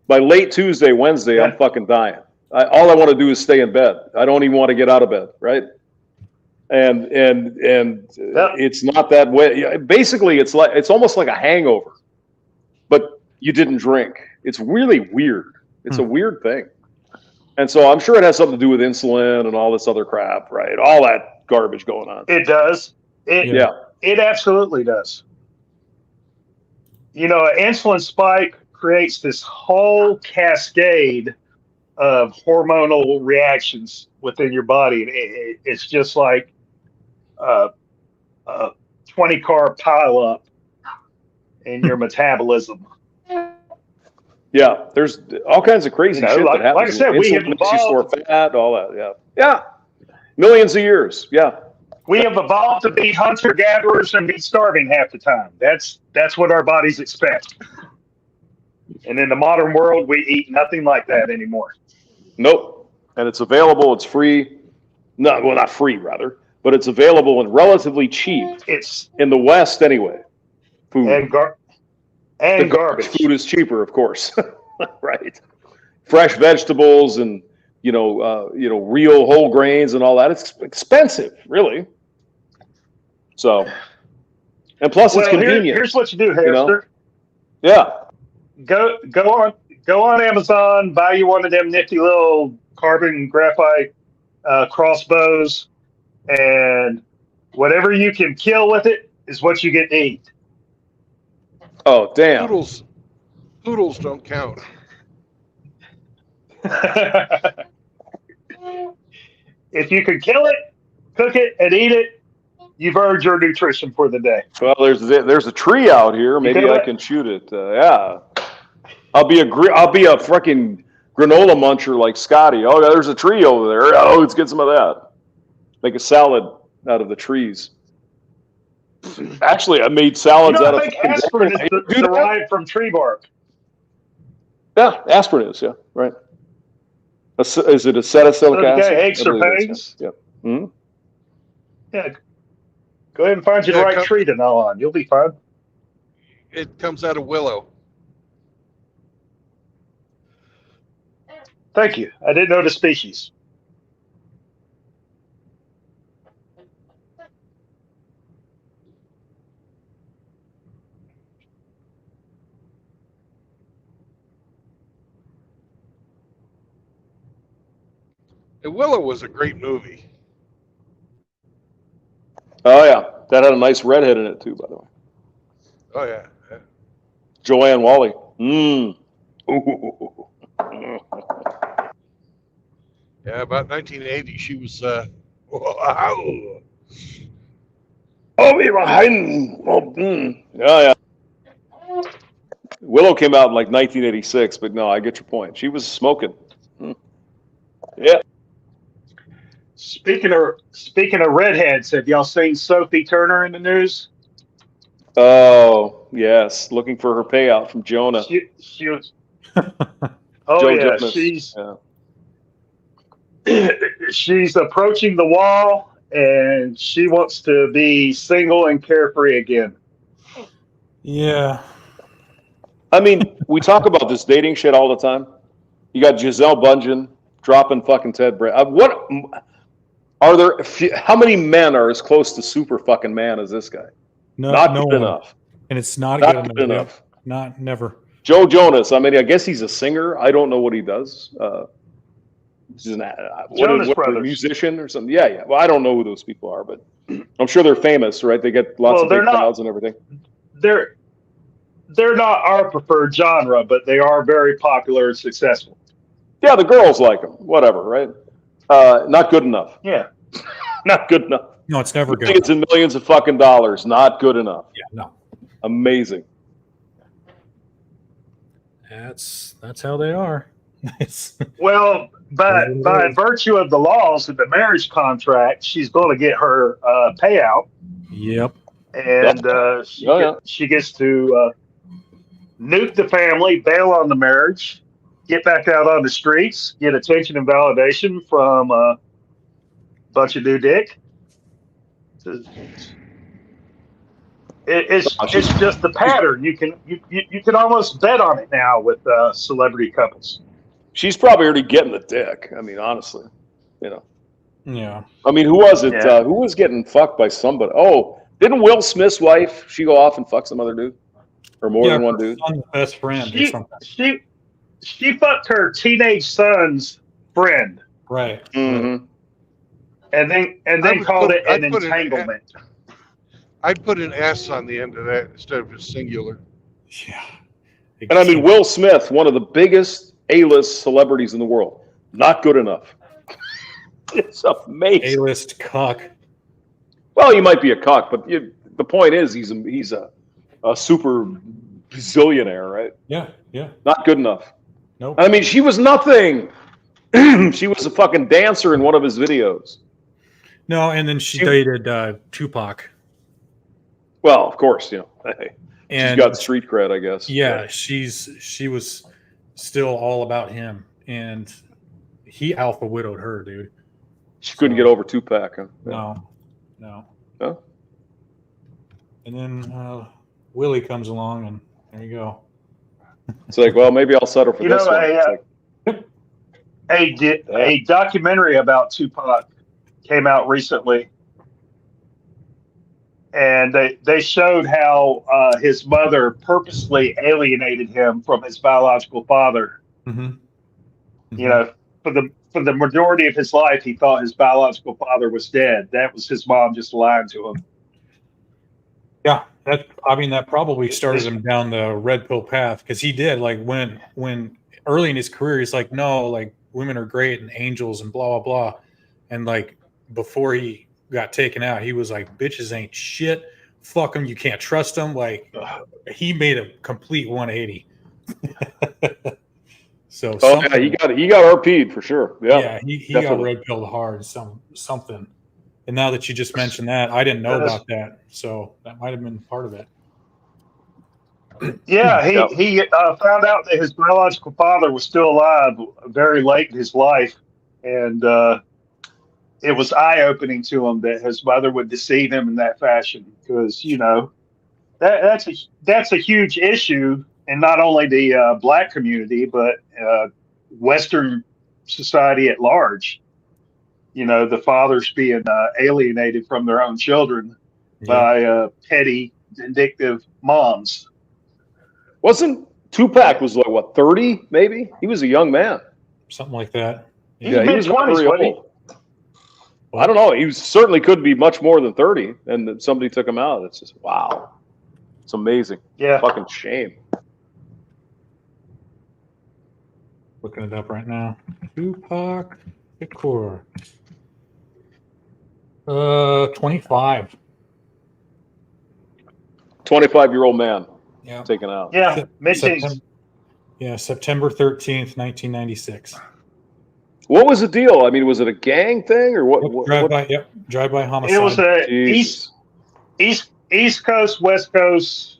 By late Tuesday, Wednesday, I'm fucking dying. All I want to do is stay in bed. I don't even want to get out of bed, right? And it's not that way. Basically, it's almost like a hangover, but you didn't drink. It's really weird. It's a weird thing. And so I'm sure it has something to do with insulin and all this other crap, right? All that garbage going on.
It does. It absolutely does. An insulin spike creates this whole cascade of hormonal reactions within your body. It's just like a 20-car pileup in your metabolism.
Yeah, there's all kinds of crazy shit that happens.
Like I said, we have evolved.
Fat, all that. Yeah. Millions of years. Yeah.
We have evolved to be hunter-gatherers and be starving half the time. That's what our bodies expect. And in the modern world, we eat nothing like that anymore.
Nope. And it's available. It's free. No, well, not free, rather, but it's available and relatively cheap.
It's
in the West anyway. Food
and garbage.
Food is cheaper, of course. Right. Fresh vegetables and real whole grains and all that. It's expensive, really. So, And plus, it's
Well,
convenient.
here's what you do,
You know?
Hamster.
Yeah.
Go on Amazon, buy you one of them nifty little carbon graphite crossbows, and whatever you can kill with it is what you get to eat.
Oh, damn.
Poodles don't count.
If you can kill it, cook it, and eat it, you've earned your nutrition for the day.
Well, there's a tree out here. Maybe I can shoot it. Yeah. I'll be a freaking granola muncher like Scotty. Oh, there's a tree over there. Oh, let's get some of that. Make a salad out of the trees. Actually, I made salads out
I
of.
think aspirin is derived from tree bark.
Yeah, aspirin is. Yeah, right. Is it acetylsalic acid?
Aches or pains?
Yeah. Mm-hmm.
Yeah. Go ahead and find you the right tree to gnaw on. You'll be fine.
It comes out of willow.
Thank you. I didn't know the species.
Willow was a great movie.
Oh yeah, that had a nice redhead in it too, by the way.
Oh yeah.
Joanne Wally.
Yeah, about 1980, she was. Wow.
Oh, we behind. Yeah, yeah. Willow came out in like 1986, but no, I get your point. She was smoking. Yeah.
Speaking of redheads, have y'all seen Sophie Turner in the news?
Oh yes, looking for her payout from Jonah.
She was. Oh
Joe
yeah,
Jonas.
she's approaching the wall, and she wants to be single and carefree again.
Yeah.
I mean, we talk about this dating shit all the time. You got Giselle Bundchen dropping fucking Ted Brand. What are there? How many men are as close to super fucking man as this guy?
No,
not
no
good
one.
enough.
And it's not
good enough.
Not never.
Joe Jonas. I mean, I guess he's a singer. I don't know what he does. He's an musician or something. Yeah, yeah. Well, I don't know who those people are, but I'm sure they're famous, right? They get lots of big crowds and everything.
They're not our preferred genre, but they are very popular and successful.
Yeah, the girls like them. Whatever, right? Not good enough.
Yeah.
Not good enough.
No, it's never good.
Millions and millions of fucking dollars. Not good enough.
Yeah, no.
Amazing.
That's how they are.
Well, by virtue of the laws of the marriage contract, she's going to get her payout.
Yep.
And she gets to nuke the family, bail on the marriage, get back out on the streets, get attention and validation from a bunch of new dick. It's just the pattern. You can almost bet on it now with celebrity couples.
She's probably already getting the dick. I mean, honestly,
Yeah.
I mean, who was it? Yeah. Who was getting fucked by somebody? Oh, didn't Will Smith's wife? She go off and fuck some other dude, or more than one dude?
Son's best friend or something.
She fucked her teenage son's friend.
Right.
Mm-hmm.
And then called it an entanglement.
I'd put an S on the end of that instead of a singular.
Yeah.
And I mean, Will Smith, one of the biggest A-list celebrities in the world, not good enough. It's amazing.
A-list cuck.
Well, he might be a cuck, but the point is, he's a super zillionaire, right?
Yeah, yeah.
Not good enough.
Nope.
I mean, she was nothing. She was a fucking dancer in one of his videos.
No, and then she dated Tupac.
Well, of course, and she's got street cred, I guess.
Yeah, she was still all about him, and he alpha widowed her, dude.
She couldn't get over Tupac. Huh?
No.
Huh?
And then Willie comes along, and there you go.
It's like, well, maybe I'll settle for this one.
A documentary about Tupac came out recently, and they showed how his mother purposely alienated him from his biological father.
Mm-hmm.
You know, for the majority of his life, he thought his biological father was dead. That was his mom just lying to him.
Yeah, that probably started him down the red pill path, because he did, like, when early in his career, he's like, no, like, women are great and angels and blah blah blah, and like before he got taken out, he was like, bitches ain't shit, fuck them, you can't trust them. Like, he made a complete 180. So
yeah, he got RP'd for sure. Yeah,
he got red pilled hard, something. And now that you just mentioned that, I didn't know about that, so that might have been part of it.
Yeah, he found out that his biological father was still alive very late in his life, and it was eye-opening to him that his mother would deceive him in that fashion. Because that's a huge issue in not only the black community but Western society at large. The fathers being alienated from their own children by petty, vindictive moms.
Wasn't Tupac was like, what, 30 maybe? He was a young man.
Something like that.
Yeah, he was not very old.
I don't know. He certainly could be much more than 30, and then somebody took him out. It's just, wow. It's amazing.
Yeah.
Fucking shame.
Looking it up right now. Tupac Shakur. 25.
25-year-old man.
Yeah.
Taken out.
Yeah. Mid-teens.
Yeah, September 13th, 1996.
What was the deal? I mean, was it a gang thing or what?
Drive-by homicide.
It was a East Coast, West Coast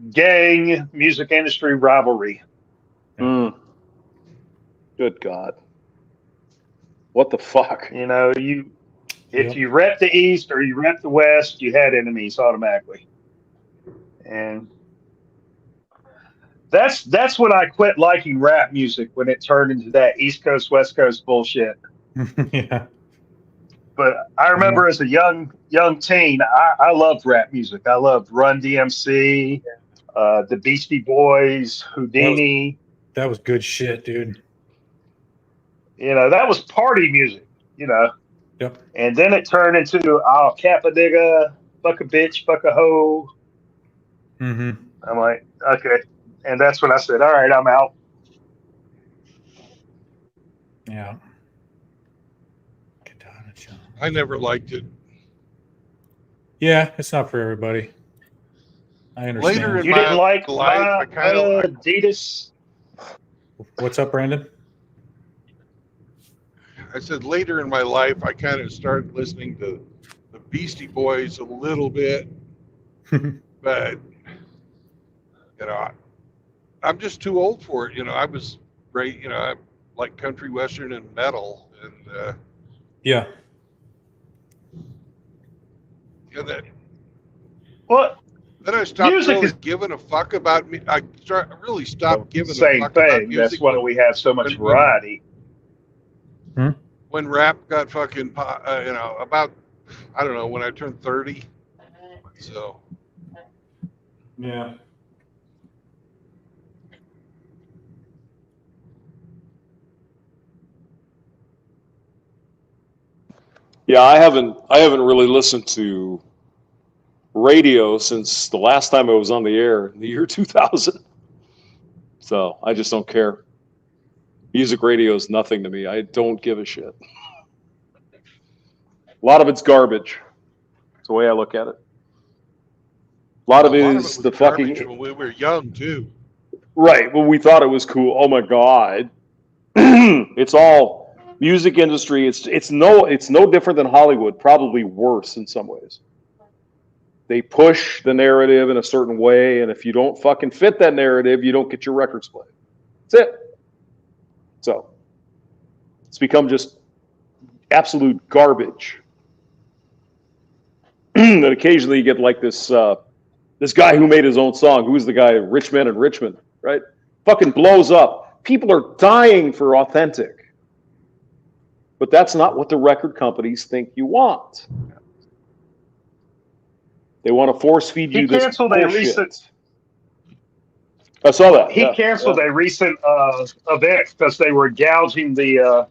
gang music industry rivalry.
Mm. Good God. What the fuck?
If you rep the East or you rep the West, you had enemies automatically. And that's when I quit liking rap music, when it turned into that East Coast, West Coast bullshit.
Yeah.
But I remember as a young teen, I loved rap music. I loved Run DMC, the Beastie Boys, Houdini.
That was good shit, dude.
That was party music,
Yep.
And then it turned into Kappa Digga, fuck a bitch, fuck a hoe.
Mm-hmm.
I'm like, okay. And that's when I said, all right, I'm out.
Yeah.
I never liked it.
Yeah, it's not for everybody. I understand.
Later in
You
my
didn't like
life,
my Adidas?
What's up, Brandon?
I said later in my life, I kind of started listening to the Beastie Boys a little bit, but I'm just too old for it. I was great. I like country, western, and metal, and
yeah.
Then I stopped really giving a fuck about me. I really stopped giving a fuck about music.
That's why we have so much variety.
When rap got fucking, about, I don't know, when I turned 30. So.
Yeah.
Yeah, I haven't really listened to radio since the last time I was on the air in the year 2000. So I just don't care. Music radio is nothing to me. I don't give a shit. A lot of it's garbage. That's the way I look at it. A lot of it is the fucking.
When we were young too.
Right. Well, we thought it was cool. Oh my God. It's all music industry. It's no different than Hollywood. Probably worse in some ways. They push the narrative in a certain way, and if you don't fucking fit that narrative, you don't get your records played. That's it. So it's become just absolute garbage. And occasionally you get like this guy who made his own song. Who's the guy? Rich Men in Richmond, right? Fucking blows up. People are dying for authentic. But that's not what the record companies think you want. They want to force feed you
He
this
canceled a
bullshit.
recent.
I saw that.
He canceled a recent event because they were gouging the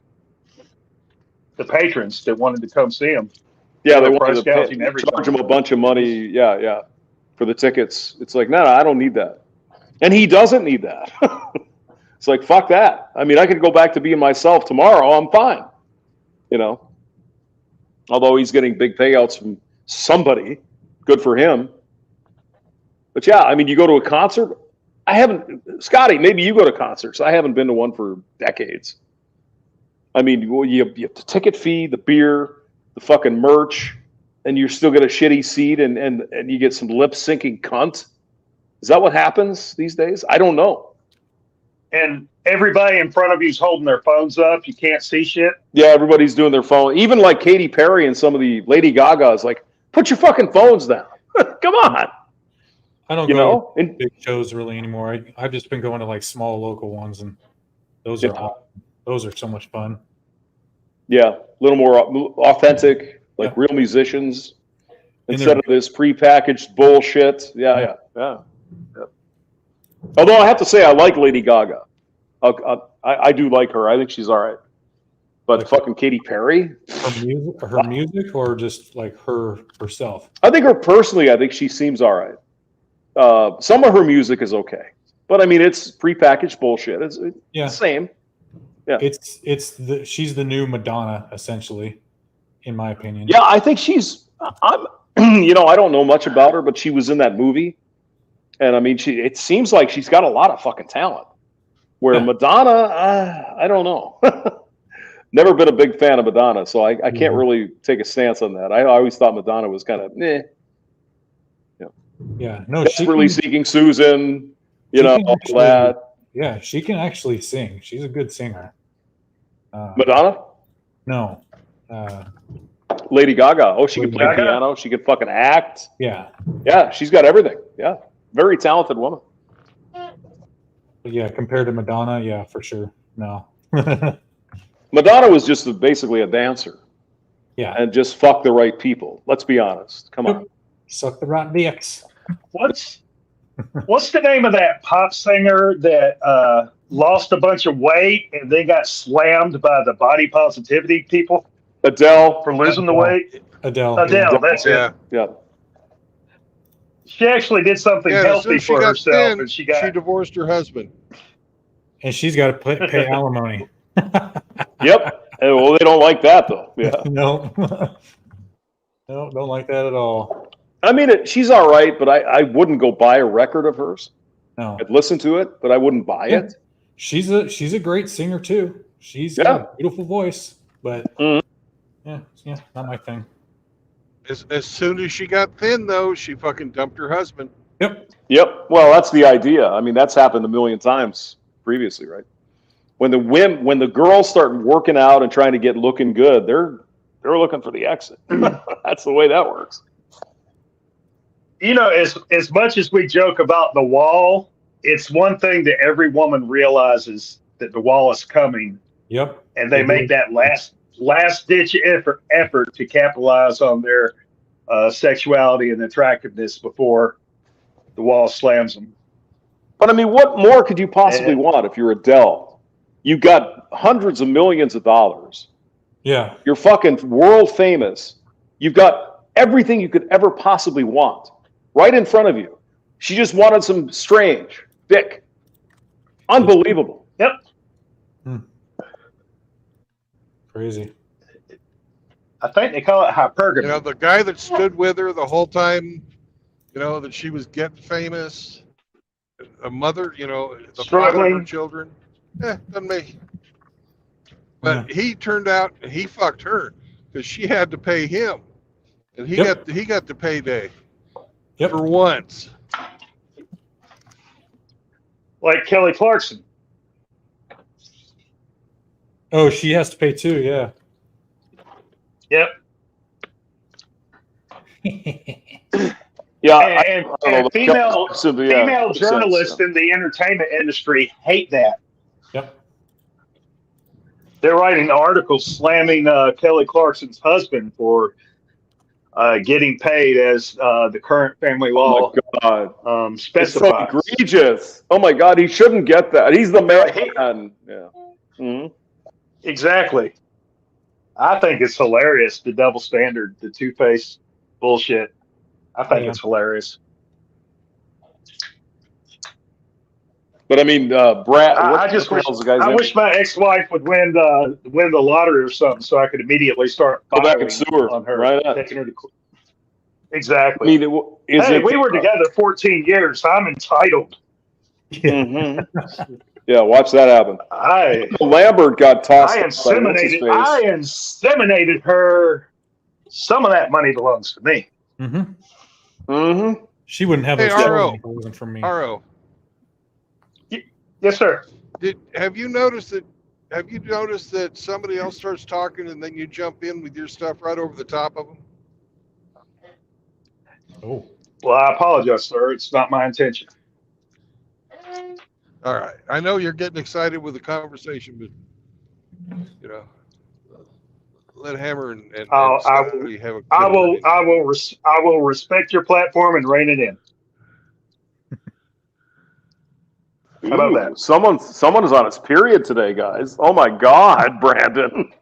patrons that wanted to come see him.
Yeah, they
were
wanted
price
to pay,
gouging everything.
charge them a bunch of money. Yeah, for the tickets. It's like, no, I don't need that, and he doesn't need that. It's like, fuck that. I mean, I could go back to being myself tomorrow. I'm fine. You know, although he's getting big payouts from somebody, good for him. But yeah, I mean, you go to a concert. I haven't, Scotty, maybe you go to concerts. I haven't been to one for decades. I mean, you have the ticket fee, the beer, the fucking merch, and you still get a shitty seat and you get some lip syncing cunt. Is that what happens these days? I don't know.
And everybody in front of you is holding their phones up. You can't see shit.
Yeah, everybody's doing their phone. Even like Katy Perry and some of the Lady Gaga's like, put your fucking phones down. Come on.
I don't go to big shows really anymore. I've just been going to like small local ones, and those are awesome. Those are so much fun.
Yeah, a little more authentic, like real musicians instead of this prepackaged bullshit. Yeah. Although I have to say, I like Lady Gaga. I do like her. I think she's all right. But like fucking Katy Perry,
her music, or just like herself.
I think her personally. I think she seems all right. Some of her music is okay, but I mean, it's prepackaged bullshit. It's the same. Yeah,
she's the new Madonna, essentially, in my opinion.
Yeah, I think I'm I don't know much about her, but she was in that movie, and I mean, it seems like she's got a lot of fucking talent. Where Madonna, I don't know. Never been a big fan of Madonna, so I can't really take a stance on that. I always thought Madonna was kind of
Yeah, no,
Desperately Seeking Susan, all that.
Yeah, she can actually sing. She's a good singer.
Madonna?
No.
Lady Gaga. Oh, she can play piano. She can fucking act.
Yeah.
Yeah, she's got everything. Yeah, very talented woman.
But yeah, compared to Madonna, yeah, for sure. No.
Madonna was just basically a dancer.
Yeah.
And just fuck the right people. Let's be honest. Come on.
Suck the right dicks.
What's the name of that pop singer that lost a bunch of weight and then got slammed by the body positivity people?
Adele.
For losing the weight?
Adele,
that's it.
Yeah.
She actually did something healthy for herself,
thin,
and she
divorced her husband.
And she's got to pay alimony.
Yep. Well, they don't like that, though. Yeah.
No. No, don't like that at all.
I mean, she's all right, but I wouldn't go buy a record of hers.
No.
I'd listen to it, but I wouldn't buy it.
She's a great singer too. She's got a beautiful voice, but yeah, not my thing.
As soon as she got thin, though, she fucking dumped her husband.
Yep. Well, that's the idea. I mean, that's happened a million times previously, right? When the girls start working out and trying to get looking good, they're looking for the exit. That's the way that works.
As much as we joke about the wall, it's one thing that every woman realizes that the wall is coming.
Yep.
And they make that last ditch effort to capitalize on their sexuality and attractiveness before the wall slams them.
But I mean, what more could you possibly want if you're Adele? You got hundreds of millions of dollars.
Yeah.
You're fucking world famous. You've got everything you could ever possibly want right in front of you. She just wanted some strange dick. Unbelievable.
Yep.
Crazy.
I think they call it hypergamy.
The guy that stood with her the whole time, that she was getting famous, a mother, the father of her children. Doesn't make. But he turned out he fucked her because she had to pay him, and he got the payday for once.
Like Kelly Clarkson.
Oh, she has to pay too. Yeah.
Yep.
Yeah,
and female journalists in the entertainment industry hate that.
Yep.
They're writing articles slamming Kelly Clarkson's husband for getting paid as the current family law
It's so
specifies.
egregious. Oh my God, he shouldn't get that. He's the man. Yeah. Mm-hmm.
Exactly. I think it's hilarious, the double standard, the two-faced bullshit. I think it's hilarious.
But I mean, Brad,
I just wish my ex-wife would win the lottery or something, so I could immediately start
go back and
filing
sue her.
on her,
Right on.
taking her to court. Exactly.
I mean,
we were together 14 years. I'm entitled.
Mm-hmm. Yeah, watch that happen.
Lambert
got tossed.
I inseminated her. Some of that money belongs to me.
Mm-hmm.
Mm-hmm.
She wouldn't have those children if it wasn't for me.
RO.
Yes, sir.
Have you noticed that somebody else starts talking and then you jump in with your stuff right over the top of them?
Oh.
Well, I apologize, sir. It's not my intention.
All right. I know you're getting excited with the conversation, but let Hammer and Scotty have a.
I will respect your platform and rein it in. How about that?
Someone is on its period today, guys. Oh my God, Brandon.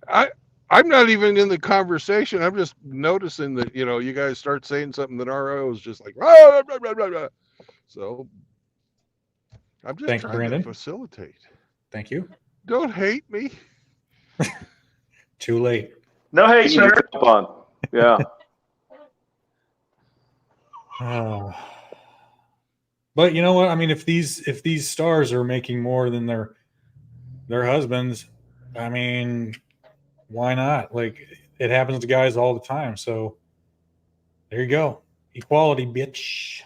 I'm not even in the conversation. I'm just noticing that you guys start saying something that RO is just like blah, blah, blah, blah, blah. So I'm just trying to facilitate.
Thank you.
Don't hate me.
Too late.
No hate, sir.
Yeah.
But you know what? I mean, if these stars are making more than their husbands, I mean, why not? Like, it happens to guys all the time. So there you go. Equality, bitch.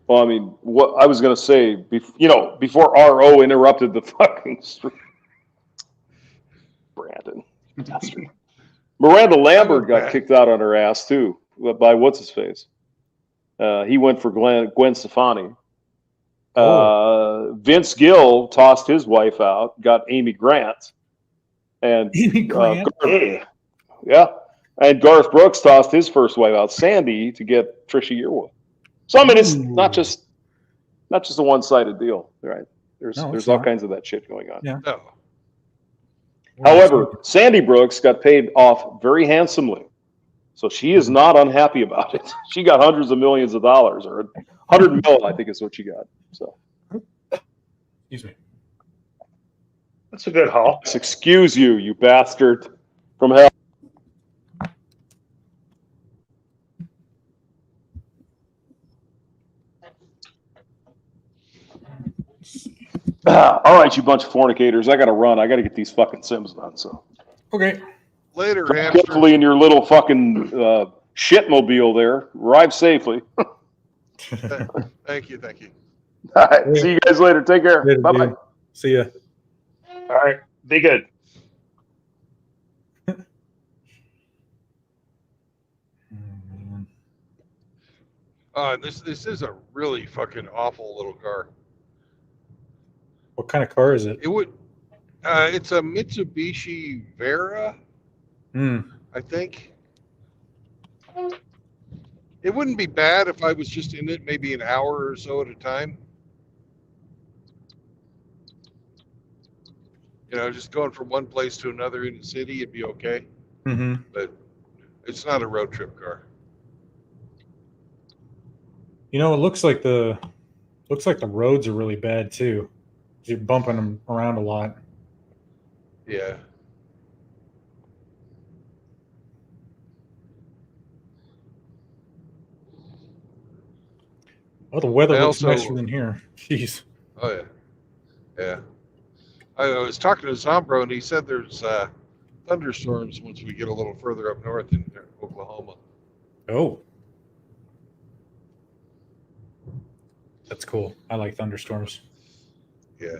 Well, I mean, what I was going to say, before RO interrupted the fucking stream. Brandon. Miranda Lambert got kicked out on her ass, too, by what's-his-face. He went for Gwen Stefani. Vince Gill tossed his wife out, got Amy Grant. And
Amy Grant?
Yeah. And Garth Brooks tossed his first wife out, Sandy, to get Trisha Yearwood. So, I mean, it's not just a one-sided deal, right? There's all kinds of that shit going on.
Yeah.
No.
However, Sandy Brooks got paid off very handsomely. So she is not unhappy about it. She got hundreds of millions of dollars, or 100 mil, I think is what she got. So,
excuse me.
That's a good haul.
Excuse you, you bastard from hell. All right, you bunch of fornicators. I got to run. I got to get these fucking Sims done. So,
okay.
Later,
drive carefully in your little fucking shitmobile there. Arrive safely.
Thank you.
All right. See you guys later. Take care. Bye-bye.
See ya.
All right. Be good.
This is a really fucking awful little car.
What kind of car is it?
It's a Mitsubishi Vera, I think. It wouldn't be bad if I was just in it maybe an hour or so at a time. Just going from one place to another in the city, it'd be okay.
Mm-hmm.
But it's not a road trip car.
It looks like the roads are really bad too. You're bumping them around a lot.
Yeah.
Oh, the weather looks nicer than here. Jeez.
Oh yeah. Yeah. I was talking to Zombro, and he said there's thunderstorms once we get a little further up north in Oklahoma.
Oh. That's cool. I like thunderstorms.
Yeah.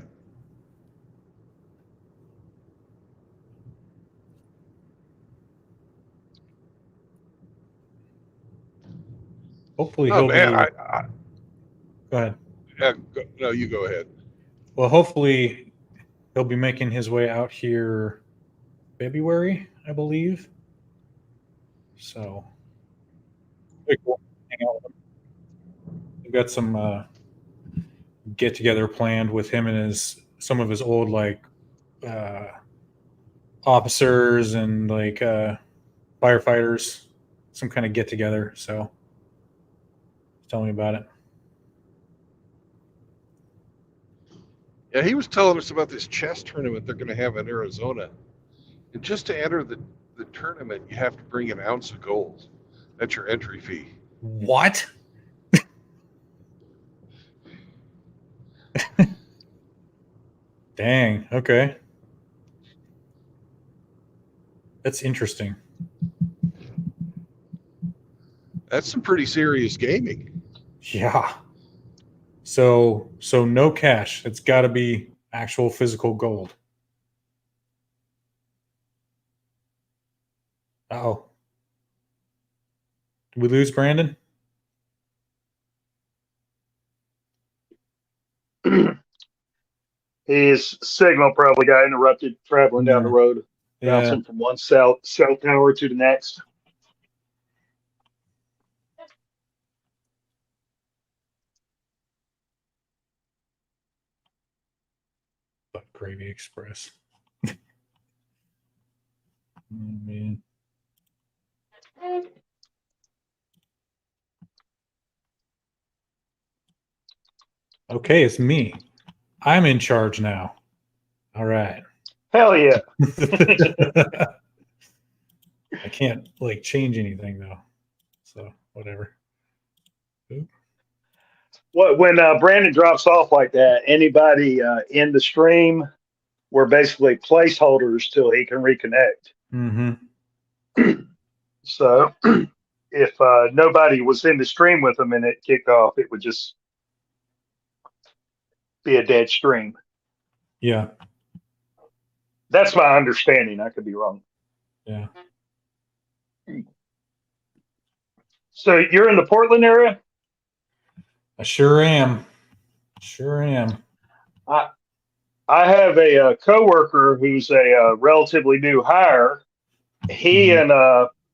Hopefully
he'll
be... Go ahead.
No, you go ahead.
Well, hopefully he'll be making his way out here February, I believe. So, pretty cool. Hang out with him. We've got some get together planned with him and some of his old uh, officers and firefighters, some kind of get together. So, tell me about it.
Yeah, he was telling us about this chess tournament they're going to have in Arizona. And just to enter the tournament, you have to bring an ounce of gold. That's your entry fee.
What? Dang. Okay. That's interesting.
That's some pretty serious gaming.
Yeah. So no cash. It's got to be actual physical gold. Oh. Did we lose Brandon?
His signal probably got interrupted traveling down the road,
Yeah.
bouncing from one cell tower to the next.
But Gravy Express. Oh, man. Okay, it's me. I'm in charge now. All right.
Hell yeah.
I can't change anything though. So whatever. Oop.
When Brandon drops off like that, anybody in the stream, we're basically placeholders till he can reconnect.
Mm-hmm.
So if nobody was in the stream with him and it kicked off, it would just be a dead stream.
Yeah.
That's my understanding. I could be wrong.
Yeah.
So you're in the Portland area?
I sure am. Sure am.
I have a coworker who's a relatively new hire. He and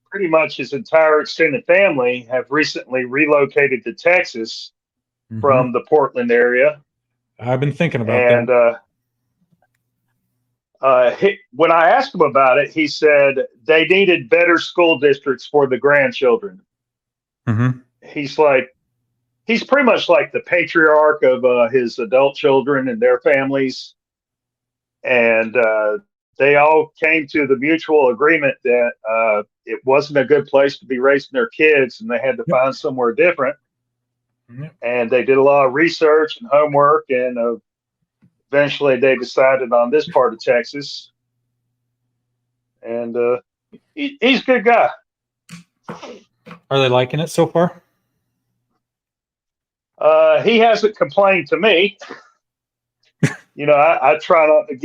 pretty much his entire extended family have recently relocated to Texas from the Portland area.
I've been thinking about
that. When I asked him about it, he said they needed better school districts for the grandchildren.
Mm-hmm.
He's pretty much like the patriarch of his adult children and their families. And they all came to the mutual agreement that it wasn't a good place to be raising their kids and they had to find somewhere different.
Yep.
And they did a lot of research and homework, and eventually they decided on this part of Texas. And he's a good guy.
Are they liking it so far?
He hasn't complained to me. You know, I try not to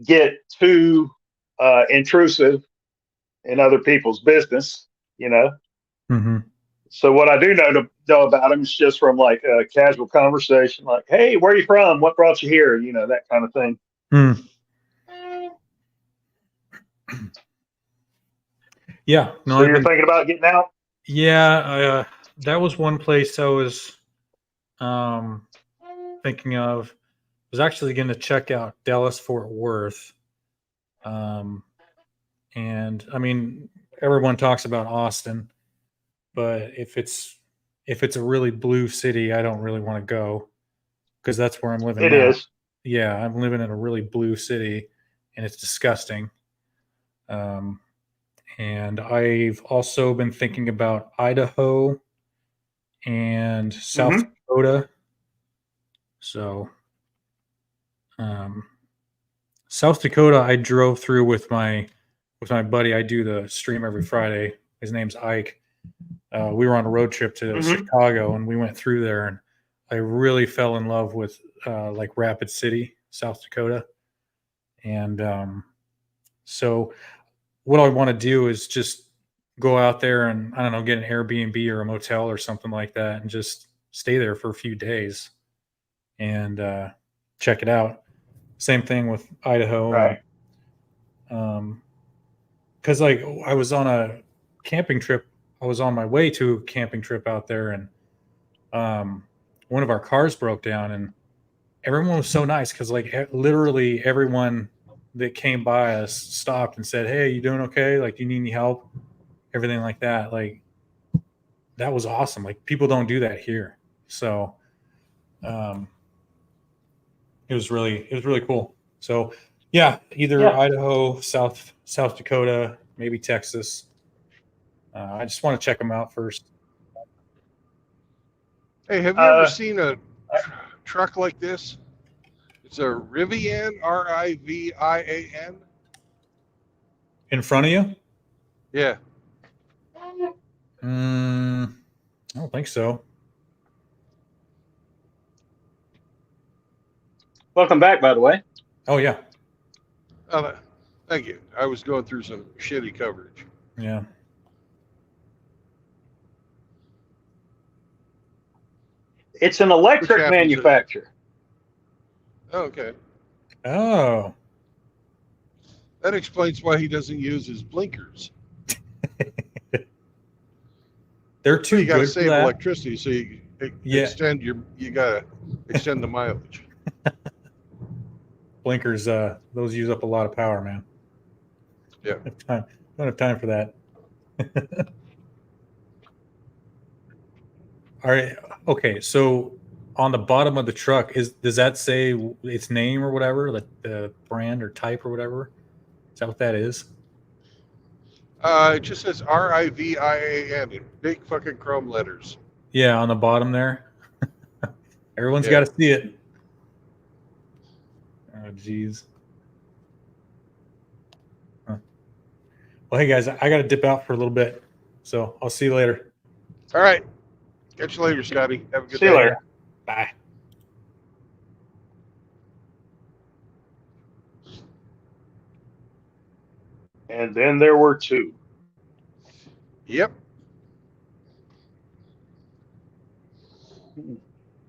get too intrusive in other people's business, you know.
Mm-hmm.
So what I do know about him is just from like a casual conversation, like, "Hey, where are you from? What brought you here?" You know, that kind of thing.
Mm. Yeah. No,
so you're thinking about getting out?
Yeah, that was one place I was thinking of. I was actually going to check out Dallas Fort Worth. And I mean, everyone talks about Austin, but if it's a really blue city, I don't really want to go because that's where I'm living
It
now.
is.
Yeah, I'm living in a really blue city, and it's disgusting. And I've also been thinking about Idaho and South Dakota. So, South Dakota, I drove through with my buddy. I do the stream every Friday. His name's Ike. We were on a road trip to Chicago, and we went through there, and I really fell in love with like Rapid City, South Dakota. And so what I want to do is just go out there and, I don't know, get an Airbnb or a motel or something like that and just stay there for a few days and check it out. Same thing with Idaho.
Right.
Because like I was on a camping trip. I was on my way to a camping trip out there, and one of our cars broke down, and everyone was so nice because like literally everyone that came by us stopped and said, "Hey, you doing okay? Like, do you need any help?" Everything like that. Like, that was awesome. Like, people don't do that here, so it was really cool. So yeah, either Idaho, South Dakota, maybe Texas. I just want to check them out first.
Hey, have you ever seen a truck like this? It's a Rivian, Rivian.
In front of you?
Yeah.
I don't think so.
Welcome back, by the way.
Oh yeah.
Thank you. I was going through some shitty coverage.
Yeah.
It's an electric manufacturer.
Okay.
Oh.
That explains why he doesn't use his blinkers.
They're too
you gotta
good
save
for that.
electricity, so you gotta extend the mileage.
Blinkers, those use up a lot of power, man.
Yeah.
Don't have time for that. All right. Okay. So on the bottom of the truck, does that say its name or whatever, like the brand or type or whatever? Is that what that is?
It just says Rivian in big fucking chrome letters.
Yeah, on the bottom there. Everyone's got to see it. Oh, geez. Huh. Well, hey guys, I got to dip out for a little bit, so I'll see you later.
All right. Catch you later, Scotty. Have a good day.
See you later.
Bye.
And then there were two.
Yep.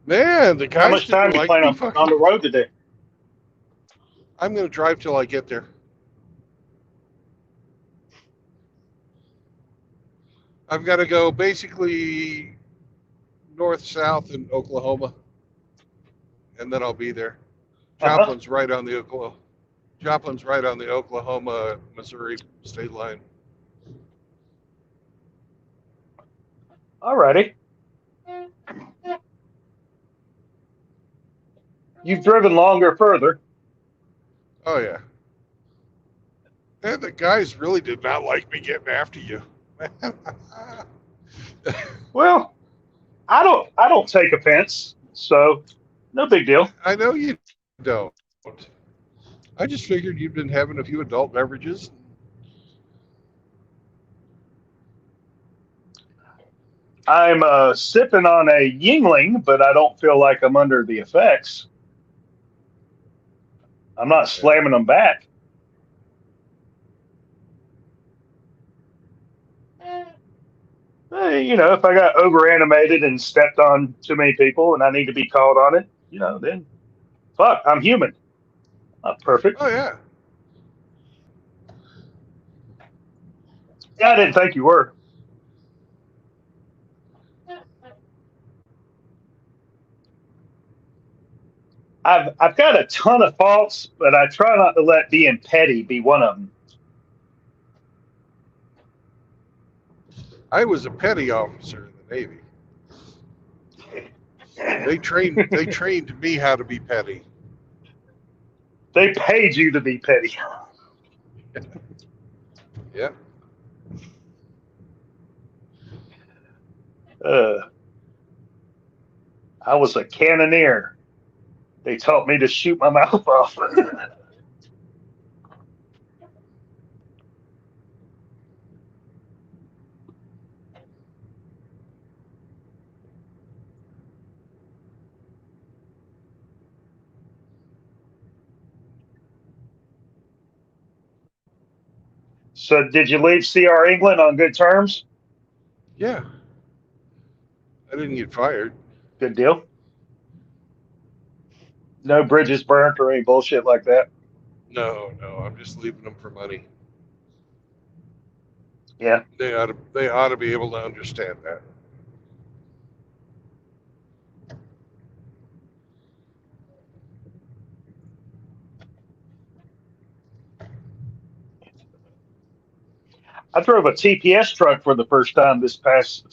Man, the guys.
How much time do you plan on the road today?
I'm going to drive till I get there. I've got to go basically north-south in Oklahoma, and then I'll be there. Joplin's right on the Oklahoma Missouri state line.
All righty. You've driven longer further.
Oh yeah. And the guys really did not like me getting after you.
Well, I don't take offense, so no big deal.
I know you don't. I just figured you've been having a few adult beverages.
I'm sipping on a Yingling, but I don't feel like I'm under the effects. I'm not slamming them back. You know, if I got over animated and stepped on too many people and I need to be called on it, you know, then fuck, I'm human. Not perfect.
Oh yeah.
Yeah, I didn't think you were. I've got a ton of faults, but I try not to let being petty be one of them.
I was a petty officer in the Navy. They trained me how to be petty.
They paid you to be petty.
Yeah.
I was a cannoneer. They taught me to shoot my mouth off. So did you leave CR England on good terms?
Yeah. I didn't get fired.
Good deal. No bridges burnt or any bullshit like that.
No, I'm just leaving them for money.
Yeah.
They ought to be able to understand that.
I drove a TPS truck for the first time this past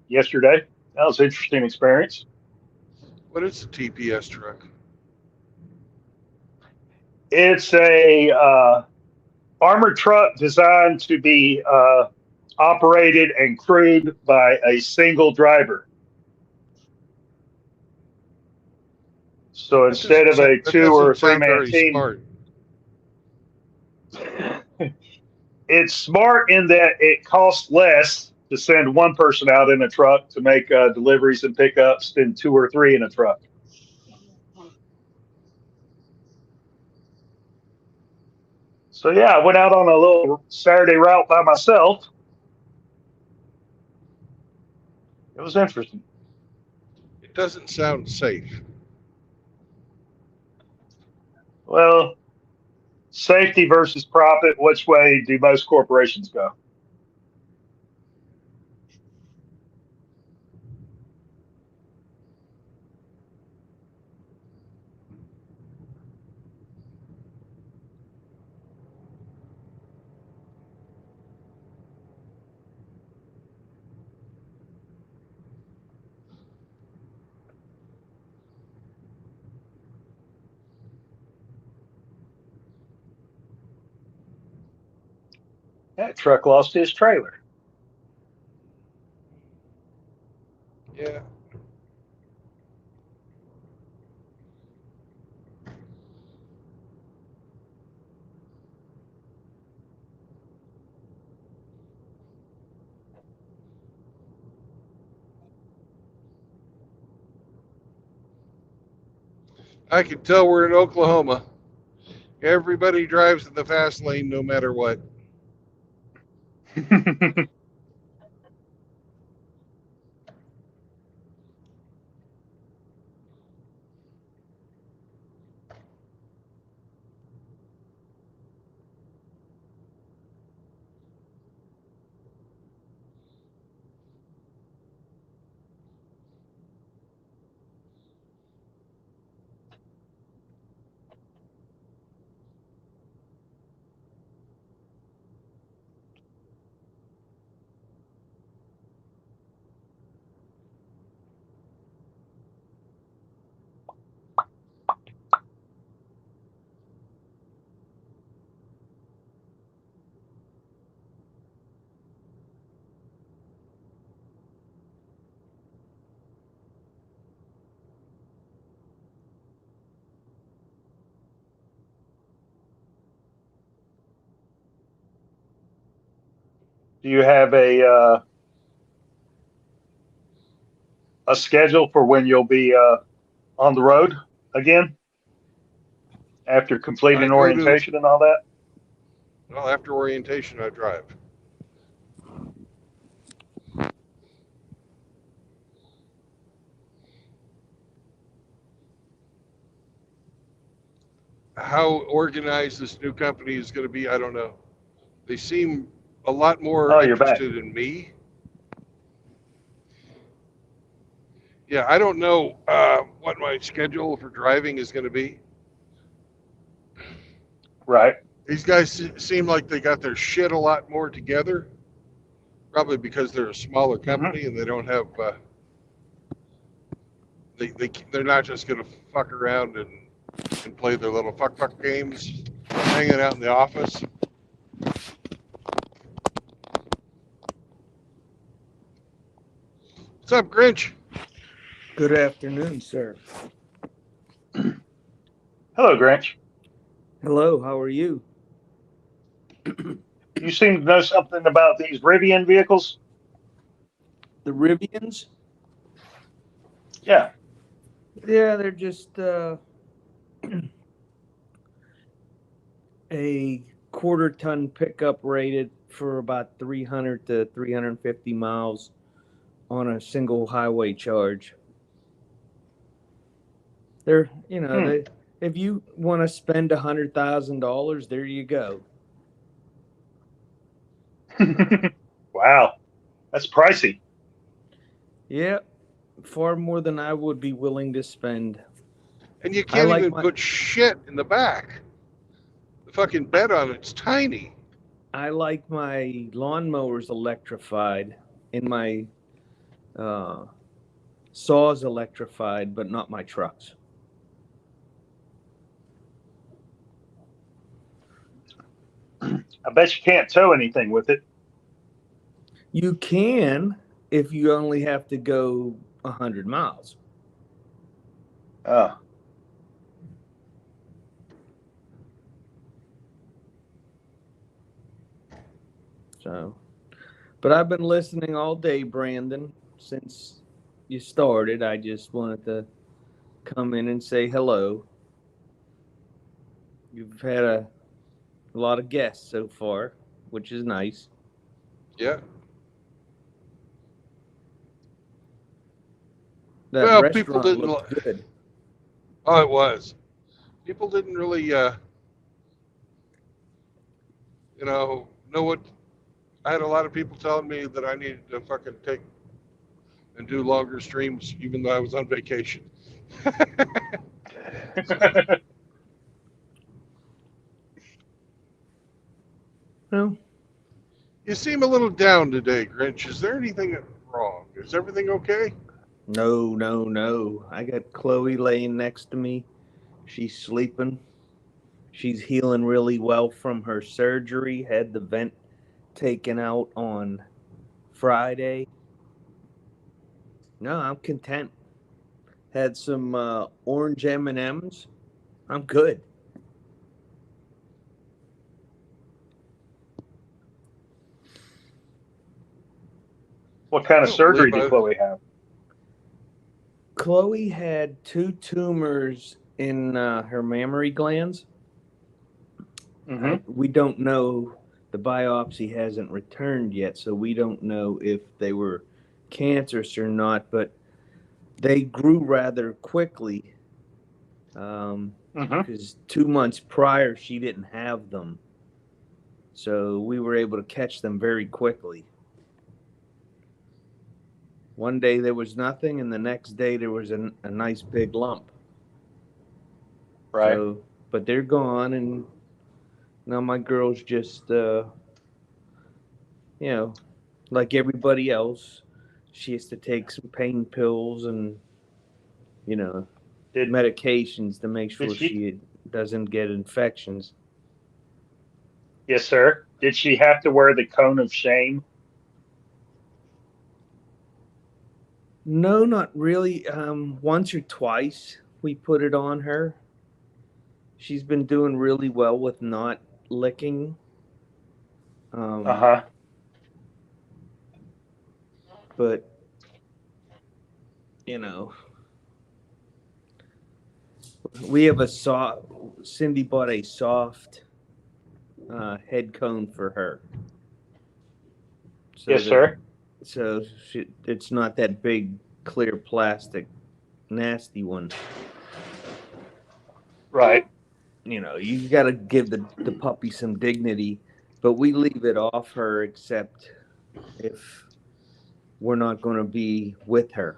yesterday. That was an interesting experience.
What is a TPS truck?
It's a armored truck designed to be operated and crewed by a single driver. So instead of a
That
2 or
doesn't
3
sound
man
very
team,
smart.
it's smart in that it costs less to send one person out in a truck to make deliveries and pickups than 2 or 3 in a truck. So yeah, I went out on a little Saturday route by myself. It was interesting.
It doesn't sound safe.
Well, safety versus profit, which way do most corporations go? That truck lost his trailer.
Yeah. I can tell we're in Oklahoma. Everybody drives in the fast lane no matter what.
Do you have a schedule for when you'll be on the road again after
I
completing
go to,
orientation and all that?
well, after orientation, I drive. How organized this new company is going to be, I don't know. They seem a lot more
Oh, you're back.
interested in me. Yeah, I don't know what my schedule for driving is going to be.
Right.
These guys seem like they got their shit a lot more together. Probably because they're a smaller company and they don't have. They're not just going to fuck around and play their little fuck games, hanging out in the office. What's up, Grinch?
Good afternoon, sir.
Hello, Grinch.
Hello, how are you?
You seem to know something about these Rivian vehicles.
The Rivians?
Yeah.
Yeah, they're just a quarter ton pickup rated for about 300 to 350 miles on a single highway charge. They're, they, if you want to spend $100,000, there you go.
Wow, that's pricey.
Yeah, far more than I would be willing to spend.
And you
I
can't
like
even
my
put shit in the back. The fucking bed on it's tiny.
I like my lawnmowers electrified and my saws electrified, but not my trucks.
I bet you can't tow anything with it.
You can if you only have to go 100 miles.
Oh.
So, but I've been listening all day, Brandon, since you started. I just wanted to come in and say hello. You've had a lot of guests so far, which is nice.
Yeah.
That
Well, people
restaurant
didn't.
looked good.
Oh, it was. People didn't really, know what. I had a lot of people telling me that I needed to fucking take and do longer streams, even though I was on vacation.
Well,
You seem a little down today, Grinch. Is there anything wrong? Is everything okay?
no. I got Chloe laying next to me. She's sleeping. She's healing really well from her surgery. Had the vent taken out on Friday. No, I'm content. Had some orange M&Ms. I'm good.
What kind
I
of
don't
surgery
believe
did Chloe have?
Chloe had 2 tumors in her mammary glands.
Mm-hmm.
We don't know. The biopsy hasn't returned yet, so we don't know if they were cancerous or not, but they grew rather quickly.
Mm-hmm.
Because 2 months prior, she didn't have them. So we were able to catch them very quickly. One day there was nothing, and the next day there was a nice big lump.
Right.
So, but they're gone, and now my girl's just, like everybody else, she has to take some pain pills and,
Did
medications to make
did
sure
she?
she doesn't get infections.
Yes, sir. Did she have to wear the cone of shame?
No, not really. Once or twice we put it on her. She's been doing really well with not licking. Um,
Uh-huh.
but you know, we have a soft. Cindy bought a soft head cone for her, so
Yes, sir.
it's not that big clear plastic nasty one.
Right.
You got to give the puppy some dignity, but we leave it off her except if we're not going to be with her.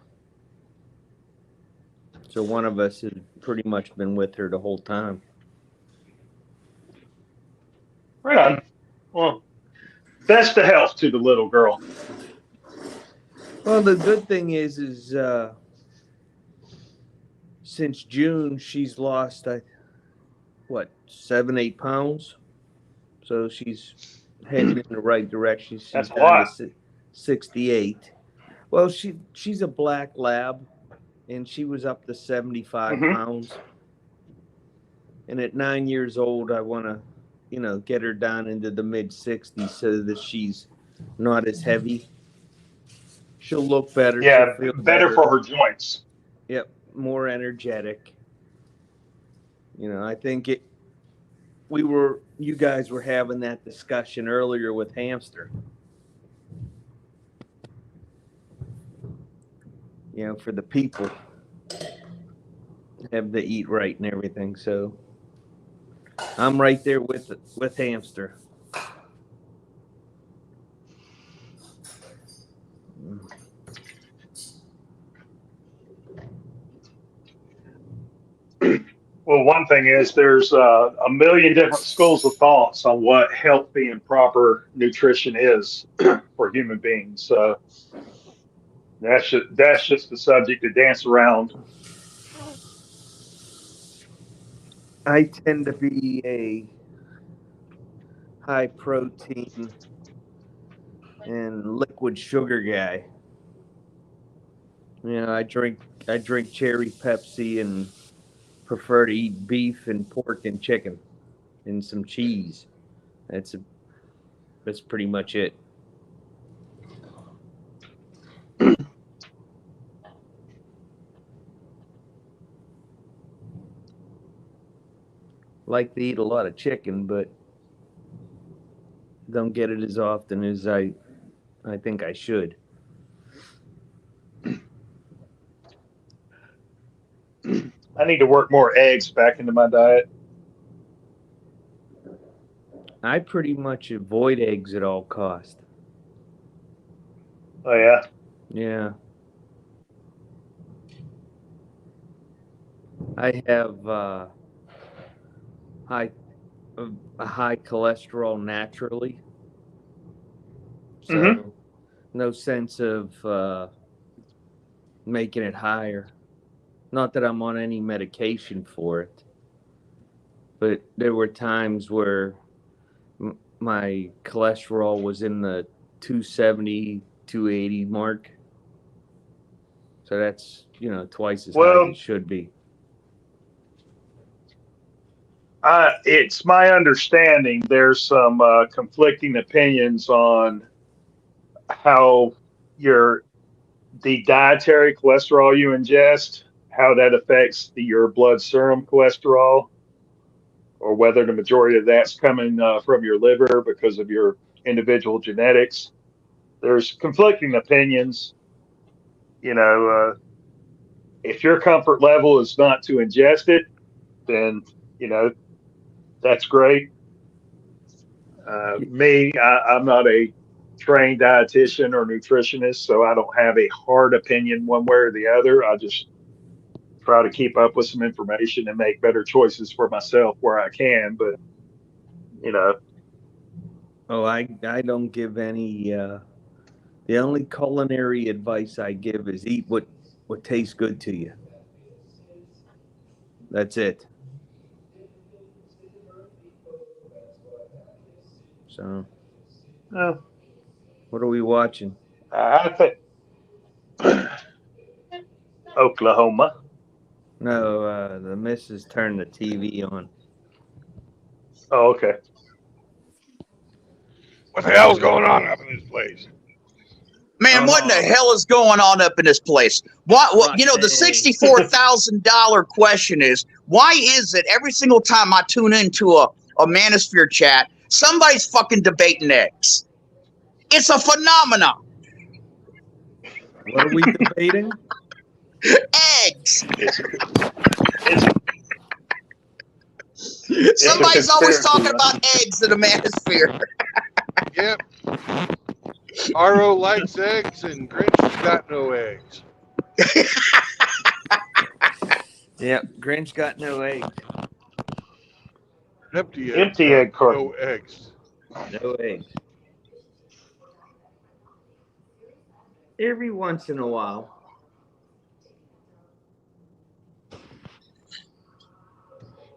So one of us has pretty much been with her the whole time.
Right on. Well, best of health to the little girl.
Well, the good thing is since June she's lost 7-8 pounds, so she's heading in the right direction. She's
That's a
down
lot.
to 68. Well, she's a black lab, and she was up to 75
Mm-hmm.
pounds. And at 9 years old, I want to, get her down into the mid 60s so that she's not as heavy. She'll look better. She'll
Yeah,
feel
better for her joints.
Yep, more energetic. I think you guys were having that discussion earlier with Hamster. For the people. have to eat right and everything. So I'm right there with hamster.
Well, one thing is there's a million different schools of thoughts on what healthy and proper nutrition is for human beings. So that's just the subject to dance around.
I tend to be a high protein and liquid sugar guy. You know, I drink cherry Pepsi and prefer to eat beef and pork and chicken and some cheese. That's pretty much it. Like to eat a lot of chicken, but don't get it as often as I think I should.
I need to work more eggs back into my diet.
I pretty much avoid eggs at all cost.
Oh yeah.
Yeah. I have a high cholesterol naturally, so no sense of making it higher. Not that I'm on any medication for it, but there were times where my cholesterol was in the 270, 280 mark. So that's, twice as high as it should be.
It's my understanding there's some conflicting opinions on how the dietary cholesterol you ingest, how that affects your blood serum cholesterol, or whether the majority of that's coming from your liver because of your individual genetics. There's conflicting opinions. If your comfort level is not to ingest it, then, that's great. I'm not a trained dietitian or nutritionist, so I don't have a hard opinion one way or the other. I just try to keep up with some information and make better choices for myself where I can. But,
Oh, I don't give any. The only culinary advice I give is eat what tastes good to you. That's it. So, what are we watching?
I think Oklahoma.
No, the missus turned the TV on.
Oh, okay.
What the hell's going on up in this place?
Man, what in the hell is going on up in this place? What the $64,000 question is, why is it every single time I tune into a Manosphere chat, somebody's fucking debating eggs? It's a phenomenon.
What are we debating?
Eggs. Somebody's always talking about eggs in the Manosphere.
Yep. RO likes eggs and Grinch got no eggs.
Yep, Grinch got no eggs.
Empty
egg carton.
No eggs.
No eggs. Every once in a while.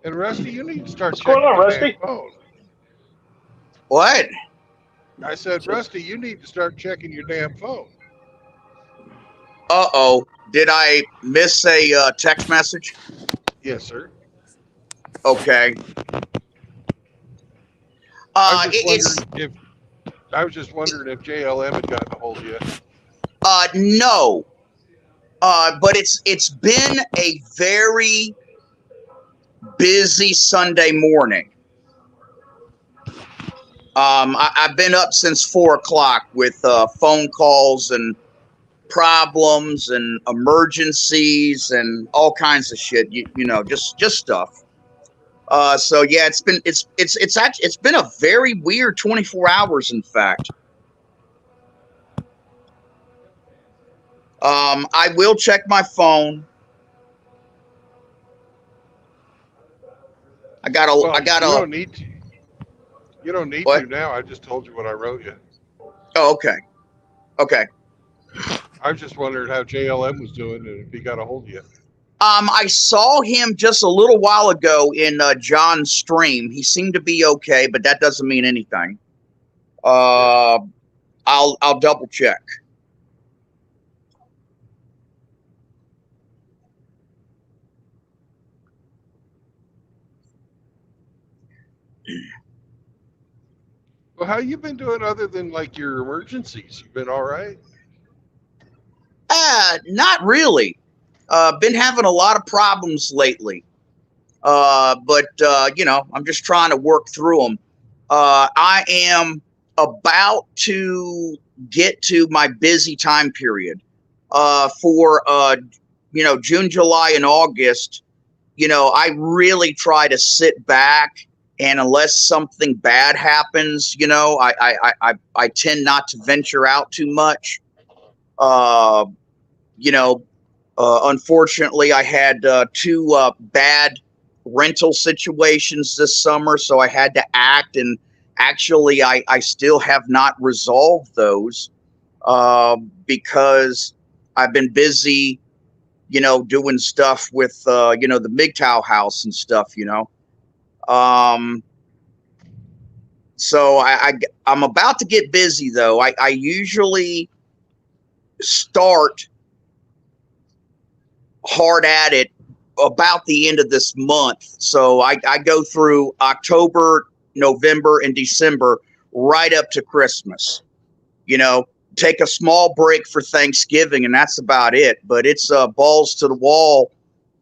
And Rusty, you need to start
What's
checking
going on,
your
Rusty?
damn phone.
What?
I said, Rusty, you need to start checking your damn phone.
Uh-oh. Did I miss a text message?
Yes, sir.
Okay.
I was just wondering if JLM had gotten a hold of you.
No. But it's been a very busy Sunday morning. I've been up since 4 o'clock with phone calls and problems and emergencies and all kinds of shit. You know, just stuff. So yeah, it's been a very weird 24 hours. In fact, I will check my phone. I gotta.
You don't need to. You don't need
What?
to now. I just told you what I wrote you.
Oh, okay. Okay.
I was just wondering how JLM was doing and if he got a hold of you.
I saw him just a little while ago in John's stream. He seemed to be okay, but that doesn't mean anything. I'll double check.
Well, how you been doing other than like your emergencies? You been all right?
Not really. Been having a lot of problems lately. But you know, I'm just trying to work through them. I am about to get to my busy time period. For you know, June, July, and August. You know, I really try to sit back, and unless something bad happens, you know, I tend not to venture out too much. You know, unfortunately, I had two bad rental situations this summer, so I had to act, and actually, I still have not resolved those because I've been busy, you know, doing stuff with, you know, the MGTOW house and stuff, you know. So I'm about to get busy, though. I usually start hard at it about the end of this month. So I go through October, November, and December right up to Christmas. You know, take a small break for Thanksgiving, and that's about it. But it's balls to the wall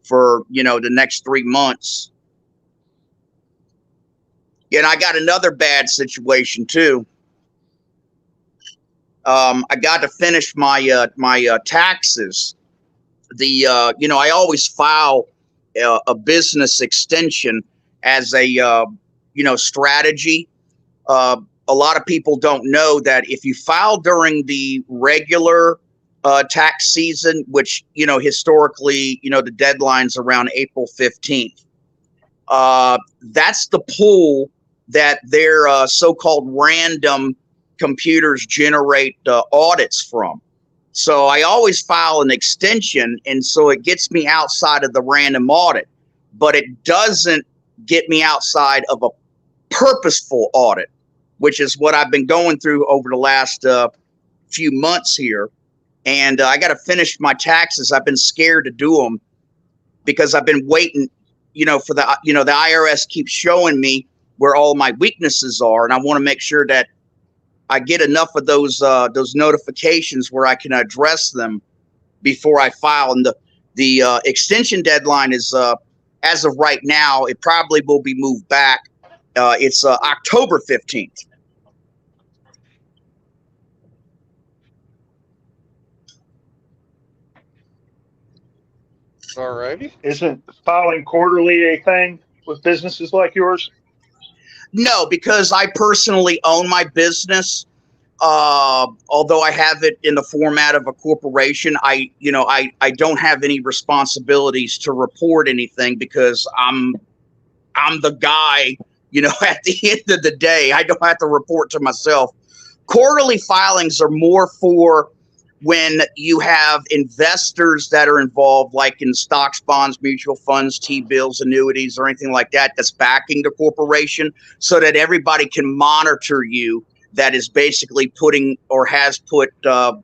for, you know, the next 3 months. And I got another bad situation too. I got to finish my my taxes. The you know, I always file a business extension as a you know, strategy. A lot of people don't know that if you file during the regular tax season, which, you know, historically, you know, the deadline's around April 15th. That's the pool that their so-called random computers generate audits from. So I always file an extension, and so it gets me outside of the random audit, but it doesn't get me outside of a purposeful audit, which is what I've been going through over the last few months here. And I got to finish my taxes. I've been scared to do them because I've been waiting, you know, for the, you know, the IRS keeps showing me where all my weaknesses are, and I want to make sure that I get enough of those notifications where I can address them before I file. And the extension deadline is as of right now, it probably will be moved back. It's October 15th.
All righty.
Isn't filing quarterly a thing with businesses like yours?
No, because I personally own my business. Although I have it in the format of a corporation, I don't have any responsibilities to report anything because I'm the guy, you know, at the end of the day, I don't have to report to myself. Quarterly filings are more for when you have investors that are involved, like in stocks, bonds, mutual funds, T-bills, annuities, or anything like that, that's backing the corporation, so that everybody can monitor you, that is basically putting or has put,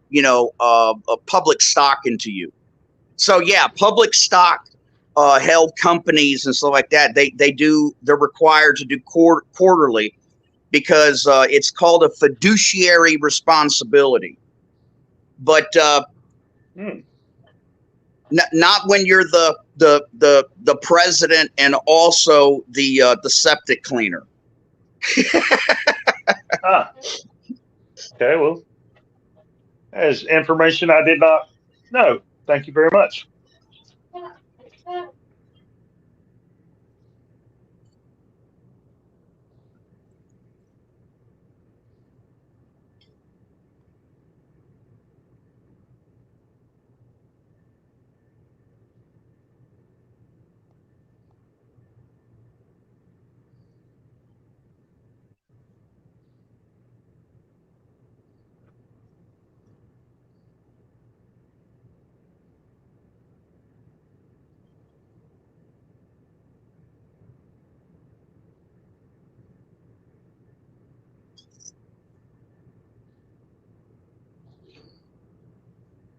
you know, a public stock into you. So yeah, public stock held companies and stuff like that, they're required to do quarterly because it's called a fiduciary responsibility. But not when you're the president and also the septic cleaner.
Okay, well, As information I did not know. Thank you very much.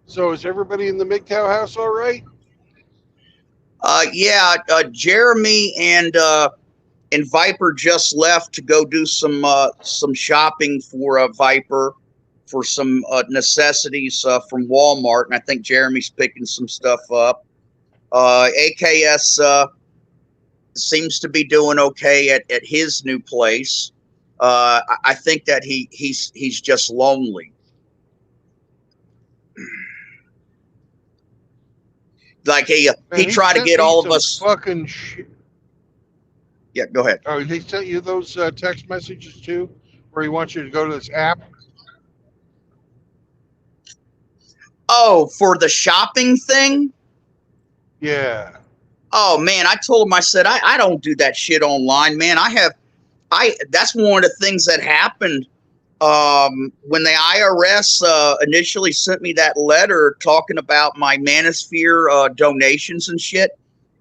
So is everybody in the MGTOW house all right?
Yeah, Jeremy and Viper just left to go do some shopping for Viper for some necessities from Walmart, and I think Jeremy's picking some stuff up. AKS seems to be doing okay at his new place. I think that he's just lonely. Like he tried to get all of us.
Fucking shit.
Yeah, go ahead.
Oh, he sent you those text messages too, where he wants you to go to this app.
Oh, for the shopping thing?
Yeah.
Oh man, I told him, I said, I don't do that shit online, man. That's one of the things that happened when the IRS initially sent me that letter talking about my Manosphere donations and shit.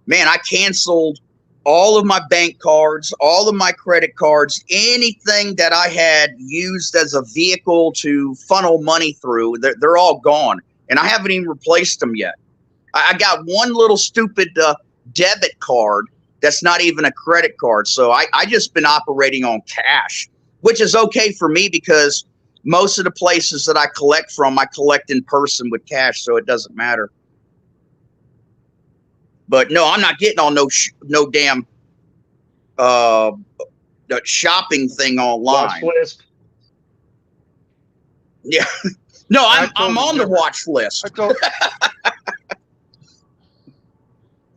Man, I canceled all of my bank cards, all of my credit cards, anything that I had used as a vehicle to funnel money through. They're all gone, and I haven't even replaced them yet. I got one little stupid debit card that's not even a credit card. So I just been operating on cash, which is okay for me because most of the places that I collect from, I collect in person with cash, so it doesn't matter. But no, I'm not getting on no damn shopping thing online.
Watch list.
Yeah, no, I'm on the watch list.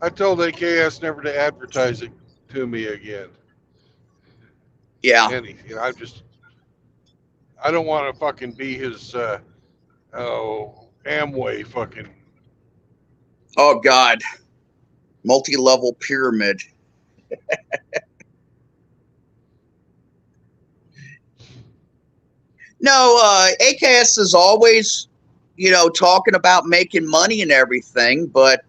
I told AKS never to advertise it to me again.
Yeah.
Anything. I don't want to fucking be his Amway fucking.
Oh God. Multi-level pyramid. No, AKS is always, talking about making money and everything, but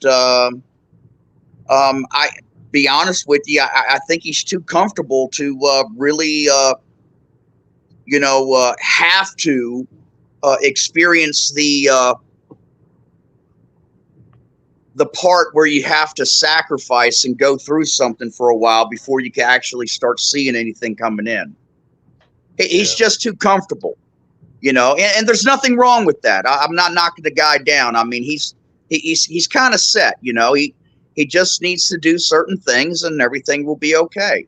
I be honest with you, I think he's too comfortable to really, have to experience the part where you have to sacrifice and go through something for a while before you can actually start seeing anything coming in. He's just too comfortable, and there's nothing wrong with that. I'm not knocking the guy down. I mean, he's kind of set, he just needs to do certain things and everything will be okay.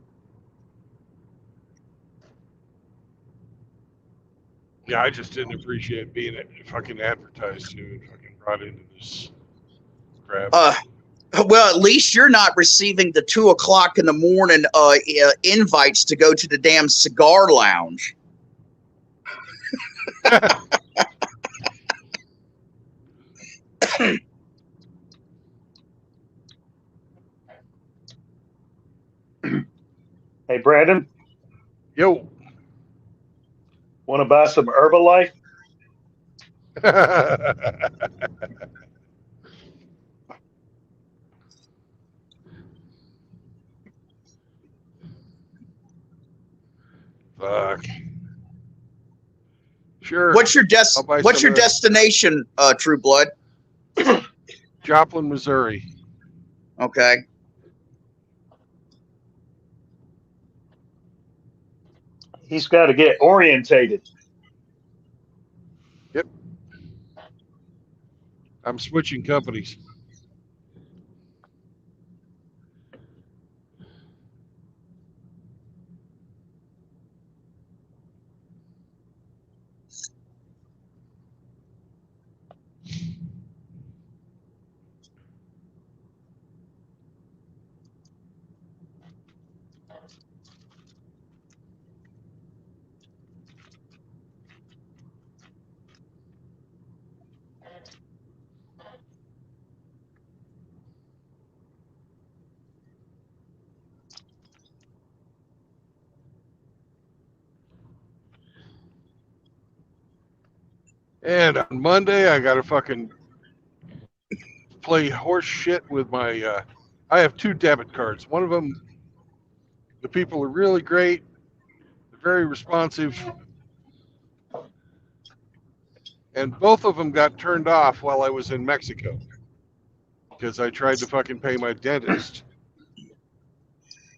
Yeah, I just didn't appreciate being fucking advertised to and fucking brought into this crap.
Well, at least you're not receiving the 2 o'clock in the morning invites to go to the damn cigar lounge.
Hey, Brandon.
Yo.
Want to buy some Herbalife?
Fuck. Sure.
What's your destination, True Blood?
Joplin, Missouri.
Okay.
He's got to get orientated.
Yep. I'm switching companies. And on Monday, I got to fucking play horse shit with my. I have 2 debit cards. One of them, the people are really great, they're very responsive, and both of them got turned off while I was in Mexico because I tried to fucking pay my dentist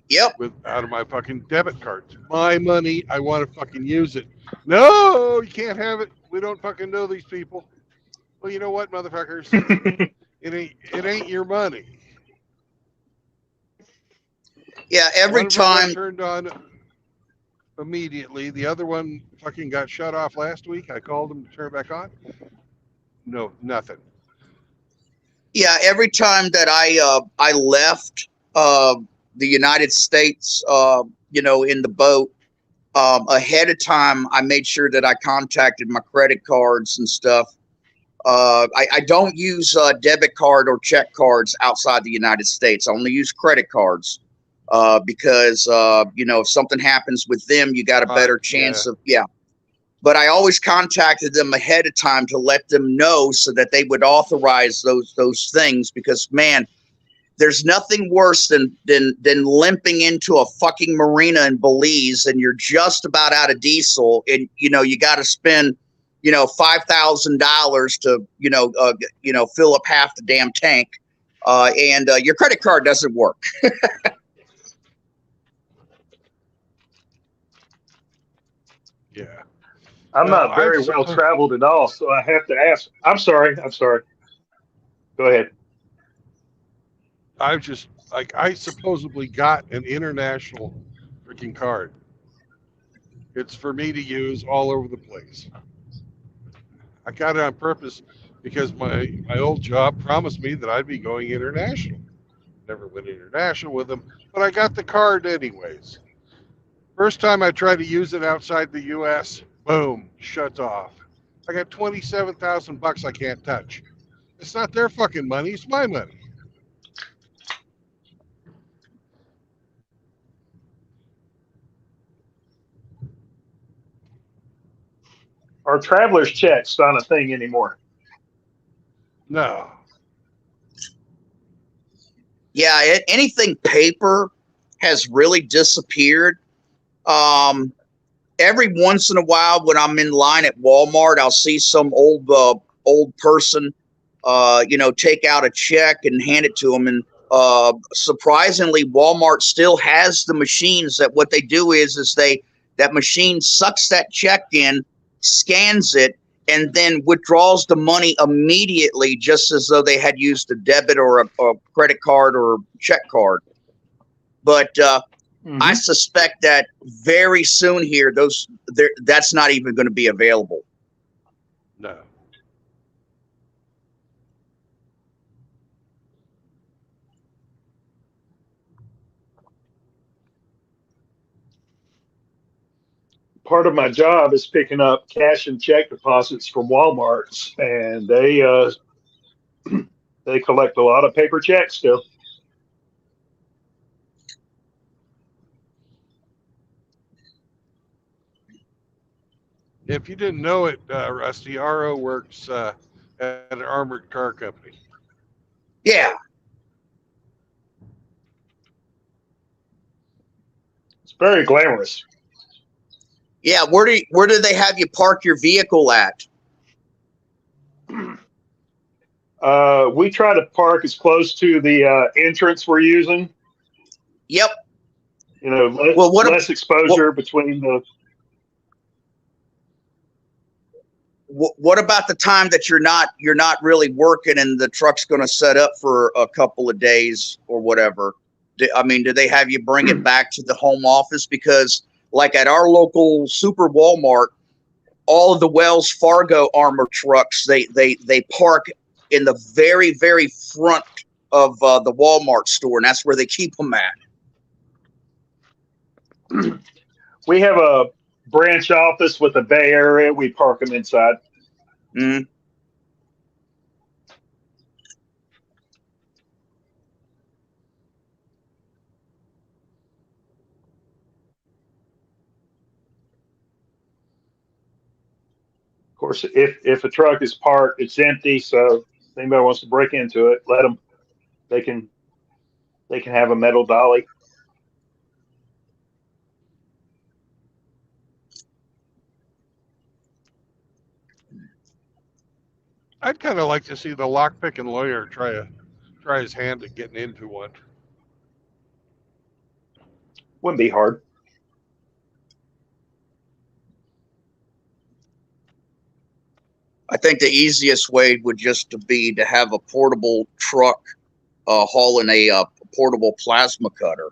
Yep.
with out of my fucking debit cards. My money, I want to fucking use it. No, you can't have it. We don't fucking know these people. Well, you know what, motherfuckers? It ain't your money.
Yeah. Every
One of them got
time.
turned on immediately. The other one fucking got shut off last week. I called them to turn it back on. No, nothing.
Yeah. Every time that I left the United States, in the boat, ahead of time, I made sure that I contacted my credit cards and stuff. I don't use debit card or check cards outside the United States. I only use credit cards because if something happens with them, you got a better chance of But I always contacted them ahead of time to let them know so that they would authorize those things. Because man, there's nothing worse than limping into a fucking marina in Belize and you're just about out of diesel and you got to spend $5,000 to fill up half the damn tank, and your credit card doesn't work.
Yeah.
I'm
Well,
not very well traveled at all, so I have to ask. I'm sorry. Go ahead.
I've just I supposedly got an international freaking card. It's for me to use all over the place. I got it on purpose because my old job promised me that I'd be going international. Never went international with them, but I got the card anyways. First time I tried to use it outside the U.S., boom, shuts off. I got $27,000 I can't touch. It's not their fucking money; it's my money.
Are traveler's checks not a thing anymore?
No.
Yeah, anything paper has really disappeared. Every once in a while, when I'm in line at Walmart, I'll see some old person, take out a check and hand it to them. And surprisingly, Walmart still has the machines that what they do is that machine sucks that check in, scans it, and then withdraws the money immediately, just as though they had used a debit or a credit card or a check card. But I suspect that very soon here, that's not even going to be available.
No.
Part of my job is picking up cash and check deposits from Walmarts, and they collect a lot of paper checks still.
If you didn't know it, Rusty, RO works at an armored car company.
Yeah.
It's very glamorous.
Yeah, where do they have you park your vehicle at?
We try to park as close to the entrance we're using.
Yep.
Less exposure between the.
What about the time that you're not really working and the truck's going to set up for a couple of days or whatever? Do they have you bring it back to the home office? Because like at our local super Walmart, all of the Wells Fargo armored trucks, they park in the very, very front of the Walmart store, and that's where they keep them at.
We have a branch office with a bay area. We park them inside.
Mm.
course, if a truck is parked, it's empty. So if anybody wants to break into it, let them. They can have a metal dolly.
I'd kind of like to see the lockpicking lawyer try his hand at getting into one.
Wouldn't be hard.
I think the easiest way would just to be to have a portable truck hauling a portable plasma cutter.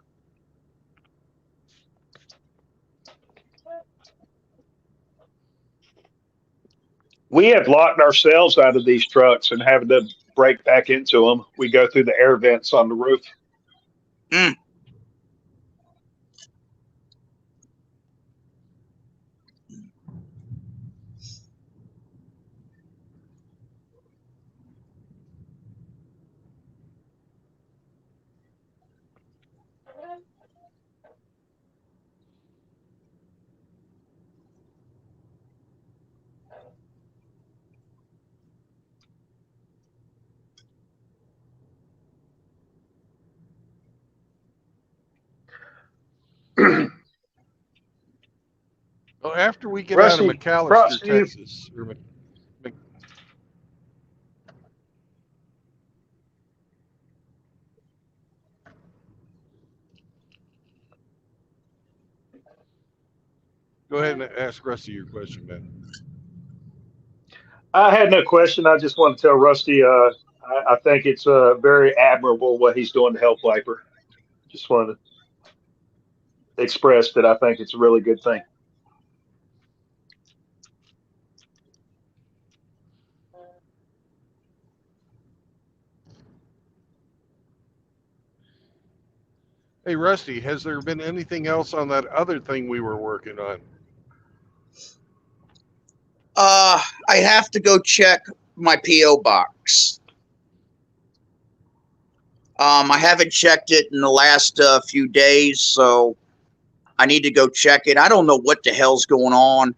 We have locked ourselves out of these trucks and having to break back into them. We go through the air vents on the roof.
Mm.
Well, after we get
Rusty,
out of McAllister,
Rusty,
Texas, or go ahead and ask Rusty your question, man.
I had no question. I just want to tell Rusty, I think it's very admirable what he's doing to help Viper. Just wanted to express that I think it's a really good thing.
Hey, Rusty, has there been anything else on that other thing we were working on?
I have to go check my PO box. I haven't checked it in the last few days, so I need to go check it. I don't know what the hell's going on.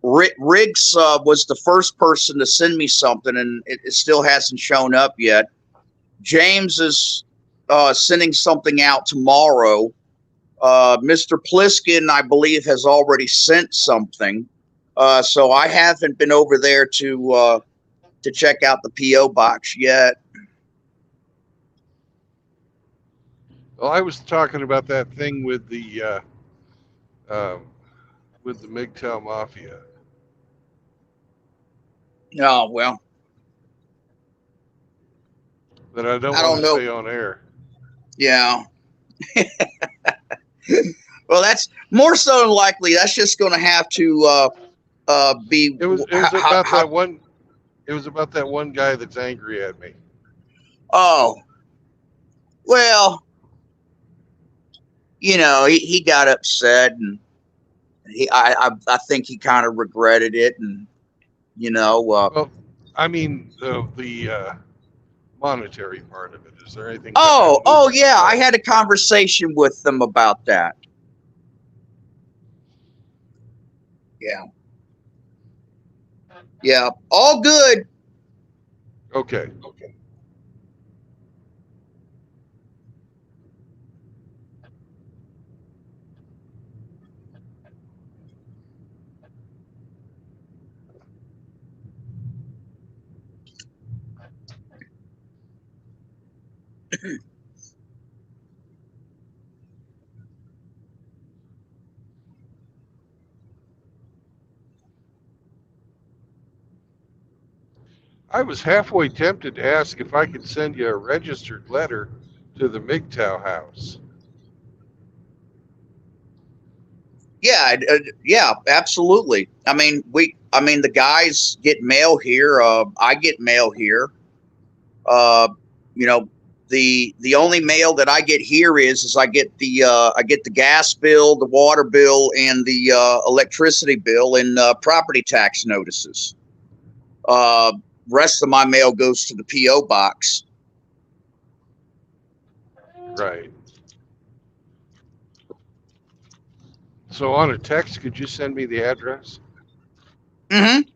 Riggs was the first person to send me something, and it still hasn't shown up yet. James is sending something out tomorrow. Mr. Pliskin, I believe, has already sent something. So I haven't been over there to check out the PO box yet.
Well, I was talking about that thing with the MGTOW Mafia.
Oh well,
That I don't
I
want
don't
to
know.
say on air.
Yeah. Well, that's more so than likely. That's just going to have to be.
It was about that one. It was about that one guy that's angry at me.
Oh, well, he got upset, and I think he kind of regretted it, and
Well, I mean the monetary part of it. Is there anything?
Oh yeah, I had a conversation with them about that. Yeah. Yeah, all good.
Okay. I was halfway tempted to ask if I could send you a registered letter to the MGTOW house.
Yeah, yeah, absolutely. I mean, the guys get mail here. I get mail here. You know, the only mail that I get here is I get the gas bill, the water bill, and the electricity bill, and property tax notices. Rest of my mail goes to the PO box.
Right. So on a text, could you send me the address?
Mm-hmm.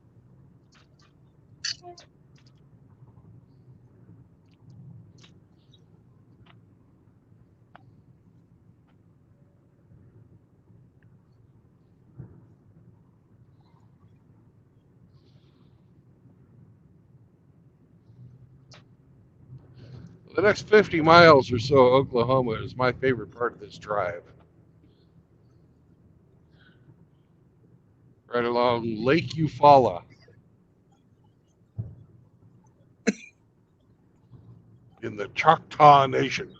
The next 50 miles or so, Oklahoma is my favorite part of this drive. Right along Lake Eufaula in the Choctaw Nation.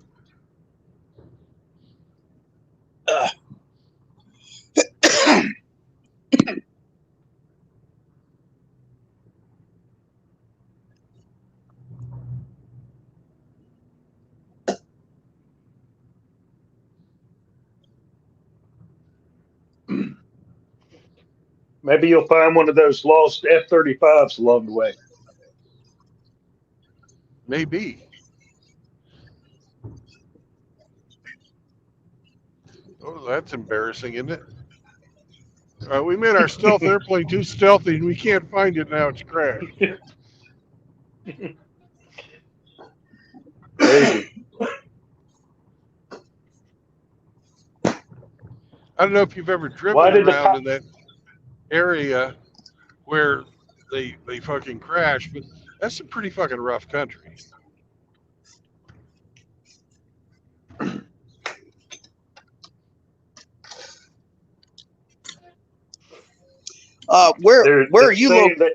Maybe you'll find one of those lost F-35s along the way.
Maybe. Oh, that's embarrassing, isn't it? We made our stealth airplane too stealthy, and we can't find it now. It's crashed.
Crazy.
I don't know if you've ever
Why
driven
did the
around in that area where they fucking crash, but that's some pretty fucking rough country.
Where are you located?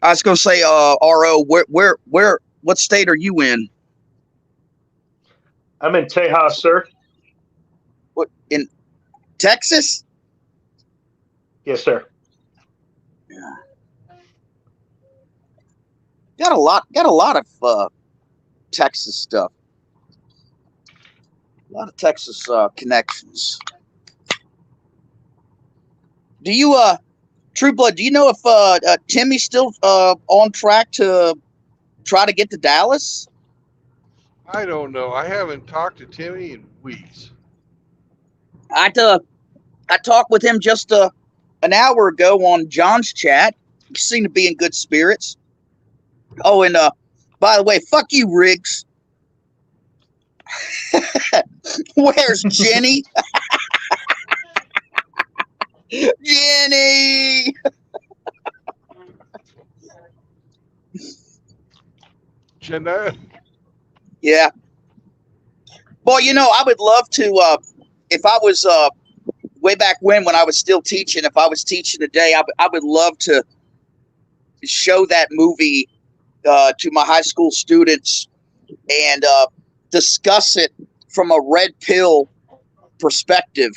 I was going to say, RO, what state are you in?
I'm in Tejas, sir.
What, in Texas?
Yes, sir.
Yeah. Got a lot of Texas stuff. A lot of Texas connections. Do you, True Blood, do you know if Timmy's still on track to try to get to Dallas?
I don't know. I haven't talked to Timmy in weeks.
I talked with him just an hour ago on John's chat. He seemed to be in good spirits. Oh, and by the way, fuck you, Riggs. Where's Jenny? Jenny!
Jenna?
Yeah. Boy, you know, I would love to, if I was, way back when I was still teaching, if I was teaching today, I would love to show that movie to my high school students and discuss it from a red pill perspective.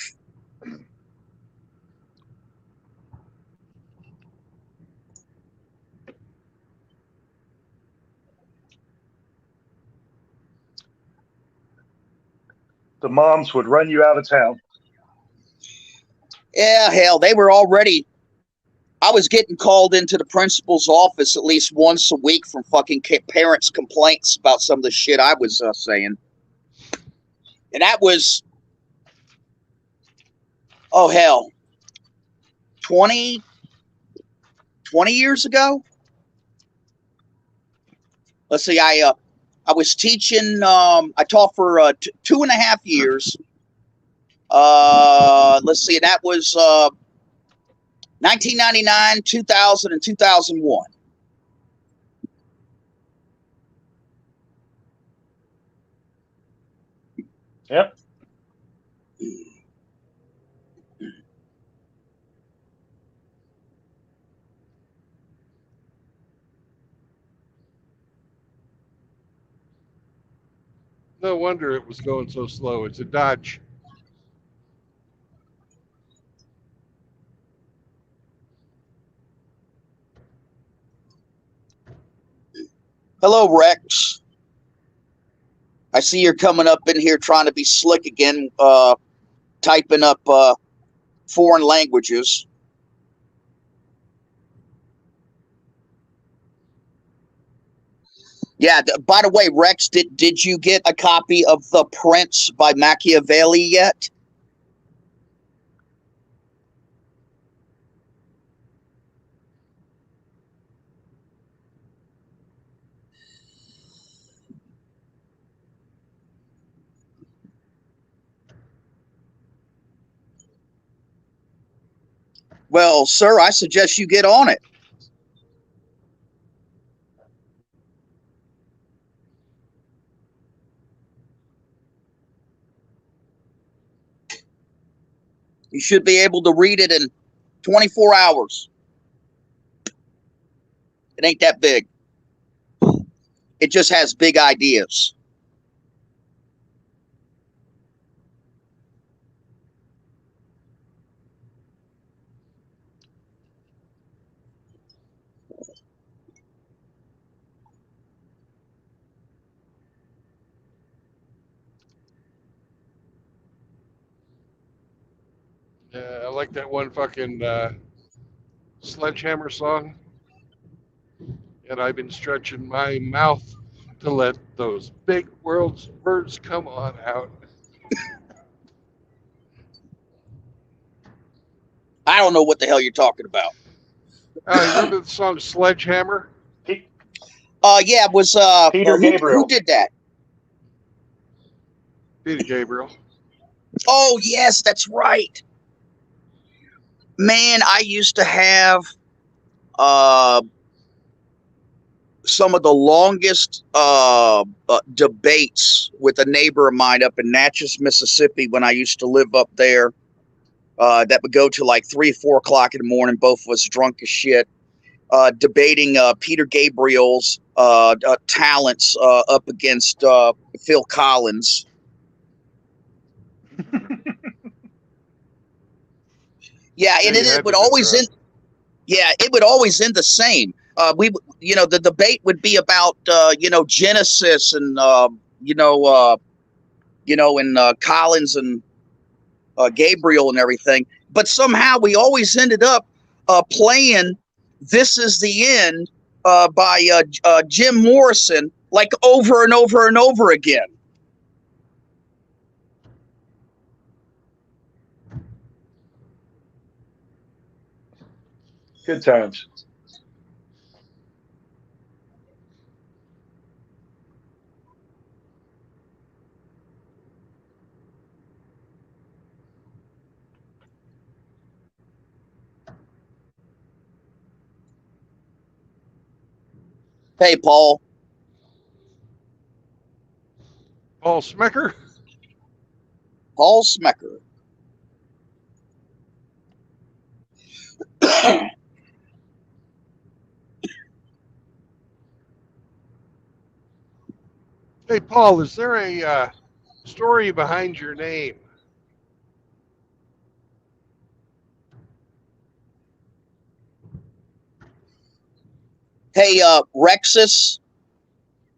The moms would run you out of town.
Yeah, hell, they were already. I was getting called into the principal's office at least once a week from fucking parents' complaints about some of the shit I was saying. And that was, oh hell, 20 years ago? Let's see, I was teaching, I taught for 2.5 years. Let's see, that was 1999, 2000, and 2001.
Yep.
No wonder it was going so slow. It's a Dodge.
Hello, Rex. I see you're coming up in here trying to be slick again, typing up foreign languages. Yeah, by the way, Rex, did you get a copy of The Prince by Machiavelli yet? Well, sir, I suggest you get on it. You should be able to read it in 24 hours. It ain't that big. It just has big ideas.
Yeah, I like that one fucking Sledgehammer song. And I've been stretching my mouth to let those big words come on out.
I don't know what the hell you're talking about.
You remember the song Sledgehammer?
Yeah, it was
Peter Gabriel.
Who did that?
Peter Gabriel.
Oh yes, that's right. Man, I used to have some of the longest debates with a neighbor of mine up in Natchez, Mississippi, when I used to live up there. That would go to like 3 or 4 o'clock in the morning. Both of us drunk as shit, debating Peter Gabriel's talents up against Phil Collins. Yeah, and it would always end. Yeah, it would always end the same. The debate would be about Genesis and and Collins and Gabriel and everything. But somehow we always ended up playing "This Is the End" by Jim Morrison, like over and over and over again.
Good times.
Hey, Paul.
Paul Smecker?
Paul Smecker.
Hey, Paul, is there a story behind your name?
Hey, Rexus,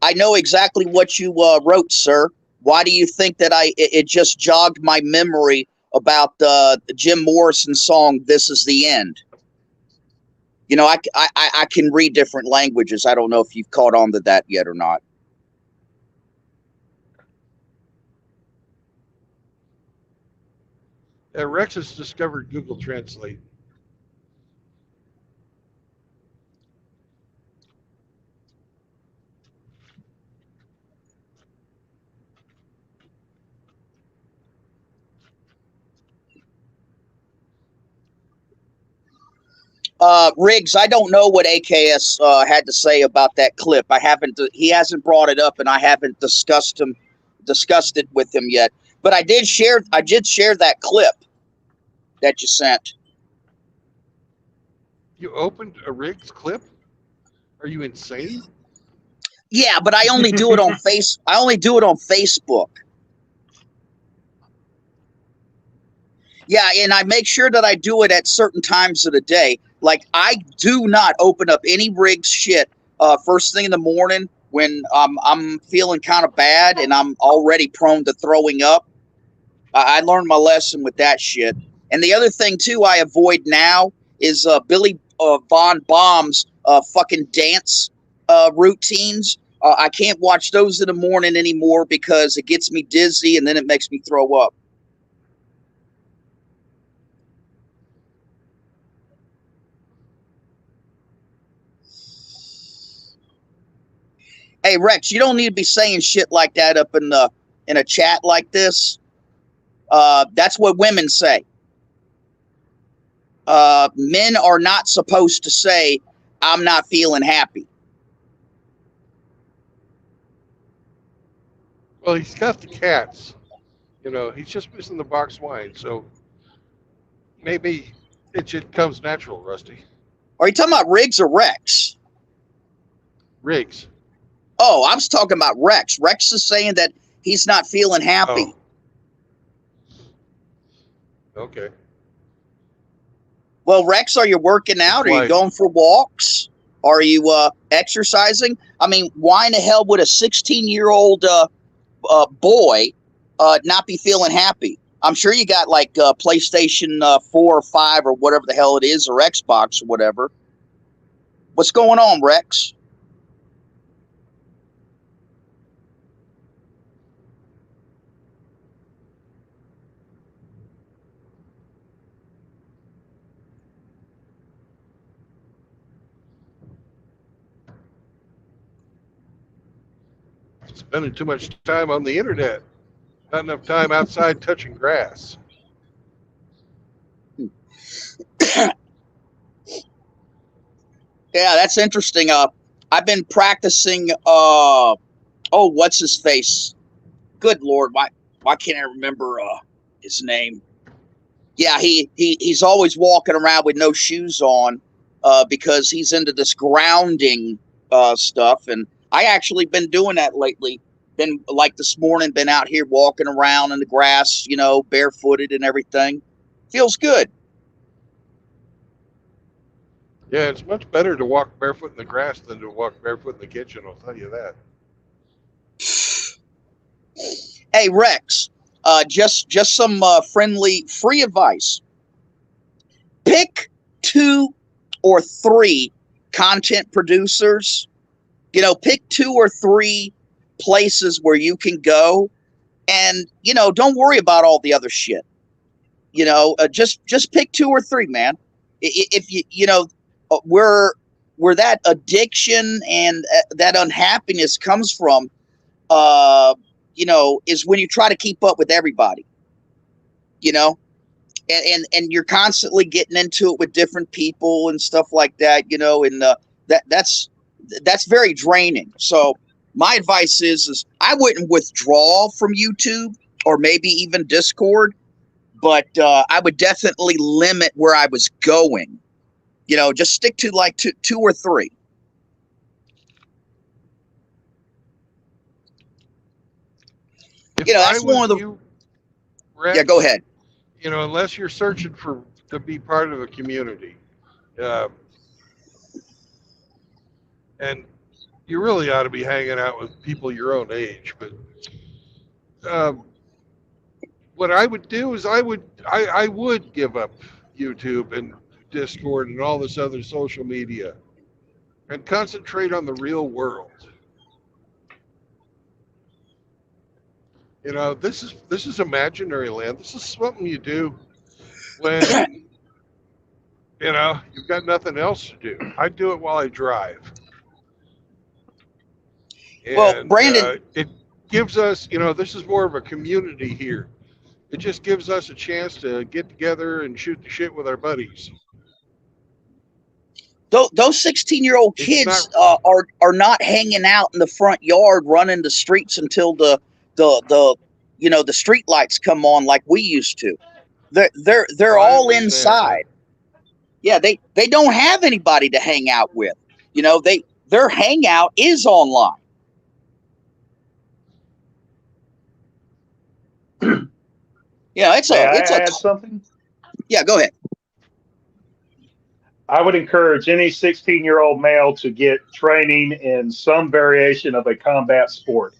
I know exactly what you wrote, sir. Why do you think that it just jogged my memory about the Jim Morrison song, "This Is the End"? You know, I can read different languages. I don't know if you've caught on to that yet or not.
Rex has discovered Google Translate.
Riggs, I don't know what AKS had to say about that clip. I haven't. He hasn't brought it up, and I haven't discussed it with him yet. But I did share that clip that you sent.
You opened a Riggs clip? Are you insane?
Yeah, but I only do it on I only do it on Facebook. Yeah, and I make sure that I do it at certain times of the day. Like, I do not open up any Riggs shit first thing in the morning when I'm feeling kind of bad and I'm already prone to throwing up. I learned my lesson with that shit. And the other thing too I avoid now is Billy Von Bomb's fucking dance routines. I can't watch those in the morning anymore because it gets me dizzy and then it makes me throw up. Hey Rex, you don't need to be saying shit like that up in a chat like this. That's what women say. Men are not supposed to say, "I'm not feeling happy."
Well, he's got the cats. You know, he's just missing the box wine. So maybe it just comes natural, Rusty.
Are you talking about Riggs or Rex?
Riggs.
Oh, I was talking about Rex. Rex is saying that he's not feeling happy.
Oh. Okay.
Well, Rex, are you working out? Are you going for walks? Are you exercising? I mean, why in the hell would a 16-year-old boy not be feeling happy? I'm sure you got like PlayStation 4 or 5 or whatever the hell it is, or Xbox or whatever. What's going on, Rex?
Spending too much time on the internet. Not enough time outside touching grass.
Yeah, that's interesting. I've been practicing. What's his face? Good Lord, why can't I remember his name? Yeah, he's always walking around with no shoes on because he's into this grounding stuff, and I actually been doing that lately. Been like this morning, been out here walking around in the grass, barefooted and everything. Feels good.
Yeah, it's much better to walk barefoot in the grass than to walk barefoot in the kitchen, I'll tell you that.
Hey, Rex, just some friendly free advice. Pick 2 or 3 content producers. Pick 2 or 3 places where you can go, and don't worry about all the other shit. Just pick 2 or 3, man. If where that addiction and that unhappiness comes from, is when you try to keep up with everybody. And you're constantly getting into it with different people and stuff like that. And that's very draining. So my advice is I wouldn't withdraw from YouTube or maybe even Discord, but I would definitely limit where I was going. Just stick to like two or 3. That's one of the.
You, Rex,
Yeah, go ahead.
Unless you're searching to be part of a community, and you really ought to be hanging out with people your own age. But what I would do is I would give up YouTube and Discord and all this other social media and concentrate on the real world. This is imaginary land. This is something you do when you've got nothing else to do. I do it while I drive. And,
well, Brandon,
it gives us, this is more of a community here. It just gives us a chance to get together and shoot the shit with our buddies.
Those 16-year-old kids are not hanging out in the front yard running the streets until the street lights come on like we used to. They're all inside. That. Yeah, they don't have anybody to hang out with. Their hangout is online. It's
add something.
Yeah, go ahead.
I would encourage any 16-year-old male to get training in some variation of a combat sport.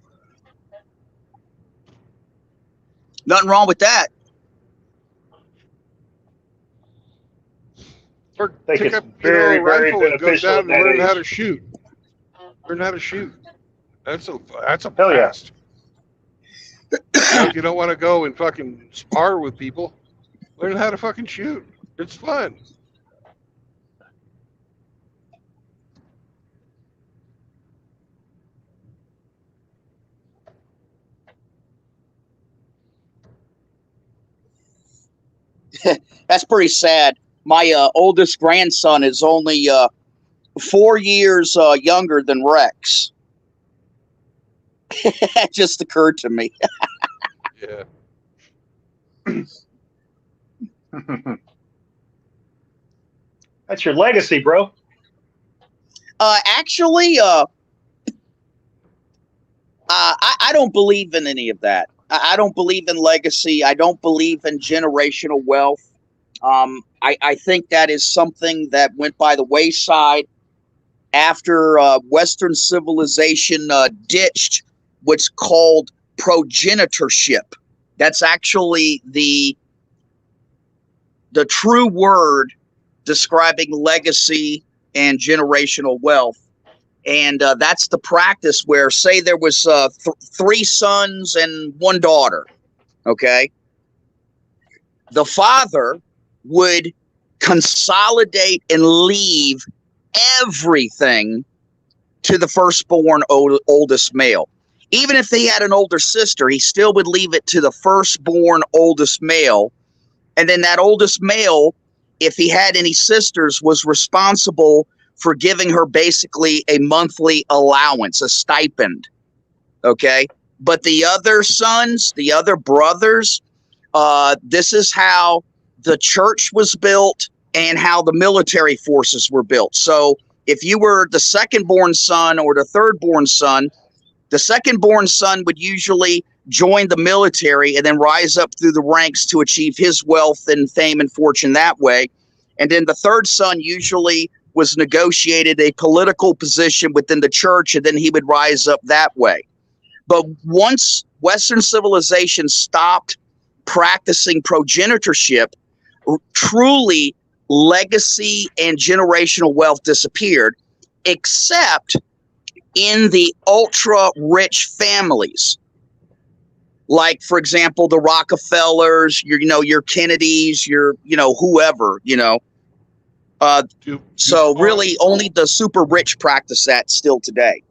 Nothing wrong with that.
Or pick up very, very rifle and go down and learn how to shoot. Learn how to shoot. That's a
hell
blast. Yeah. If you don't want to go and fucking spar with people, learn how to fucking shoot. It's fun.
That's pretty sad. My oldest grandson is only 4 years younger than Rex. That just occurred to me.
Yeah.
That's your legacy, bro.
Actually, I don't believe in any of that. I don't believe in legacy. I don't believe in generational wealth. I think that is something that went by the wayside after Western civilization ditched what's called progenitorship. That's actually the true word describing legacy and generational wealth. And that's the practice where, say, there was 3 sons and 1 daughter, okay? The father would consolidate and leave everything to the firstborn oldest male. Even if he had an older sister, he still would leave it to the firstborn oldest male. And then that oldest male, if he had any sisters, was responsible for giving her basically a monthly allowance, a stipend. Okay. But the other sons, the other brothers, this is how the church was built and how the military forces were built. So if you were the second-born son or the third-born son, the second-born son would usually join the military and then rise up through the ranks to achieve his wealth and fame and fortune that way. And then the third son usually was negotiated a political position within the church, and then he would rise up that way. But once Western civilization stopped practicing progenitorship, truly legacy and generational wealth disappeared, except in the ultra rich families. Like, for example, the Rockefellers, your Kennedys, whoever, so really only the super rich practice that still today.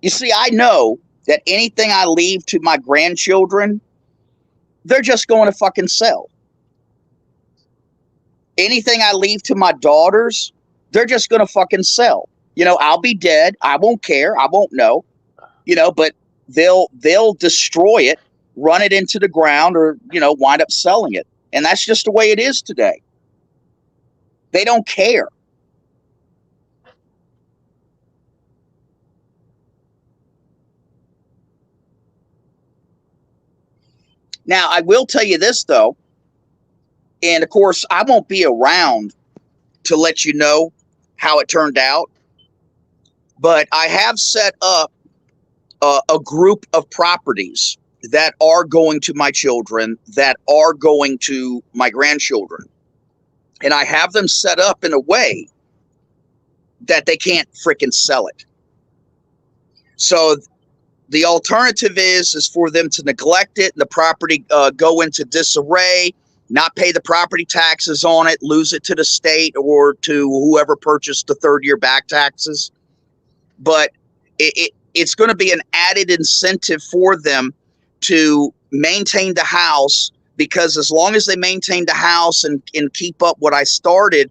You see, I know that anything I leave to my grandchildren, they're just going to fucking sell. Anything I leave to my daughters, they're just going to fucking sell. I'll be dead. I won't care. I won't know. But they'll destroy it, run it into the ground, or wind up selling it. And that's just the way it is today. They don't care. Now, I will tell you this, though, and of course, I won't be around to let you know how it turned out, but I have set up a group of properties that are going to my children, that are going to my grandchildren. And I have them set up in a way that they can't freaking sell it. So the alternative is for them to neglect it, and the property go into disarray, not pay the property taxes on it, lose it to the state or to whoever purchased the third-year back taxes. But it's going to be an added incentive for them to maintain the house, because as long as they maintain the house and keep up what I started,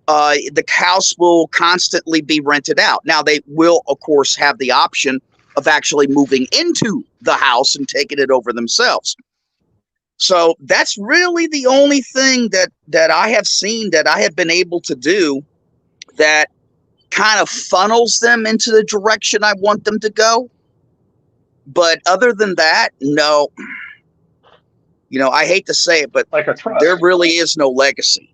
the house will constantly be rented out. Now, they will, of course, have the option of actually moving into the house and taking it over themselves. So that's really the only thing that I have seen that I have been able to do that kind of funnels them into the direction I want them to go. But other than that, no. I hate to say it, but
like a trust.
There really is no legacy.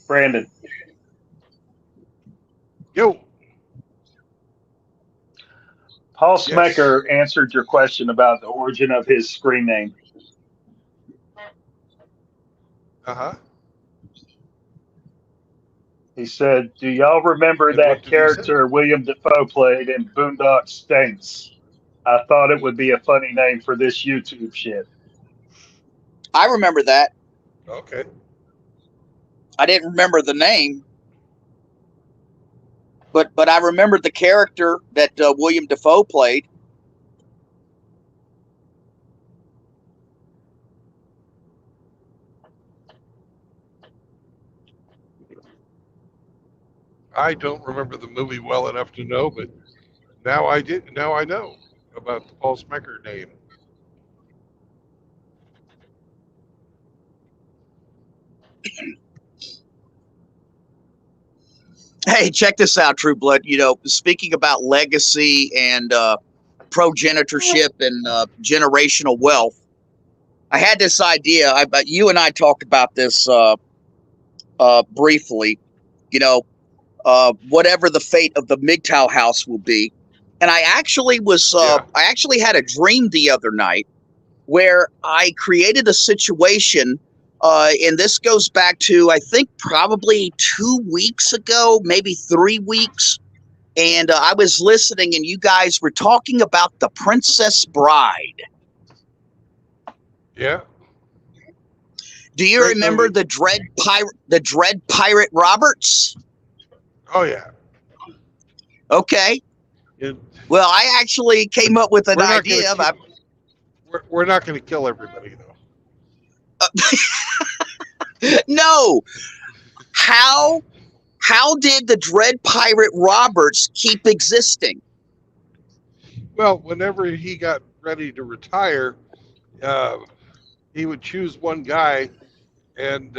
Brandon.
Yo.
Paul Smecker answered your question about the origin of his screen name.
Uh-huh.
He said, do y'all remember that character William Dafoe played in Boondock Saints? I thought it would be a funny name for this YouTube shit.
I remember that.
Okay.
I didn't remember the name, but I remembered the character that William Dafoe played.
I don't remember the movie well enough to know, but now I did. Now I know about the Paul Smecker name.
Hey, check this out, True Blood. You know, speaking about legacy and progenitorship and generational wealth, I had this idea. You and I talked about this briefly. You know, whatever the fate of the MGTOW house will be. And I actually I actually had a dream the other night where I created a situation, and this goes back to, I think, probably 2 weeks ago, maybe 3 weeks. And I was listening, and you guys were talking about the Princess Bride.
Yeah.
Do you remember the Dread Pirate Roberts?
Oh yeah.
Okay. Well, I actually came up with an idea.
We're not going to kill everybody,
though. No. How did the Dread Pirate Roberts keep existing?
Well, whenever he got ready to retire, he would choose one guy and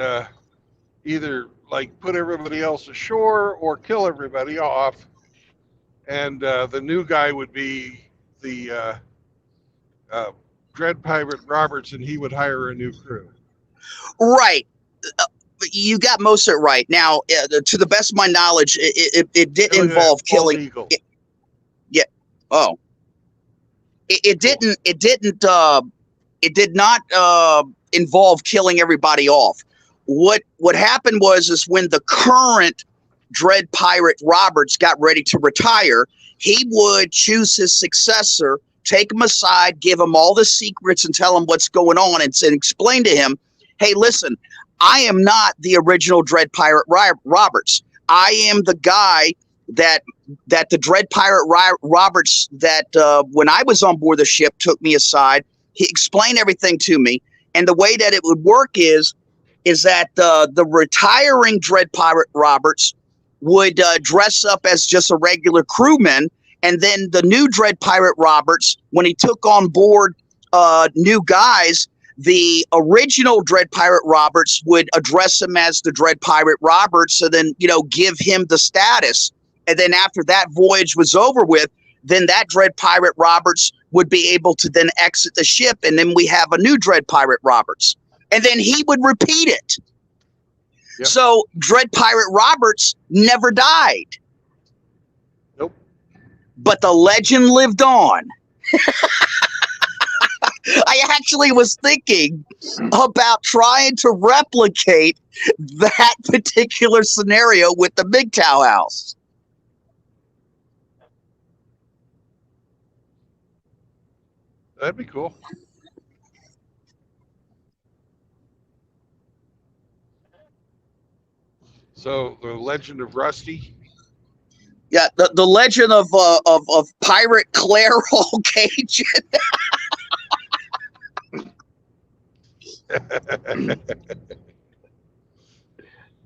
either like put everybody else ashore or kill everybody off. And the new guy would be the Dread Pirate Roberts, and he would hire a new crew.
Right. You got most of it right. Now, to the best of my knowledge, it didn't involve killing. Yeah. Oh. It didn't. It didn't. It did not involve killing everybody off. What happened was when the current Dread Pirate Roberts got ready to retire, he would choose his successor, take him aside, give him all the secrets, and tell him what's going on, and explain to him, "Hey, listen, I am not the original Dread Pirate Roberts. I am the guy that the Dread Pirate Roberts that when I was on board the ship took me aside. He explained everything to me, and the way that it would work is that the retiring Dread Pirate Roberts would dress up as just a regular crewman, and then the new Dread Pirate Roberts, when he took on board new guys, the original Dread Pirate Roberts would address him as the Dread Pirate Roberts, and then, you know, give him the status. And then after that voyage was over with, then that Dread Pirate Roberts would be able to then exit the ship, and then we have a new Dread Pirate Roberts. And then he would repeat it. Yep. So Dread Pirate Roberts never died.
Nope.
But the legend lived on. I actually was thinking about trying to replicate that particular scenario with the MGTOW house.
That'd be cool. So the legend of Rusty.
Yeah, the legend of Pirate Claire Cajun.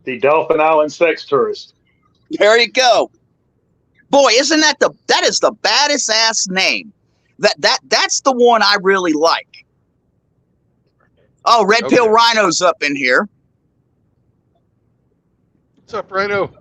The Dolphin Island sex tourist.
There you go. Boy, isn't that is the baddest ass name. That's the one I really like. Oh, Red Pill Rhino's up in here.
What's up, Rhino?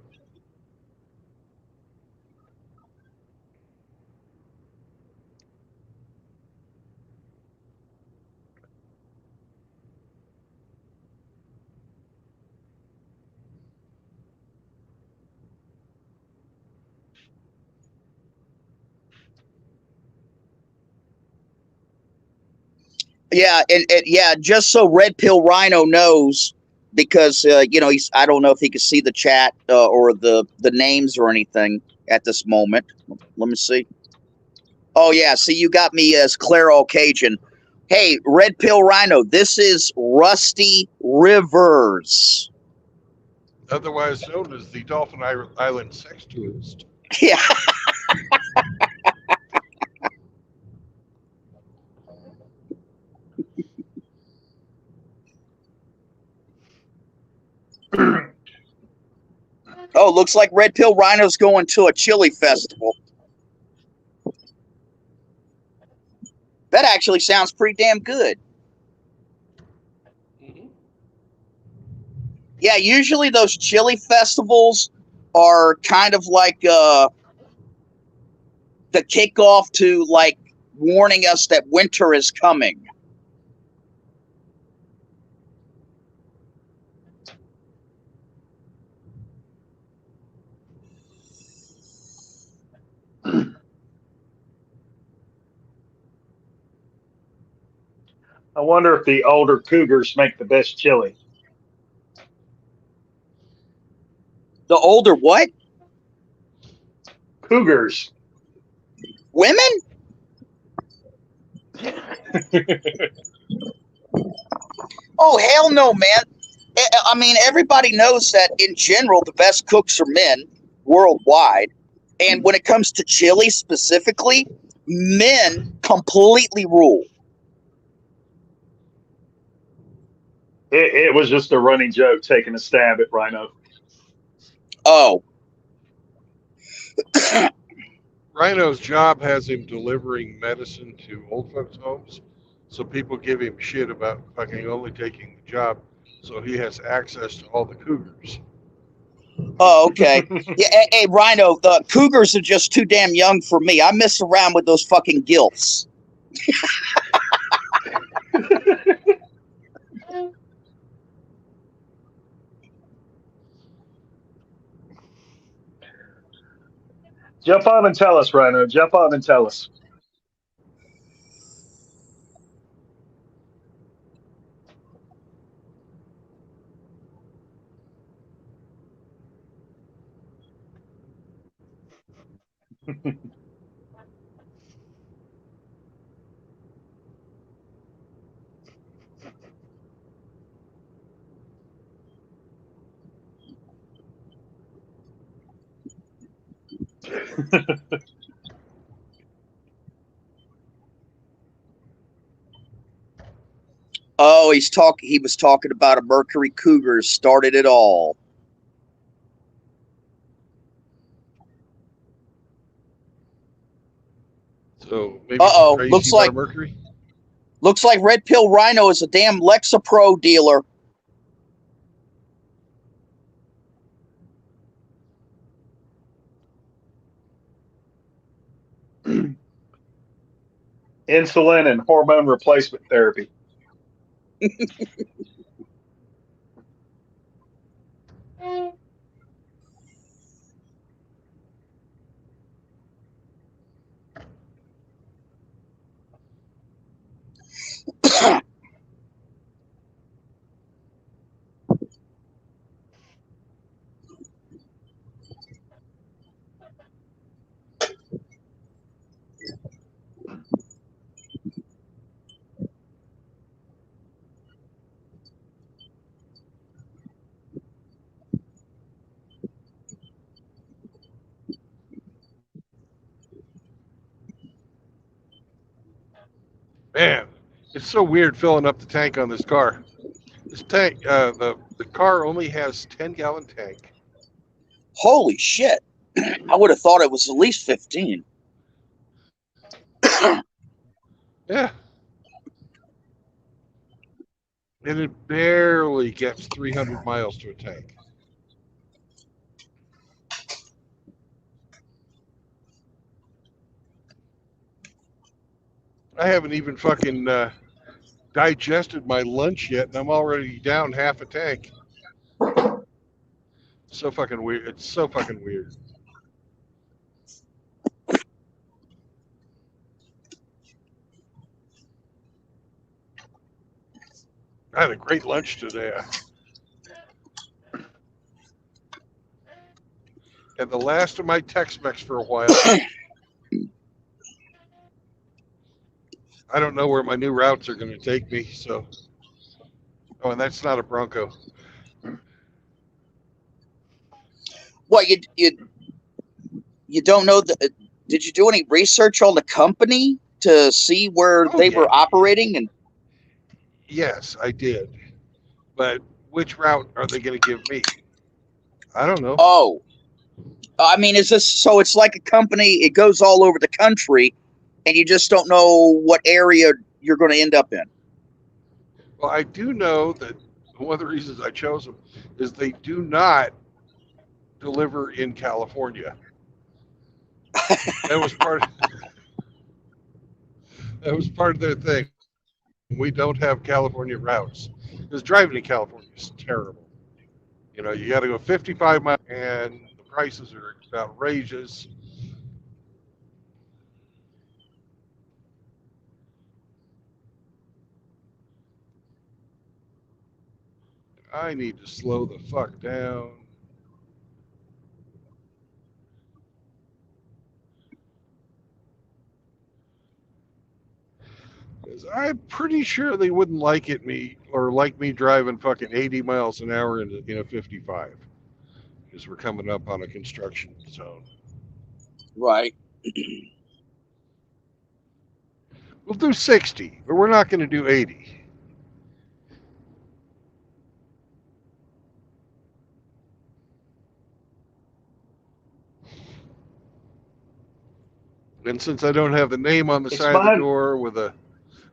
Yeah, and yeah, just so Red Pill Rhino knows, because you know, I don't know if he can see the chat or the names or anything at this moment. Let me see. Oh yeah, see, you got me as Claire Cajun. Hey, Red Pill Rhino, this is Rusty Rivers.
Otherwise known as the Dolphin Island sex tourist.
Yeah. Oh, looks like Red Pill Rhino's going to a chili festival. That actually sounds pretty damn good. Yeah, usually those chili festivals are kind of like the kickoff to like warning us that winter is coming.
I wonder if the older cougars make the best chili.
The older what?
Cougars.
Women? Oh, hell no, man. I mean, everybody knows that in general, the best cooks are men worldwide. And when it comes to chili specifically, men completely rule.
It was just a running joke taking a stab at Rhino.
Oh.
Rhino's job has him delivering medicine to old folks' homes, so people give him shit about fucking only taking the job, so he has access to all the cougars.
Oh, okay. Yeah, hey, Rhino, the cougars are just too damn young for me. I mess around with those fucking gilfs.
Jump on and tell us, Rhino. Jump on and tell us.
Oh, he was talking about a Mercury Cougar started it all.
So maybe
Uh-oh,
crazy
looks
about
like
a Mercury?
Looks like Red Pill Rhino is a damn Lexapro dealer.
Insulin and hormone replacement therapy.
Man, it's so weird filling up the tank on this car. This tank, the car only has 10-gallon tank.
Holy shit. I would have thought it was at least 15.
Yeah. And it barely gets 300 miles to a tank. I haven't even fucking digested my lunch yet, and I'm already down half a tank. So fucking weird. It's so fucking weird. I had a great lunch today. Had the last of my Tex-Mex for a while. I don't know where my new routes are going to take me. So, oh, and that's not a Bronco.
What you don't know the? Did you do any research on the company to see where
Oh
they
yeah,
were operating? And
yes, I did. But which route are they going to give me? I don't know.
oh, I mean, is this so? It's like a company. It goes all over the country, and you just don't know what area you're going to end up in.
Well, I do know that one of the reasons I chose them is they do not deliver in California. That was part. That was part of their thing. We don't have California routes because driving in California is terrible. You know, you got to go 55 miles, and the prices are outrageous. I need to slow the fuck down. Because I'm pretty sure they wouldn't like me driving fucking 80 miles an hour in a 55 because we're coming up on a construction zone.
Right.
We'll do 60, but we're not going to do 80. And since I don't have the name on the
It's
side of the
mine.
door with a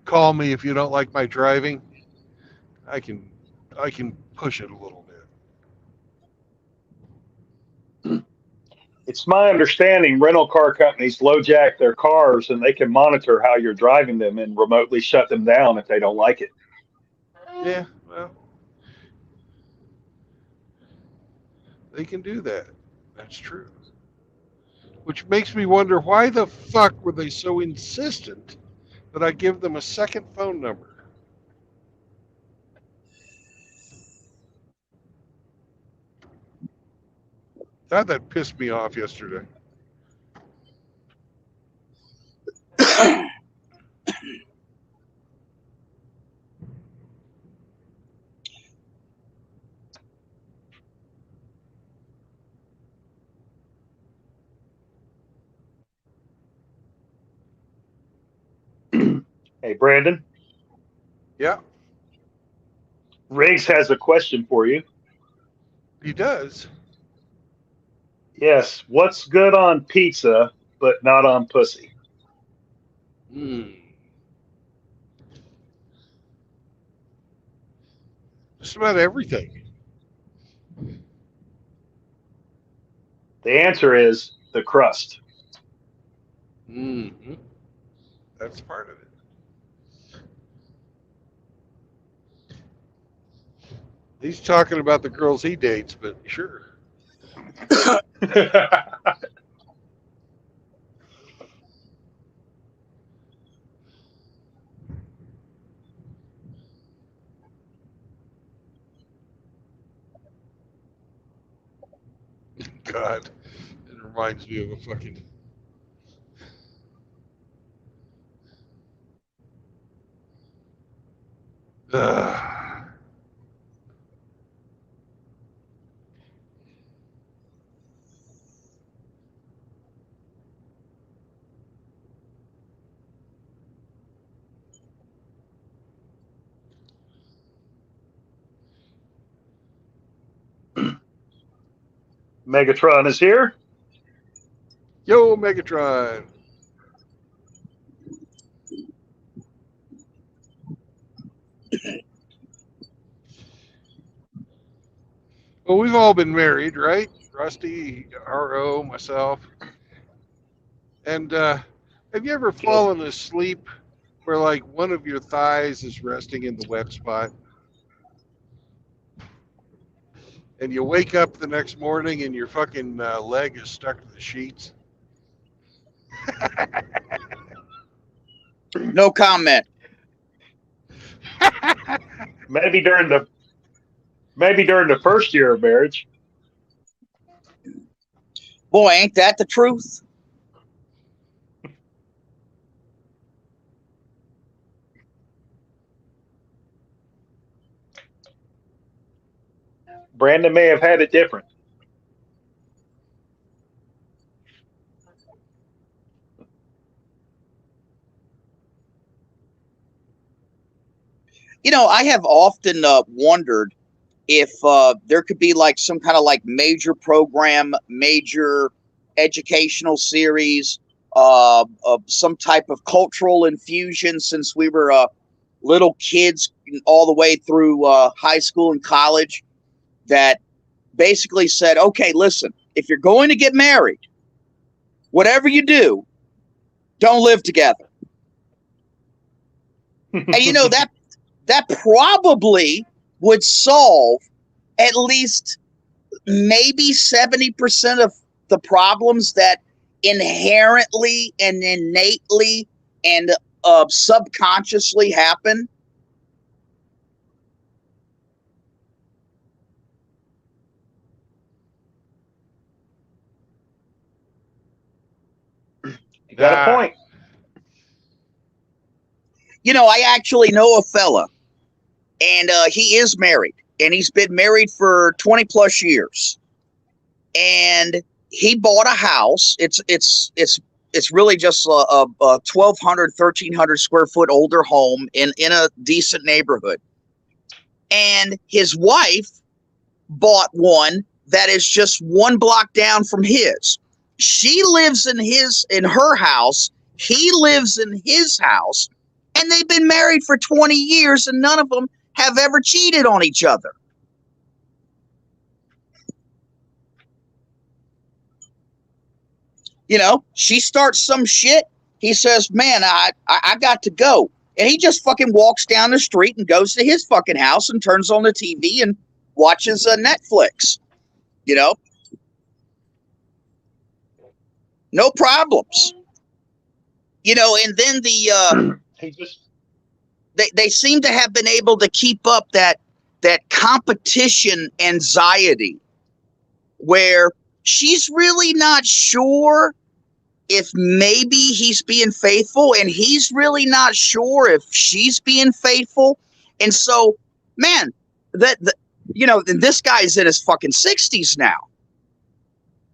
"call me if you don't like my driving," I can push it a little bit.
It's my understanding rental car companies low jack their cars and they can monitor how you're driving them and remotely shut them down if they don't like it.
Yeah, well, they can do that. That's true. Which makes me wonder why the fuck were they so insistent that I give them a second phone number? That pissed me off yesterday.
Hey, Brandon,
Yeah,
Riggs has a question for you.
he does.
Yes, what's good on pizza but not on pussy?
Hmm. Just about everything.
The answer is the crust.
Hmm. That's part of it. He's talking about the girls he dates, but sure. God, it reminds me of a fucking. Uh,
Megatron is here.
Yo, Megatron. Well, we've all been married, right? Rusty, RO, myself. And have you ever
Yes.
fallen asleep where like one of your thighs is resting in the wet spot? And you wake up the next morning and your fucking leg is stuck to the sheets?
No comment.
Maybe during the first year of marriage.
Boy, ain't that the truth?
Brandon may have had it different.
I have often wondered if there could be like some kind of like major program, major educational series, of some type of cultural infusion since we were little kids all the way through high school and college that basically said, okay, listen, if you're going to get married, whatever you do, don't live together. And that probably would solve at least maybe 70% of the problems that inherently and innately and subconsciously happen.
You got a point.
I actually know a fella, and he is married, and he's been married for 20 plus years. And he bought a house. It's really just a 1,200, 1,300 square foot older home in a decent neighborhood. And his wife bought one that is just one block down from his. She lives in her house. He lives in his house. And they've been married for 20 years, and none of them have ever cheated on each other. She starts some shit. He says, man, I got to go. And he just fucking walks down the street and goes to his fucking house and turns on the TV and watches Netflix. No problems. And then they seem to have been able to keep up that competition anxiety where she's really not sure if maybe he's being faithful, and he's really not sure if she's being faithful. And so, man, this guy's in his fucking 60s now.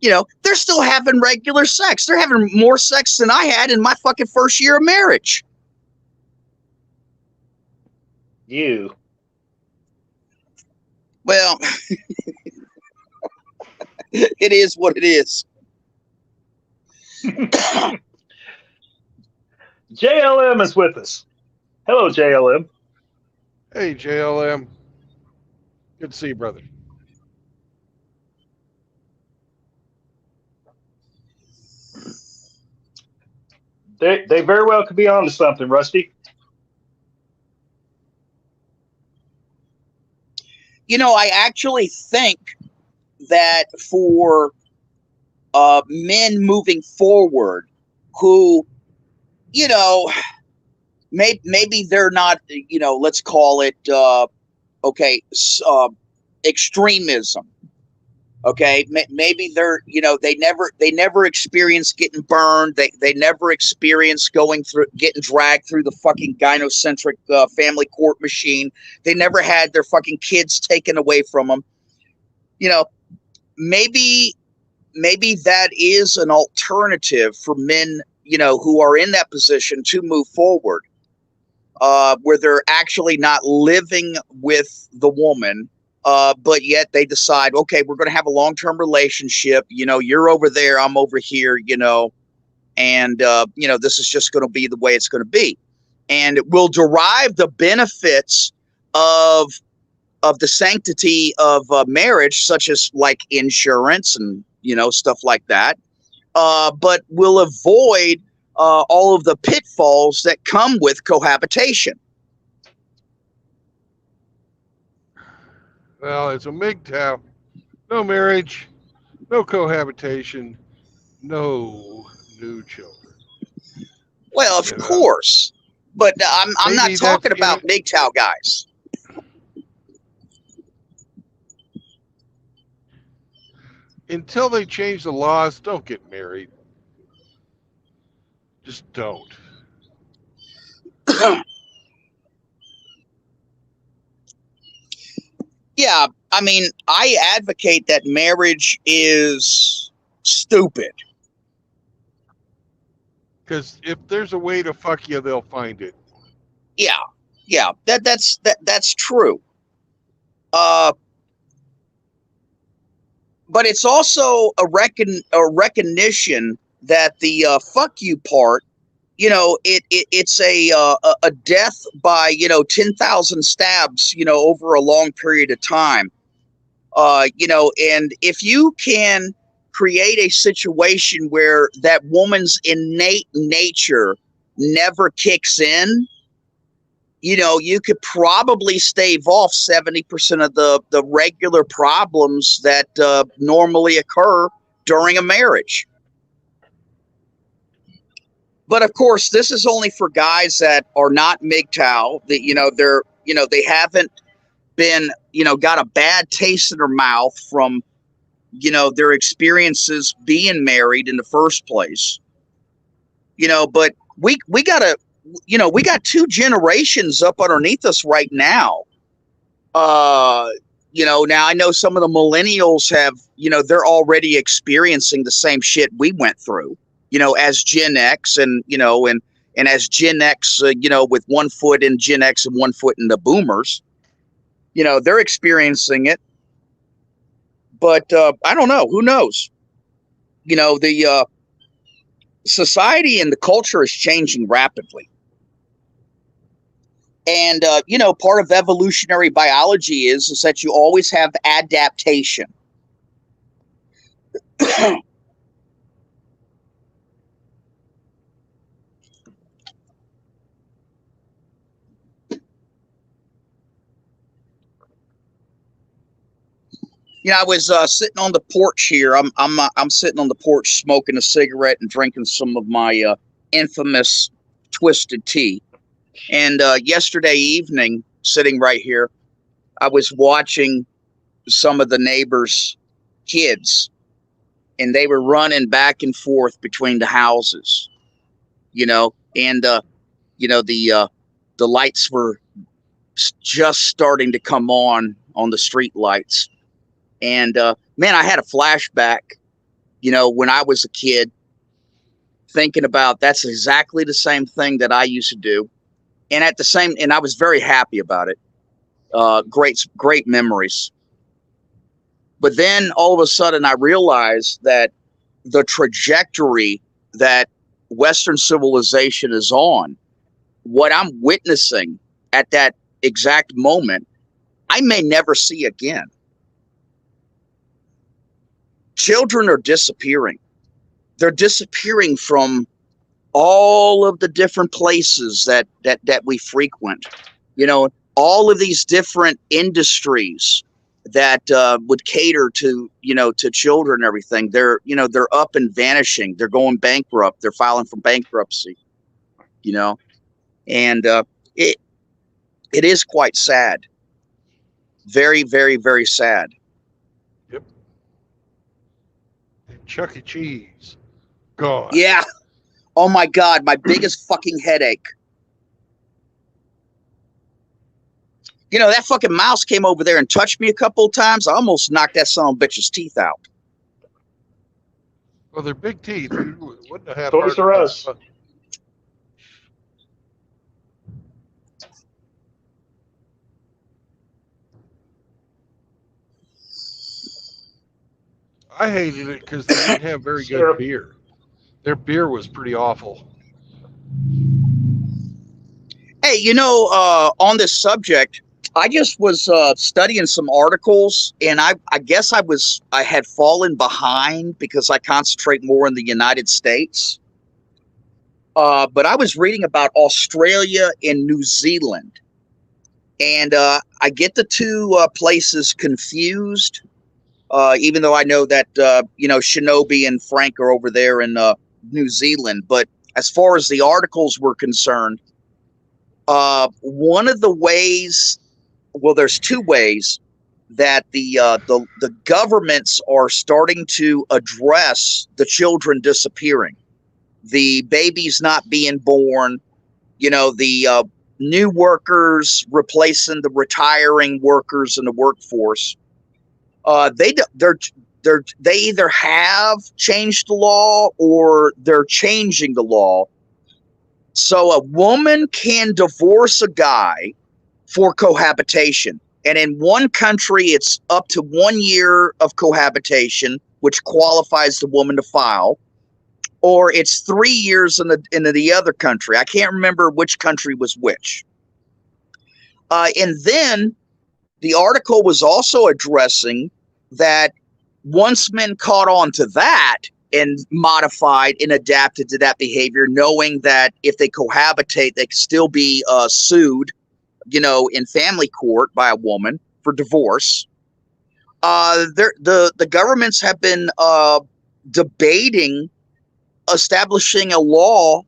They're still having regular sex. They're having more sex than I had in my fucking first year of marriage.
You.
Well, it is what it is.
JLM is with us. Hello, JLM.
Hey, JLM. Good to see you, brother.
They very well could be on to something, Rusty.
I actually think that for men moving forward who, maybe they're not, let's call it, extremism. Okay, maybe they're, they never experienced getting burned. They never experienced getting dragged through the fucking gynocentric family court machine. They never had their fucking kids taken away from them. Maybe that is an alternative for men, who are in that position to move forward, where they're actually not living with the woman. But yet they decide, okay, we're going to have a long-term relationship. You're over there, I'm over here, and, this is just going to be the way it's going to be. And we'll derive the benefits of the sanctity of marriage, such as like insurance and, stuff like that. But we'll avoid all of the pitfalls that come with cohabitation.
Well, it's a MGTOW. No marriage, no cohabitation, no new children.
Well, of course. But I'm not talking about MGTOW guys.
Until they change the laws, don't get married. Just don't.
Yeah, I mean, I advocate that marriage is stupid.
Because if there's a way to fuck you, they'll find it.
Yeah, that's true. But it's also a recognition that the fuck you part, it's a death by 10,000 stabs, over a long period of time. And if you can create a situation where that woman's innate nature never kicks in, you could probably stave off 70% of the regular problems that normally occur during a marriage. But of course, this is only for guys that are not MGTOW. That they haven't been got a bad taste in their mouth from their experiences being married in the first place. But we gotta. We got two generations up underneath us right now. Now I know some of the millennials have, they're already experiencing the same shit we went through, as Gen X and as Gen X, with 1 foot in Gen X and 1 foot in the boomers, they're experiencing it. But I don't know. Who knows? The society and the culture is changing rapidly. And, part of evolutionary biology is that you always have adaptation. I was sitting on the porch here. I'm sitting on the porch smoking a cigarette and drinking some of my infamous twisted tea. And yesterday evening, sitting right here, I was watching some of the neighbors' kids, and they were running back and forth between the houses, and the lights were just starting to come on the street lights. And man, I had a flashback, when I was a kid, thinking about that's exactly the same thing that I used to do. And I was very happy about it. Great memories. But then all of a sudden I realized that the trajectory that Western civilization is on, what I'm witnessing at that exact moment, I may never see again. Children are disappearing. They're disappearing from all of the different places that we frequent, all of these different industries that would cater to children and everything. They're up and vanishing. They're going bankrupt. They're filing for bankruptcy, and it is quite sad. Very, very, very sad.
Yep. Chuck E. Cheese. Gone.
Yeah. Oh my God, my biggest fucking headache. That fucking mouse came over there and touched me a couple of times. I almost knocked that son of a bitch's teeth out.
Well, they're big teeth. What the hell?
Toys R Us.
I hated it because they didn't have very good beer. Their beer was pretty awful.
Hey, on this subject, I just was studying some articles, and I guess I had fallen behind because I concentrate more in the United States. But I was reading about Australia and New Zealand, and I get the two places confused. Even though I know that Shinobi and Frank are over there in New Zealand, but as far as the articles were concerned, one of the ways, well, there's two ways that the governments are starting to address the children disappearing, the babies not being born, the new workers replacing the retiring workers in the workforce. They either have changed the law or they're changing the law. So a woman can divorce a guy for cohabitation. And in one country, it's up to 1 year of cohabitation, which qualifies the woman to file. Or it's 3 years in the other country. I can't remember which country was which. And then the article was also addressing that once men caught on to that and modified and adapted to that behavior, knowing that if they cohabitate, they could still be sued, in family court by a woman for divorce. The governments have been debating establishing a law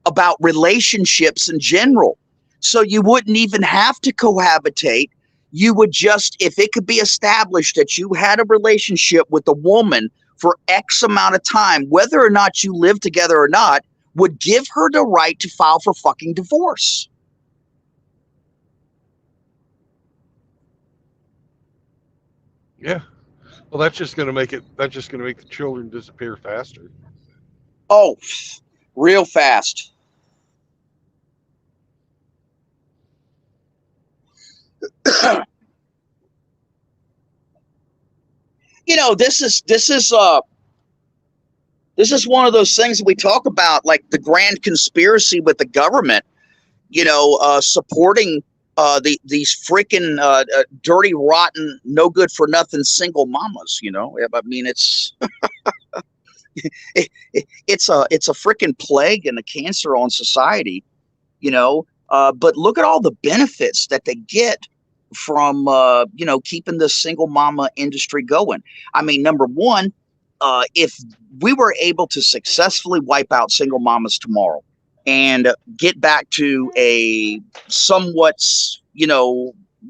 about relationships in general. So you wouldn't even have to cohabitate. You would just, if it could be established that you had a relationship with a woman for X amount of time, whether or not you live together or not, would give her the right to file for fucking divorce.
Yeah. Well, that's just going to make the children disappear faster.
Oh, real fast. This is one of those things that we talk about, like the grand conspiracy with the government, supporting these freaking dirty, rotten, no good for nothing single mamas. I mean, it's it's a freaking plague and a cancer on society. But look at all the benefits that they get from keeping the single mama industry going. I mean, number one, if we were able to successfully wipe out single mamas tomorrow and get back to a somewhat,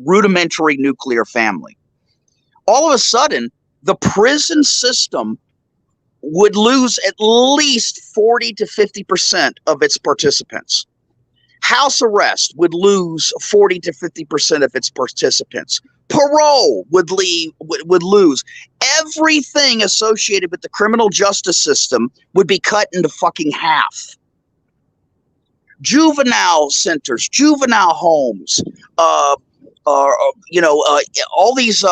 rudimentary nuclear family, all of a sudden the prison system would lose at least 40 to 50% of its participants. House arrest would lose 40 to 50% of its participants. Parole would lose. Everything associated with the criminal justice system would be cut into fucking half. Juvenile centers, juvenile homes, all these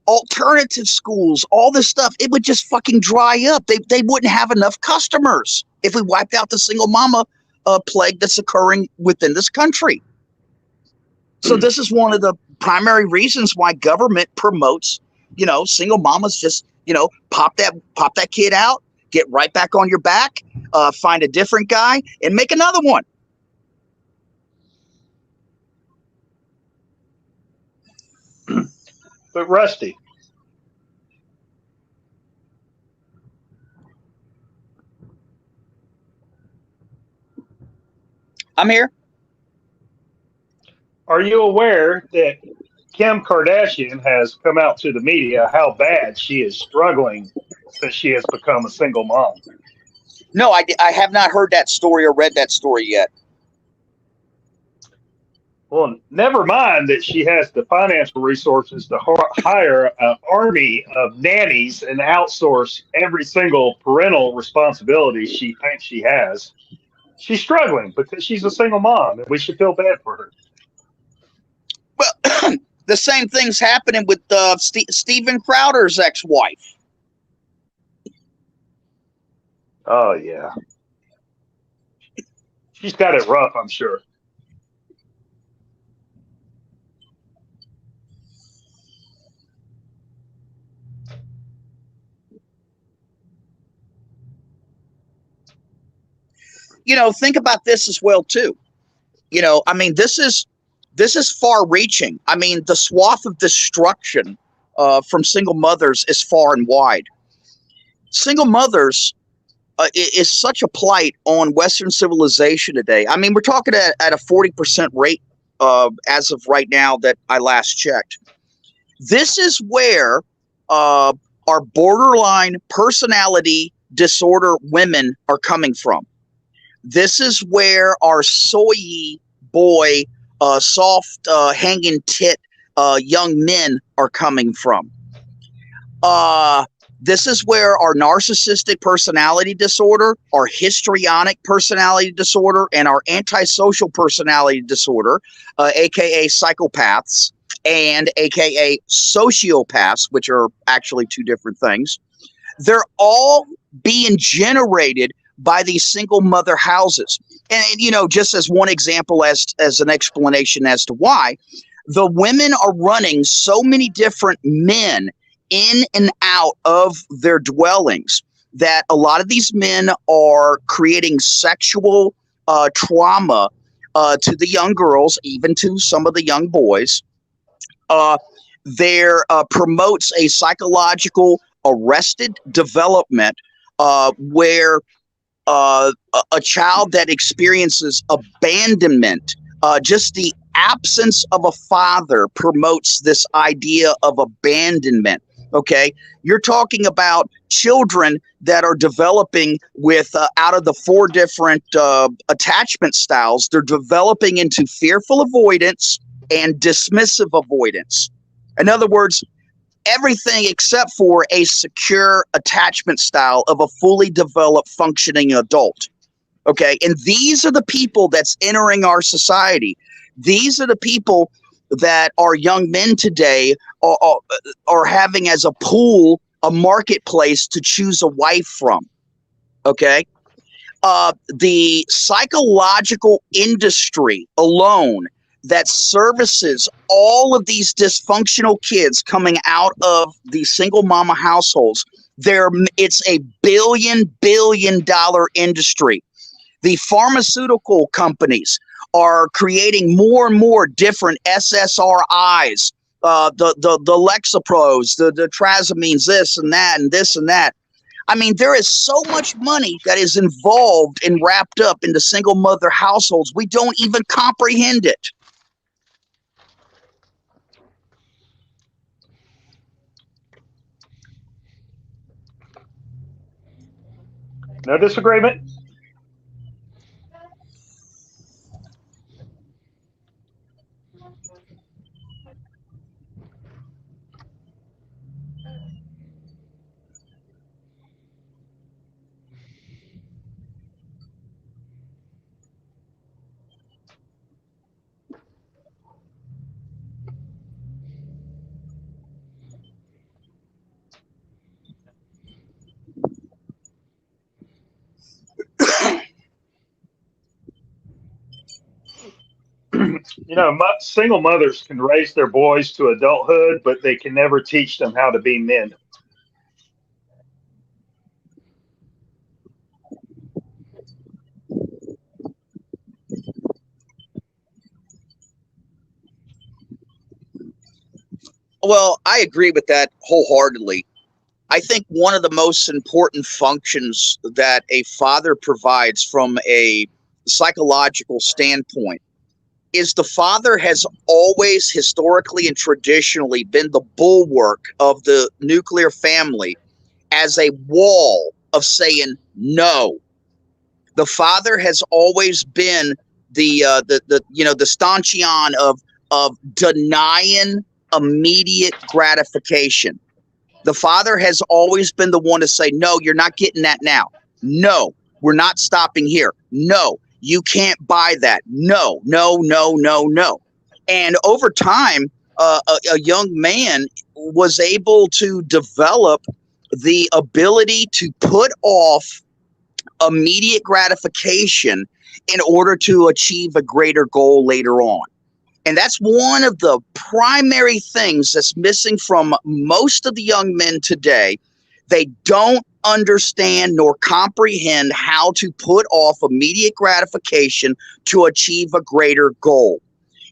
alternative schools, all this stuff, it would just fucking dry up. They wouldn't have enough customers if we wiped out the single mama plague that's occurring within this country. So this is one of the primary reasons why government promotes, single mamas. Just, pop that kid out, get right back on your back, find a different guy and make another one.
But Rusty,
I'm here.
Are you aware that Kim Kardashian has come out to the media how bad she is struggling since she has become a single mom?
No, I have not heard that story or read that story yet.
Well, never mind that she has the financial resources to hire an army of nannies and outsource every single parental responsibility she thinks she has. She's struggling because she's a single mom, and we should feel bad for her.
Well, the same thing's happening with Steven Crowder's ex-wife.
Oh, yeah. She's got it rough, I'm sure.
Think about this as well, too. I mean, this is far reaching. I mean, the swath of destruction from single mothers is far and wide. Single mothers is such a plight on Western civilization today. I mean, we're talking at a 40% rate as of right now that I last checked. This is where our borderline personality disorder women are coming from. This is where our soy boy, soft hanging tit young men are coming from. This is where our narcissistic personality disorder, our histrionic personality disorder, and our antisocial personality disorder, aka psychopaths, and aka sociopaths, which are actually two different things, they're all being generated by these single mother houses. And, you know, just as one example, as an explanation as to why, the women are running so many different men in and out of their dwellings that a lot of these men are creating sexual trauma to the young girls, even to some of the young boys. There promotes a psychological arrested development where a child that experiences abandonment, just the absence of a father, promotes this idea of abandonment. Okay, you're talking about children that are developing with out of the 4 different attachment styles, they're developing into fearful avoidance and dismissive avoidance. In other words, everything except for a secure attachment style of a fully developed functioning adult. Okay, and these are the people that's entering our society. These are the people that our young men today are having as a pool, a marketplace to choose a wife from. Okay, the psychological industry alone that services all of these dysfunctional kids coming out of these single mama households, it's a billion dollar industry. The pharmaceutical companies are creating more and more different SSRIs, the Lexapros, the Trazamines, this and that, and this and that. I mean, there is so much money that is involved and wrapped up into single mother households. We don't even comprehend it.
No disagreement. You know, single mothers can raise their boys to adulthood, but they can never teach them how to be men.
Well, I agree with that wholeheartedly. I think one of the most important functions that a father provides from a psychological standpoint is the father has always historically and traditionally been the bulwark of the nuclear family as a wall of saying no. The father has always been the stanchion of denying immediate gratification. The father has always been the one to say, no, you're not getting that now. No, we're not stopping here. No, you can't buy that. No, no, no, no, no. And over time, a young man was able to develop the ability to put off immediate gratification in order to achieve a greater goal later on. And that's one of the primary things that's missing from most of the young men today. They don't understand nor comprehend how to put off immediate gratification to achieve a greater goal.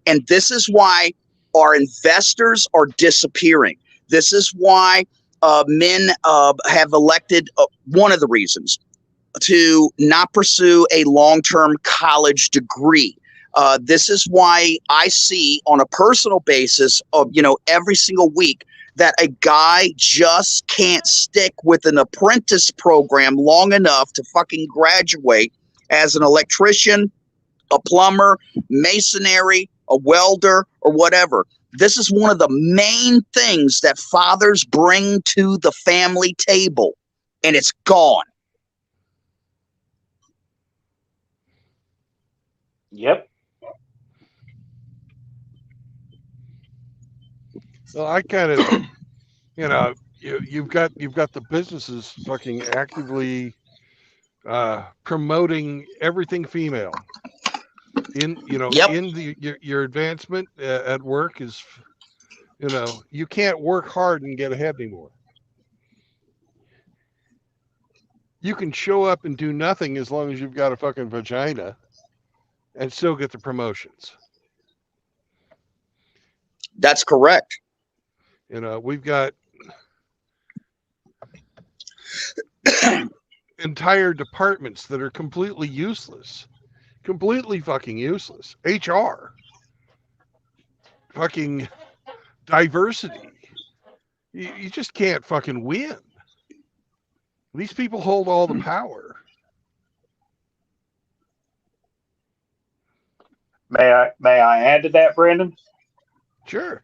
And this is why our investors are disappearing. This is why men have elected, one of the reasons, to not pursue a long-term college degree. This is why I see on a personal basis of, every single week that a guy just can't stick with an apprentice program long enough to fucking graduate as an electrician, a plumber, masonry, a welder, or whatever. This is one of the main things that fathers bring to the family table, and it's gone.
Yep.
Well, I kind of, you know, you've got the businesses fucking actively promoting everything female. In
Yep.
in your advancement at work is, you can't work hard and get ahead anymore. You can show up and do nothing as long as you've got a fucking vagina and still get the promotions.
That's correct.
We've got entire departments that are completely useless. Completely fucking useless. HR. Fucking diversity. You just can't fucking win. These people hold all the power.
May I add to that, Brandon?
Sure.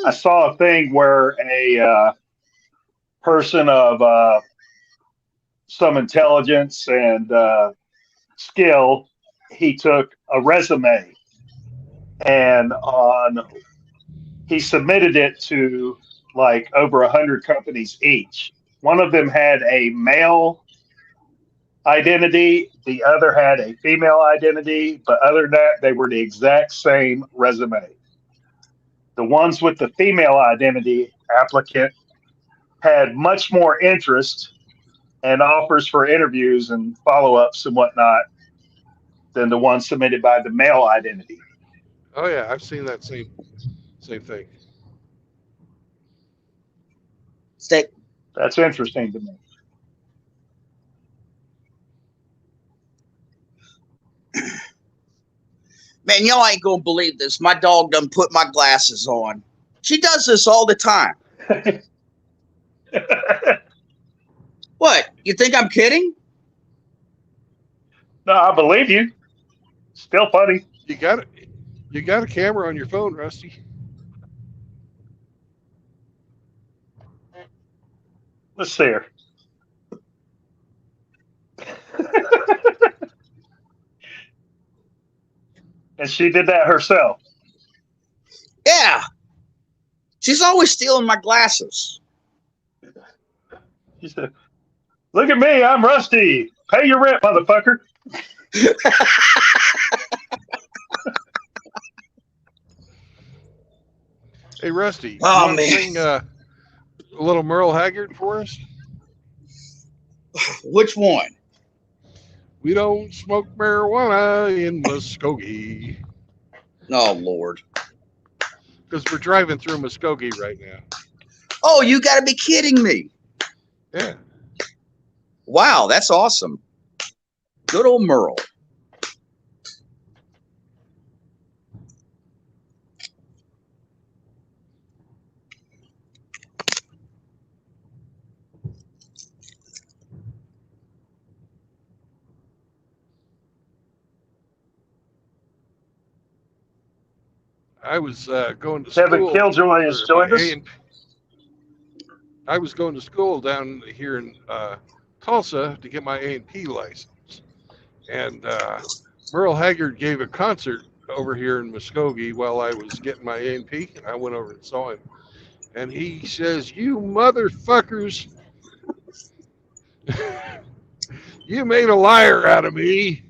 I saw a thing where a person of some intelligence and skill, he took a resume and he submitted it to like over 100 companies each. One of them had a male identity, the other had a female identity, but other than that, they were the exact same resume. The ones with the female identity applicant had much more interest and offers for interviews and follow-ups and whatnot than the ones submitted by the male identity.
Oh yeah, I've seen that same thing.
That's interesting to me.
Man, y'all ain't gonna believe this. My dog done put my glasses on. She does this all the time. What? You think I'm kidding?
No, I believe you. Still funny.
You got a camera on your phone, Rusty.
Let's see her. And she did that herself.
Yeah. She's always stealing my glasses.
She said, "Look at me, I'm Rusty. Pay your rent, motherfucker."
Hey, Rusty,
Oh,
you want to
man.
sing a little Merle Haggard for us?
Which one?
We don't smoke marijuana in Muskogee.
Oh, Lord.
Because we're driving through Muskogee right now.
Oh, you got to be kidding me.
Yeah.
Wow, that's awesome. Good old Merle.
I was going to
Kevin
school.
Killjoy has joined us.
I was going to school down here in Tulsa to get my A&P license. And Merle Haggard gave a concert over here in Muskogee while I was getting my A&P, and I went over and saw him. And he says, "You motherfuckers, you made a liar out of me."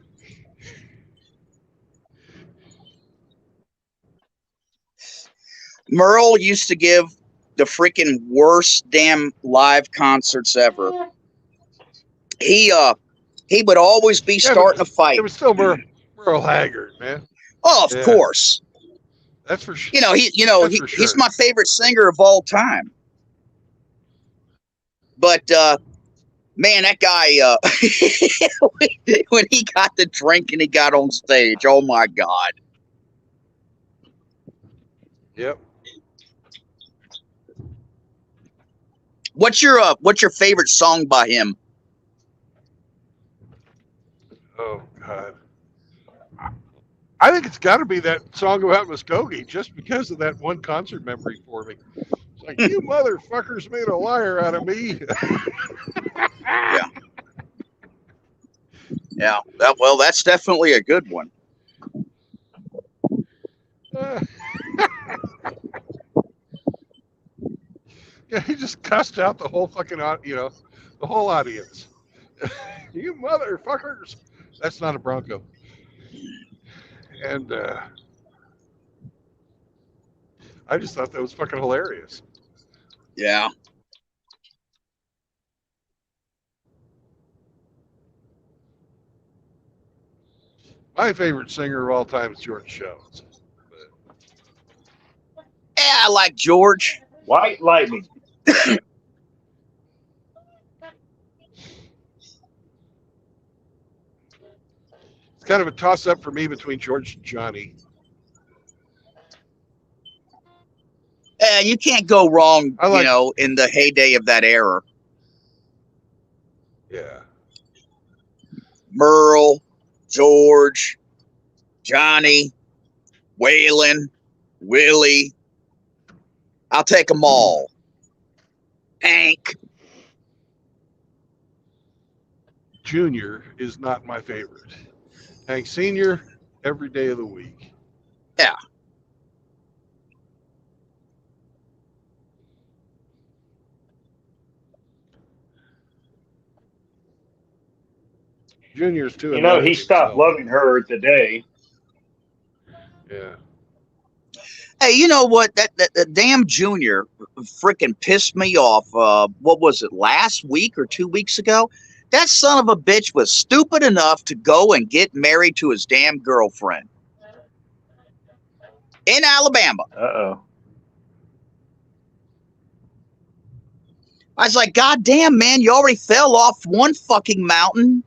Merle used to give the freaking worst damn live concerts ever. He would always be starting a fight.
It was still Merle Haggard, man.
Oh, of course.
That's for sure.
He's my favorite singer of all time. But man, that guy when he got the drink and he got on stage, oh my God.
Yep.
What's your favorite song by him?
Oh God. I think it's got to be that song about Muskogee, just because of that one concert memory for me. It's like, you motherfuckers made a liar out of me.
Yeah. Yeah. Well, that's definitely a good one.
Yeah, he just cussed out the whole fucking, the whole audience. You motherfuckers. That's not a Bronco. And I just thought that was fucking hilarious.
Yeah.
My favorite singer of all time is George Jones.
Yeah, I like George.
White Lightning.
It's kind of a toss-up for me between George and Johnny.
You can't go wrong,
I like,
in the heyday of that era.
yeah.
Merle, George, Johnny, Waylon, Willie. I'll take them all. Hank.
Junior is not my favorite. Hank Sr., every day of the week.
Yeah.
Junior's too
You
in
know,
love
he
with
stopped
himself.
loving her today.
Yeah.
Hey, you know what? That damn Junior freaking pissed me off. What was it, last week or 2 weeks ago? That son of a bitch was stupid enough to go and get married to his damn girlfriend in Alabama.
Uh-oh.
I was like, God damn, man, you already fell off one fucking mountain.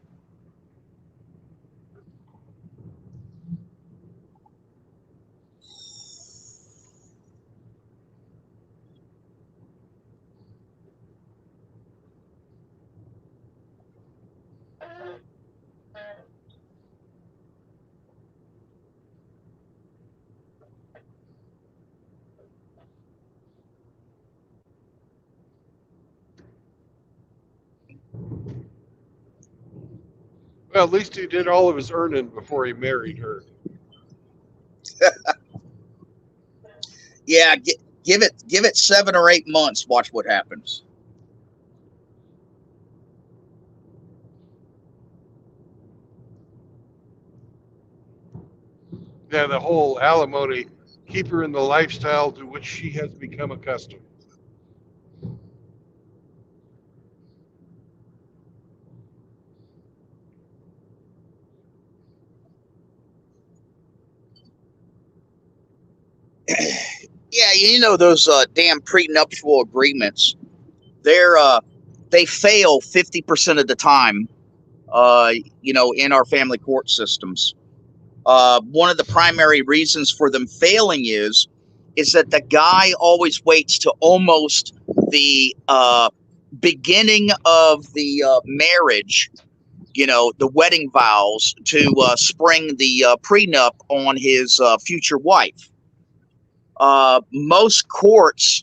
Well, at least he did all of his earning before he married her.
Yeah, give it 7 or 8 months. Watch what happens.
Yeah, the whole alimony, keep her in the lifestyle to which she has become accustomed.
Yeah, you know those damn prenuptial agreements. They fail 50% of the time. In our family court systems. One of the primary reasons for them failing is that the guy always waits to almost the beginning of the marriage, the wedding vows, to spring the prenup on his future wife. Most courts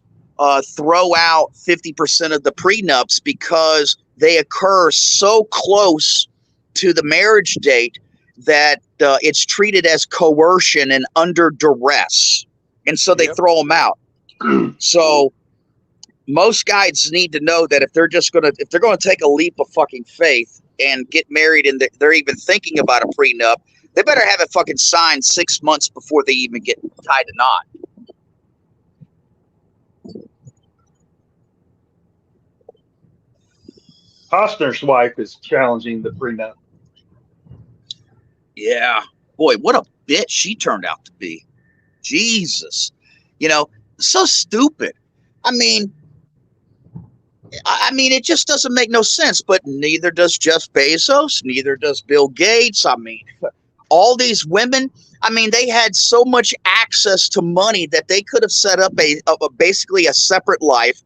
throw out 50% of the prenups because they occur so close to the marriage date that it's treated as coercion and under duress. And so they throw them out. So most guys need to know that if they're going to take a leap of fucking faith and get married and they're even thinking about a prenup, they better have it fucking signed 6 months before they even get tied to knot.
Costner's wife is challenging the prenup.
Yeah. Boy, what a bitch she turned out to be. Jesus. So stupid. I mean, it just doesn't make no sense, but neither does Jeff Bezos, neither does Bill Gates. I mean, all these women, they had so much access to money that they could have set up basically a separate life,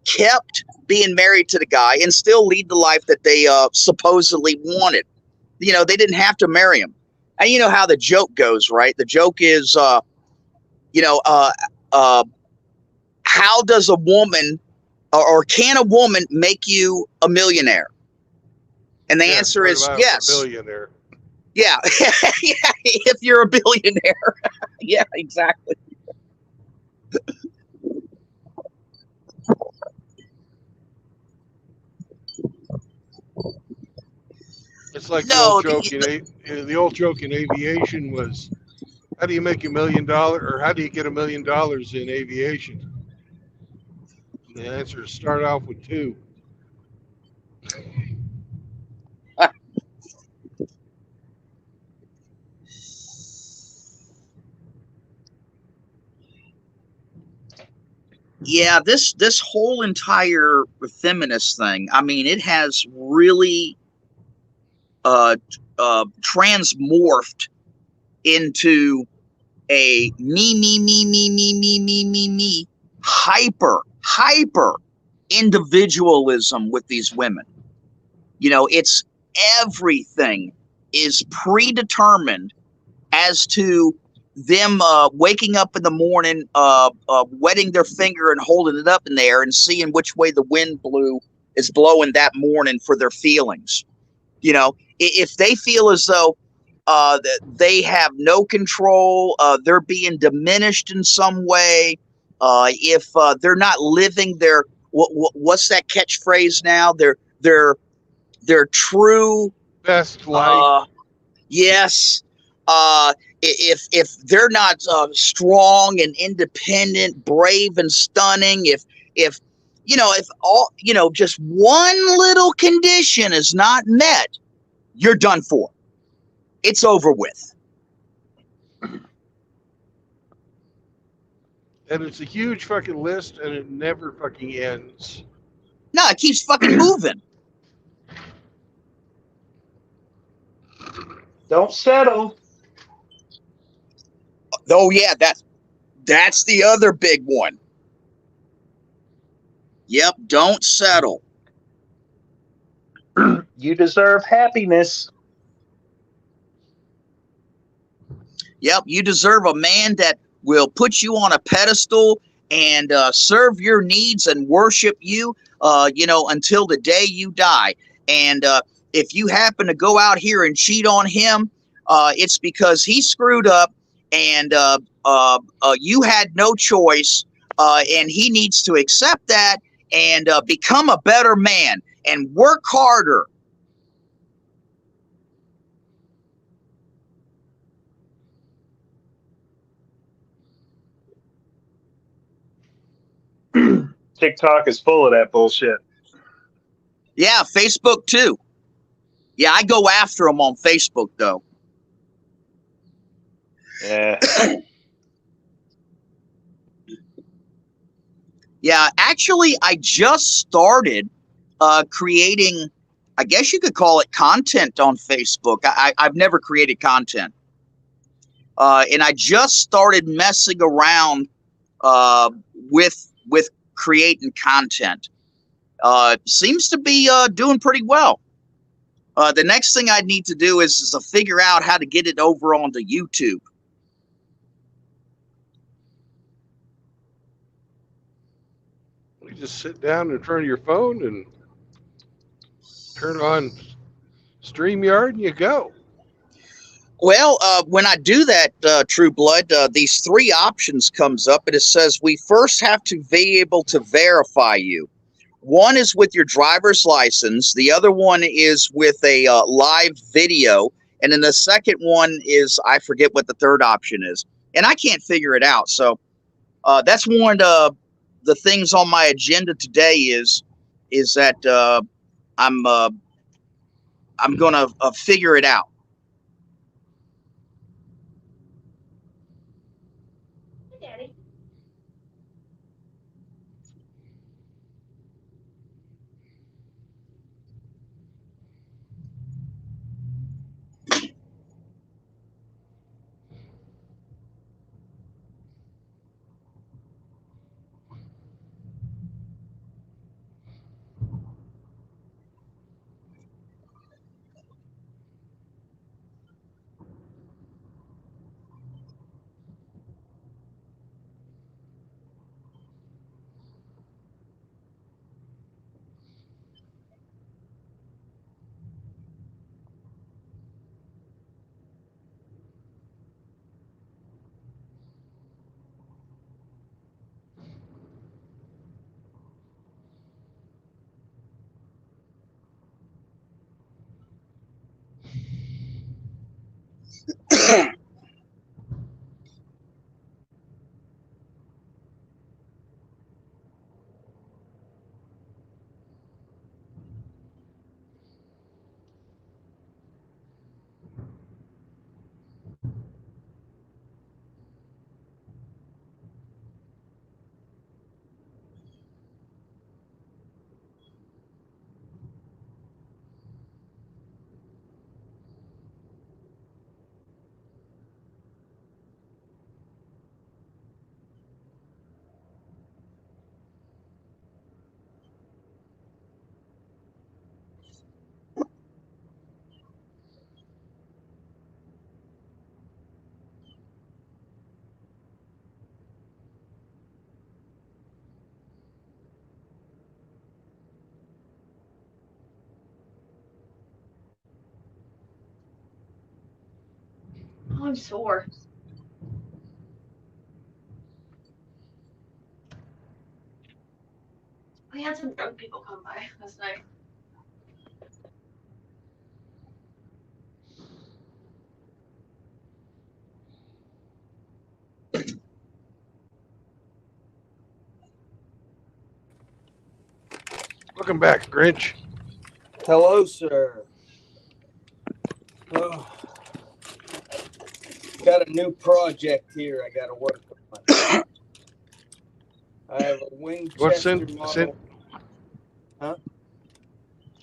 kept being married to the guy, and still lead the life that they supposedly wanted. They didn't have to marry him. And you know how the joke goes, right? The joke is, how does a woman or can a woman make you a millionaire? And the answer
what
is
about
yes.
a billionaire?
Yeah. Yeah, if you're a billionaire. Yeah, exactly.
It's like
No,
the old joke in aviation was, how do you make $1 million, or how do you get $1 million in aviation? And the answer is start off with 2.
yeah, this whole entire feminist thing, I mean, it has really transmorphed into a me hyper individualism with these women. You know, it's everything is predetermined as to them waking up in the morning, wetting their finger and holding it up in there and seeing which way the wind is blowing that morning for their feelings. You know, if they feel as though that they have no control, they're being diminished in some way, if they're not living their what's that catchphrase now? Their true
best life.
Yes. If they're not strong and independent, brave and stunning, if just one little condition is not met, you're done for. It's over with.
And it's a huge fucking list, and it never fucking ends.
No, it keeps fucking moving.
Don't settle.
Oh yeah, that's the other big one. Yep, don't settle.
You deserve happiness.
Yep, you deserve a man that will put you on a pedestal and serve your needs and worship you, until the day you die. And if you happen to go out here and cheat on him, it's because he screwed up and you had no choice, and he needs to accept that and become a better man and work harder.
TikTok is full of that bullshit.
Yeah, Facebook too. Yeah, I go after them on Facebook though.
Yeah.
Yeah, actually, I just started creating, I guess you could call it content on Facebook. I've never created content. And I just started messing around with creating content. Seems to be doing pretty well. The next thing I need to do is to figure out how to get it over onto YouTube.
You just sit down in front of your phone and turn on StreamYard and you go.
Well, when I do that, True Blood, these 3 options comes up, and it says we first have to be able to verify you. One is with your driver's license. The other one is with a live video. And then the second one is, I forget what the third option is. And I can't figure it out. So that's one of the things on my agenda today is that I'm going to figure it out.
I'm sore. We had some drunk people come by last night.
Welcome back, Grinch.
Hello, sir. Oh, got a new project here I got to work on. I have a Winchester model. Huh?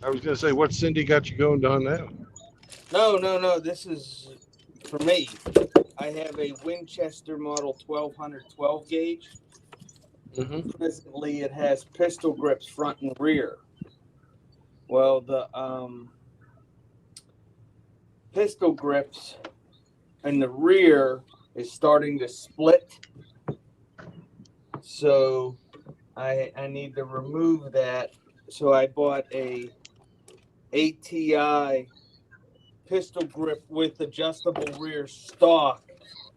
I was going to say, what Cindy got you going on now?
No. This is for me. I have a Winchester model 1200 12 gauge.
Mm-hmm.
Presently, it has pistol grips front and rear. Well, the pistol grips in the rear is starting to split. So I need to remove that. So I bought a ATI pistol grip with adjustable rear stock.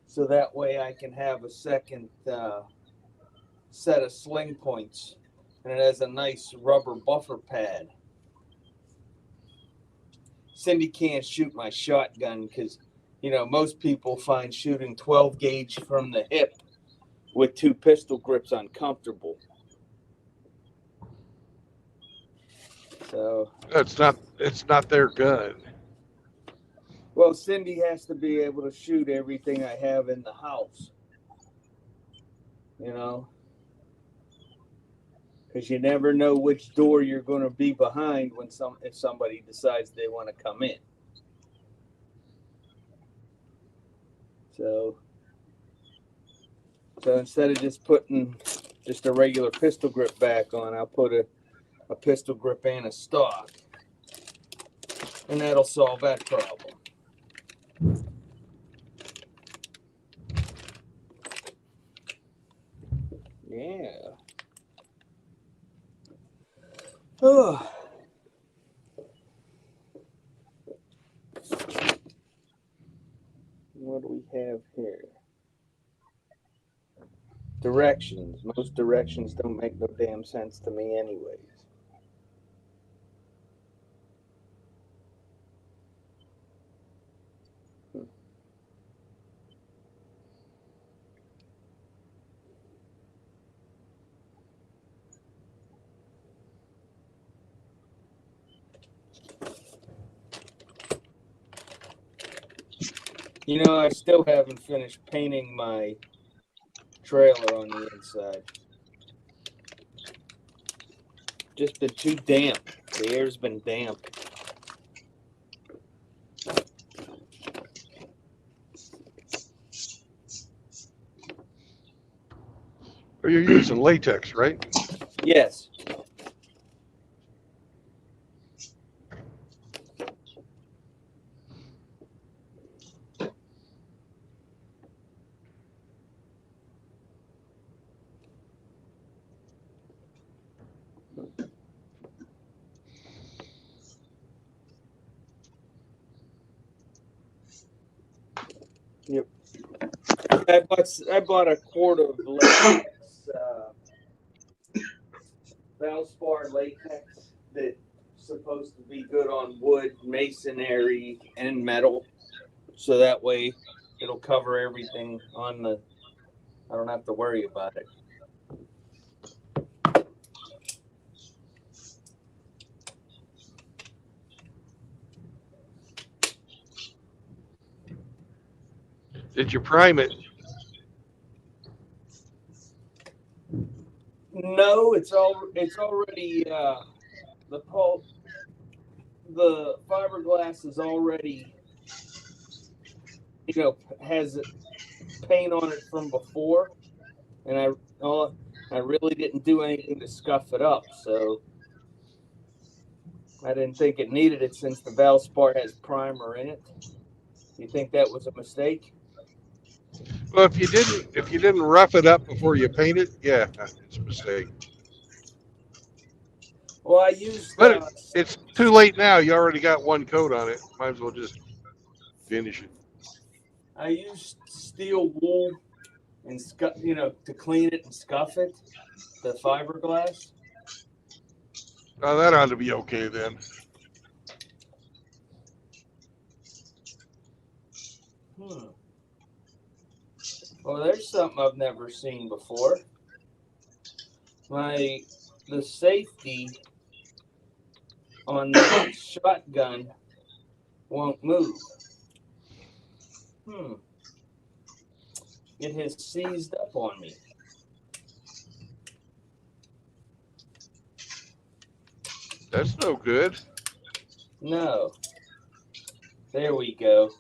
So that way I can have a second set of sling points. And it has a nice rubber buffer pad. Cindy can't shoot my shotgun because, most people find shooting 12 gauge from the hip with two pistol grips uncomfortable. So
it's not their gun.
Well, Cindy has to be able to shoot everything I have in the house. Because you never know which door you're going to be behind if somebody decides they want to come in. So instead of just putting just a regular pistol grip back on, I'll put a pistol grip and a stock. And that'll solve that problem. Yeah. Oh. What do we have here? Directions. Most directions don't make no damn sense to me anyways. I still haven't finished painting my trailer on the inside. Just been too damp. The air's been damp.
Or you're using latex, right?
Yes. Yep. I bought a quart of latex, Valspar latex that's supposed to be good on wood, masonry, and metal. So that way it'll cover everything I don't have to worry about it.
Did you prime it?
No, it's already the fiberglass is already has paint on it from before, and I really didn't do anything to scuff it up, so I didn't think it needed it since the Valspar has primer in it. You think that was a mistake?
Well, if you didn't rough it up before you paint it, yeah, it's a mistake.
Well, I used.
But it's too late now. You already got one coat on it. Might as well just finish it.
I use steel wool and to clean it and scuff it, the fiberglass.
Oh, that ought to be okay then.
Well, there's something I've never seen before. The safety on the shotgun won't move. It has seized up on me.
That's no good.
No. There we go.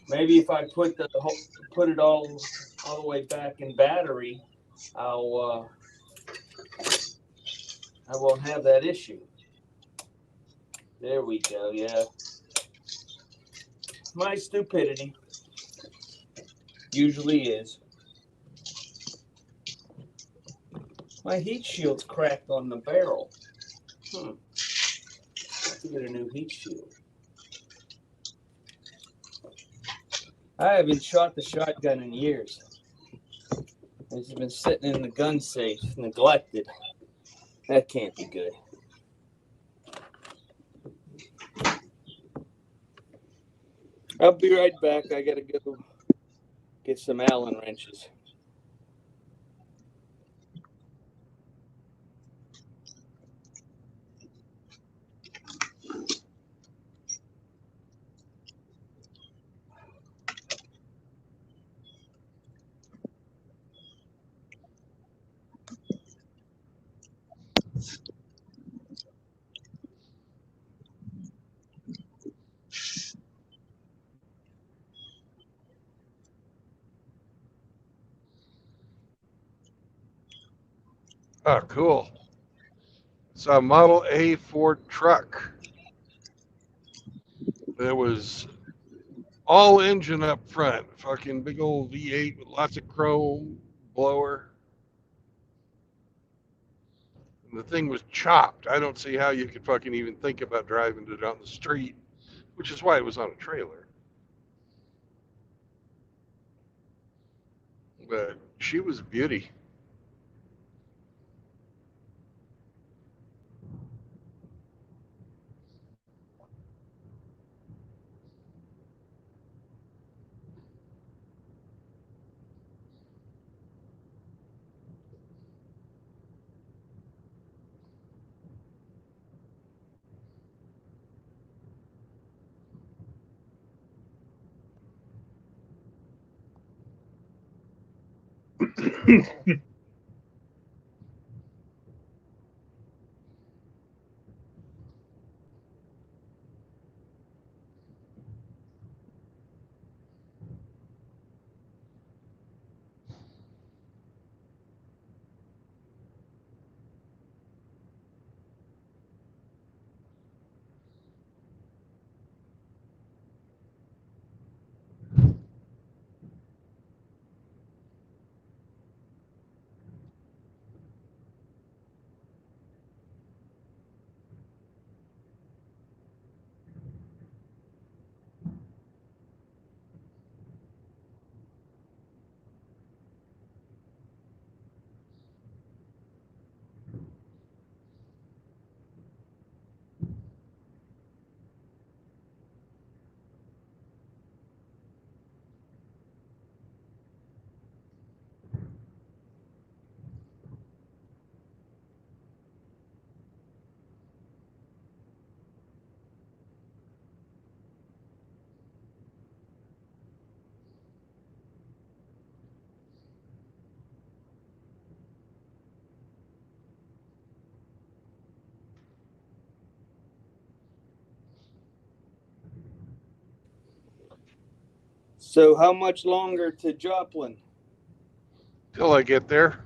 Maybe if I put it all the way back in battery, I won't have that issue. There we go. Yeah. My stupidity usually is. My heat shield's cracked on the barrel. I have to get a new heat shield. I haven't shot the shotgun in years. It's been sitting in the gun safe, neglected. That can't be good. I'll be right back. I gotta go get some Allen wrenches.
Oh, cool. It's a Model A Ford truck. It was all engine up front. Fucking big old V8 with lots of chrome, blower. And the thing was chopped. I don't see how you could fucking even think about driving it on the street, which is why it was on a trailer. But she was a beauty.
So how much longer to Joplin?
Till I get there.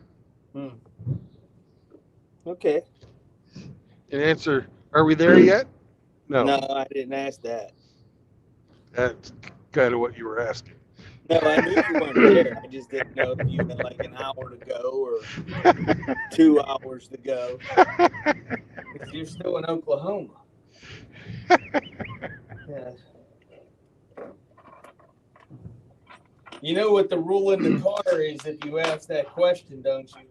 Okay.
And answer, are we there yet? No.
No, I didn't ask that.
That's kind of what you were asking.
No, I knew you weren't there. I just didn't know if you had like an hour to go or 2 hours to go. Because you're still in Oklahoma. Yeah. You know what the rule in the car is if you ask that question, don't you?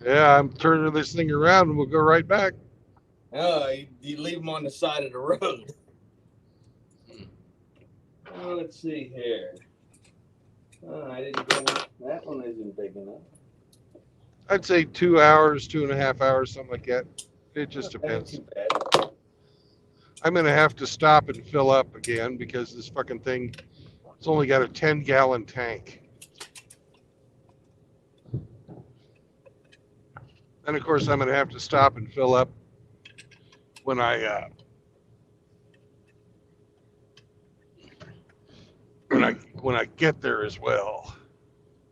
Yeah, I'm turning this thing around and we'll go right back.
Oh, you leave them on the side of the road. Oh, let's see here. Oh, I didn't go. That one isn't big enough.
I'd say 2 hours, 2.5 hours, something like that. It just depends.
Too bad.
I'm going to have to stop and fill up again because this fucking thing, it's only got a 10-gallon tank. And of course, I'm going to have to stop and fill up when I get there as well.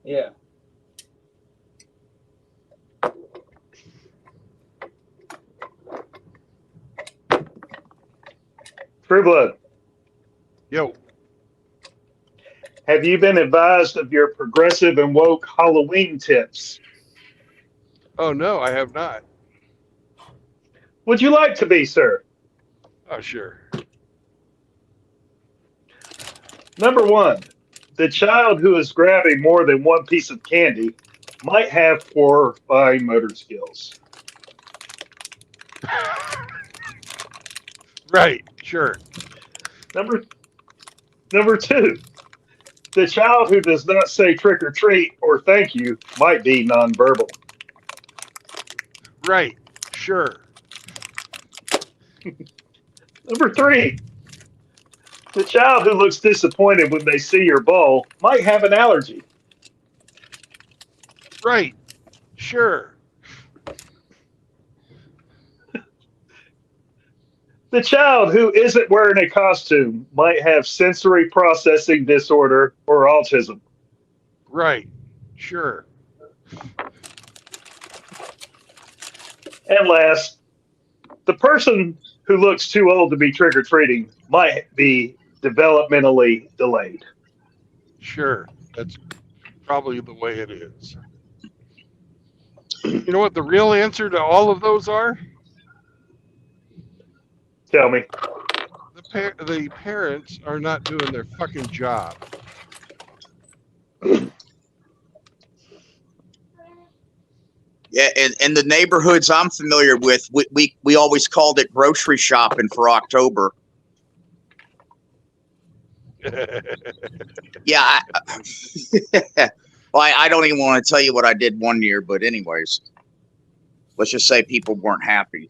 Yeah.
True Blood.
Yo.
Have you been advised of your progressive and woke Halloween tips?
Oh no, I have not.
Would you like to be, sir?
Oh sure.
Number one, the child who is grabbing more than one piece of candy might have poor fine motor skills.
Right, sure.
Number two, the child who does not say trick or treat or thank you might be nonverbal.
Right, sure.
Number three, the child who looks disappointed when they see your bowl might have an allergy.
Right, sure.
The child who isn't wearing a costume might have sensory processing disorder or autism.
Right, sure.
And last, the person who looks too old to be trick-or-treating might be developmentally delayed.
Sure. That's probably the way it is. You know what the real answer to all of those are?
Tell me.
The parents are not doing their fucking job.
Yeah, in the neighborhoods I'm familiar with, we always called it grocery shopping for October. Yeah. Well, I don't even want to tell you what I did one year, but anyways, let's just say people weren't happy.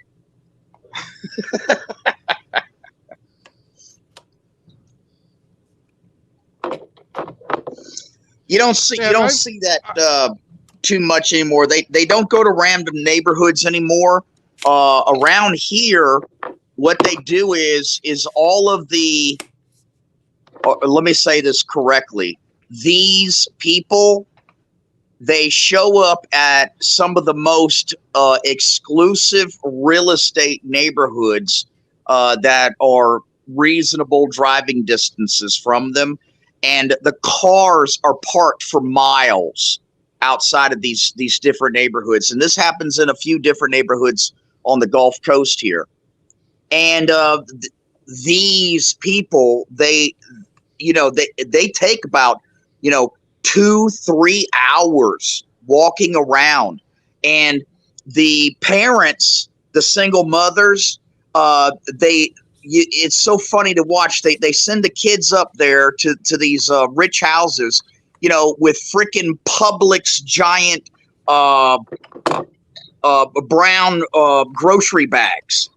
You don't see that too much anymore. They don't go to random neighborhoods anymore. Around here, what they do is all of the. Let me say this correctly. These people, they show up at some of the most exclusive real estate neighborhoods that are reasonable driving distances from them. And the cars are parked for miles outside of these different neighborhoods. And this happens in a few different neighborhoods on the Gulf Coast here. And these people, they take about, 2-3 hours walking around. And the parents, the single mothers, it's so funny to watch. They send the kids up there to these rich houses, with freaking Publix giant brown grocery bags,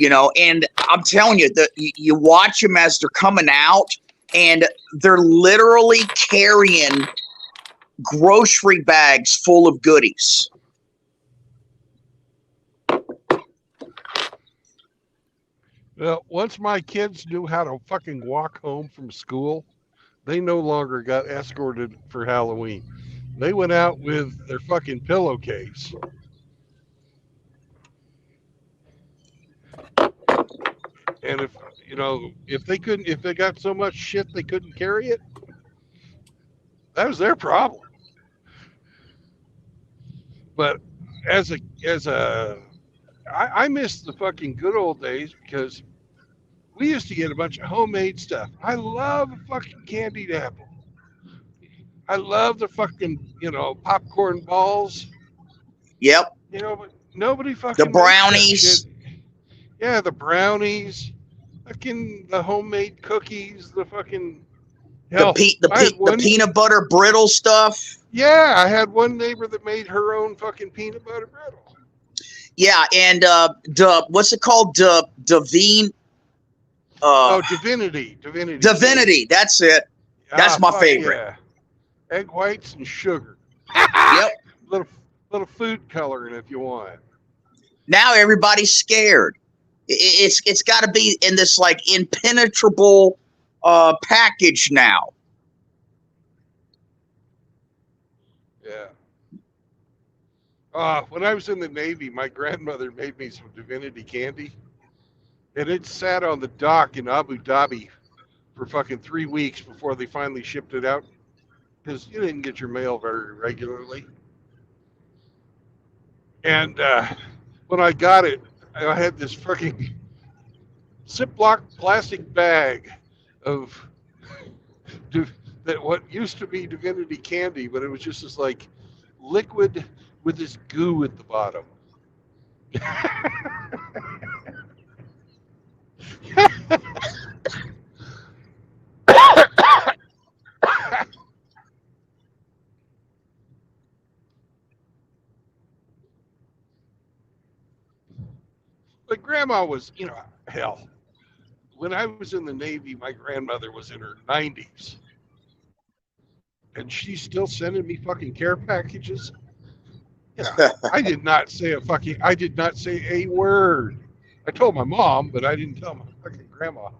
and I'm telling you that you watch them as they're coming out, and they're literally carrying grocery bags full of goodies.
Well, once my kids knew how to fucking walk home from school, they no longer got escorted for Halloween. They went out with their fucking pillowcase. And if they got so much shit they couldn't carry it, that was their problem. But I miss the fucking good old days because we used to get a bunch of homemade stuff. I love a fucking candied apple. I love the fucking, popcorn balls.
Yep.
But nobody
The
fucking makes that shit.
brownies.
Yeah, the brownies, fucking the homemade cookies, the fucking hell. I had
The
one.
peanut butter brittle stuff.
Yeah, I had one neighbor that made her own fucking peanut butter brittle.
Yeah, and what's it called? Divinity.
Divinity.
Divinity. That's it. That's my favorite.
Yeah. Egg whites and sugar.
Yep.
Little food coloring if you want.
Now everybody's scared. It's got to be in this like impenetrable package now.
Yeah. When I was in the Navy, my grandmother made me some Divinity candy, and it sat on the dock in Abu Dhabi for fucking 3 weeks before they finally shipped it out, because you didn't get your mail very regularly. And when I got it, I had this fucking Ziploc plastic bag of that what used to be Divinity candy, but it was just this like liquid with this goo at the bottom. But grandma was, hell. When I was in the Navy, my grandmother was in her 90s. And she's still sending me fucking care packages. I did not say a word. I told my mom, but I didn't tell my fucking grandma.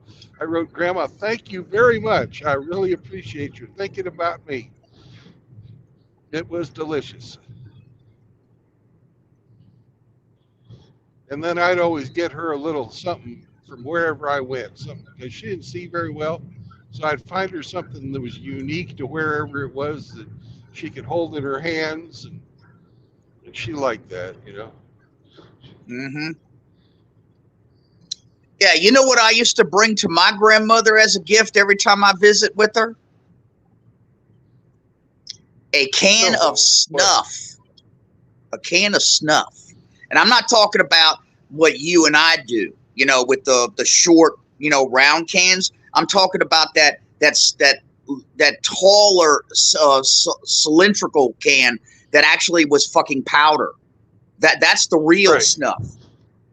I wrote, Grandma, thank you very much. I really appreciate you thinking about me. It was delicious. And then I'd always get her a little something from wherever I went, something because she didn't see very well. So I'd find her something that was unique to wherever it was that she could hold in her hands, and she liked that,
Mm-hmm. Yeah, you know what I used to bring to my grandmother as a gift every time I visit with her? A can of snuff. A can of snuff. And I'm not talking about what you and I do, with the short, round cans. I'm talking about that taller cylindrical can that actually was fucking powder. That's the real snuff.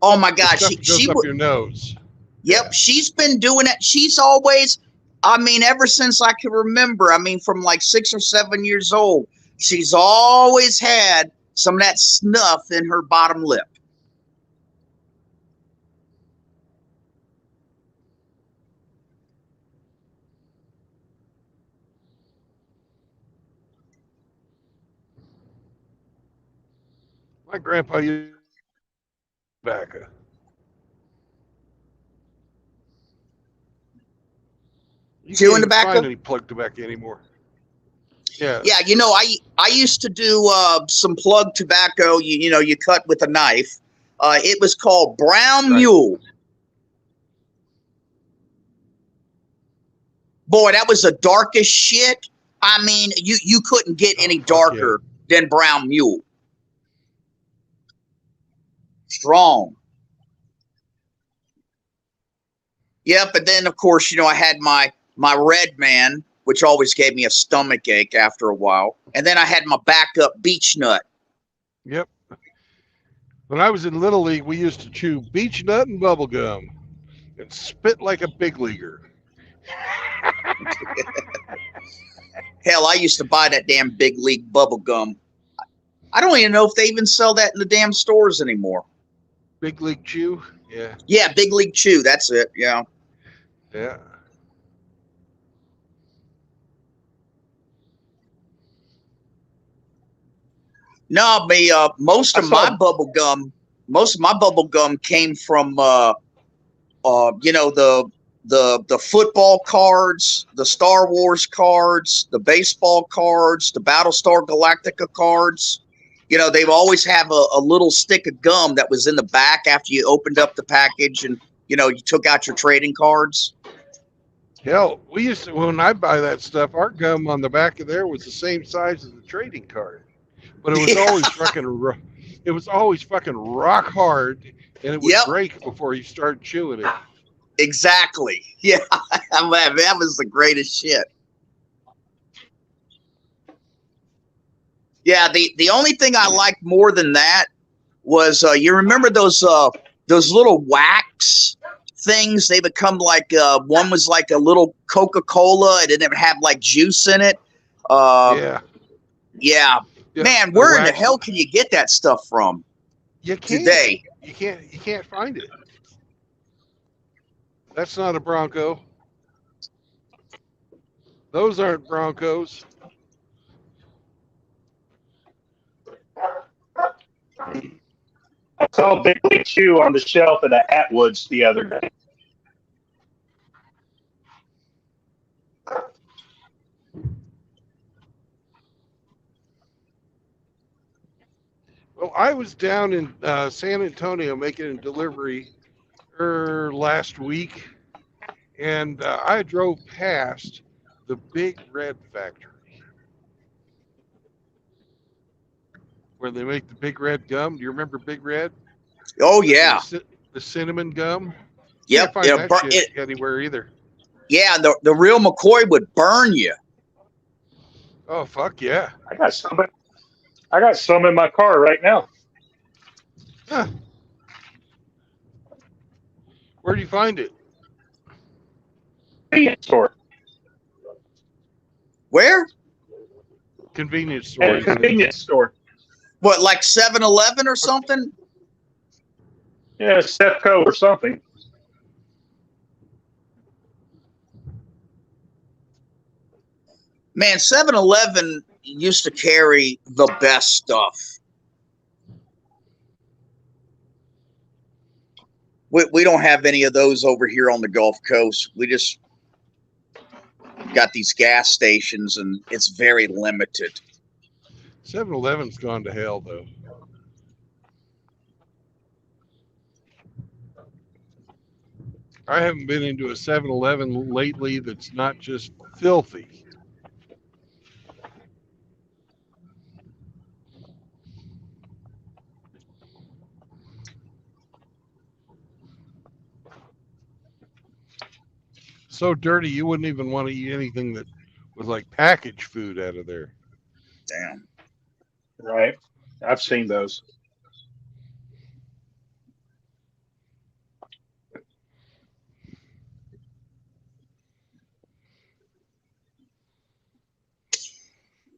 Oh my God,
she goes up your nose.
Yep, yeah. She's been doing it. She's always, ever since I can remember. From like 6 or 7 years old, she's always had some of that snuff in her bottom lip.
My grandpa used tobacco. You
chewing
can't
tobacco?
Find any plug tobacco anymore. Yeah.
Yeah, I used to do some plug tobacco. You cut with a knife. It was called Brown Mule. Boy, that was the darkest shit. You couldn't get any darker than Brown Mule. Strong. Yep, but then of course, I had my Red Man, which always gave me a stomach ache after a while. And then I had my backup Beech Nut.
Yep. When I was in Little League, we used to chew Beech Nut and bubble gum and spit like a big leaguer.
Hell, I used to buy that damn Big League bubble gum. I don't even know if they even sell that in the damn stores anymore.
Big League Chew? Yeah.
Yeah, Big League Chew. That's it. Yeah.
Yeah.
No, most of my bubble gum came from the football cards, the Star Wars cards, the baseball cards, the Battlestar Galactica cards. They've always have a little stick of gum that was in the back after you opened up the package and you took out your trading cards.
Hell, we used to, when I buy that stuff, our gum on the back of there was the same size as the trading card, but it was
Yeah.
always it was always fucking rock hard, and it would
Yep.
break before you start chewing it.
Exactly. Yeah. Man, that was the greatest shit. Yeah. The only thing I liked more than that was you remember those little wax things? They become like one was like a little Coca-Cola and it would have like juice in it.
Yeah,
Yeah.
yeah.
Man,
The
where in the
wax.
hell can you get that stuff from
You can't.
today?
You can't find it. That's not a Bronco. Those aren't Broncos.
I saw Big League Chew on the shelf at the Atwoods the other day.
Well, I was down in San Antonio making a delivery last week, and I drove past the Big Red factory where they make the Big Red gum. Do you remember Big Red?
Oh yeah.
The cinnamon gum.
Yep.
Can't find that shit anywhere either.
Yeah, the real McCoy would burn you.
Oh fuck yeah!
I got some in my car right now.
Huh. Where do you find it?
Convenience store.
Where?
Convenience store.
At a convenience store.
What, like 7-Eleven or something?
Yeah, Stepco or something.
Man, 7-Eleven used to carry the best stuff. We don't have any of those over here on the Gulf Coast. We just got these gas stations, and it's very limited.
7-Eleven's gone to hell, though. I haven't been into a 7-Eleven lately that's not just filthy. So dirty, you wouldn't even want to eat anything that was like packaged food out of there.
Damn.
Right. I've seen those.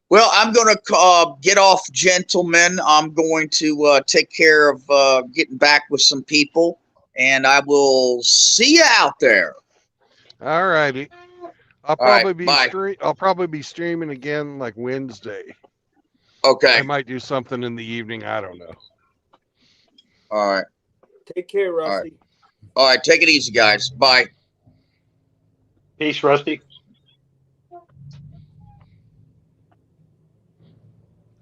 Well, I'm going to get off, gentlemen. I'm going to take care of getting back with some people, and I will see you out there.
All righty. I'll probably be streaming again like Wednesday.
Okay.
I might do something in the evening. I don't know.
All right.
Take care, Rusty.
All right. Take it easy, guys. Bye.
Peace, Rusty.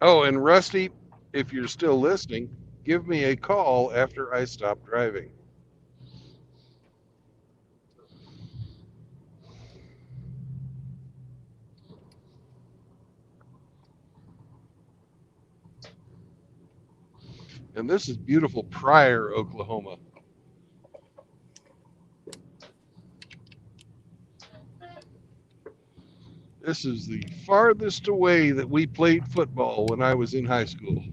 Oh, and Rusty, if you're still listening, give me a call after I stop driving. And this is beautiful Pryor, Oklahoma. This is the farthest away that we played football when I was in high school.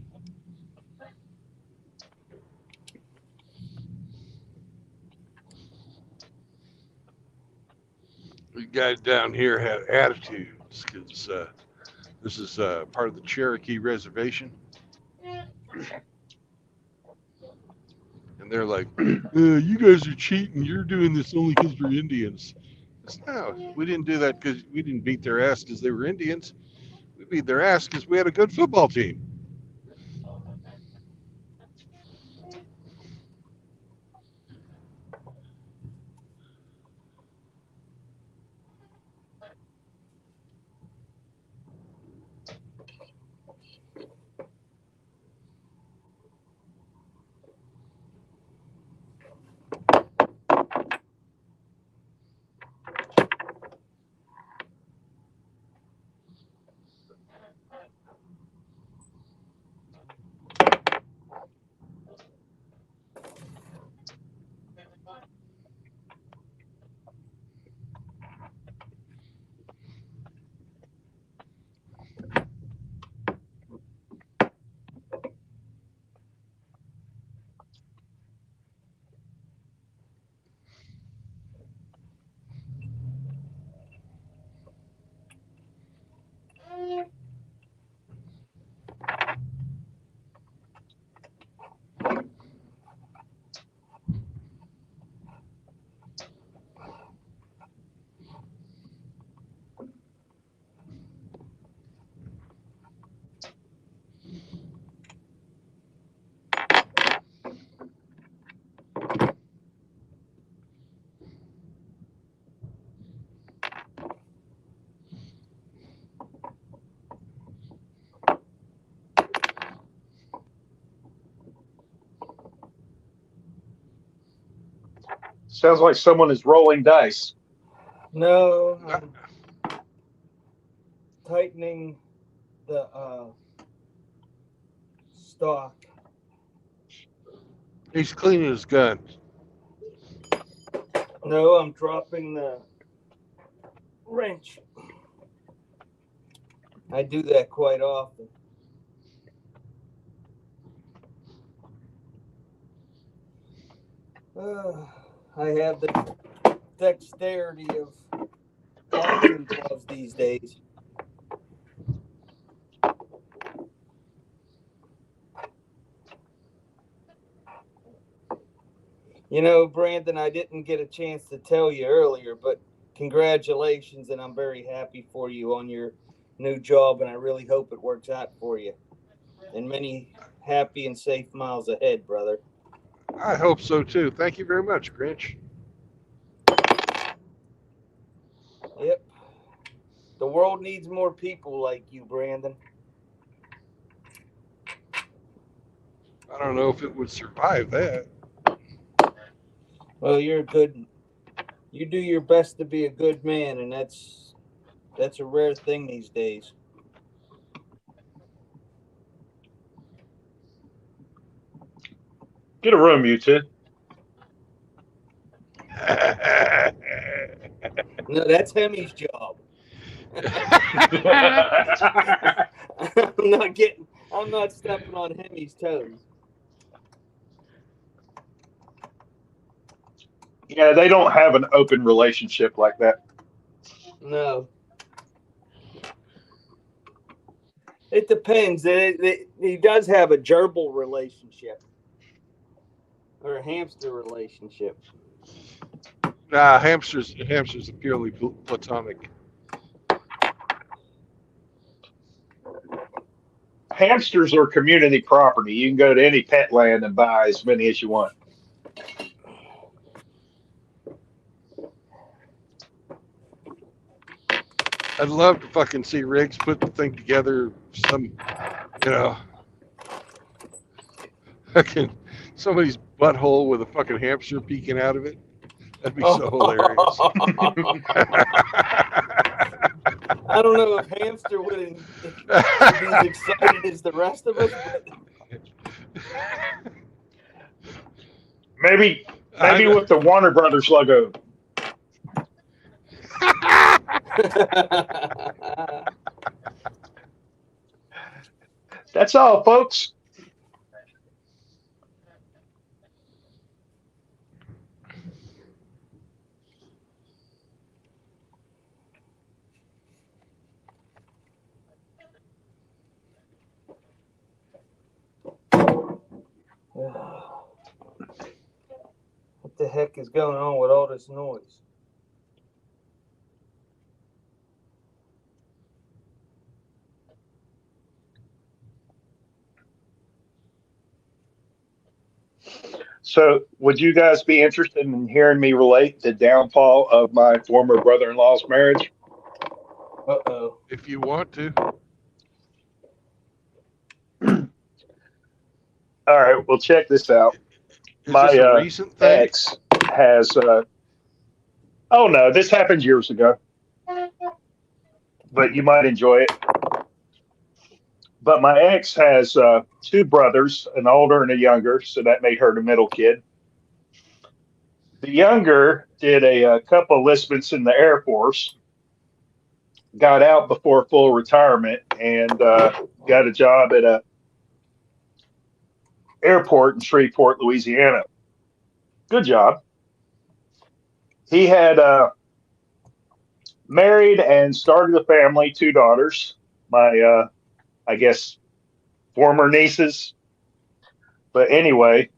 The guys down here had attitudes because this is part of the Cherokee Reservation. And they're like, you guys are cheating. You're doing this only because we're Indians. No, we didn't do that because we didn't beat their ass because they were Indians. We beat their ass because we had a good football team.
Sounds like someone is rolling dice.
No, I'm tightening the stock.
He's cleaning his gun.
No, I'm dropping the wrench. I do that quite often. I have the dexterity of boxing gloves these days. You know, Brandon, I didn't get a chance to tell you earlier, but congratulations, and I'm very happy for you on your new job, and I really hope it works out for you. And many happy and safe miles ahead, brother.
I hope so too. Thank you very much, Grinch.
Yep. The world needs more people like you, Brandon.
I don't know if it would survive that.
Well, you do your best to be a good man, and that's a rare thing these days.
Get a room, you two.
No, that's Hemi's job. I'm not stepping on Hemi's toes.
Yeah, they don't have an open relationship like that.
No. It depends. He does have a gerbil relationship or a hamster relationship.
Nah, hamsters are purely platonic.
Hamsters are community property. You can go to any pet land and buy as many as you want.
I'd love to fucking see Riggs put the thing together. Fucking somebody's butthole with a fucking hamster peeking out of it. That'd be so hilarious.
I don't know if hamster would be as excited as the rest of us.
Maybe with the Warner Brothers logo. That's all, folks.
What the heck is going on with all this noise?
So, would you guys be interested in hearing me relate the downfall of my former brother-in-law's marriage?
Uh-oh.
If you want to.
All right, well, check this out.
Is this a recent thing?
Ex has. Oh no, this happened years ago, but you might enjoy it. But my ex has two brothers, an older and a younger, so that made her the middle kid. The younger did a couple of enlistments in the Air Force, got out before full retirement, and got a job at a airport in Shreveport, Louisiana. Good job. He had married and started a family, two daughters. My, I guess, former nieces. But anyway,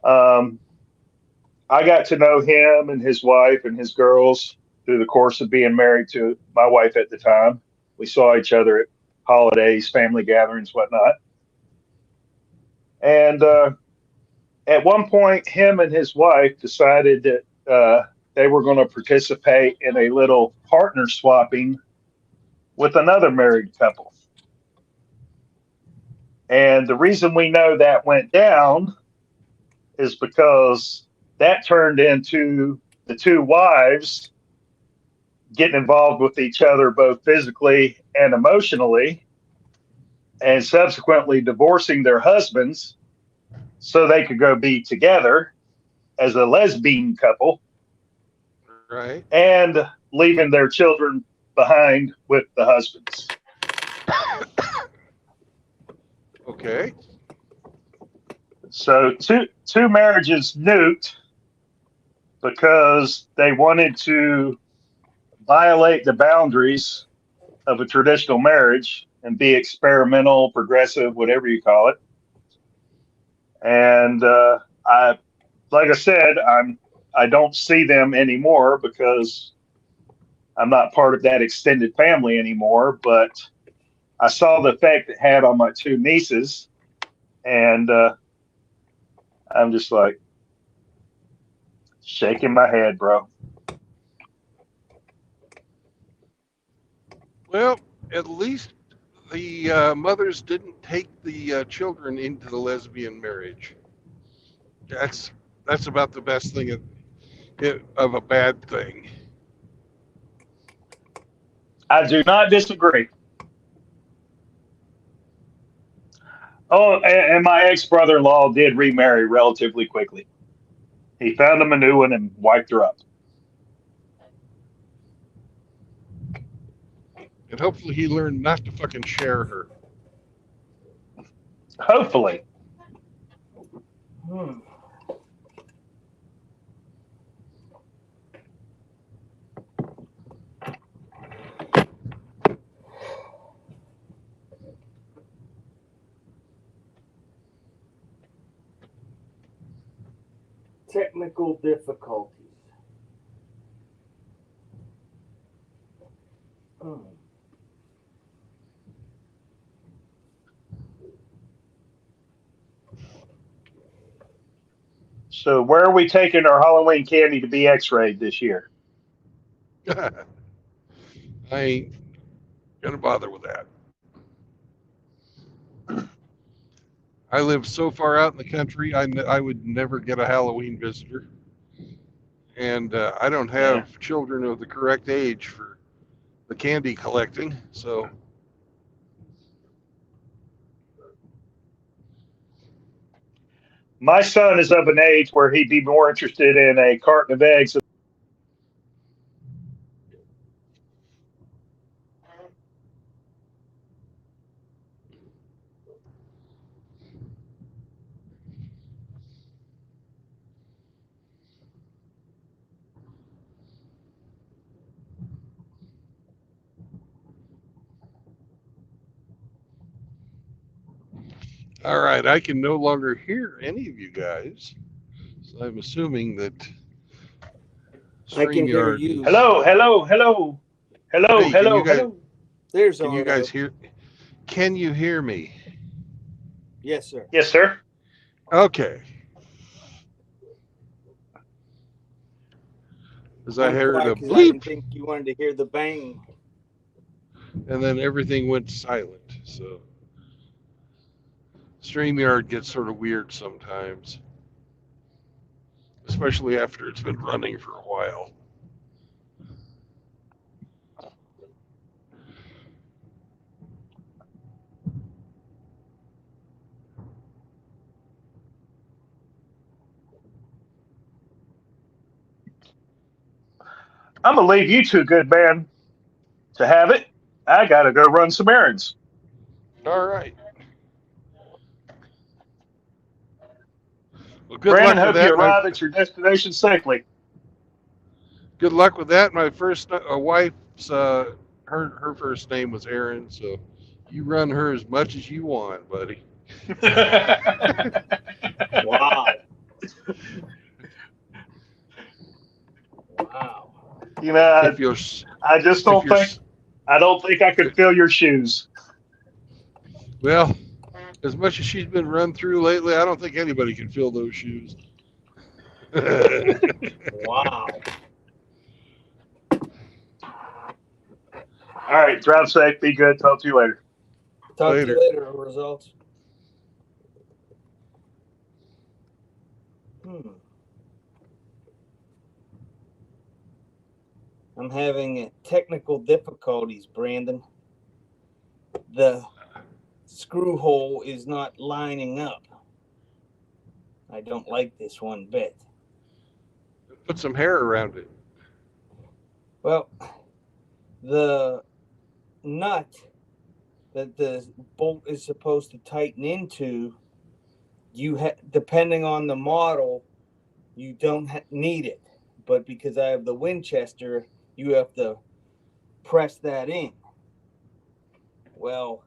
I got to know him and his wife and his girls through the course of being married to my wife at the time. We saw each other at holidays, family gatherings, whatnot. And at one point, him and his wife decided that they were going to participate in a little partner swapping with another married couple. And the reason we know that went down is because that turned into the two wives getting involved with each other both physically and emotionally, and subsequently divorcing their husbands so they could go be together as a lesbian couple,
Right.
and leaving their children behind with the husbands.
Okay.
So two marriages nuked because they wanted to violate the boundaries of a traditional marriage and be experimental, progressive, whatever you call it. And I, like I said, I don't see them anymore because I'm not part of that extended family anymore. But I saw the effect it had on my two nieces, and I'm just like shaking my head, bro.
Well, at least the mothers didn't take the children into the lesbian marriage. That's about the best thing of a bad thing.
I do not disagree. Oh, and my ex brother-in-law did remarry relatively quickly. He found him a new one and wiped her up.
And hopefully he learned not to fucking share her.
Hopefully.
Technical difficulties.
So where are we taking our Halloween candy to be x-rayed this year?
I ain't gonna bother with that. I live so far out in the country, I would never get a Halloween visitor. And I don't have children of the correct age for the candy collecting, so
My son is of an age where he'd be more interested in a carton of eggs.
all right, I can no longer hear any of you guys. So I'm assuming that
I can hear
StreamYard.
you.
Hello, hello, hello, hello,
Hey,
hello, hello.
There's
Can you guys hear? Can you hear me?
Yes, sir.
Yes, sir.
Okay. As I heard a
I didn't
bleep,
think you wanted to hear the bang.
and then everything went silent. So StreamYard gets sort of weird sometimes, especially after it's been running for a while.
I'm gonna leave you two, good man, to have it. I gotta go run some errands.
All right. Well, good
Brandon,
luck with
hope you
that.
arrive at your destination safely.
Good luck with that. My first wife's her first name was Erin, so you run her as much as you want, buddy.
Wow. Wow.
You know, I just don't think I could fill your shoes.
Well, as much as she's been run through lately, I don't think anybody can fill those shoes.
Wow.
All right, drive safe, be good. Talk to you later.
Talk to you later. Results. I'm having technical difficulties, Brandon. The screw hole is not lining up. I don't like this one bit.
Put some hair around it.
Well, the nut that the bolt is supposed to tighten into, depending on the model, you don't need it. But because I have the Winchester, you have to press that in. Well,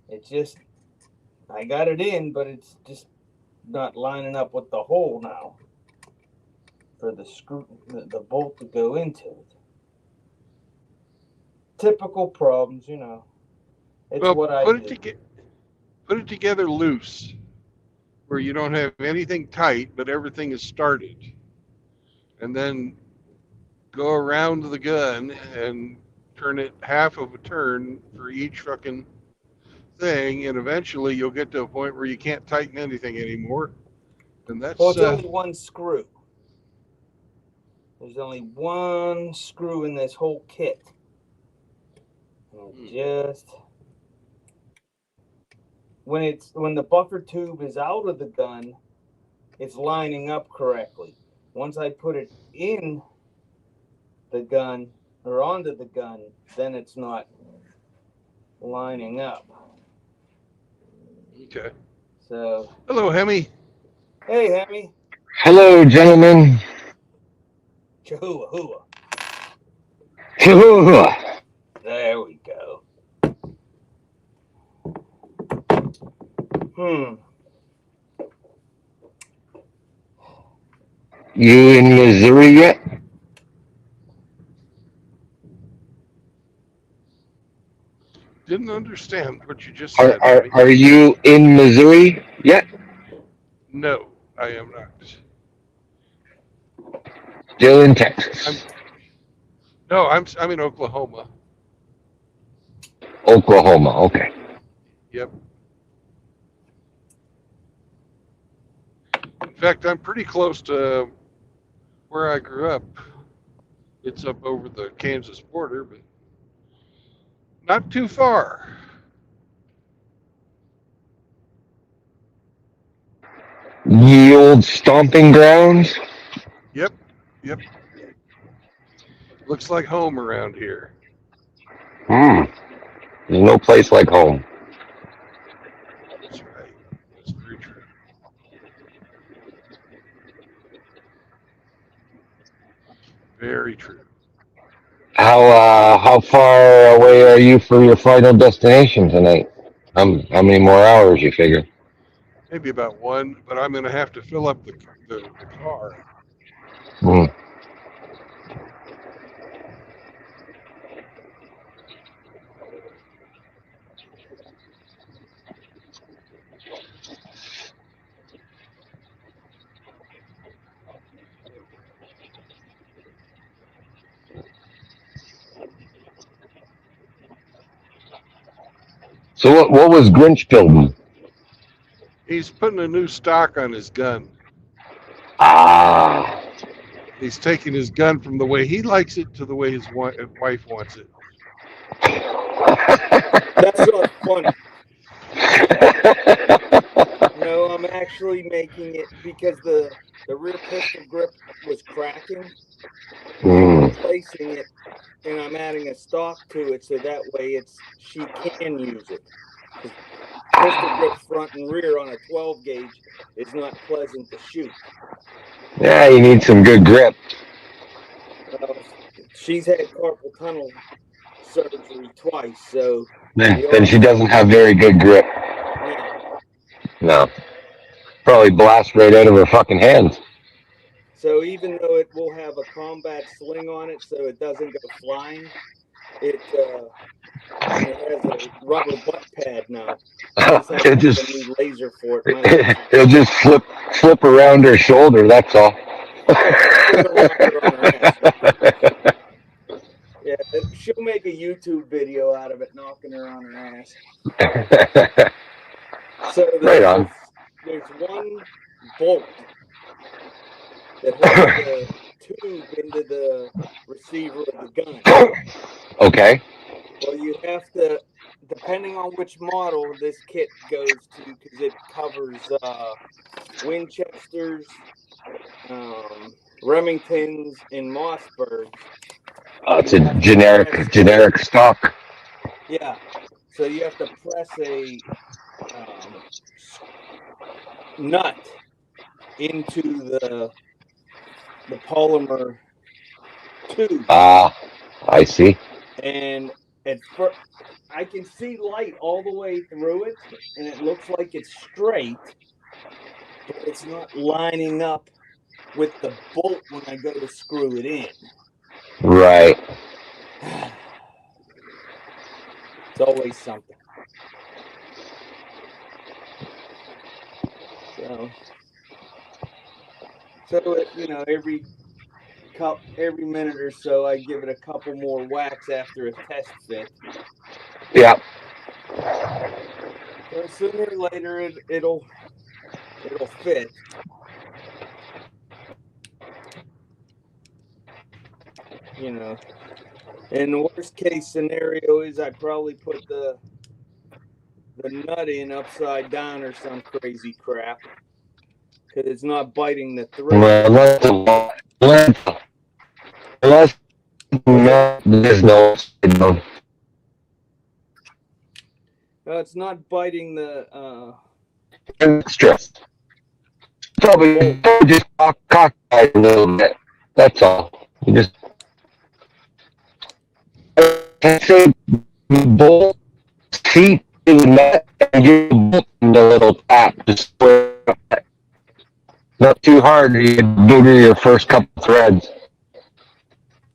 it's just, I got it in, but it's just not lining up with the hole now for the screw, the bolt to go into it. Typical problems, you know. It's
Well,
what I
put
do.
put it together loose, where you don't have anything tight, but everything is started, and then go around the gun and turn it half of a turn for each fucking thing, and eventually you'll get to a point where you can't tighten anything anymore. And that's
Well, it's only one screw. There's only one screw in this whole kit. And just when the buffer tube is out of the gun, it's lining up correctly. Once I put it in the gun or onto the gun, then it's not lining up.
okay.
So,
Hello, Hemi.
hey, Hemi.
Hello, gentlemen.
Chahua hua.
Chahoo-hoo.
There we go.
You in Missouri yet?
Didn't understand what you just said,
Are
Hemi.
are you in Missouri yet?
No, I am not.
Still in Texas.
I'm in Oklahoma.
Oklahoma. Okay.
Yep. In fact, I'm pretty close to where I grew up. It's up over the Kansas border, but not too far.
Ye old stomping grounds.
Yep. Yep. Looks like home around here.
There's no place like home.
That's right. That's very true. Very true.
How far away are you from your final destination tonight? How many more hours you figure?
Maybe about one, but I'm going to have to fill up the car.
Hmm. So what was Grinch building?
He's putting a new stock on his gun.
Ah.
He's taking his gun from the way he likes it to the way his wife wants it.
That's not funny. No, I'm actually making it because the rear pistol grip was cracking. I'm replacing it, and I'm adding a stock to it so that way she can use it. Pistol grip front and rear on a 12 gauge is not pleasant to shoot.
Yeah, you need some good grip.
She's had carpal tunnel surgery twice, so
Then she doesn't have very good grip. No. Probably blast right out of her fucking hands.
So even though it will have a combat sling on it so it doesn't go flying, it has a rubber butt pad now.
It'll just
a new laser for it.
It'll just flip around her shoulder, that's all.
Yeah, she'll make a YouTube video out of it, knocking her on her ass. So
right on.
There's one bolt that holds tube into the receiver of the gun.
Okay.
Well, you have to, depending on which model this kit goes to, because it covers Winchesters, Remingtons, and Mossbergs.
It's a generic stock.
Yeah. So you have to press a nut into the polymer tube.
I see.
And at first, I can see light all the way through it, and it looks like it's straight, but it's not lining up with the bolt when I go to screw it in.
Right.
It's always something. So every minute or so, I give it a couple more whacks after a test fit.
Yeah.
So sooner or later, it'll fit. And the worst case scenario is I probably put the nut in upside down or some crazy crap because it's not biting the thread.
Unless there's no.
No, it's not biting the
extra. Probably just cockeyed a little bit. That's all. You just say bolt seat in the nut and give the bolt in the little tap. Just not too hard. You booger your first couple threads.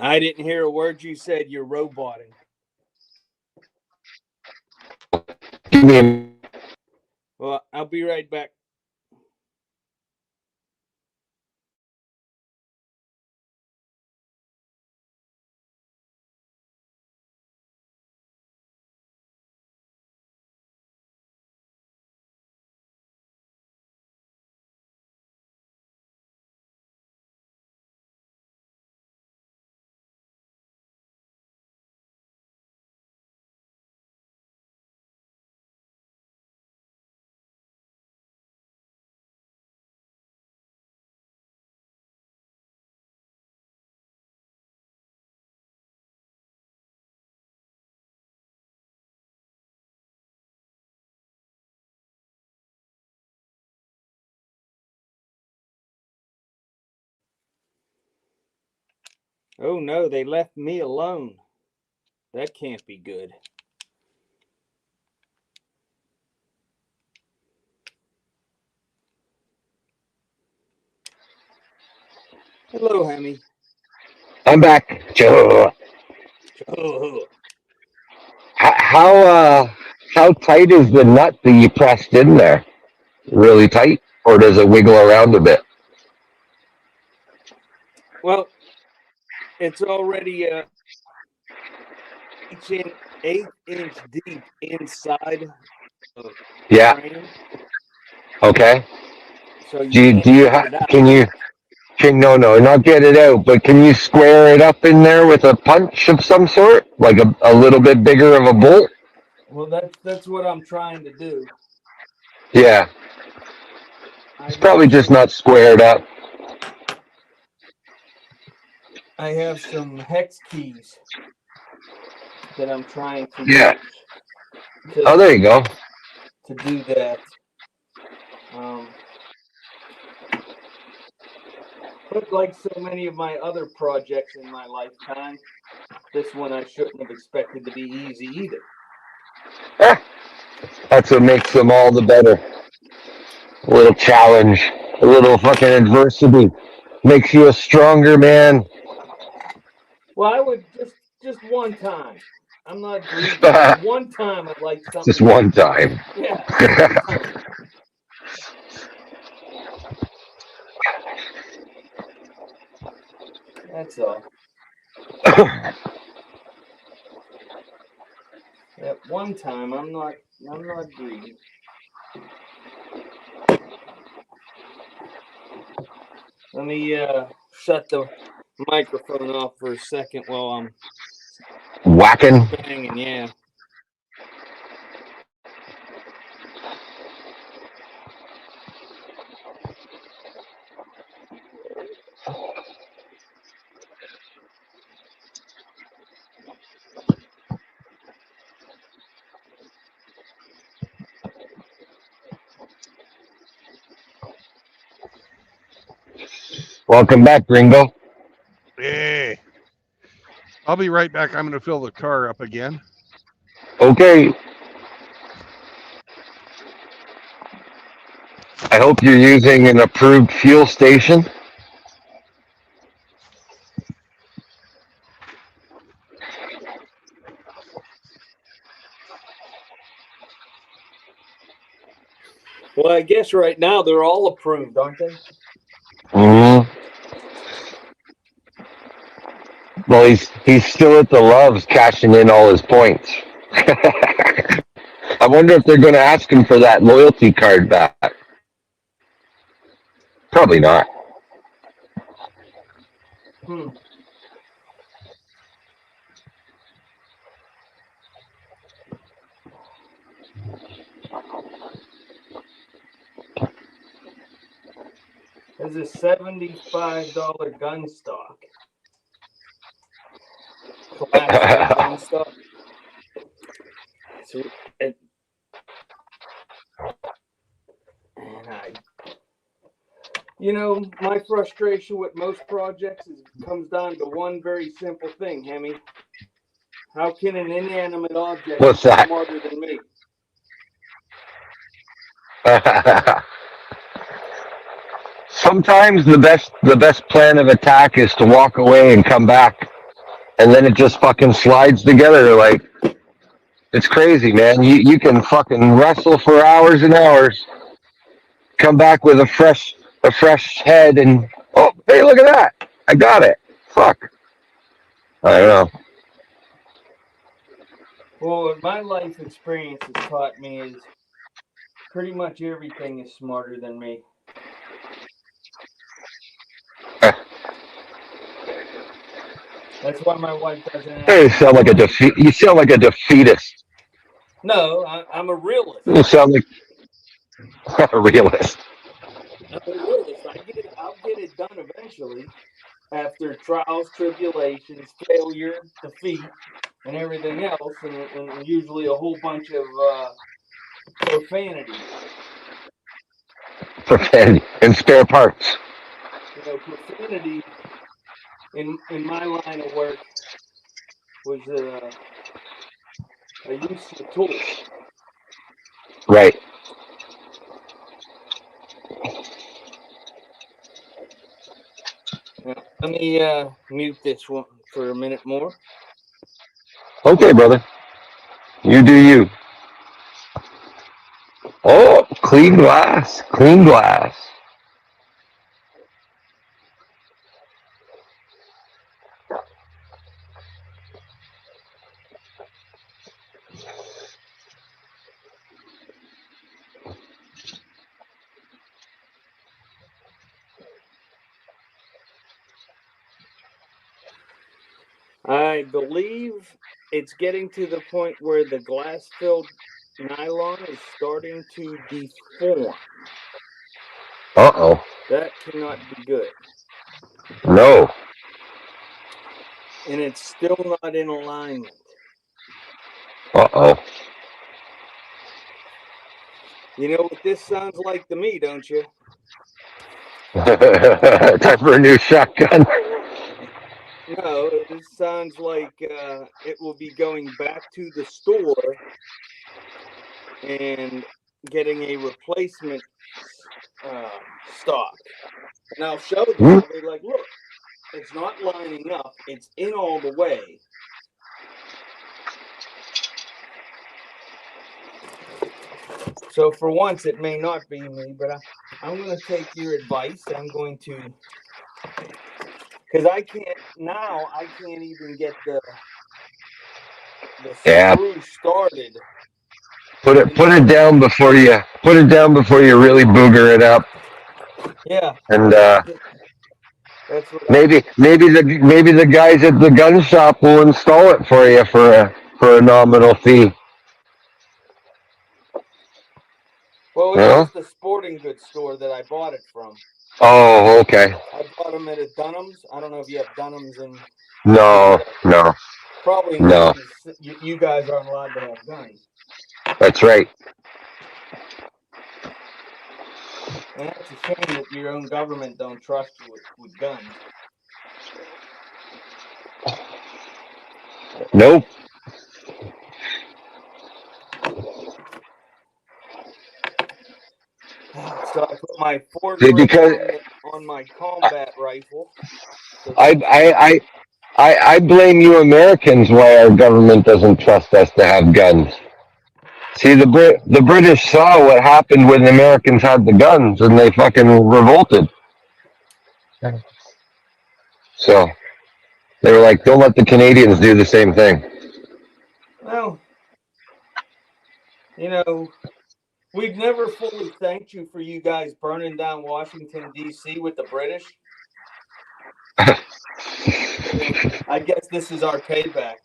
I didn't hear a word you said. You're roboting. Well, I'll be right back. Oh no, they left me alone. That can't be good. Hello, Hemi.
I'm back. Joe. How tight is the nut that you pressed in there? Really tight, or does it wiggle around a bit?
Well, it's already 8-inch deep inside the frame.
Okay.
So
do you no, not get it out, but can you square it up in there with a punch of some sort, like a little bit bigger of a bolt?
Well, that's what I'm trying to do.
Yeah. It's probably just not squared up.
I have some hex keys that I'm trying to
Yeah.
use.
Oh, there you go.
To do that. But like so many of my other projects in my lifetime, this one I shouldn't have expected to be easy either.
That's what makes them all the better. A little challenge, a little fucking adversity makes you a stronger man.
Well, I would just one time. I'm not greedy. One time I'd like something.
Just one time.
Yeah. One time. That's all. At one time, I'm not greedy. Let me shut the microphone off for a second while I'm
whacking.
banging. Yeah.
Welcome back, Gringo.
Hey, I'll be right back. I'm going to fill the car up again.
Okay. I hope you're using an approved fuel station.
Well, I guess right now they're all approved, aren't they?
Mm-hmm. Well, he's still at the Loves cashing in all his points. I wonder if they're going to ask him for that loyalty card back. Probably not.
There's a $75 gun stock. Class 3 gun stock. So, and my frustration with most projects comes down to one very simple thing, Hemi. How can an inanimate object
What's
be
that?
smarter than me?
Sometimes the best plan of attack is to walk away and come back, and then it just fucking slides together. Like, it's crazy, man. You can fucking wrestle for hours and hours, come back with a fresh head, and oh, hey, look at that, I got it. Fuck. I don't know.
Well, what my life experience has taught me is pretty much everything is smarter than me. That's why my wife doesn't ask.
Hey, you sound like a defeatist.
No, I'm a realist.
You sound like a realist.
I'm a realist. I'll get it done eventually, after trials, tribulations, failure, defeat, and everything else, and usually a whole bunch of profanity.
Profanity and spare parts.
Profanity in my line of work was a useful tool.
Right.
Let me mute this one for a minute more.
Okay, brother. You do you. Oh, clean glass. Clean glass.
I believe it's getting to the point where the glass-filled nylon is starting to deform.
Uh-oh.
That cannot be good.
No.
And it's still not in alignment.
Uh-oh.
You know what this sounds like to me, don't you?
Time for a new shotgun.
No, this sounds like it will be going back to the store and getting a replacement stock. And I'll show them. I'll be like, look, it's not lining up. It's in all the way. So for once, it may not be me, but I'm going to take your advice. I'm going to, because I can't even get the screw started.
Put it down before you really booger it up.
Yeah.
And
That's what
Maybe the guys at the gun shop will install it for you for a nominal fee.
Well, it
Huh?
was the sporting goods store that I bought it from.
Oh, okay.
I bought them at a Dunham's. I don't know if you have Dunham's in
No, no,
probably
no.
not. You guys aren't allowed to have guns.
That's right.
And that's a shame that your own government don't trust you with guns.
Nope.
So I put my Ford
See,
grip
because
on my combat rifle. So
I blame you Americans why our government doesn't trust us to have guns. See, the British saw what happened when the Americans had the guns, and they fucking revolted. So they were like, "Don't let the Canadians do the same thing."
Well, you know, we've never fully thanked you for you guys burning down Washington, D.C. with the British. I guess this is our payback.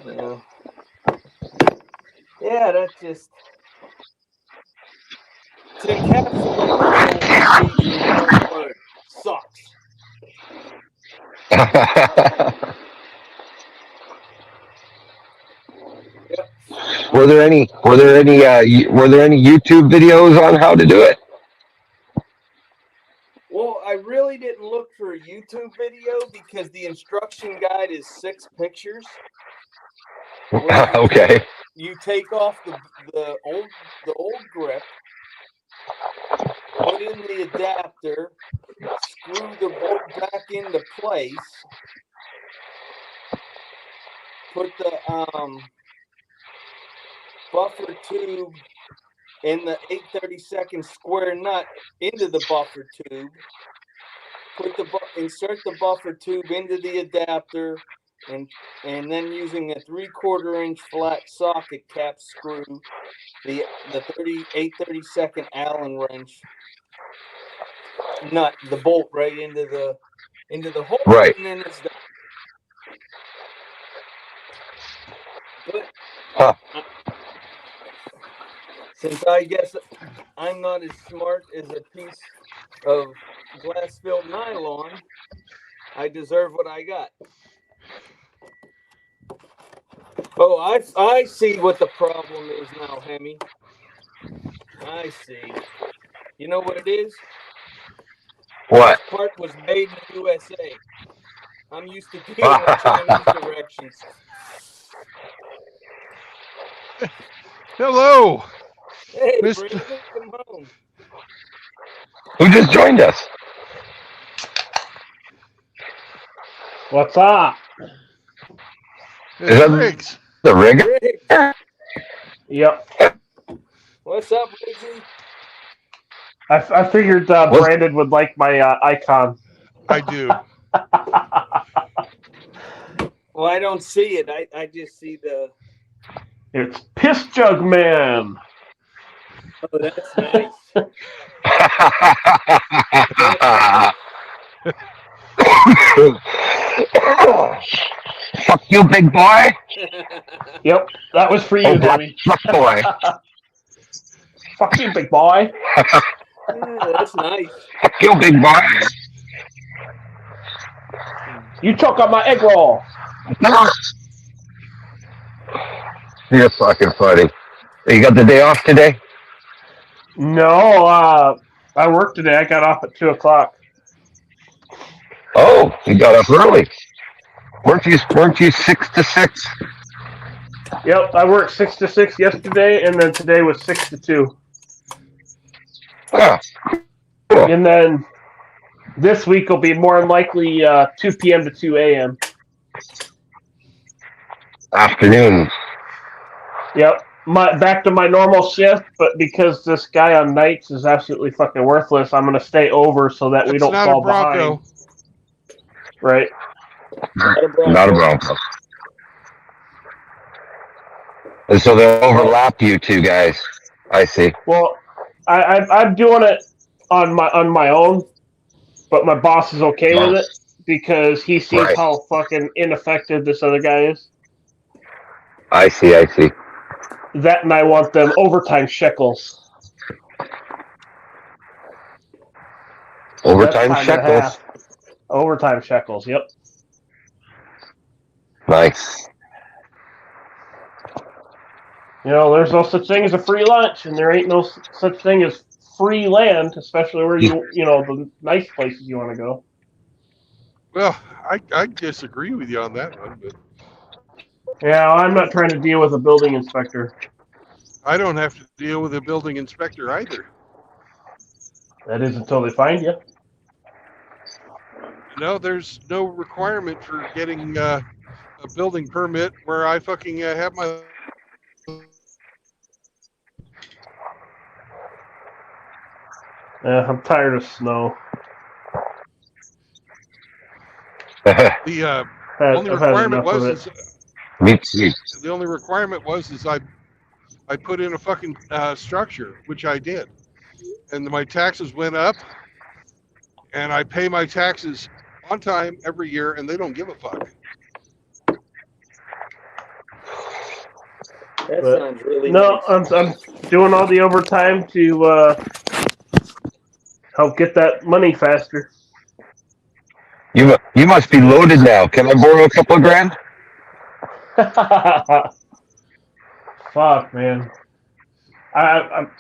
Yeah. Yeah, that's just to encapsulate this whole procedure in one word: sucks. Yep.
Were there any YouTube videos on how to do it?
Well, I really didn't look for a YouTube video because the instruction guide is 6 pictures.
Okay.
You take off the old grip, put in the adapter, screw the bolt back into place, put the buffer tube and the 8/32 square nut into the buffer tube. Insert the buffer tube into the adapter, and then using a 3/4 inch flat socket cap screw the 8/32 Allen wrench nut, the bolt right into the hole,
Right.
and then it's done. But since I guess I'm not as smart as a piece of glass-filled nylon, I deserve what I got. Oh, I see what the problem is now, Hemi. I see. You know what it is?
What?
This part was made in the USA. I'm used to dealing with Chinese directions.
Hello.
Hey,
Mr.
Brandon, come home.
Who just joined us?
What's up?
Is that
Riggs?
The rig?
Riggs.
Yep.
What's up, Riggsy?
I figured Brandon would like my icon.
I do.
Well, I don't see it. I just see the...
It's Piss Jug Man.
Oh, that's nice.
Fuck you, big boy.
Yep, that was for you, Debbie.
Fuck boy.
Fuck you, big boy.
Yeah, that's nice.
Fuck you, big boy.
You choke on my egg roll.
You're fucking funny. You got the day off today?
No, I worked today. I got off at 2:00.
Oh, you got up early. Weren't you 6 to 6?
Yep, I worked 6 to 6 yesterday, and then today was 6 to 2.
Ah, cool.
And then this week will be more than likely 2 p.m. to 2 a.m.
Afternoon.
Yep, back to my normal shift, but because this guy on nights is absolutely fucking worthless, I'm going to stay over so that we don't
not
fall
a Bronco.
behind. Right.
Not a Bronco. And so they'll overlap you two guys. I see.
Well, I'm doing it on my own, but my boss is okay with it because he sees
Right.
how fucking ineffective this other guy is.
I see.
That, and I want them overtime shekels.
Overtime
That's time and a
shekels.
half. Overtime shekels. Yep.
Nice.
You know, there's no such thing as a free lunch, and there ain't no such thing as free land, especially where you know the nice places you want to go.
Well, I disagree with you on that one, but
Yeah, I'm not trying to deal with a building inspector.
I don't have to deal with a building inspector either.
That is until they find you.
No, there's no requirement for getting a building permit where I fucking have my.
Yeah, I'm tired of snow.
The only requirement was
Me too.
the only requirement was I put in a fucking structure, which I did, and my taxes went up, and I pay my taxes on time every year, and they don't give a fuck.
That sounds really
no,
nice.
I'm doing all the overtime to help get that money faster.
You must be loaded now. Can I borrow a couple of grand?
Fuck, man. I'm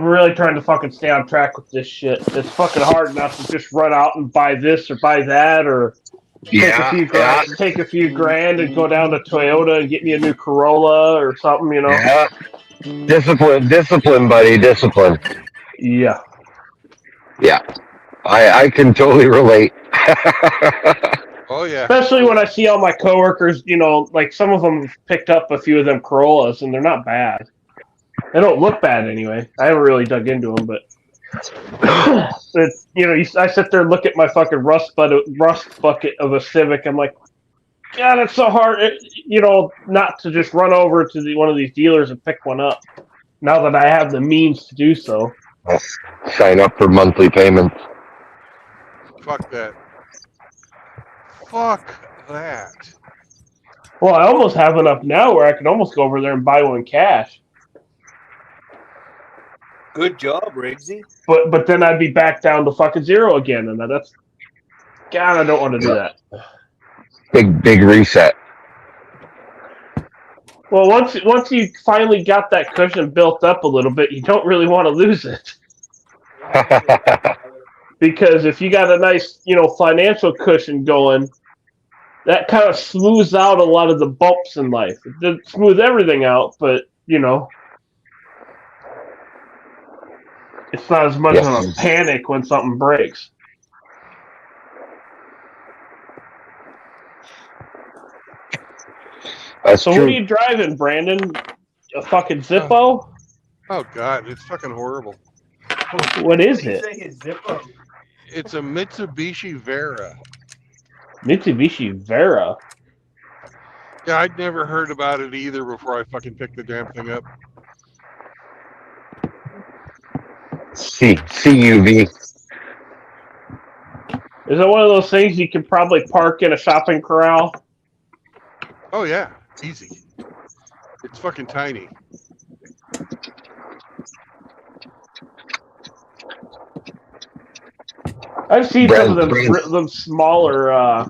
really trying to fucking stay on track with this shit. It's fucking hard enough to just run out and buy this or buy that or take a few grand and go down to Toyota and get me a new Corolla or something, you know.
Yeah. Discipline, buddy. Discipline.
Yeah.
Yeah. I can totally relate.
Oh yeah.
Especially when I see all my coworkers, you know, like some of them picked up a few of them Corollas and they're not bad. They don't look bad anyway. I haven't really dug into them, but it's, you know, I sit there and look at my fucking rust bucket of a Civic. I'm like, God, it's so hard, you know, not to just run over to one of these dealers and pick one up. Now that I have the means to do so.
Sign up for monthly payments.
Fuck that. Fuck that.
Well, I almost have enough now where I can almost go over there and buy one cash.
Good job, Riggsy.
But then I'd be back down to fucking zero again, and that's, God, I don't want to do that.
Big reset.
Well, once you finally got that cushion built up a little bit, you don't really want to lose it. Because if you got a nice, you know, financial cushion going, that kind of smooths out a lot of the bumps in life. It doesn't smooth everything out, but, you know, it's not as much of a panic when something breaks.
That's
so
true.
what are you driving, Brandon? A fucking Zippo?
Oh God, it's fucking horrible.
What is it?
It's a Mitsubishi Vera.
Mitsubishi Vera?
Yeah, I'd never heard about it either before I fucking picked the damn thing up.
CUV.
Is it one of those things you can probably park in a shopping corral?
Oh yeah, easy. It's fucking tiny.
I've seen some of them smaller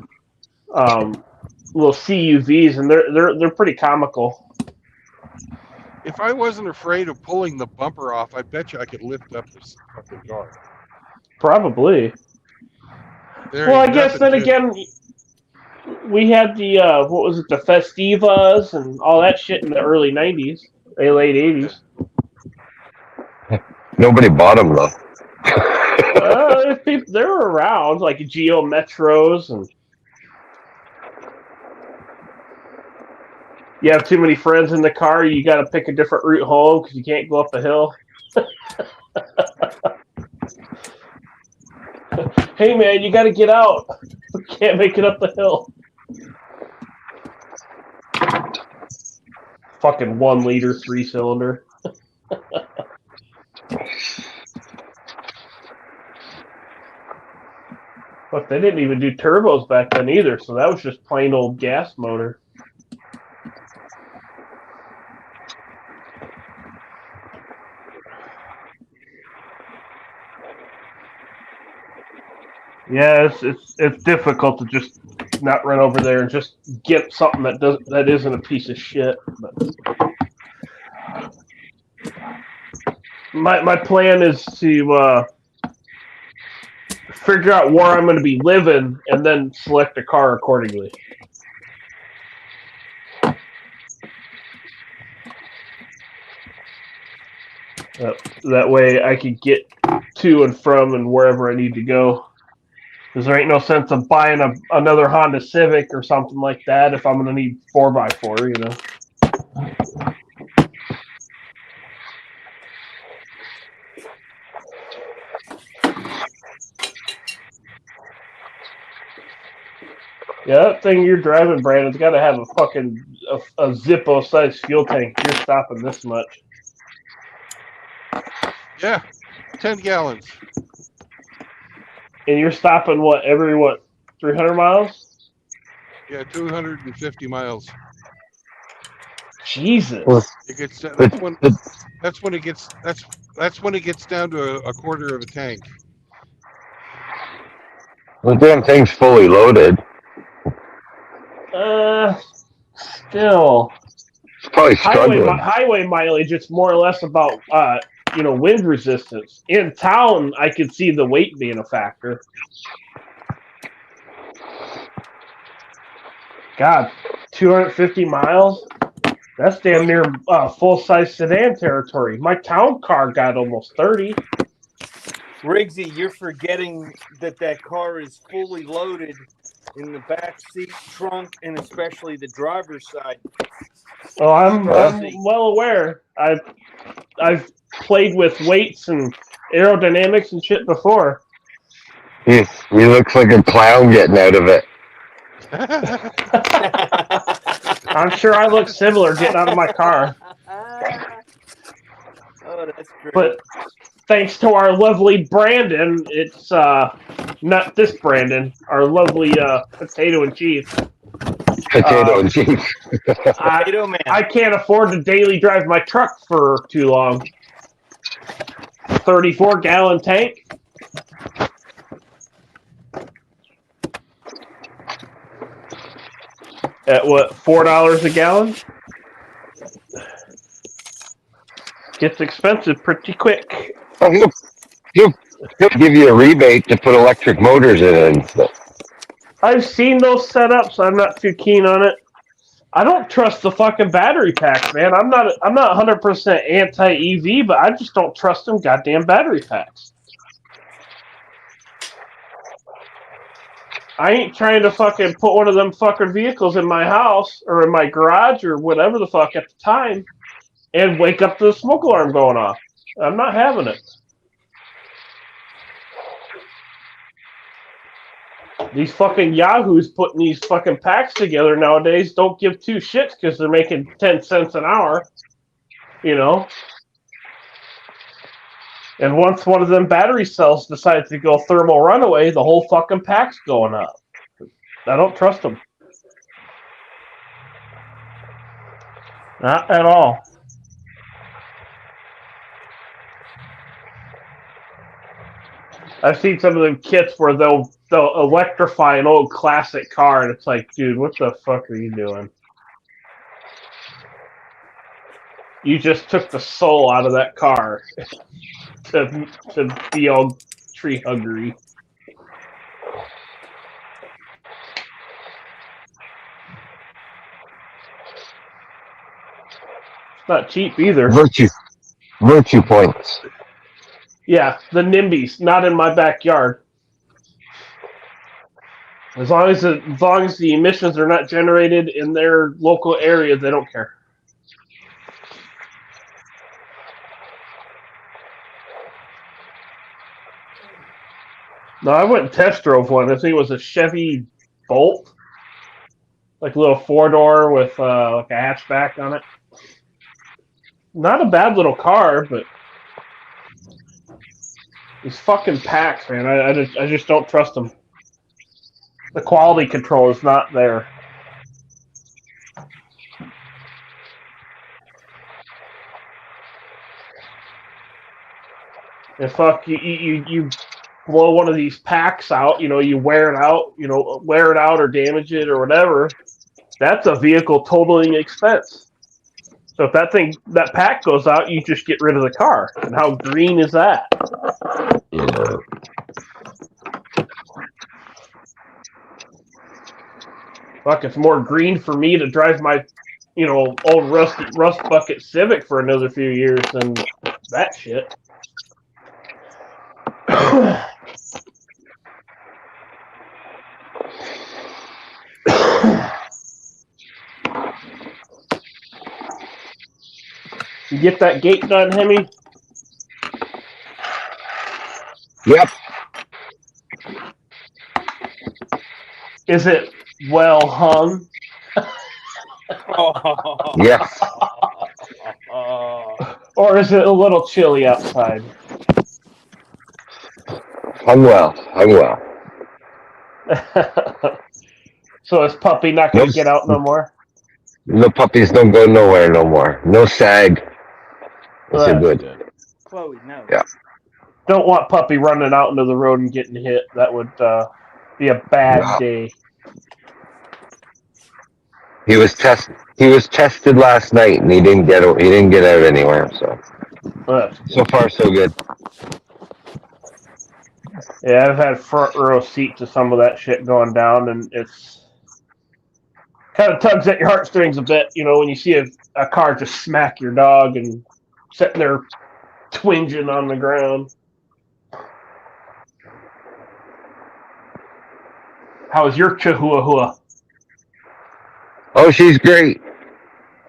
little CUVs, and they're pretty comical.
If I wasn't afraid of pulling the bumper off, I bet you I could lift up this fucking car.
Probably. Well, I guess then again, we had the what was it, the Festivas and all that shit in the early '90s, late '80s.
Nobody bought them though.
They were around, like Geo Metros, and you have too many friends in the car, you got to pick a different route home because you can't go up the hill. Hey man, you got to get out. We can't make it up the hill. fucking 1 liter 3-cylinder. But they didn't even do turbos back then either, so that was just plain old gas motor. Yeah, it's difficult to just not run over there and just get something that isn't a piece of shit. But my plan is to figure out where I'm going to be living and then select a car accordingly. That way I can get to and from and wherever I need to go. Because there ain't no sense of buying another Honda Civic or something like that if I'm going to need 4x4, you know. Yeah, that thing you're driving, Brandon's got to have a fucking a Zippo-sized fuel tank. You're stopping this much.
Yeah, 10 gallons.
And you're stopping every 300 miles?
Yeah, 250 miles.
Jesus.
It gets that's when it gets down to a quarter of a tank.
The damn thing's fully loaded.
Still.
It's probably struggling.
Highway mileage, it's more or less about wind resistance. In town, I could see the weight being a factor. God, 250 miles? That's damn near full-size sedan territory. My town car got almost 30.
Riggsy, you're forgetting that car is fully loaded in the back seat, trunk, and especially the driver's side.
Oh, I'm well aware. I've played with weights and aerodynamics and shit before.
He looks like a clown getting out of it.
I'm sure I look similar getting out of my car.
Oh, that's great.
But thanks to our lovely Brandon, it's not this Brandon, our lovely potato and cheese.
Potato and cheese.
Potato man.
I can't afford to daily drive my truck for too long. 34-gallon tank. At what, $4 a gallon? Gets expensive pretty quick.
Oh, he'll give you a rebate to put electric motors in it.
I've seen those setups. I'm not too keen on it. I don't trust the fucking battery packs, man. I'm not 100% anti-EV, but I just don't trust them goddamn battery packs. I ain't trying to fucking put one of them fucking vehicles in my house or in my garage or whatever the fuck at the time and wake up to the smoke alarm going off. I'm not having it. These fucking yahoos putting these fucking packs together nowadays don't give two shits because they're making 10 cents an hour, you know? And once one of them battery cells decides to go thermal runaway, the whole fucking pack's going up. I don't trust them. Not at all. I've seen some of them kits where they'll electrify an old classic car, and it's like, dude, what the fuck are you doing? You just took the soul out of that car to be all tree huggery. It's not cheap either.
Virtue points.
Yeah, the NIMBYs, not in my backyard. As long as the emissions are not generated in their local area, they don't care. No, I went and test drove one. I think it was a Chevy Bolt, like a little 4-door with like a hatchback on it. not a bad little car, but these fucking packs, man. I just don't trust them. The quality control is not there. And fuck, you blow one of these packs out, you wear it out or damage it or whatever. That's a vehicle totaling expense. So if that pack goes out, you just get rid of the car. And how green is that?
Yeah.
Fuck, it's more green for me to drive my, old rust bucket Civic for another few years than that shit. You get that gate done, Hemi?
Yep.
Is it well hung?
Yes.
Or is it a little chilly outside?
I'm well.
So is Puppy not going to get out no more?
The puppies don't go nowhere no more. No sag. It's a good.
Chloe, no.
Yeah.
Don't want Puppy running out into the road and getting hit. That would be a bad day.
He was tested last night, and he didn't get out anywhere. So far so good.
Yeah, I've had front row seat to some of that shit going down, and it's kind of tugs at your heartstrings a bit, when you see a car just smack your dog and sitting there twinging on the ground. How is your Chihuahua?
Oh, she's great.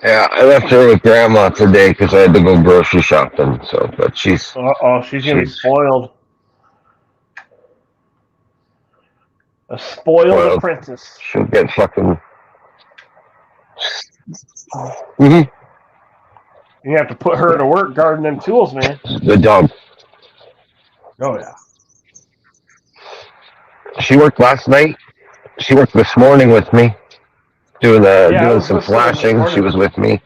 Yeah, I left her with Grandma today because I had to go grocery shopping. But she's.
She's gonna be spoiled. A spoiled apprentice.
She'll get fucking. Mm-hmm.
You have to put her to work guarding them tools, man.
The dog.
Oh yeah.
She worked last night. She worked this morning with me, doing some flashing. She was with me,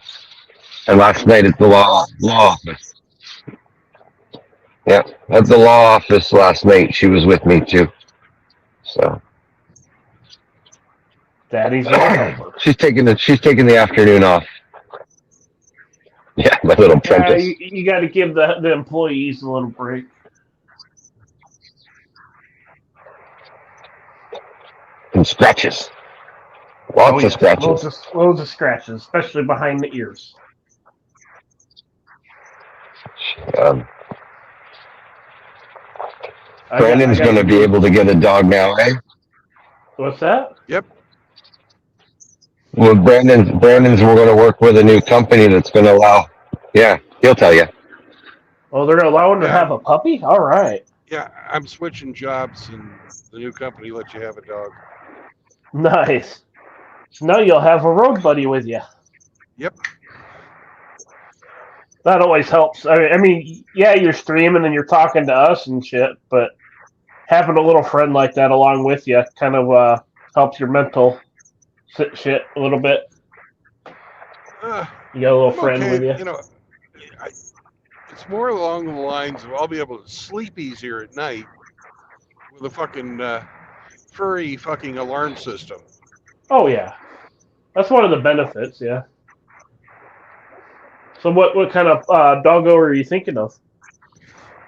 and last night at the law office. Yeah, at the law office last night, she was with me too. So.
Daddy's
she's taking the afternoon off. Yeah, my little apprentice.
Yeah, you got to give the employees a little break.
And scratches. Lots of scratches.
Loads of scratches, especially behind the ears.
Brandon's going to be able to get a dog now, eh?
What's that?
Yep.
Well, Brandon's we're going to work with a new company that's going to allow. Yeah, he'll tell you.
Oh, they're going to allow him to have a puppy? All right.
Yeah, I'm switching jobs, and the new company lets you have a dog.
Nice. Now you'll have a road buddy with you.
Yep.
That always helps. I mean, yeah, you're streaming and you're talking to us and shit, but having a little friend like that along with you kind of helps your mental shit a little bit. You got a little friend with you.
It's more along the lines of I'll be able to sleep easier at night with a fucking furry fucking alarm system.
Oh yeah, that's one of the benefits. Yeah. So what kind of doggo are you thinking of?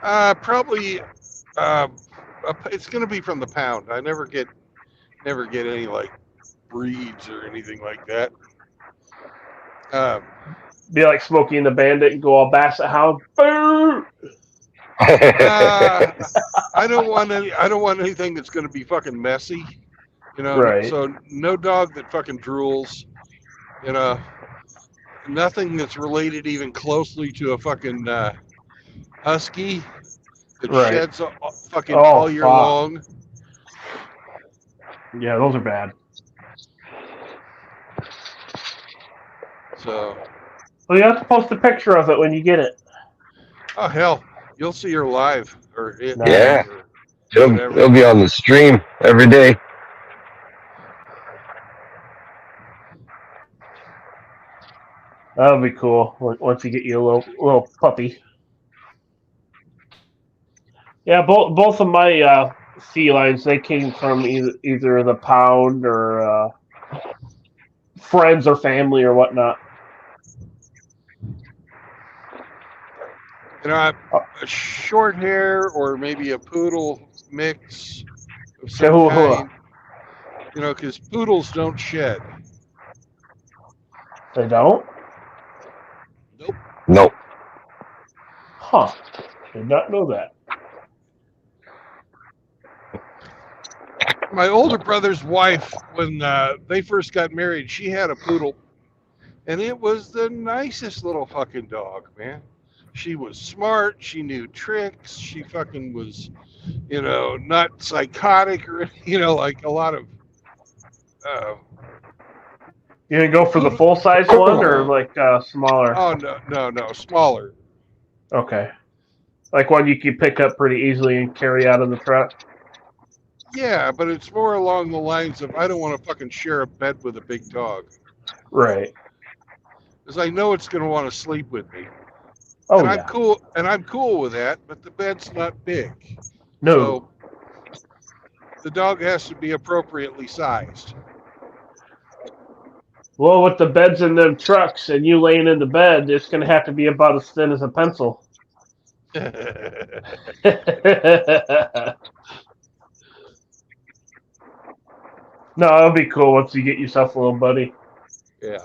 Probably, it's going to be from the pound. I never get any like breeds or anything like that.
Be like Smokey and the Bandit and go all Basset Hound. Boo!
I don't want anything that's going to be fucking messy.
Right.
So no dog that fucking drools. Nothing that's related even closely to a fucking husky that sheds all year long.
Yeah, those are bad.
So
Well, you have to post a picture of it when you get it.
Oh hell, you'll see her live or it
Yeah,
or
it'll
whatever.
be on the stream every day.
That'll be cool once you get you a little puppy. Yeah, both of my felines, they came from either the pound or friends or family or whatnot.
You know, a short hair or maybe a poodle mix of some kind. You know, because poodles don't shed.
They don't?
Nope.
Nope.
Huh. Did not know that.
My older brother's wife, when they first got married, she had a poodle, and it was the nicest little fucking dog, man. She was smart. She knew tricks. She fucking was, you know, not psychotic or, you know, like a lot of.
You gonna go for the full size one or like smaller?
Oh no, smaller.
Okay. Like one you can pick up pretty easily and carry out in the truck.
Yeah, but it's more along the lines of I don't want to fucking share a bed with a big dog.
Right.
Because I know it's going to want to sleep with me.
Oh
and
yeah.
I'm cool with that, but the bed's not big.
No.
So the dog has to be appropriately sized.
Well, with the beds in them trucks and you laying in the bed, it's going to have to be about as thin as a pencil.
No,
it'll be cool once you get yourself a little buddy.
Yeah.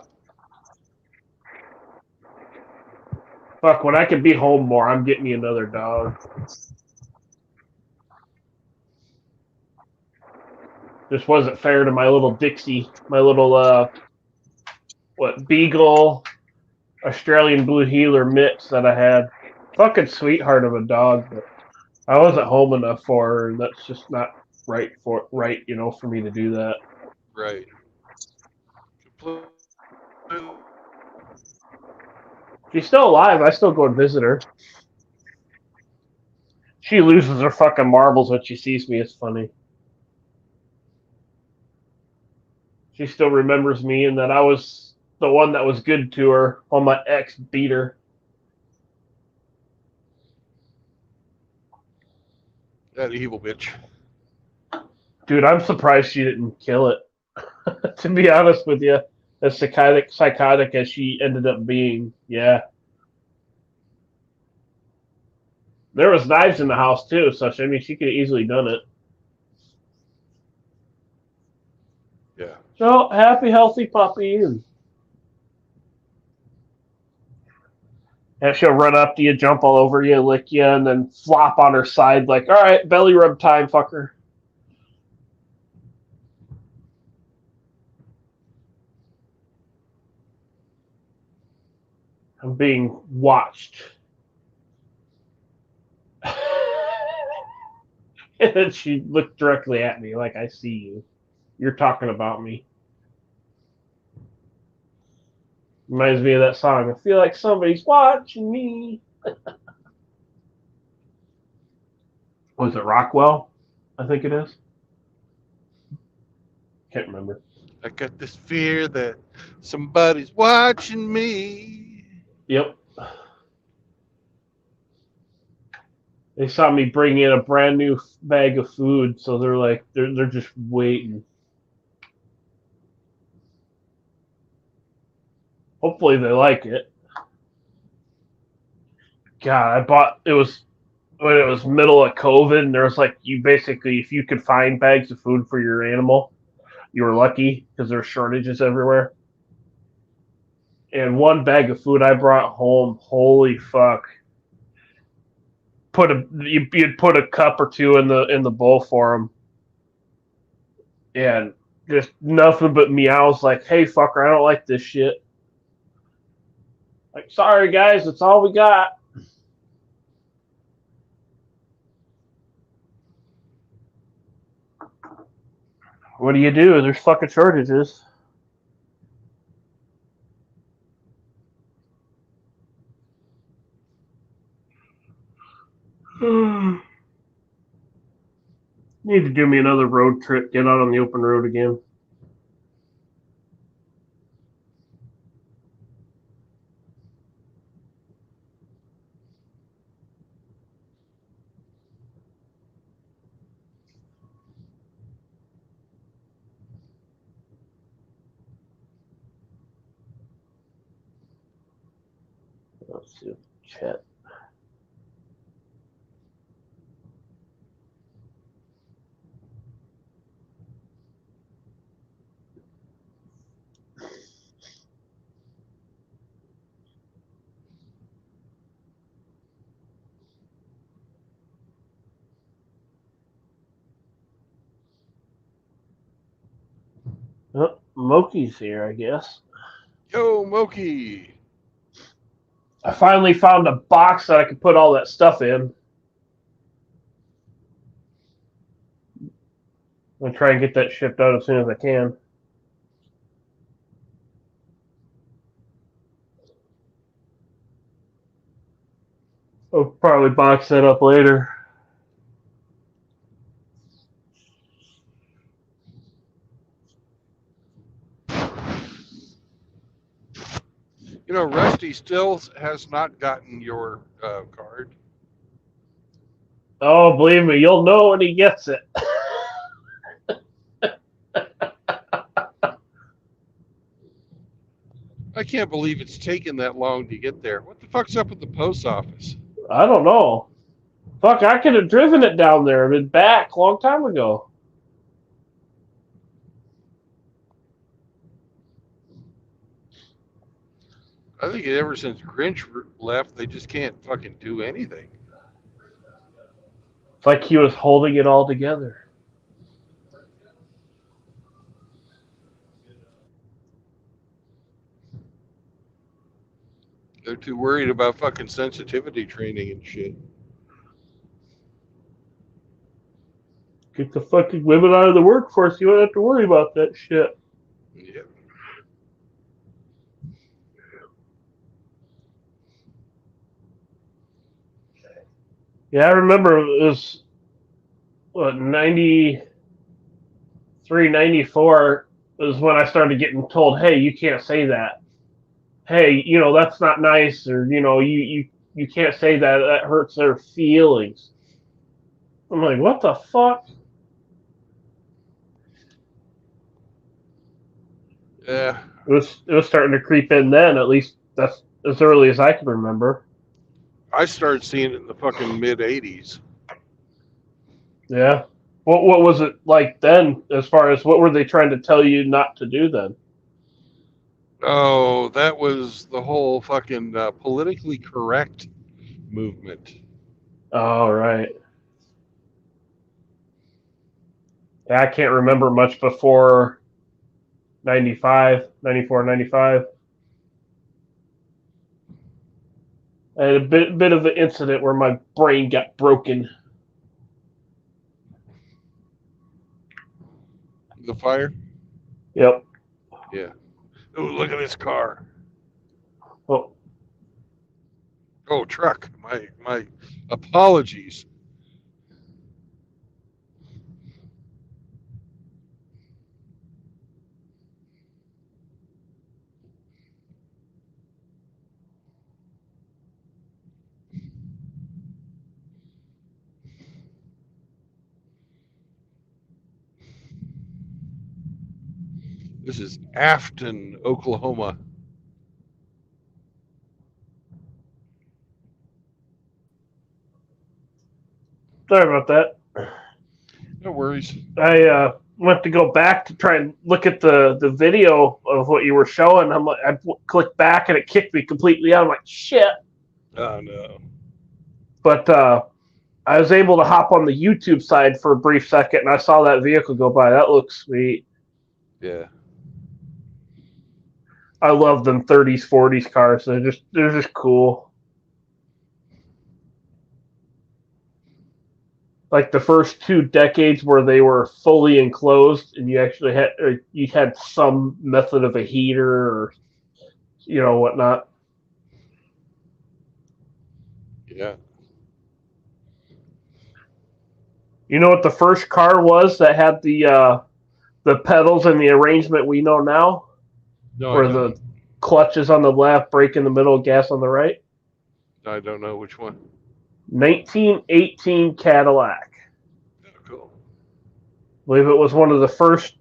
Fuck, when I can be home more, I'm getting me another dog. This wasn't fair to my little Dixie, my little beagle, Australian blue heeler mix that I had. Fucking sweetheart of a dog, but I wasn't home enough for her, and that's just not right, you know, for me to do that.
Right.
She's still alive. I still go and visit her. She loses her fucking marbles when she sees me. It's funny. She still remembers me and that I was the one that was good to her while my ex beat her.
That evil bitch.
Dude, I'm surprised she didn't kill it. To be honest with you, as psychotic as she ended up being, yeah. There was knives in the house too, so I mean, she could have easily done it.
Yeah.
So happy, healthy puppy, and she'll run up to you, jump all over you, lick you, and then flop on her side like, all right, belly rub time, fucker. I'm being watched. And then she looked directly at me like, I see you. You're talking about me. Reminds me of that song. I feel like somebody's watching me. Was it Rockwell? I think it is. Can't remember.
I got this fear that somebody's watching me.
Yep. They saw me bring in a brand new bag of food, so they're like, they're just waiting. Hopefully they like it. God, I bought it was when it was middle of COVID, and there was like you basically if you could find bags of food for your animal, you were lucky because there were shortages everywhere. And one bag of food I brought home, holy fuck! You'd put a cup or two in the bowl for them, and just nothing but meows like, "Hey fucker, I don't like this shit." Like, sorry guys, that's all we got. What do you do? There's fucking shortages. Need to do me another road trip. Get out on the open road again. Let's see. Chat. Oh, Moki's here, I guess.
Yo, Moki.
I finally found a box that I could put all that stuff in. I'm going to try and get that shipped out as soon as I can. I'll probably box that up later.
You know, Rusty still has not gotten your card.
Oh, believe me, you'll know when he gets it.
I can't believe it's taken that long to get there. What the fuck's up with the post office?
I don't know. Fuck, I could have driven it down there and been back a long time ago.
I think ever since Grinch left, they just can't fucking do anything.
It's like he was holding it all together.
They're too worried about fucking sensitivity training and shit.
Get the fucking women out of the workforce. You don't have to worry about that shit.
Yeah.
Yeah, I remember it was, 93, 94 was when I started getting told, hey, you can't say that. Hey, that's not nice, or, you can't say that. That hurts their feelings. I'm like, what the fuck?
Yeah.
It was starting to creep in then, at least that's as early as I can remember.
I started seeing it in the fucking mid 80s.
Yeah. What was it like then, as far as what were they trying to tell you not to do then?
Oh, that was the whole fucking politically correct movement.
Oh, right. Yeah, I can't remember much before 95, 94, 95. I had a bit of an incident where my brain got broken.
The fire?
Yep.
Yeah. Oh, look at this car.
Oh.
Oh, truck. My apologies. This is Afton, Oklahoma.
Sorry about that.
No worries.
I went to go back to try and look at the video of what you were showing. I'm like, I clicked back and it kicked me completely out. I'm like, shit.
Oh, no.
But I was able to hop on the YouTube side for a brief second, and I saw that vehicle go by. That looks sweet.
Yeah.
I love them 30s, 40s cars. They're just cool. Like the first 2 decades where they were fully enclosed, and you actually had some method of a heater or whatnot.
Yeah.
You know what the first car was that had the pedals and the arrangement we know now?
No, I
Where
don't.
the clutch is on the left, brake in the middle, gas on the right?
I don't know which one.
1918 Cadillac.
Oh, cool.
I believe it was one of the first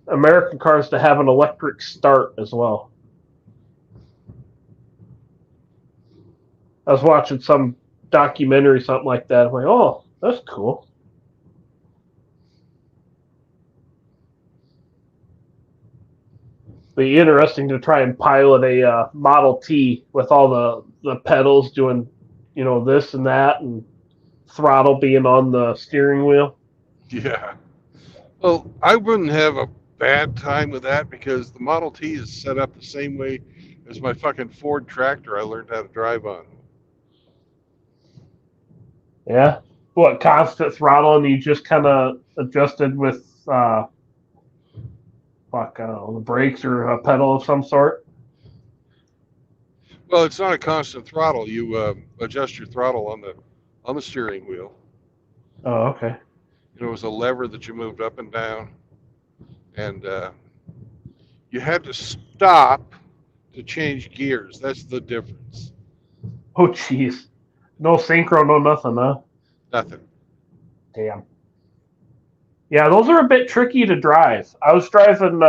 American cars to have an electric start as well. I was watching some documentary, something like that. I'm like, oh, that's cool. Be interesting to try and pilot a Model T with all the pedals doing, this and that, and throttle being on the steering wheel.
Yeah. Well, I wouldn't have a bad time with that because the Model T is set up the same way as my fucking Ford tractor I learned how to drive on.
Yeah. What, constant throttle, and you just kind of adjusted with, I don't know, the brakes or a pedal of some sort?
Well, it's not a constant throttle. You adjust your throttle on the steering wheel.
Oh, okay.
It was a lever that you moved up and down, and you had to stop to change gears. That's the difference.
Oh, jeez. No synchro, no nothing, huh?
Nothing.
Damn. Yeah, those are a bit tricky to drive. I was driving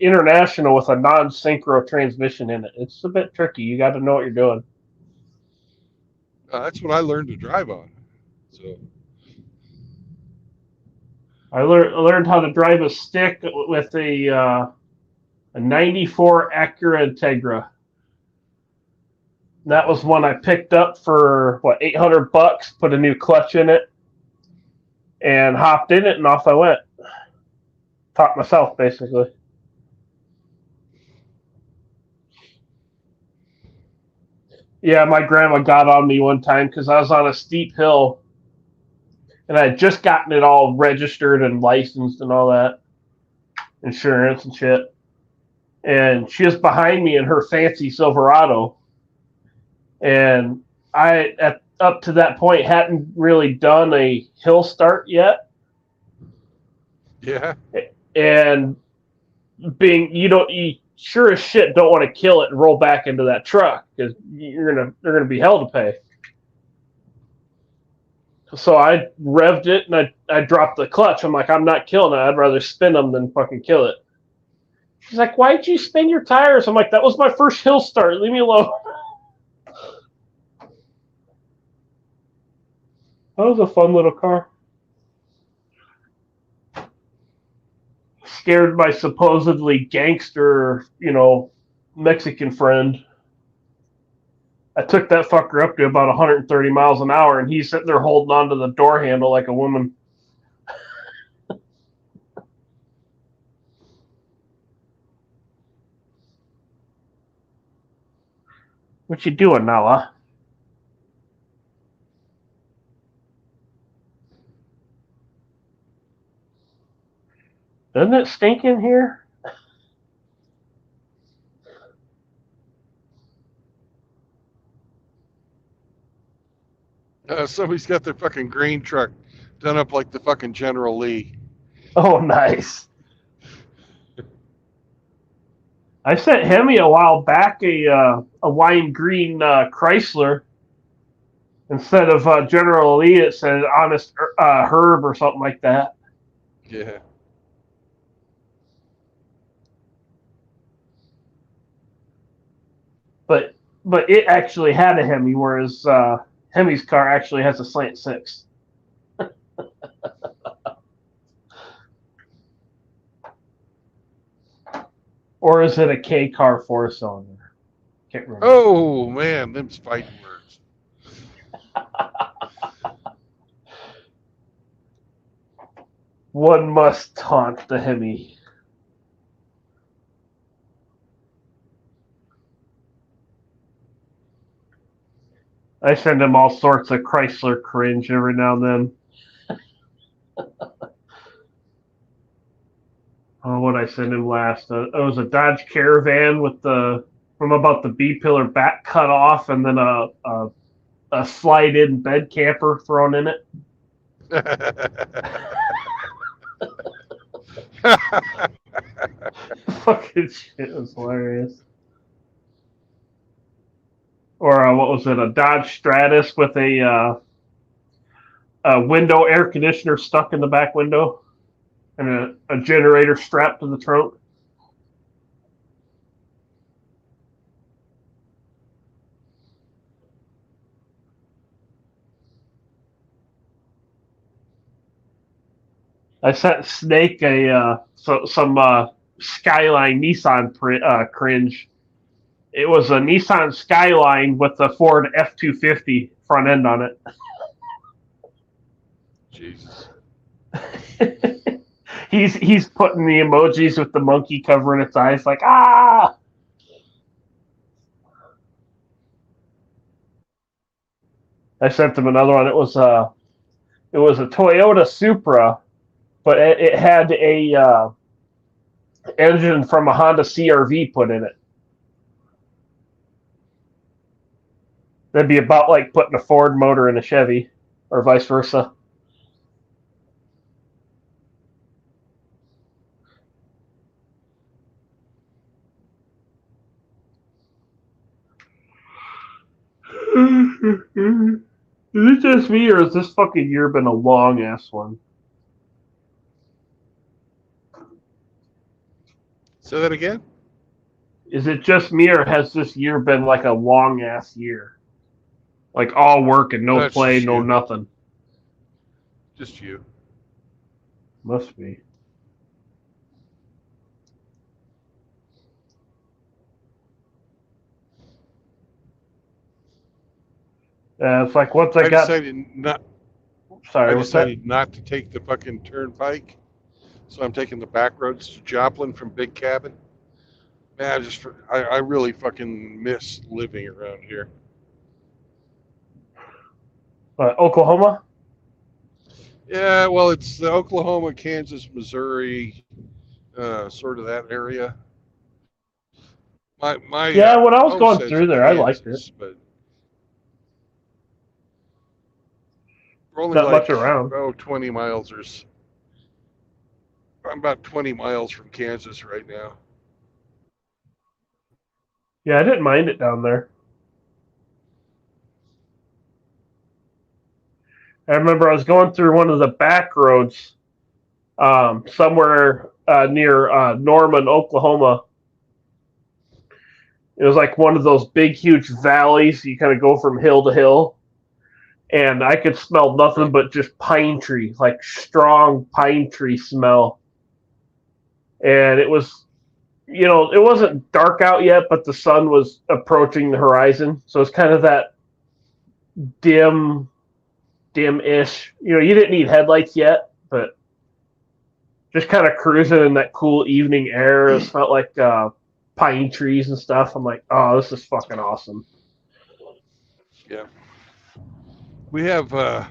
international with a non-synchro transmission in it. It's a bit tricky. You got to know what you're doing.
That's what I learned to drive on. So
I learned how to drive a stick with a 94 Acura Integra. That was one I picked up for, $800, put a new clutch in it, and hopped in it, and off I went. Taught myself, basically. Yeah, my grandma got on me one time because I was on a steep hill, and I had just gotten it all registered and licensed and all that, insurance and shit. And she was behind me in her fancy Silverado, and I, up to that point, hadn't really done a hill start yet.
yeah.
And being, you sure as shit don't want to kill it and roll back into that truck because they're gonna be hell to pay. So I revved it and I dropped the clutch. I'm like, I'm not killing it. I'd rather spin them than fucking kill it. She's like, why'd you spin your tires? I'm like, that was my first hill start. Leave me alone. That was a fun little car. Scared my supposedly gangster, Mexican friend. I took that fucker up to about 130 miles an hour, and he's sitting there holding onto the door handle like a woman. What you doing, Nala? Doesn't it stink in here?
Somebody's got their fucking grain truck done up like the fucking General Lee.
Oh, nice. I sent Hemi a while back a lime green Chrysler. Instead of General Lee, it said Honest Herb or something like that.
Yeah.
But it actually had a Hemi, whereas Hemi's car actually has a slant six. Or is it a K car 4-cylinder? Can't remember.
Oh man, them's fighting words.
One must taunt the Hemi. I send him all sorts of Chrysler cringe every now and then. Oh, what I sent him last? It was a Dodge Caravan with from about the B pillar back cut off, and then a slide-in bed camper thrown in it. Fucking shit was hilarious. Or what was it? A Dodge Stratus with a window air conditioner stuck in the back window, and a generator strapped to the trunk. I sent Snake some Skyline Nissan cringe. It was a Nissan Skyline with a Ford F-250 front end on it.
Jesus.
He's putting the emojis with the monkey covering its eyes, like ah. I sent him another one. It was a Toyota Supra, but it had a engine from a Honda CR-V put in it. That'd be about like putting a Ford motor in a Chevy, or vice versa. Is it just me, or has this fucking year been a long ass one?
Say that again?
Is it just me, or has this year been like a long ass year? Like all work and no play, no nothing.
Just you.
Must be. It's like once I got.
Decided not.
Sorry,
I decided not to take the fucking turnpike, so I'm taking the back roads to Joplin from Big Cabin. Man, I really fucking miss living around here.
Oklahoma?
Yeah, well, it's the Oklahoma, Kansas, Missouri, sort of that area. My
yeah, when I was going through there,
Kansas,
I liked it.
But we're only
not
like
much around.
20 miles or. I'm about 20 miles from Kansas right now.
Yeah, I didn't mind it down there. I remember I was going through one of the back roads somewhere near Norman, Oklahoma. It was like one of those big, huge valleys. You kind of go from hill to hill. And I could smell nothing but just pine tree, like strong pine tree smell. And it was, it wasn't dark out yet, but the sun was approaching the horizon. So it's kind of that dim-ish. You didn't need headlights yet, but just kind of cruising in that cool evening air. It felt like pine trees and stuff. I'm like, oh, this is fucking awesome.
Yeah. We have a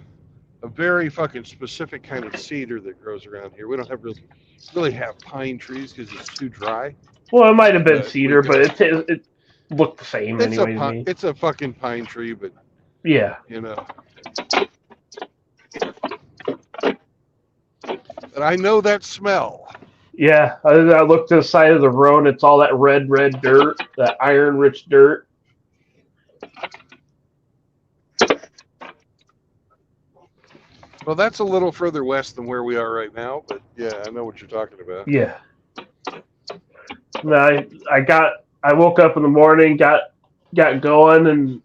very fucking specific kind of cedar that grows around here. We don't have really have pine trees because it's too dry.
Well, it might have been cedar, but it looked the same anyway to me.
It's a fucking pine tree, but
yeah,
But I know that smell.
Yeah, I looked to the side of the road. It's all that red dirt, that iron-rich dirt.
Well, that's a little further west than where we are right now, but yeah, I know what you're talking about.
Yeah. I woke up in the morning, got going, and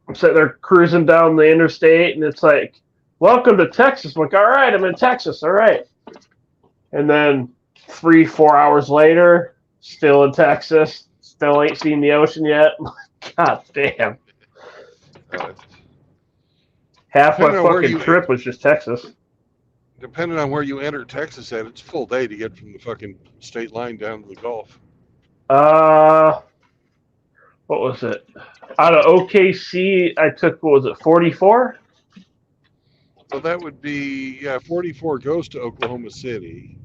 I'm sitting there cruising down the interstate, and it's like, welcome to Texas. I'm like, all right, I'm in Texas, all right. And then 3-4 hours later, still in Texas, still ain't seen the ocean yet. God damn. Half my fucking trip was just Texas.
Depending on where you enter Texas at, it's a full day to get from the fucking state line down to the Gulf.
What was it? Out of OKC, I took, what was it, 44?
So that would be, 44 goes to Oklahoma City.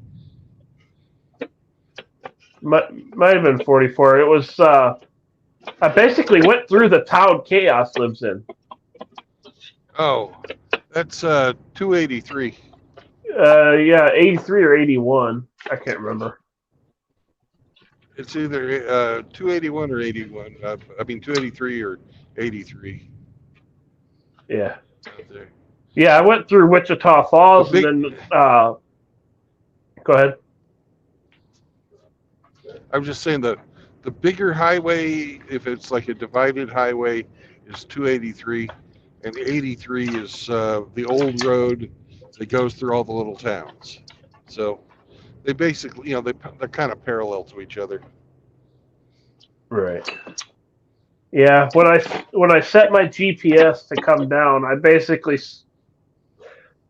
Might have been 44. It was, I basically went through the town Chaos lives in.
Oh, That's 283.
Yeah, 83 or 81. I can't remember.
It's either 281 or 81. I mean 283 or 83.
Yeah.
Out there.
Yeah, I went through Wichita Falls and then go ahead.
I'm just saying the bigger highway, if it's like a divided highway, is 283, and 83 is the old road that goes through all the little towns. So they basically, they're kind of parallel to each other.
Right. Yeah, when I set my GPS to come down, I basically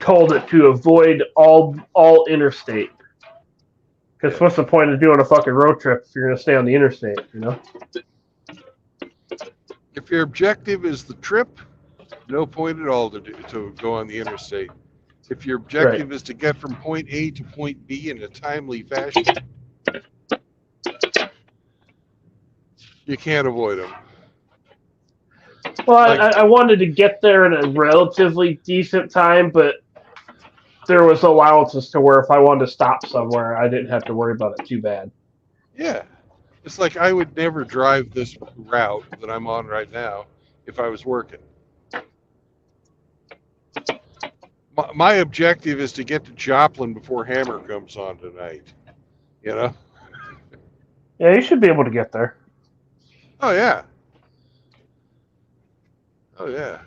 told it to avoid all interstate. Because what's the point of doing a fucking road trip if you're going to stay on the interstate, you know?
If your objective is the trip, no point at all to go on the interstate. If your objective is to get from point A to point B in a timely fashion, you can't avoid them.
Well, I wanted to get there in a relatively decent time, but there was allowances to where if I wanted to stop somewhere, I didn't have to worry about it too bad.
Yeah. It's like I would never drive this route that I'm on right now if I was working. My objective is to get to Joplin before Hammer comes on tonight. You know?
Yeah, you should be able to get there.
Oh, yeah. Oh, yeah.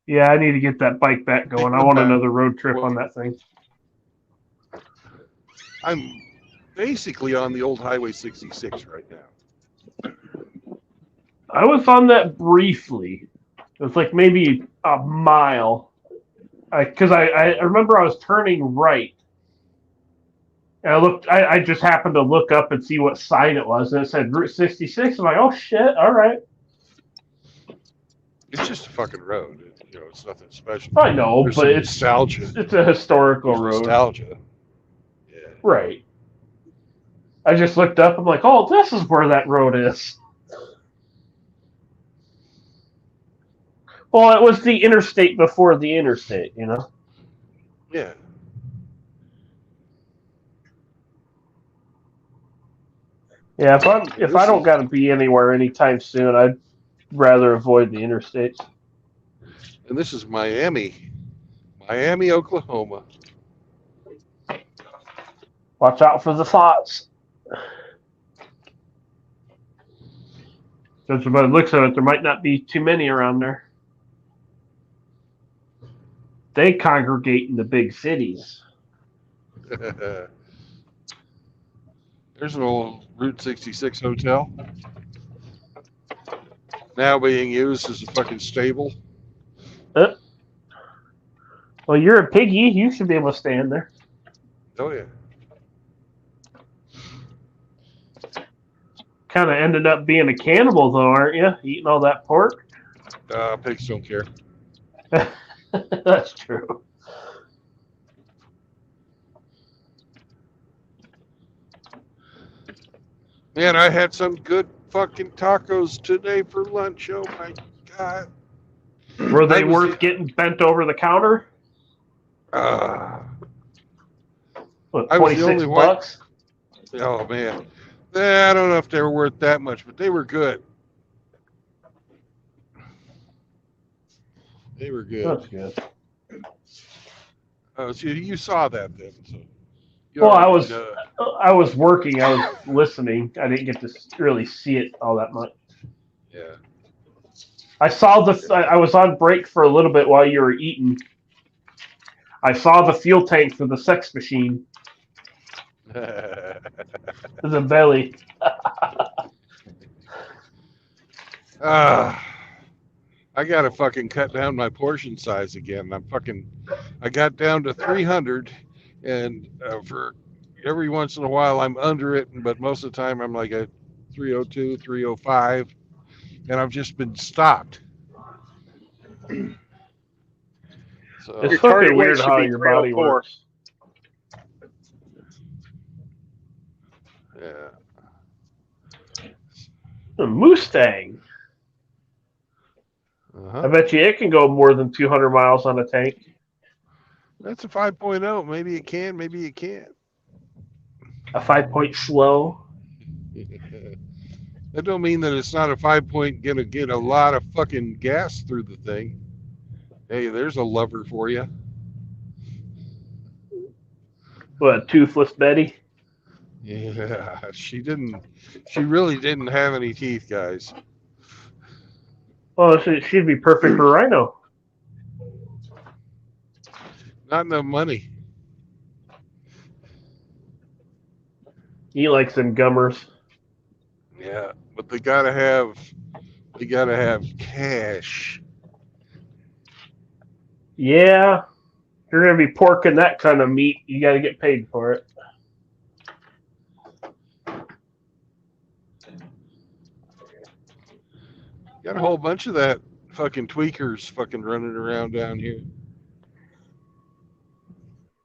Yeah, I need to get that bike back going. I want another road trip on that thing.
I'm basically on the old Highway 66 right now.
I was on that briefly. It was like maybe a mile. Because I remember I was turning right. And I just happened to look up and see what sign it was, and it said Route 66. I'm like, oh shit, all right.
It's just a fucking road. It's nothing special.
I know,
There's
but
some nostalgia.
It's a historical road.
Nostalgia.
Yeah. Right. I just looked up. I'm like, oh, this is where that road is. Well, it was the interstate before the interstate, you know?
Yeah.
Yeah, if I don't got to be anywhere anytime soon, I'd rather avoid the interstates.
And this is Miami, Oklahoma.
Watch out for the thoughts. Judging by the looks of it, there might not be too many around there. They congregate in the big cities.
There's an old Route 66 hotel. Now being used as a fucking stable.
Well, you're a piggy. You should be able to stay in there.
Oh, yeah.
Kind of ended up being a cannibal, though, aren't you? Eating all that pork?
Pigs don't care.
That's true.
Man, I had some good fucking tacos today for lunch. Oh, my God.
Were they worth getting bent over the counter? What, 26 bucks?
Oh, man. I don't know if they were worth that much, but they were good. They were good.
That's good.
Oh, so you saw that then. So
well, I was working. I was listening. I didn't get to really see it all that much.
Yeah.
I was on break for a little bit while you were eating. I saw the fuel tank for the sex machine. The belly.
I gotta fucking cut down my portion size again. I got down to 300, and for every once in a while I'm under it, but most of the time I'm like a 302, 305, and I've just been stopped. So
it's fucking weird how your body works.
Yeah.
A Mustang. I bet you it can go more than 200 miles on a tank.
That's a 5.0. Maybe it can, maybe it can't.
A 5-point slow.
That don't mean that it's not a 5-point gonna get a lot of fucking gas through the thing. Hey, there's a lover for you.
What, Toothless Betty?
Yeah, she really didn't have any teeth, guys.
Well, she'd be perfect for Rhino.
Not enough money.
He likes them gummers.
Yeah, but they gotta have cash.
Yeah. If you're going to be porking that kind of meat, you got to get paid for it.
Got a whole bunch of that fucking tweakers fucking running around down here.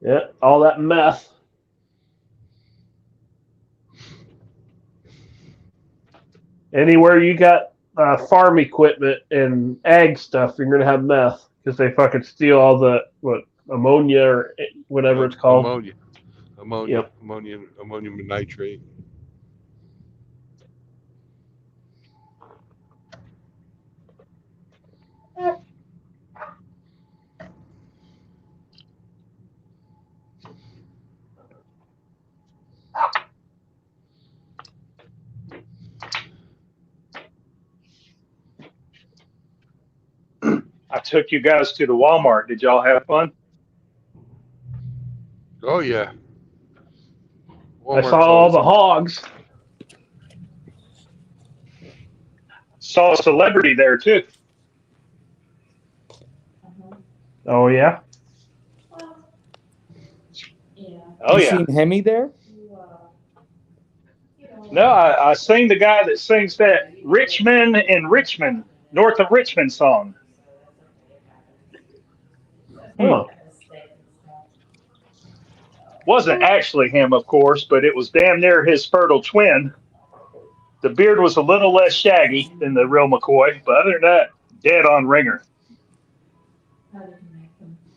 Yeah, all that meth. Anywhere you got farm equipment and ag stuff, you're going to have meth because they fucking steal all the ammonia or whatever it's called.
Ammonium nitrate.
I took you guys to the Walmart. Did y'all have fun?
Oh yeah.
I saw all the hogs.
Saw a celebrity there too.
Oh yeah.
Oh
you
yeah.
seen Hemi there?
No, I sing the guy that sings that Richmond in Richmond, north of Richmond song.
Oh.
Wasn't actually him, of course, but it was damn near his fertile twin. The beard was a little less shaggy than the real McCoy, but other than that, dead on ringer.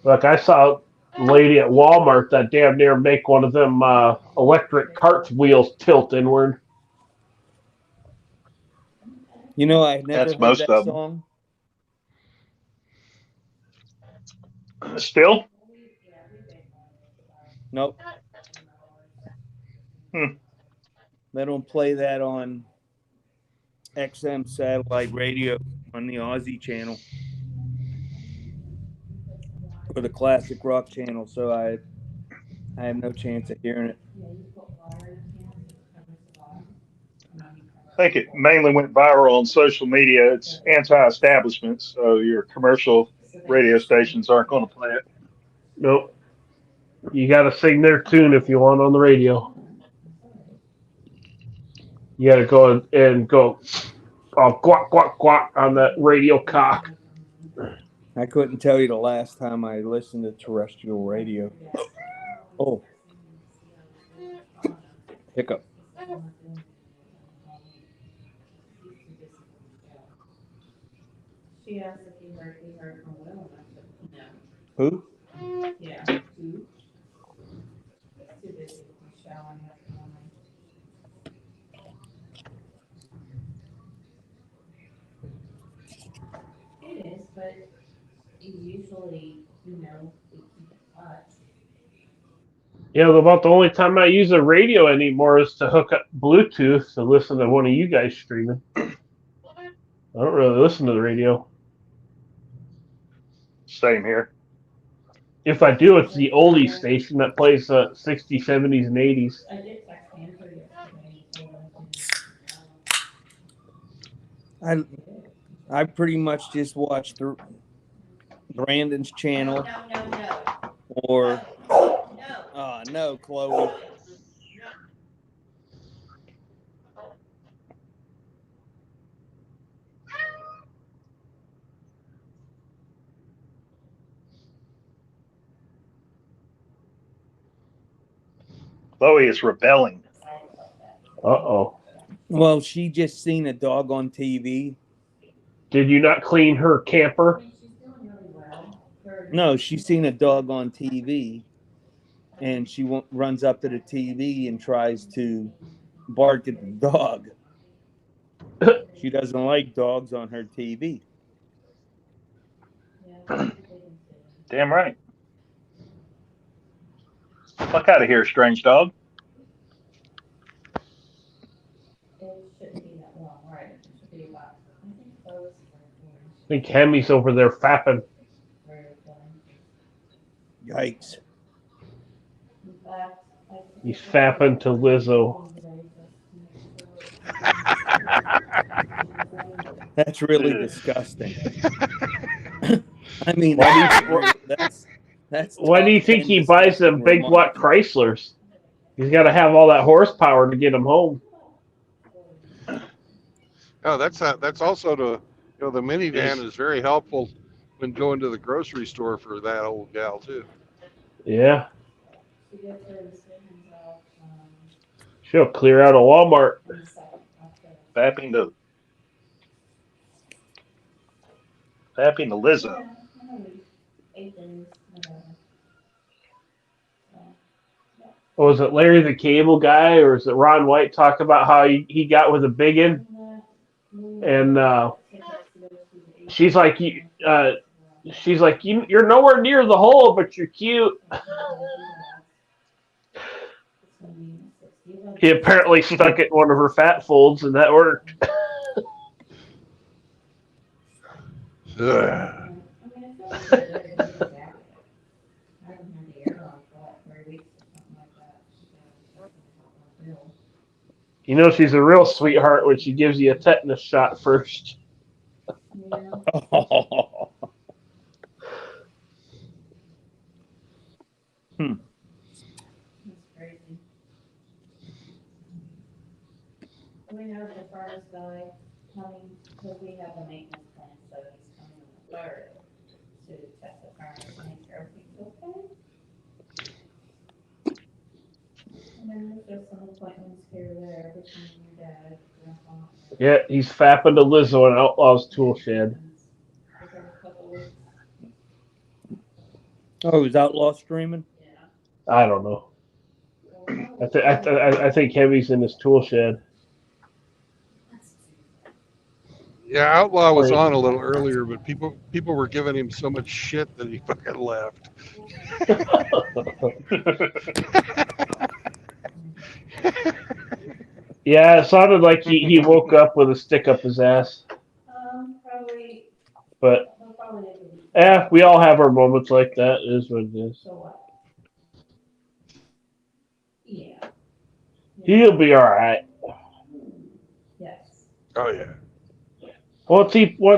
Look, I saw a lady at Walmart that damn near make one of them electric cart wheels tilt inward.
You know, I never
That's
heard
most
that
of them.
song.
Still?
Nope. They don't play that on XM satellite radio on the Aussie channel or the classic rock channel, so I have no chance of hearing it.
I think it mainly went viral on social media. It's anti-establishment, so your commercial radio stations aren't going to play it.
Nope. You got to sing their tune if you want on the radio. You got to go and go quack, quack, quack on that radio cock.
I couldn't tell you the last time I listened to terrestrial radio. Oh. Hiccup. Who? Yeah.
It is, but usually, we keep in touch.
Yeah, about the only time I use a radio anymore is to hook up Bluetooth to listen to one of you guys streaming. I don't really listen to the radio.
Same here.
If I do, it's the oldie station that plays 60s, 70s, and 80s.
I did text Andrew yesterday.
I pretty much just watched Brandon's channel.
No.
Or no, Chloe.
Chloe is rebelling.
Uh-oh.
Well, she just seen a dog on TV.
Did you not clean her camper?
No, she's seen a dog on TV, and she runs up to the TV and tries to bark at the dog. She doesn't like dogs on her TV.
Damn right. Fuck out of here, strange dog.
I think Hemi's over there fapping.
Yikes.
He's fapping to Lizzo.
That's really disgusting. I mean, that's.
Why do you think he buys them big black Chryslers? He's got to have all that horsepower to get him home.
Oh, that's also the the minivan is very helpful when going to the grocery store for that old gal too.
Yeah. She'll clear out a Walmart.
Fapping to Lizzo.
Was it Larry the Cable Guy, or is it Ron White talk about how he got with a biggin? And she's like, you're nowhere near the hole, but you're cute. He apparently stuck it in one of her fat folds, and that worked. You know she's a real sweetheart when she gives you a tetanus shot first.
We have the first guy coming, because we have a maintenance plan, so he's coming on the 3rd to test the furnace and make sure everything's okay. And then there's just some appointments here or there between your dad, grandpa.
Yeah, he's fapping to Lizzo in Outlaw's tool shed.
Oh, is Outlaw streaming?
I don't know. I think Heavy's in his tool shed.
Yeah, Outlaw was on a little earlier, but people were giving him so much shit that he fucking left.
Yeah, it sounded like he woke up with a stick up his ass.
Probably.
But yeah, we all have our moments like that. It is what it is.
Yeah.
He'll be all right.
Yes.
Oh yeah.
Once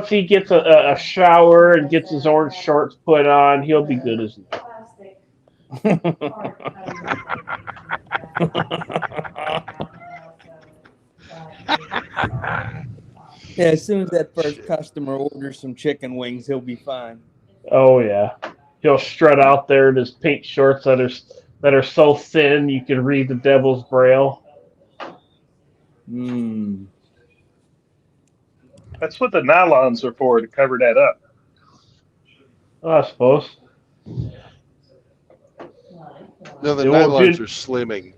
he gets a shower and gets his orange shorts put on, he'll be good as new.
Yeah, as soon as that first customer orders some chicken wings, he'll be fine.
Oh yeah, he'll strut out there in his pink shorts that are so thin you can read the devil's braille.
That's what the nylons are for, to cover that up.
I suppose.
No, the nylons are slimming.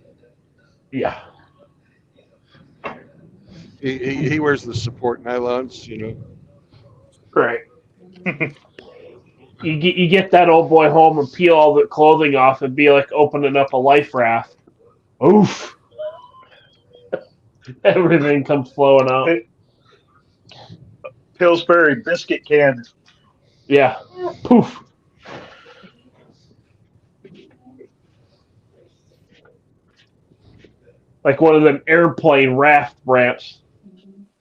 Yeah.
He wears the support nylons,
Right. You get that old boy home and peel all the clothing off and be like opening up a life raft. Oof. Everything comes flowing out.
Pillsbury biscuit can.
Yeah. Poof. Like one of them airplane raft ramps.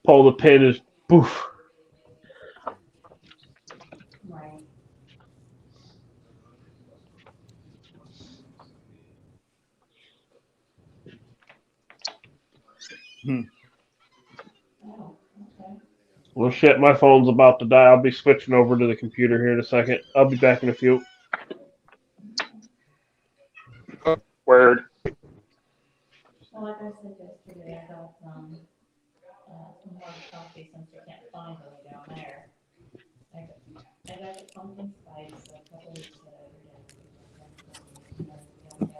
Pull the pin is poof.
Right. Oh, okay.
Well, shit, my phone's about to die. I'll be switching over to the computer here in a second. I'll be back in a few.
Word.
Well, like I said yesterday, I got some hard coffee since you can't find any down there. I got the pumpkin spice a couple weeks ago. The other day I got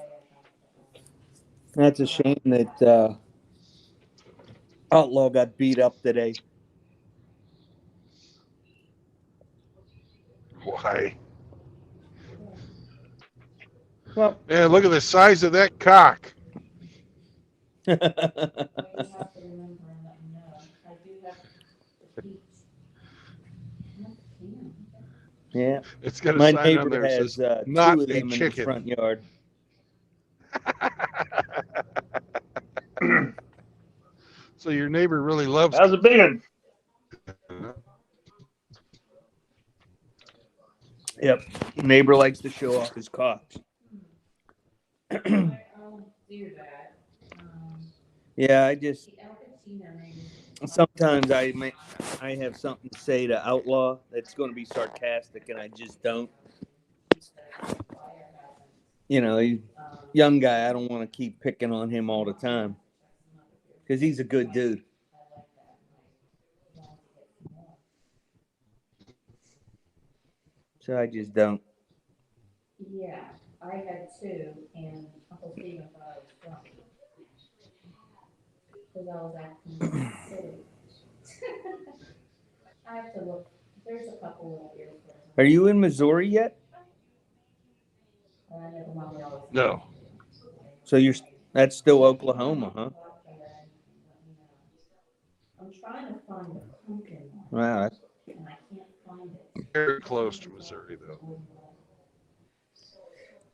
That's a shame that Outlaw got beat up today.
Why?
Well,
Man, look at the size of that cock.
you have to remember and let me know. I do have the feet.
yeah.
It's got a
My
sign on
neighbor
there that
has
says,
2
not
of
a
them in his
chicken.
front yard.
So your neighbor really loves
How's it been?
Yep. Neighbor likes to show off his cocks.
I'll do that.
Yeah, I just sometimes I have something to say to Outlaw that's going to be sarcastic, and I just don't. You know, he's young guy. I don't want to keep picking on him all the time because he's a good dude. So I just don't.
Yeah, I had 2, and Uncle Stephen thought I was drunk. Because I was acting silly. I have to look. There's a couple little ears.
Are you in Missouri yet?
No.
So that's still Oklahoma, huh?
I'm trying to find the pumpkin one,
Wow.
and I can't find it.
Very close to Missouri, though.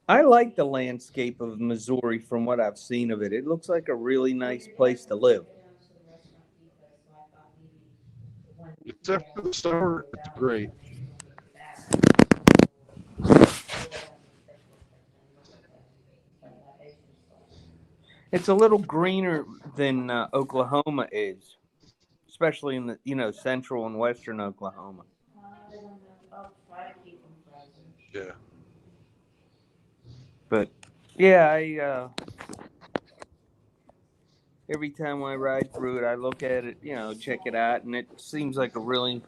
I like the landscape of Missouri from what I've seen of it. It looks like a really nice place to live.
Except for the summer, it's great.
It's a little greener than Oklahoma is, especially in the central and western Oklahoma.
Yeah.
But yeah, I every time I ride through it, I look at it, check it out, and it seems like a really.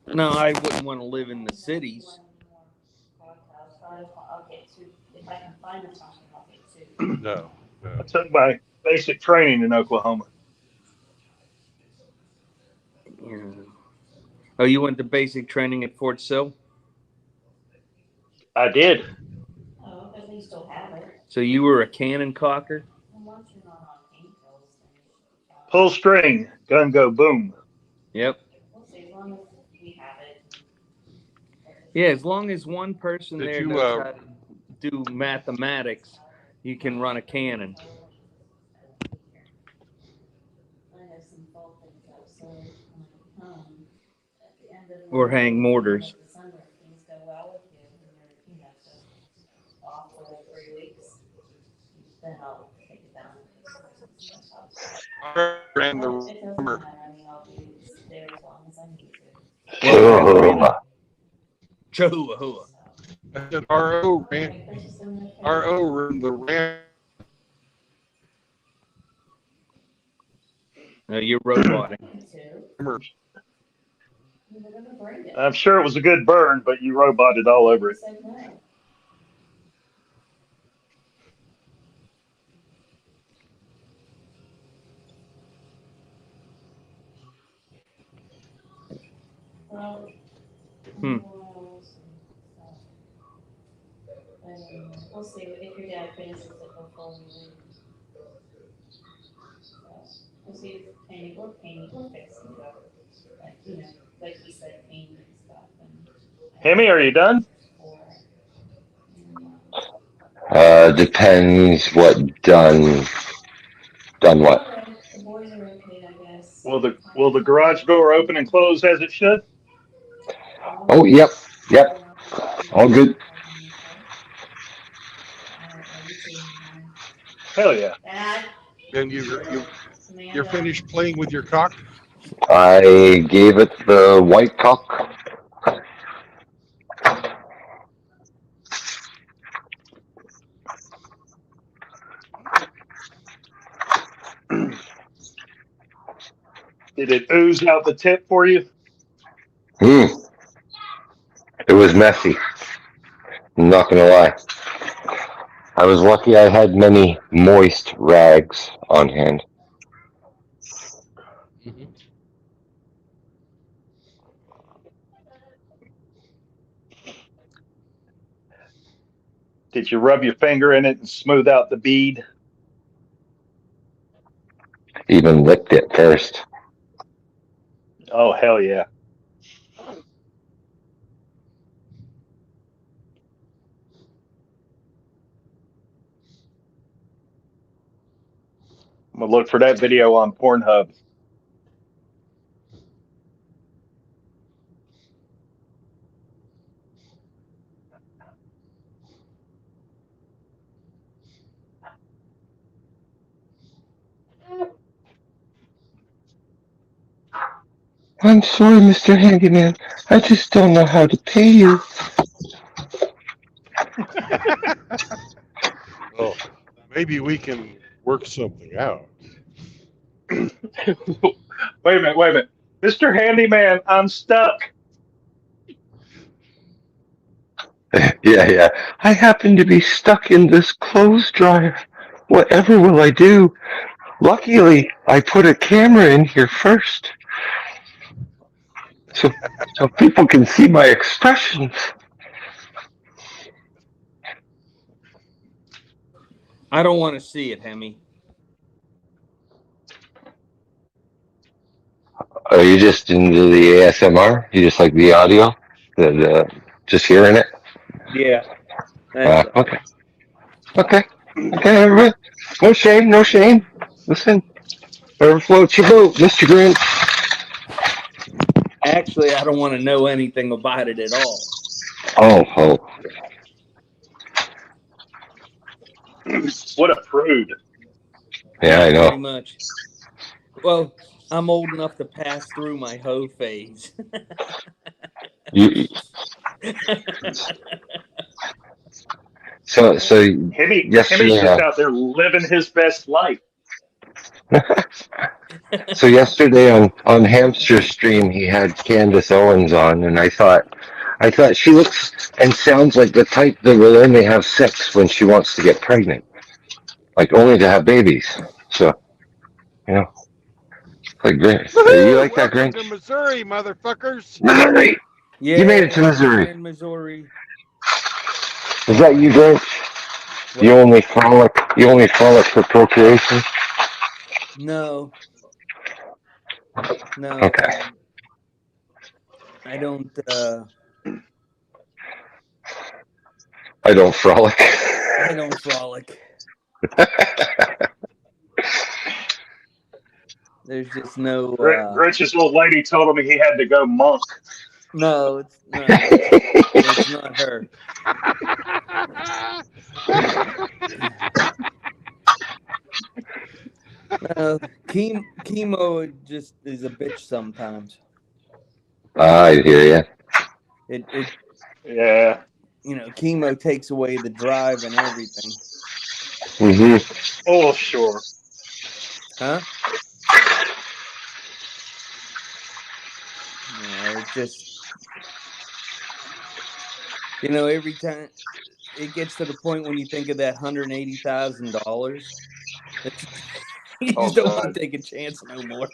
No, I wouldn't want to live in the cities.
If I can find the pumpkin, I'll get 2.
No.
I took my basic training in Oklahoma.
Yeah. Oh, you went to basic training at Fort Sill?
I did.
Oh, at least you'll have it.
So you were a cannon cocker?
Once you're not on painkillers, then you should be fine.
Pull string, gun go boom.
Yep.
We'll see, as long as we have it.
Yeah, as long as one person
Did
there
you,
knows how to do mathematics, you can run a cannon.
I have some fall things up, so when I come at the end of the
Or hang mortars.
December, things go well with you, and you're, just off for like 3 weeks. Then I'll take it down.
Ran the
It doesn't
rumor.
matter. I mean, I'll be there as long as I need to.
Chihuahua.
I said RO ran the ram.
No, you're roboting.
I'm sure it was a good burn, but you roboted all over it.
We'll see if your dad finishes it before we leave. We'll see if painting or fixing it up. Like he said, painting and stuff.
Hemi, are you done?
Depends what done what.
The boys are okay, I guess.
Will the garage door open and close as it should?
Oh, yep. All good.
Hell yeah.
And you're finished playing with your cock?
I gave it the white cock.
Did it ooze out the tip for you?
was messy. I'm not gonna lie. I was lucky I had many moist rags on hand.
Mhm.
Did you rub your finger in it and smooth out the bead?
Even licked it first.
Oh, hell yeah. I'm going to look for that video on Pornhub.
I'm sorry, Mr. Handyman. I just don't know how to pay you.
Well, maybe we can work something out.
Wait a minute. Mr. Handyman, I'm stuck.
Yeah. I happen to be stuck in this clothes dryer. Whatever will I do? Luckily, I put a camera in here first. So people can see my expressions.
I don't want to see it, Hemi.
Are you just into the ASMR? You just like the audio? Just hearing it?
Yeah, that's all.
Okay, everybody. No shame. Listen, whatever floats your boat, Mr. Grant.
Actually, I don't want to know anything about it at all.
Oh.
What a prude.
Yeah, I
Pretty
know.
much. Well, I'm old enough to pass through my hoe phase.
You, so
Hemi's
yesterday,
just out there living his best life.
so yesterday on Hamster Stream, he had Candace Owens on, and I thought she looks and sounds like the type that will only have sex when she wants to get pregnant, like only to have babies. So, like Grinch. You like that,
Welcome
Grinch?
to Missouri, motherfuckers.
Missouri.
Yeah,
You made it to Missouri.
we're in Missouri.
Is that you, Grinch?
What?
You only frolic for procreation?
No.
Okay.
I don't.
I don't frolic.
I don't frolic. There's just no.
Grinch's old lady told him he had to go monk.
No, it's not her. Chemo just is a bitch sometimes.
I hear ya.
It
Yeah.
Chemo takes away the drive and everything.
Mm-hmm.
Oh, sure.
Huh? It just every time it gets to the point when you think of that $180,000, you just don't want to take a chance no more.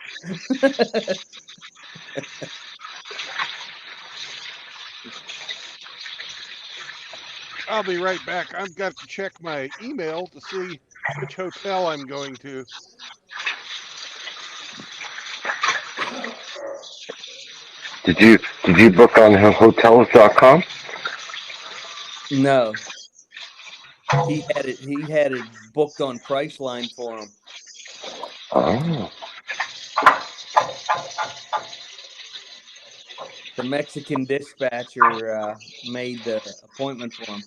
I'll be right back. I've got to check my email to see which hotel I'm going to.
Did you book on hotels.com?
No. He had it booked on Priceline for him.
Oh.
The Mexican dispatcher made the appointment for him.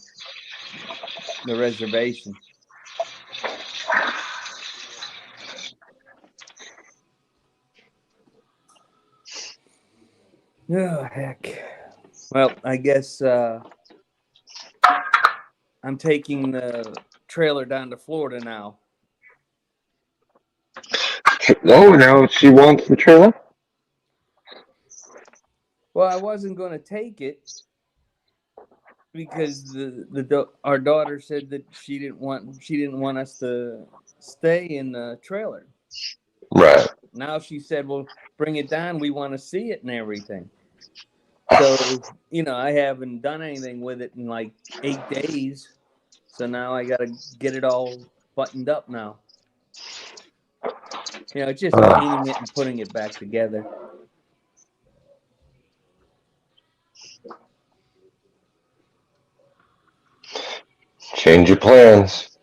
The reservation. Oh, heck. Well, I guess I'm taking the trailer down to Florida now.
Oh, now she wants the trailer?
Well, I wasn't going to take it, because our daughter said that she didn't want us to stay in the trailer.
Right.
Now she said, "Well, bring it down. We want to see it and everything." So I haven't done anything with it in like 8 days. So now I got to get it all buttoned up now. Just painting it and putting it back together.
Change your plans.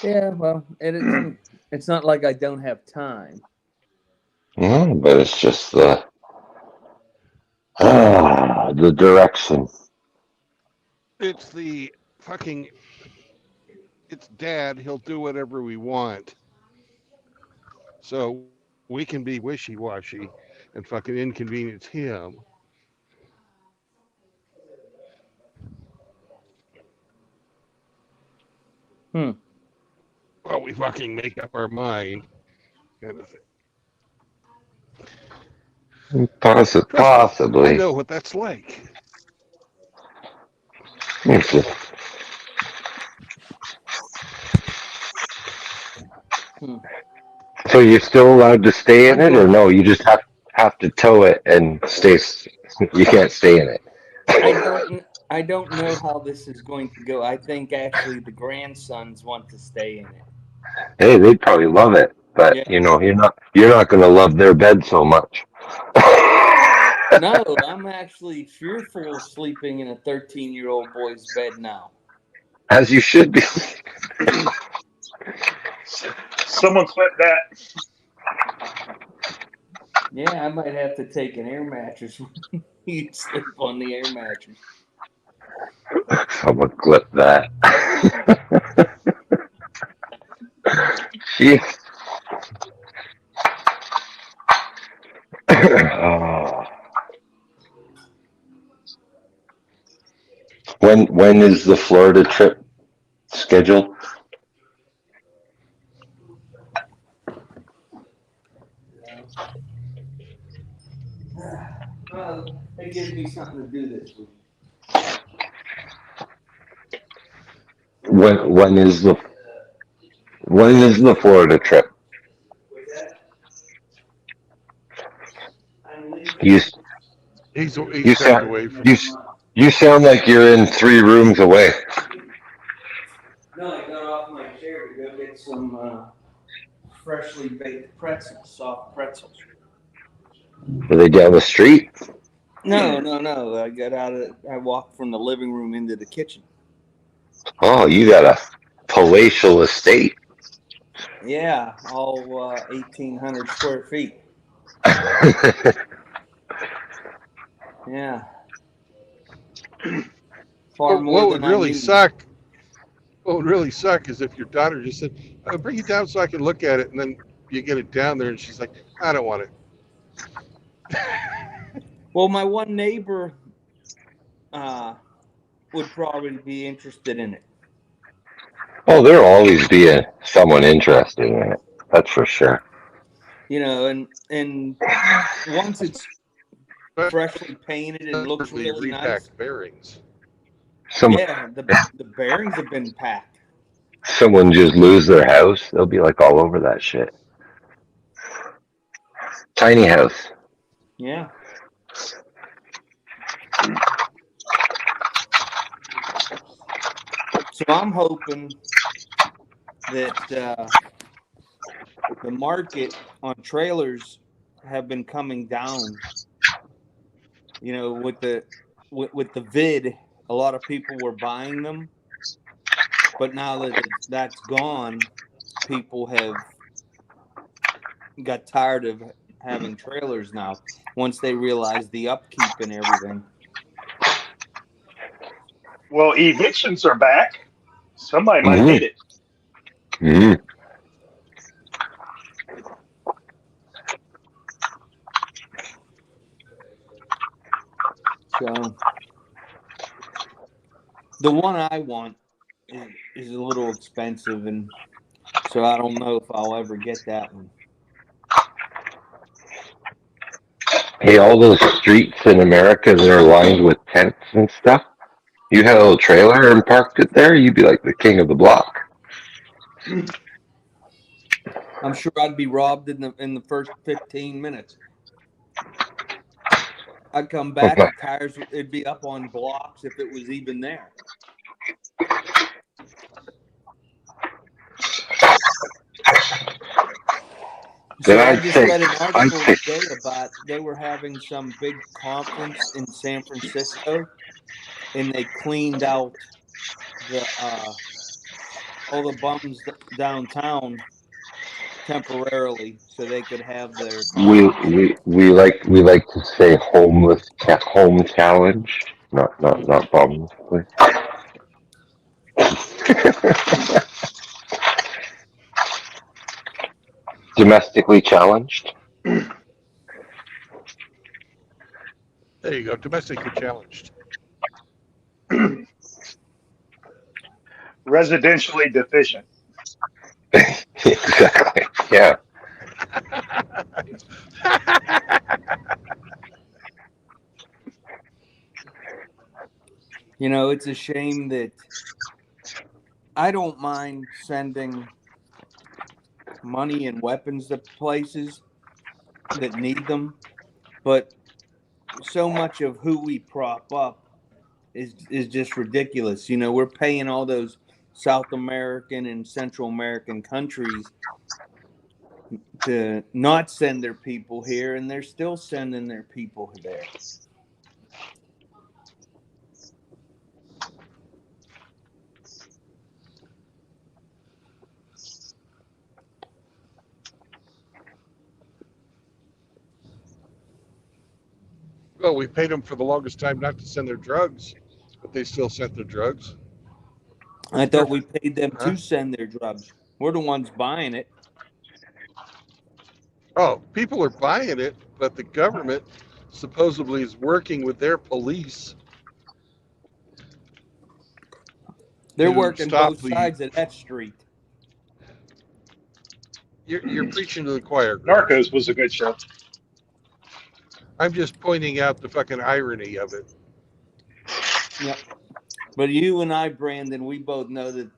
Yeah, well, it's not like I don't have time.
No, but it's just the direction.
It's the fucking. It's Dad. He'll do whatever we want. So we can be wishy washy and fucking inconvenience him. Well, we fucking make up our mind. Kind of thing.
Possibly.
I know what that's like.
So you're still allowed to stay in it, or no? You just have to tow it and stay. You can't stay in it.
I don't know how this is going to go. I think actually the grandsons want to stay in it.
Hey, they'd probably love it, but you're not going to love their bed so much.
No, I'm actually fearful of sleeping in a 13-year-old boy's bed now.
As you should be.
Someone clip that.
Yeah, I might have to take an air mattress. You sleep on the air mattress.
Someone clip that. Jeez. When is the Florida trip scheduled?
Well, it gives me something to do this week.
When is the Florida trip? You
stepped away from.
You sound like you're in 3 rooms away.
No, I got off my chair to go get some freshly baked pretzels, soft pretzels.
Are they down the street?
No. I walked from the living room into the kitchen.
Oh, you got a palatial estate.
Yeah, all 1,800 square feet. Yeah. Far more
what
than
would really
I need.
suck? What would really suck is if your daughter just said, "I'll bring it down so I can look at it," and then you get it down there, and she's like, "I don't want it."
Well, my one neighbor would probably be interested in it.
Oh, there'll always be someone interested in it. That's for sure.
And once it's freshly painted and looks really nice.
Bearings.
The bearings have been packed.
Someone just lose their house, they'll be like all over that shit. Tiny house.
Yeah. So I'm hoping that the market on trailers have been coming down. With the vid, a lot of people were buying them, but now that that's gone, people have got tired of having trailers now. Once they realize the upkeep and everything.
Well, evictions are back. Somebody might need it.
Mm-hmm.
So the one I want is a little expensive, and so I don't know if I'll ever get that one.
Hey, all those streets in America, they're lined with tents and stuff. You had a little trailer and parked it there, you'd be like the king of the block.
I'm sure I'd be robbed in the first 15 minutes. I'd come back, the tires it'd be up on blocks if it was even there.
Then
So I
I'd
just
say,
read an
I'd
article
say,
today about they were having some big conference in San Francisco, and they cleaned out the all the bums downtown temporarily so they could have their conference.
we like to say home challenged, not bums. Domestically challenged.
There you go. Domestically challenged.
Residentially deficient.
Exactly. Yeah.
You know, it's a shame that I don't mind sending money and weapons to places that need them, but so much of who we prop up is just ridiculous. You know, we're paying all those South American and Central American countries to not send their people here, and they're still sending their people there.
Well, we paid them for the longest time not to send their drugs, but they still sent their drugs.
I thought we paid them to send their drugs. We're the ones buying it.
Oh, people are buying it, but the government supposedly is working with their police.
They're working both sides of that street.
You're preaching to the choir.
Narcos was a good show.
I'm just pointing out the fucking irony of it.
Yep. But you and I, Brandon, we both know that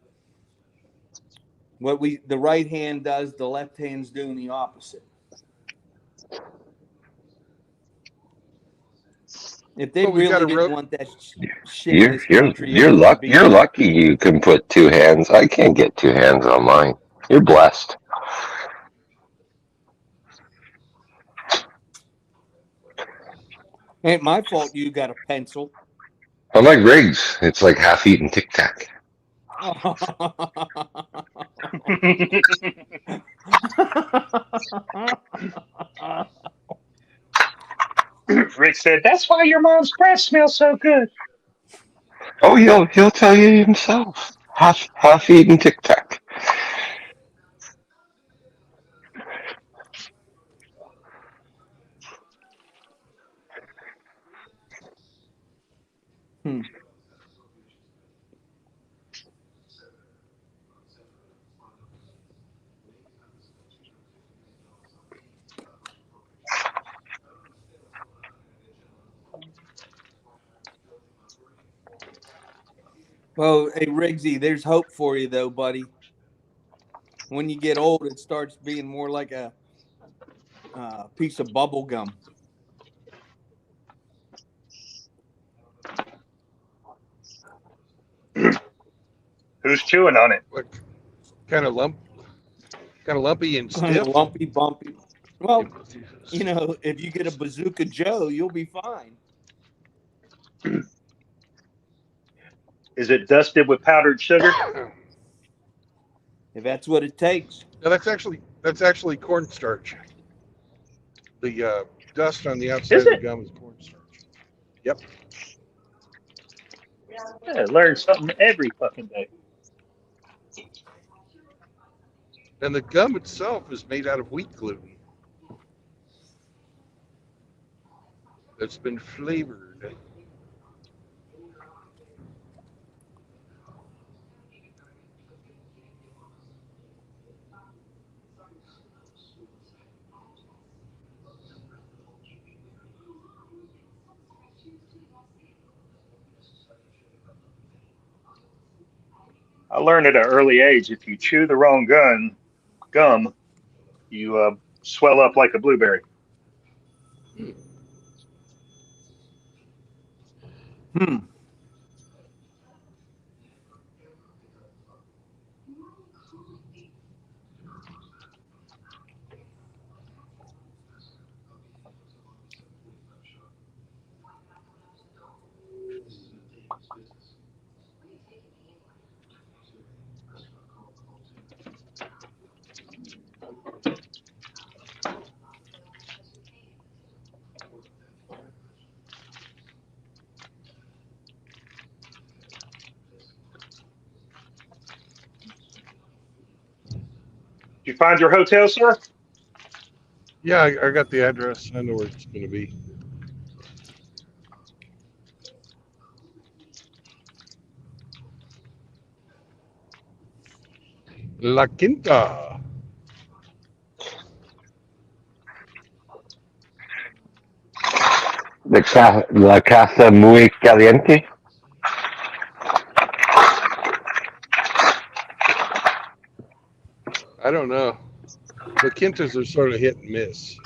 the right hand does, the left hand's doing the opposite. If they really didn't want that shit in this country,
You're lucky you can put two hands. I can't get two hands on mine. You're blessed.
Ain't my fault you got a pencil.
Unlike Riggs, it's like half-eaten Tic Tac.
Rick said, "That's why your mom's breath smells so good."
Oh, he'll tell you himself. Half-eaten Tic Tac.
Well, hey, Riggsy, there's hope for you, though, buddy. When you get old, it starts being more like a piece of bubble gum.
Who's chewing on it?
What kind of lumpy and
Kind
stiff?
of lumpy, bumpy. Well, you know, if you get a Bazooka Joe, you'll be fine.
Is it dusted with powdered sugar?
If that's what it takes.
No, that's actually cornstarch. The dust on the outside of the gum is cornstarch. Yep.
I learn something every fucking day.
And the gum itself is made out of wheat gluten. That's been flavored.
I learned at an early age, if you chew the wrong gum, you swell up like a blueberry.
Hmm.
Did you find your hotel, sir?
Yeah, I got the address. I know where it's going to be. La Quinta.
La Casa Muy Caliente.
I don't know. The Quintas are sort of hit and miss.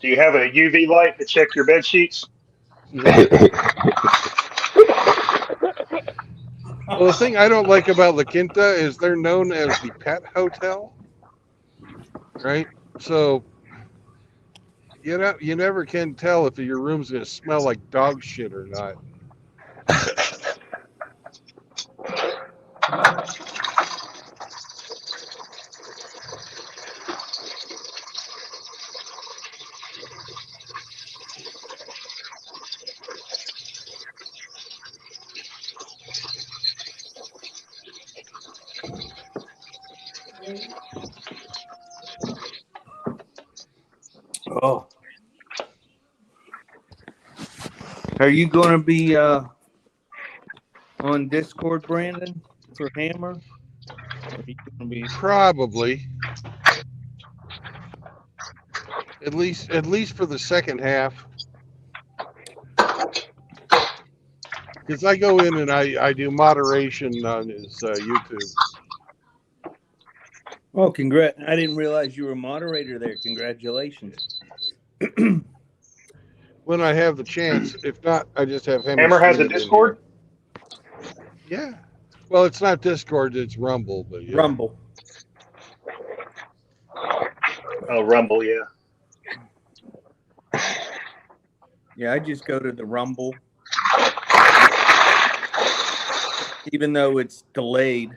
Do you have a UV light to check your bed sheets?
Well, the thing I don't like about La Quinta is they're known as the pet hotel, right? So you never can tell if your room's going to smell like dog shit or not.
Oh. Are you going to be on Discord, Brandon, for Hammer? Or are you going to be...
Probably. At least for the second half. Because I go in and I do moderation on his YouTube.
Oh, I didn't realize you were a moderator there. Congratulations.
When I have the chance. If not, I just have him
Hammer has
stream
a
it in
Discord?
here. Yeah. Well, it's not Discord, it's Rumble, but yeah.
Rumble.
Oh, Rumble, yeah.
Yeah, I just go to the Rumble. Even though it's delayed.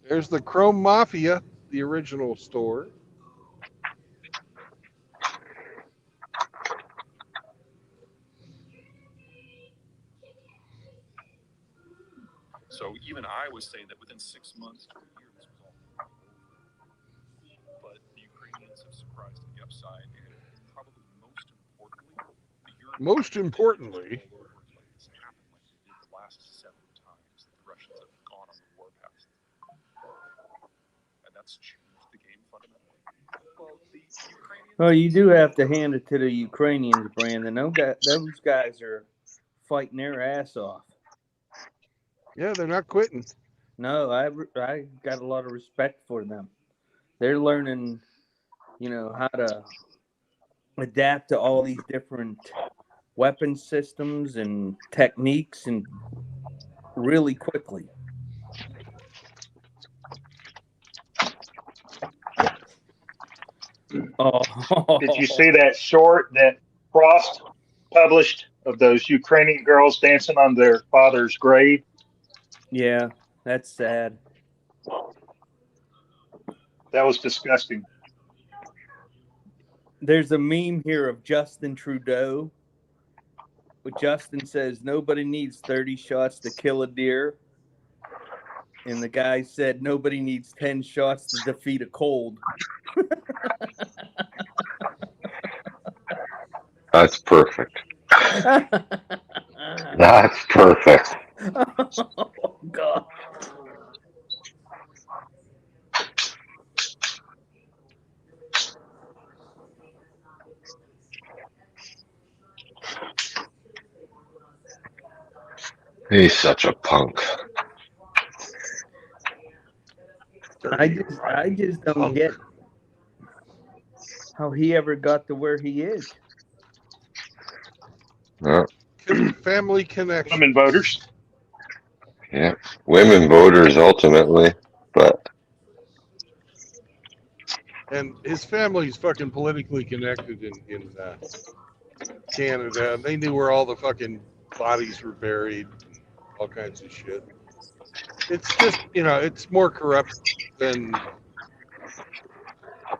There's the Chrome Mafia, the original store.
So even I was saying that within 6 months to a year, this was all over. But the Ukrainians have surprised to the upside, and probably most importantly, the Europeans happen like they did the last 7 times that the Russians have gone on the warpath. And that's changed the game fundamentally. Well, the Ukrainians...
Well, you do have to hand it to the Ukrainians, Brandon. Those guys are fighting their ass off.
Yeah, they're not quitting.
No, I got a lot of respect for them. They're learning, how to adapt to all these different weapon systems and techniques and really quickly. Oh.
Did you see that short that Frost published of those Ukrainian girls dancing on their father's grave?
Yeah, that's sad.
That was disgusting.
There's a meme here of Justin Trudeau. But Justin says nobody needs 30 shots to kill a deer. And the guy said nobody needs 10 shots to defeat a cold.
That's perfect. That's perfect.
Oh, God.
He's such a punk.
I just don't get how he ever got to where he is.
Yeah.
Family connection.
Women voters.
Yeah. Women voters ultimately, but
And his family's fucking politically connected in Canada. They knew where all the fucking bodies were buried, all kinds of shit. It's just, it's more corrupt than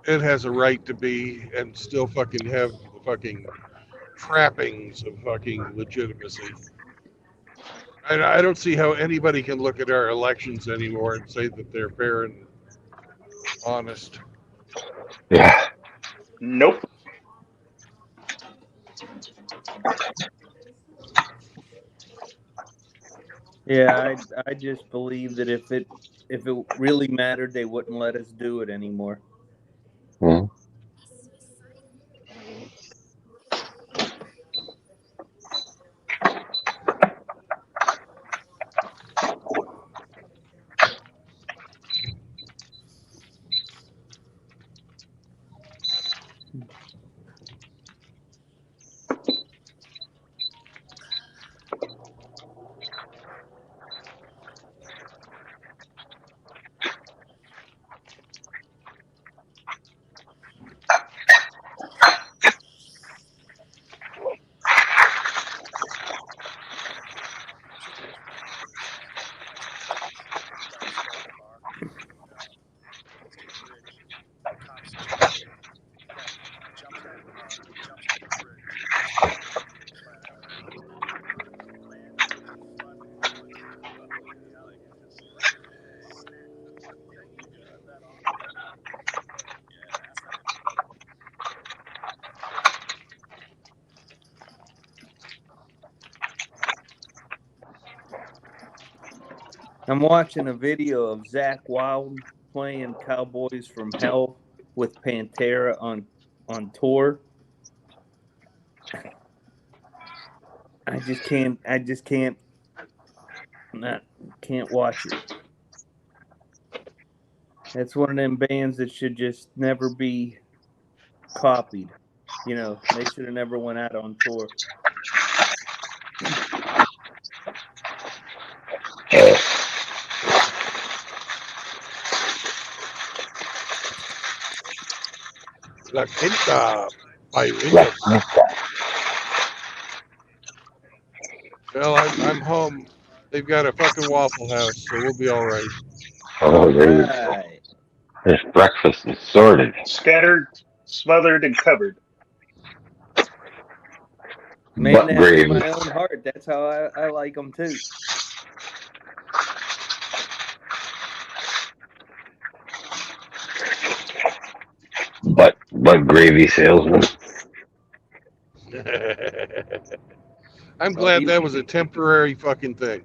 it has a right to be, and still fucking have the fucking trappings of fucking legitimacy. I don't see how anybody can look at our elections anymore and say that they're fair and honest.
yeah.
Nope.
Yeah, I just believe that if it really mattered, they wouldn't let us do it anymore.
Hmm.
I'm watching a video of Zach Wild playing Cowboys from Hell with Pantera on tour. I just can't watch it. It's one of them bands that should just never be copied. They should have never went out on tour.
La Quinta by Ringo. Well, I'm home. They've got a fucking Waffle House, so we'll be all right.
Oh, there you go. There's breakfast is sorted.
Scattered, smothered, and covered.
Man
Butt
after
gravy.
my own heart. That's how I like them too.
Butt gravy salesman.
I'm glad that was a temporary fucking thing.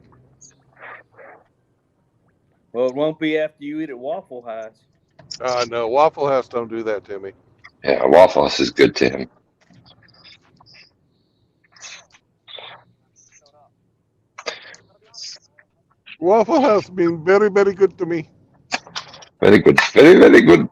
Well, it won't be after you eat at Waffle House.
No, Waffle House don't do that to me.
Yeah, Waffle House is good to him.
Waffle House been very, very good to me.
Very good. Very, very good.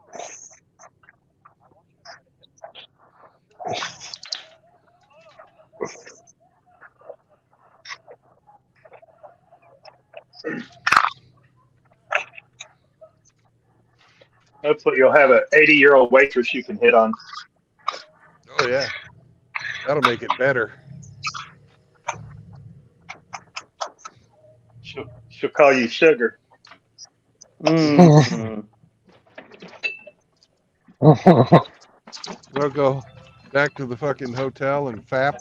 Hopefully, you'll have an 80-year-old waitress you can hit on.
Oh yeah, that'll make it better.
She'll call you sugar.
Mm.
We'll go back to the fucking hotel and fap.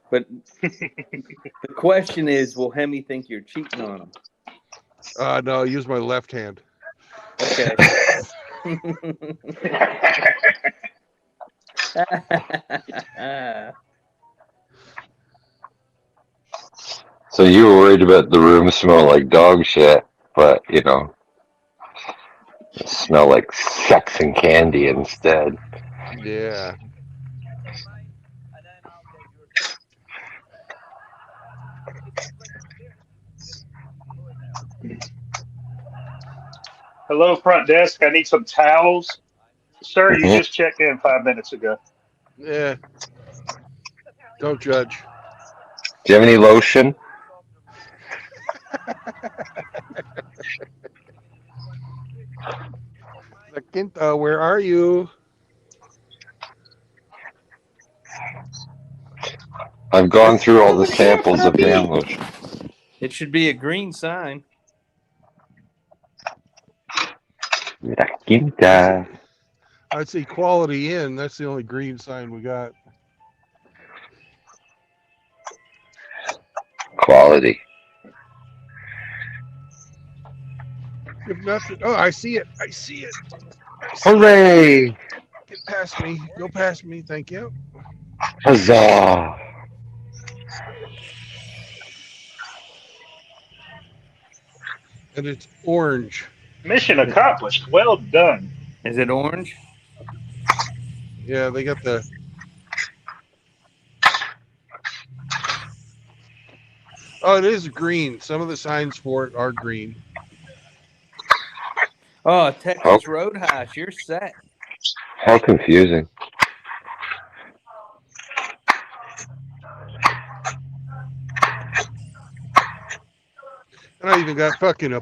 But the question is, will Hemi think you're cheating on him?
No, I use my left hand.
Okay.
So you were worried about the room smell like dog shit, but it smell like sex and candy instead.
Yeah.
Hello, front desk. I need some towels. Sir, you
Mm-hmm.
just checked in 5 minutes ago.
Yeah. Don't judge.
Do you have any lotion?
La Quinta, where are you?
I've gone through all the samples of hand lotion.
It should be a green sign.
La Quinta.
I'd say Quality Inn. That's the only green sign we got.
Quality.
If nothing, oh, I see it. I see it.
Hooray!
Get past me. Go past me. Thank you.
Huzzah!
And it's orange.
Mission accomplished. Well done.
Is it orange?
Yeah, they got the. Oh, it is green. Some of the signs for it are green.
Oh, Texas Roadhouse, you're set.
How confusing.
And I even got fucking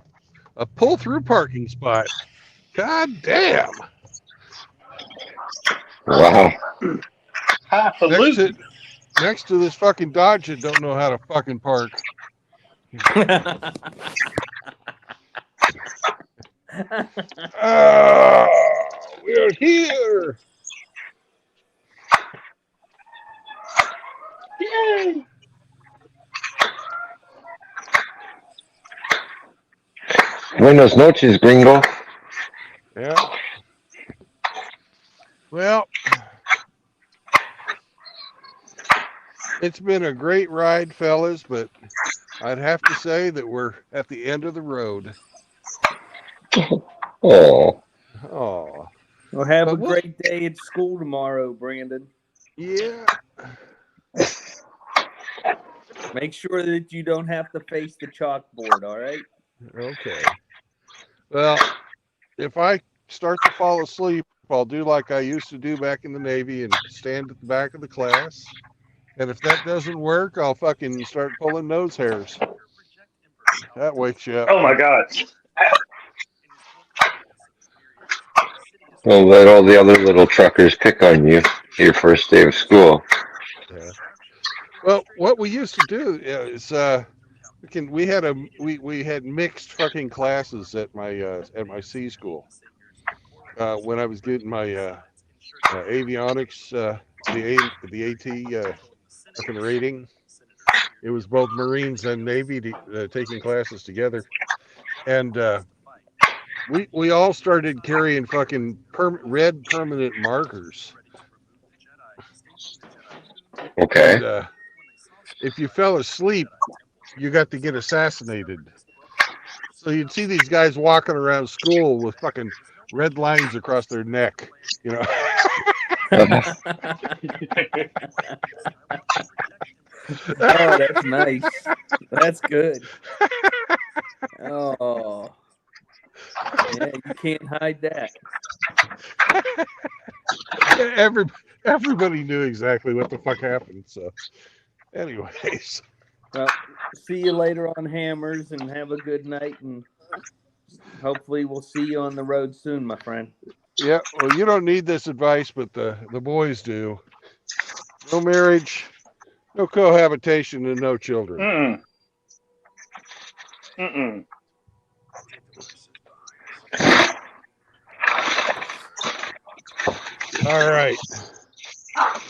a pull through parking spot. God damn.
Wow.
Next to this fucking Dodge that don't know how to fucking park. We are here.
Yay!
Buenas noches, gringo.
Yeah. Well, it's been a great ride, fellas, but I'd have to say that we're at the end of the road.
Oh.
Oh.
Well, have a great day at school tomorrow, Brandon.
Yeah.
Make sure that you don't have to face the chalkboard, all right?
Okay. Well, if I start to fall asleep, I'll do like I used to do back in the Navy and stand at the back of the class. And if that doesn't work, I'll fucking start pulling nose hairs. That wakes you up.
Oh my God.
Well, let all the other little truckers pick on you your first day of school.
Yeah. Well, what we used to do is we had mixed fucking classes at my C school. When I was getting my avionics, the AT fucking rating, it was both Marines and Navy taking classes together, and we all started carrying fucking red permanent markers.
Okay.
And if you fell asleep, you got to get assassinated. So you'd see these guys walking around school with fucking red lines across their neck, you know.
Oh, that's nice. That's good. Oh. Yeah, you can't hide that.
Everybody knew exactly what the fuck happened. So, anyways.
Well, see you later on Hammers, and have a good night, and hopefully we'll see you on the road soon, my friend.
Yeah, well, you don't need this advice, but the boys do. No marriage, no cohabitation, and no children. All right.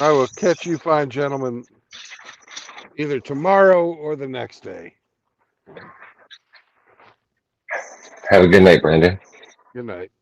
I will catch you fine gentlemen either tomorrow or the next day.
Have a good night, Brandon.
Good night.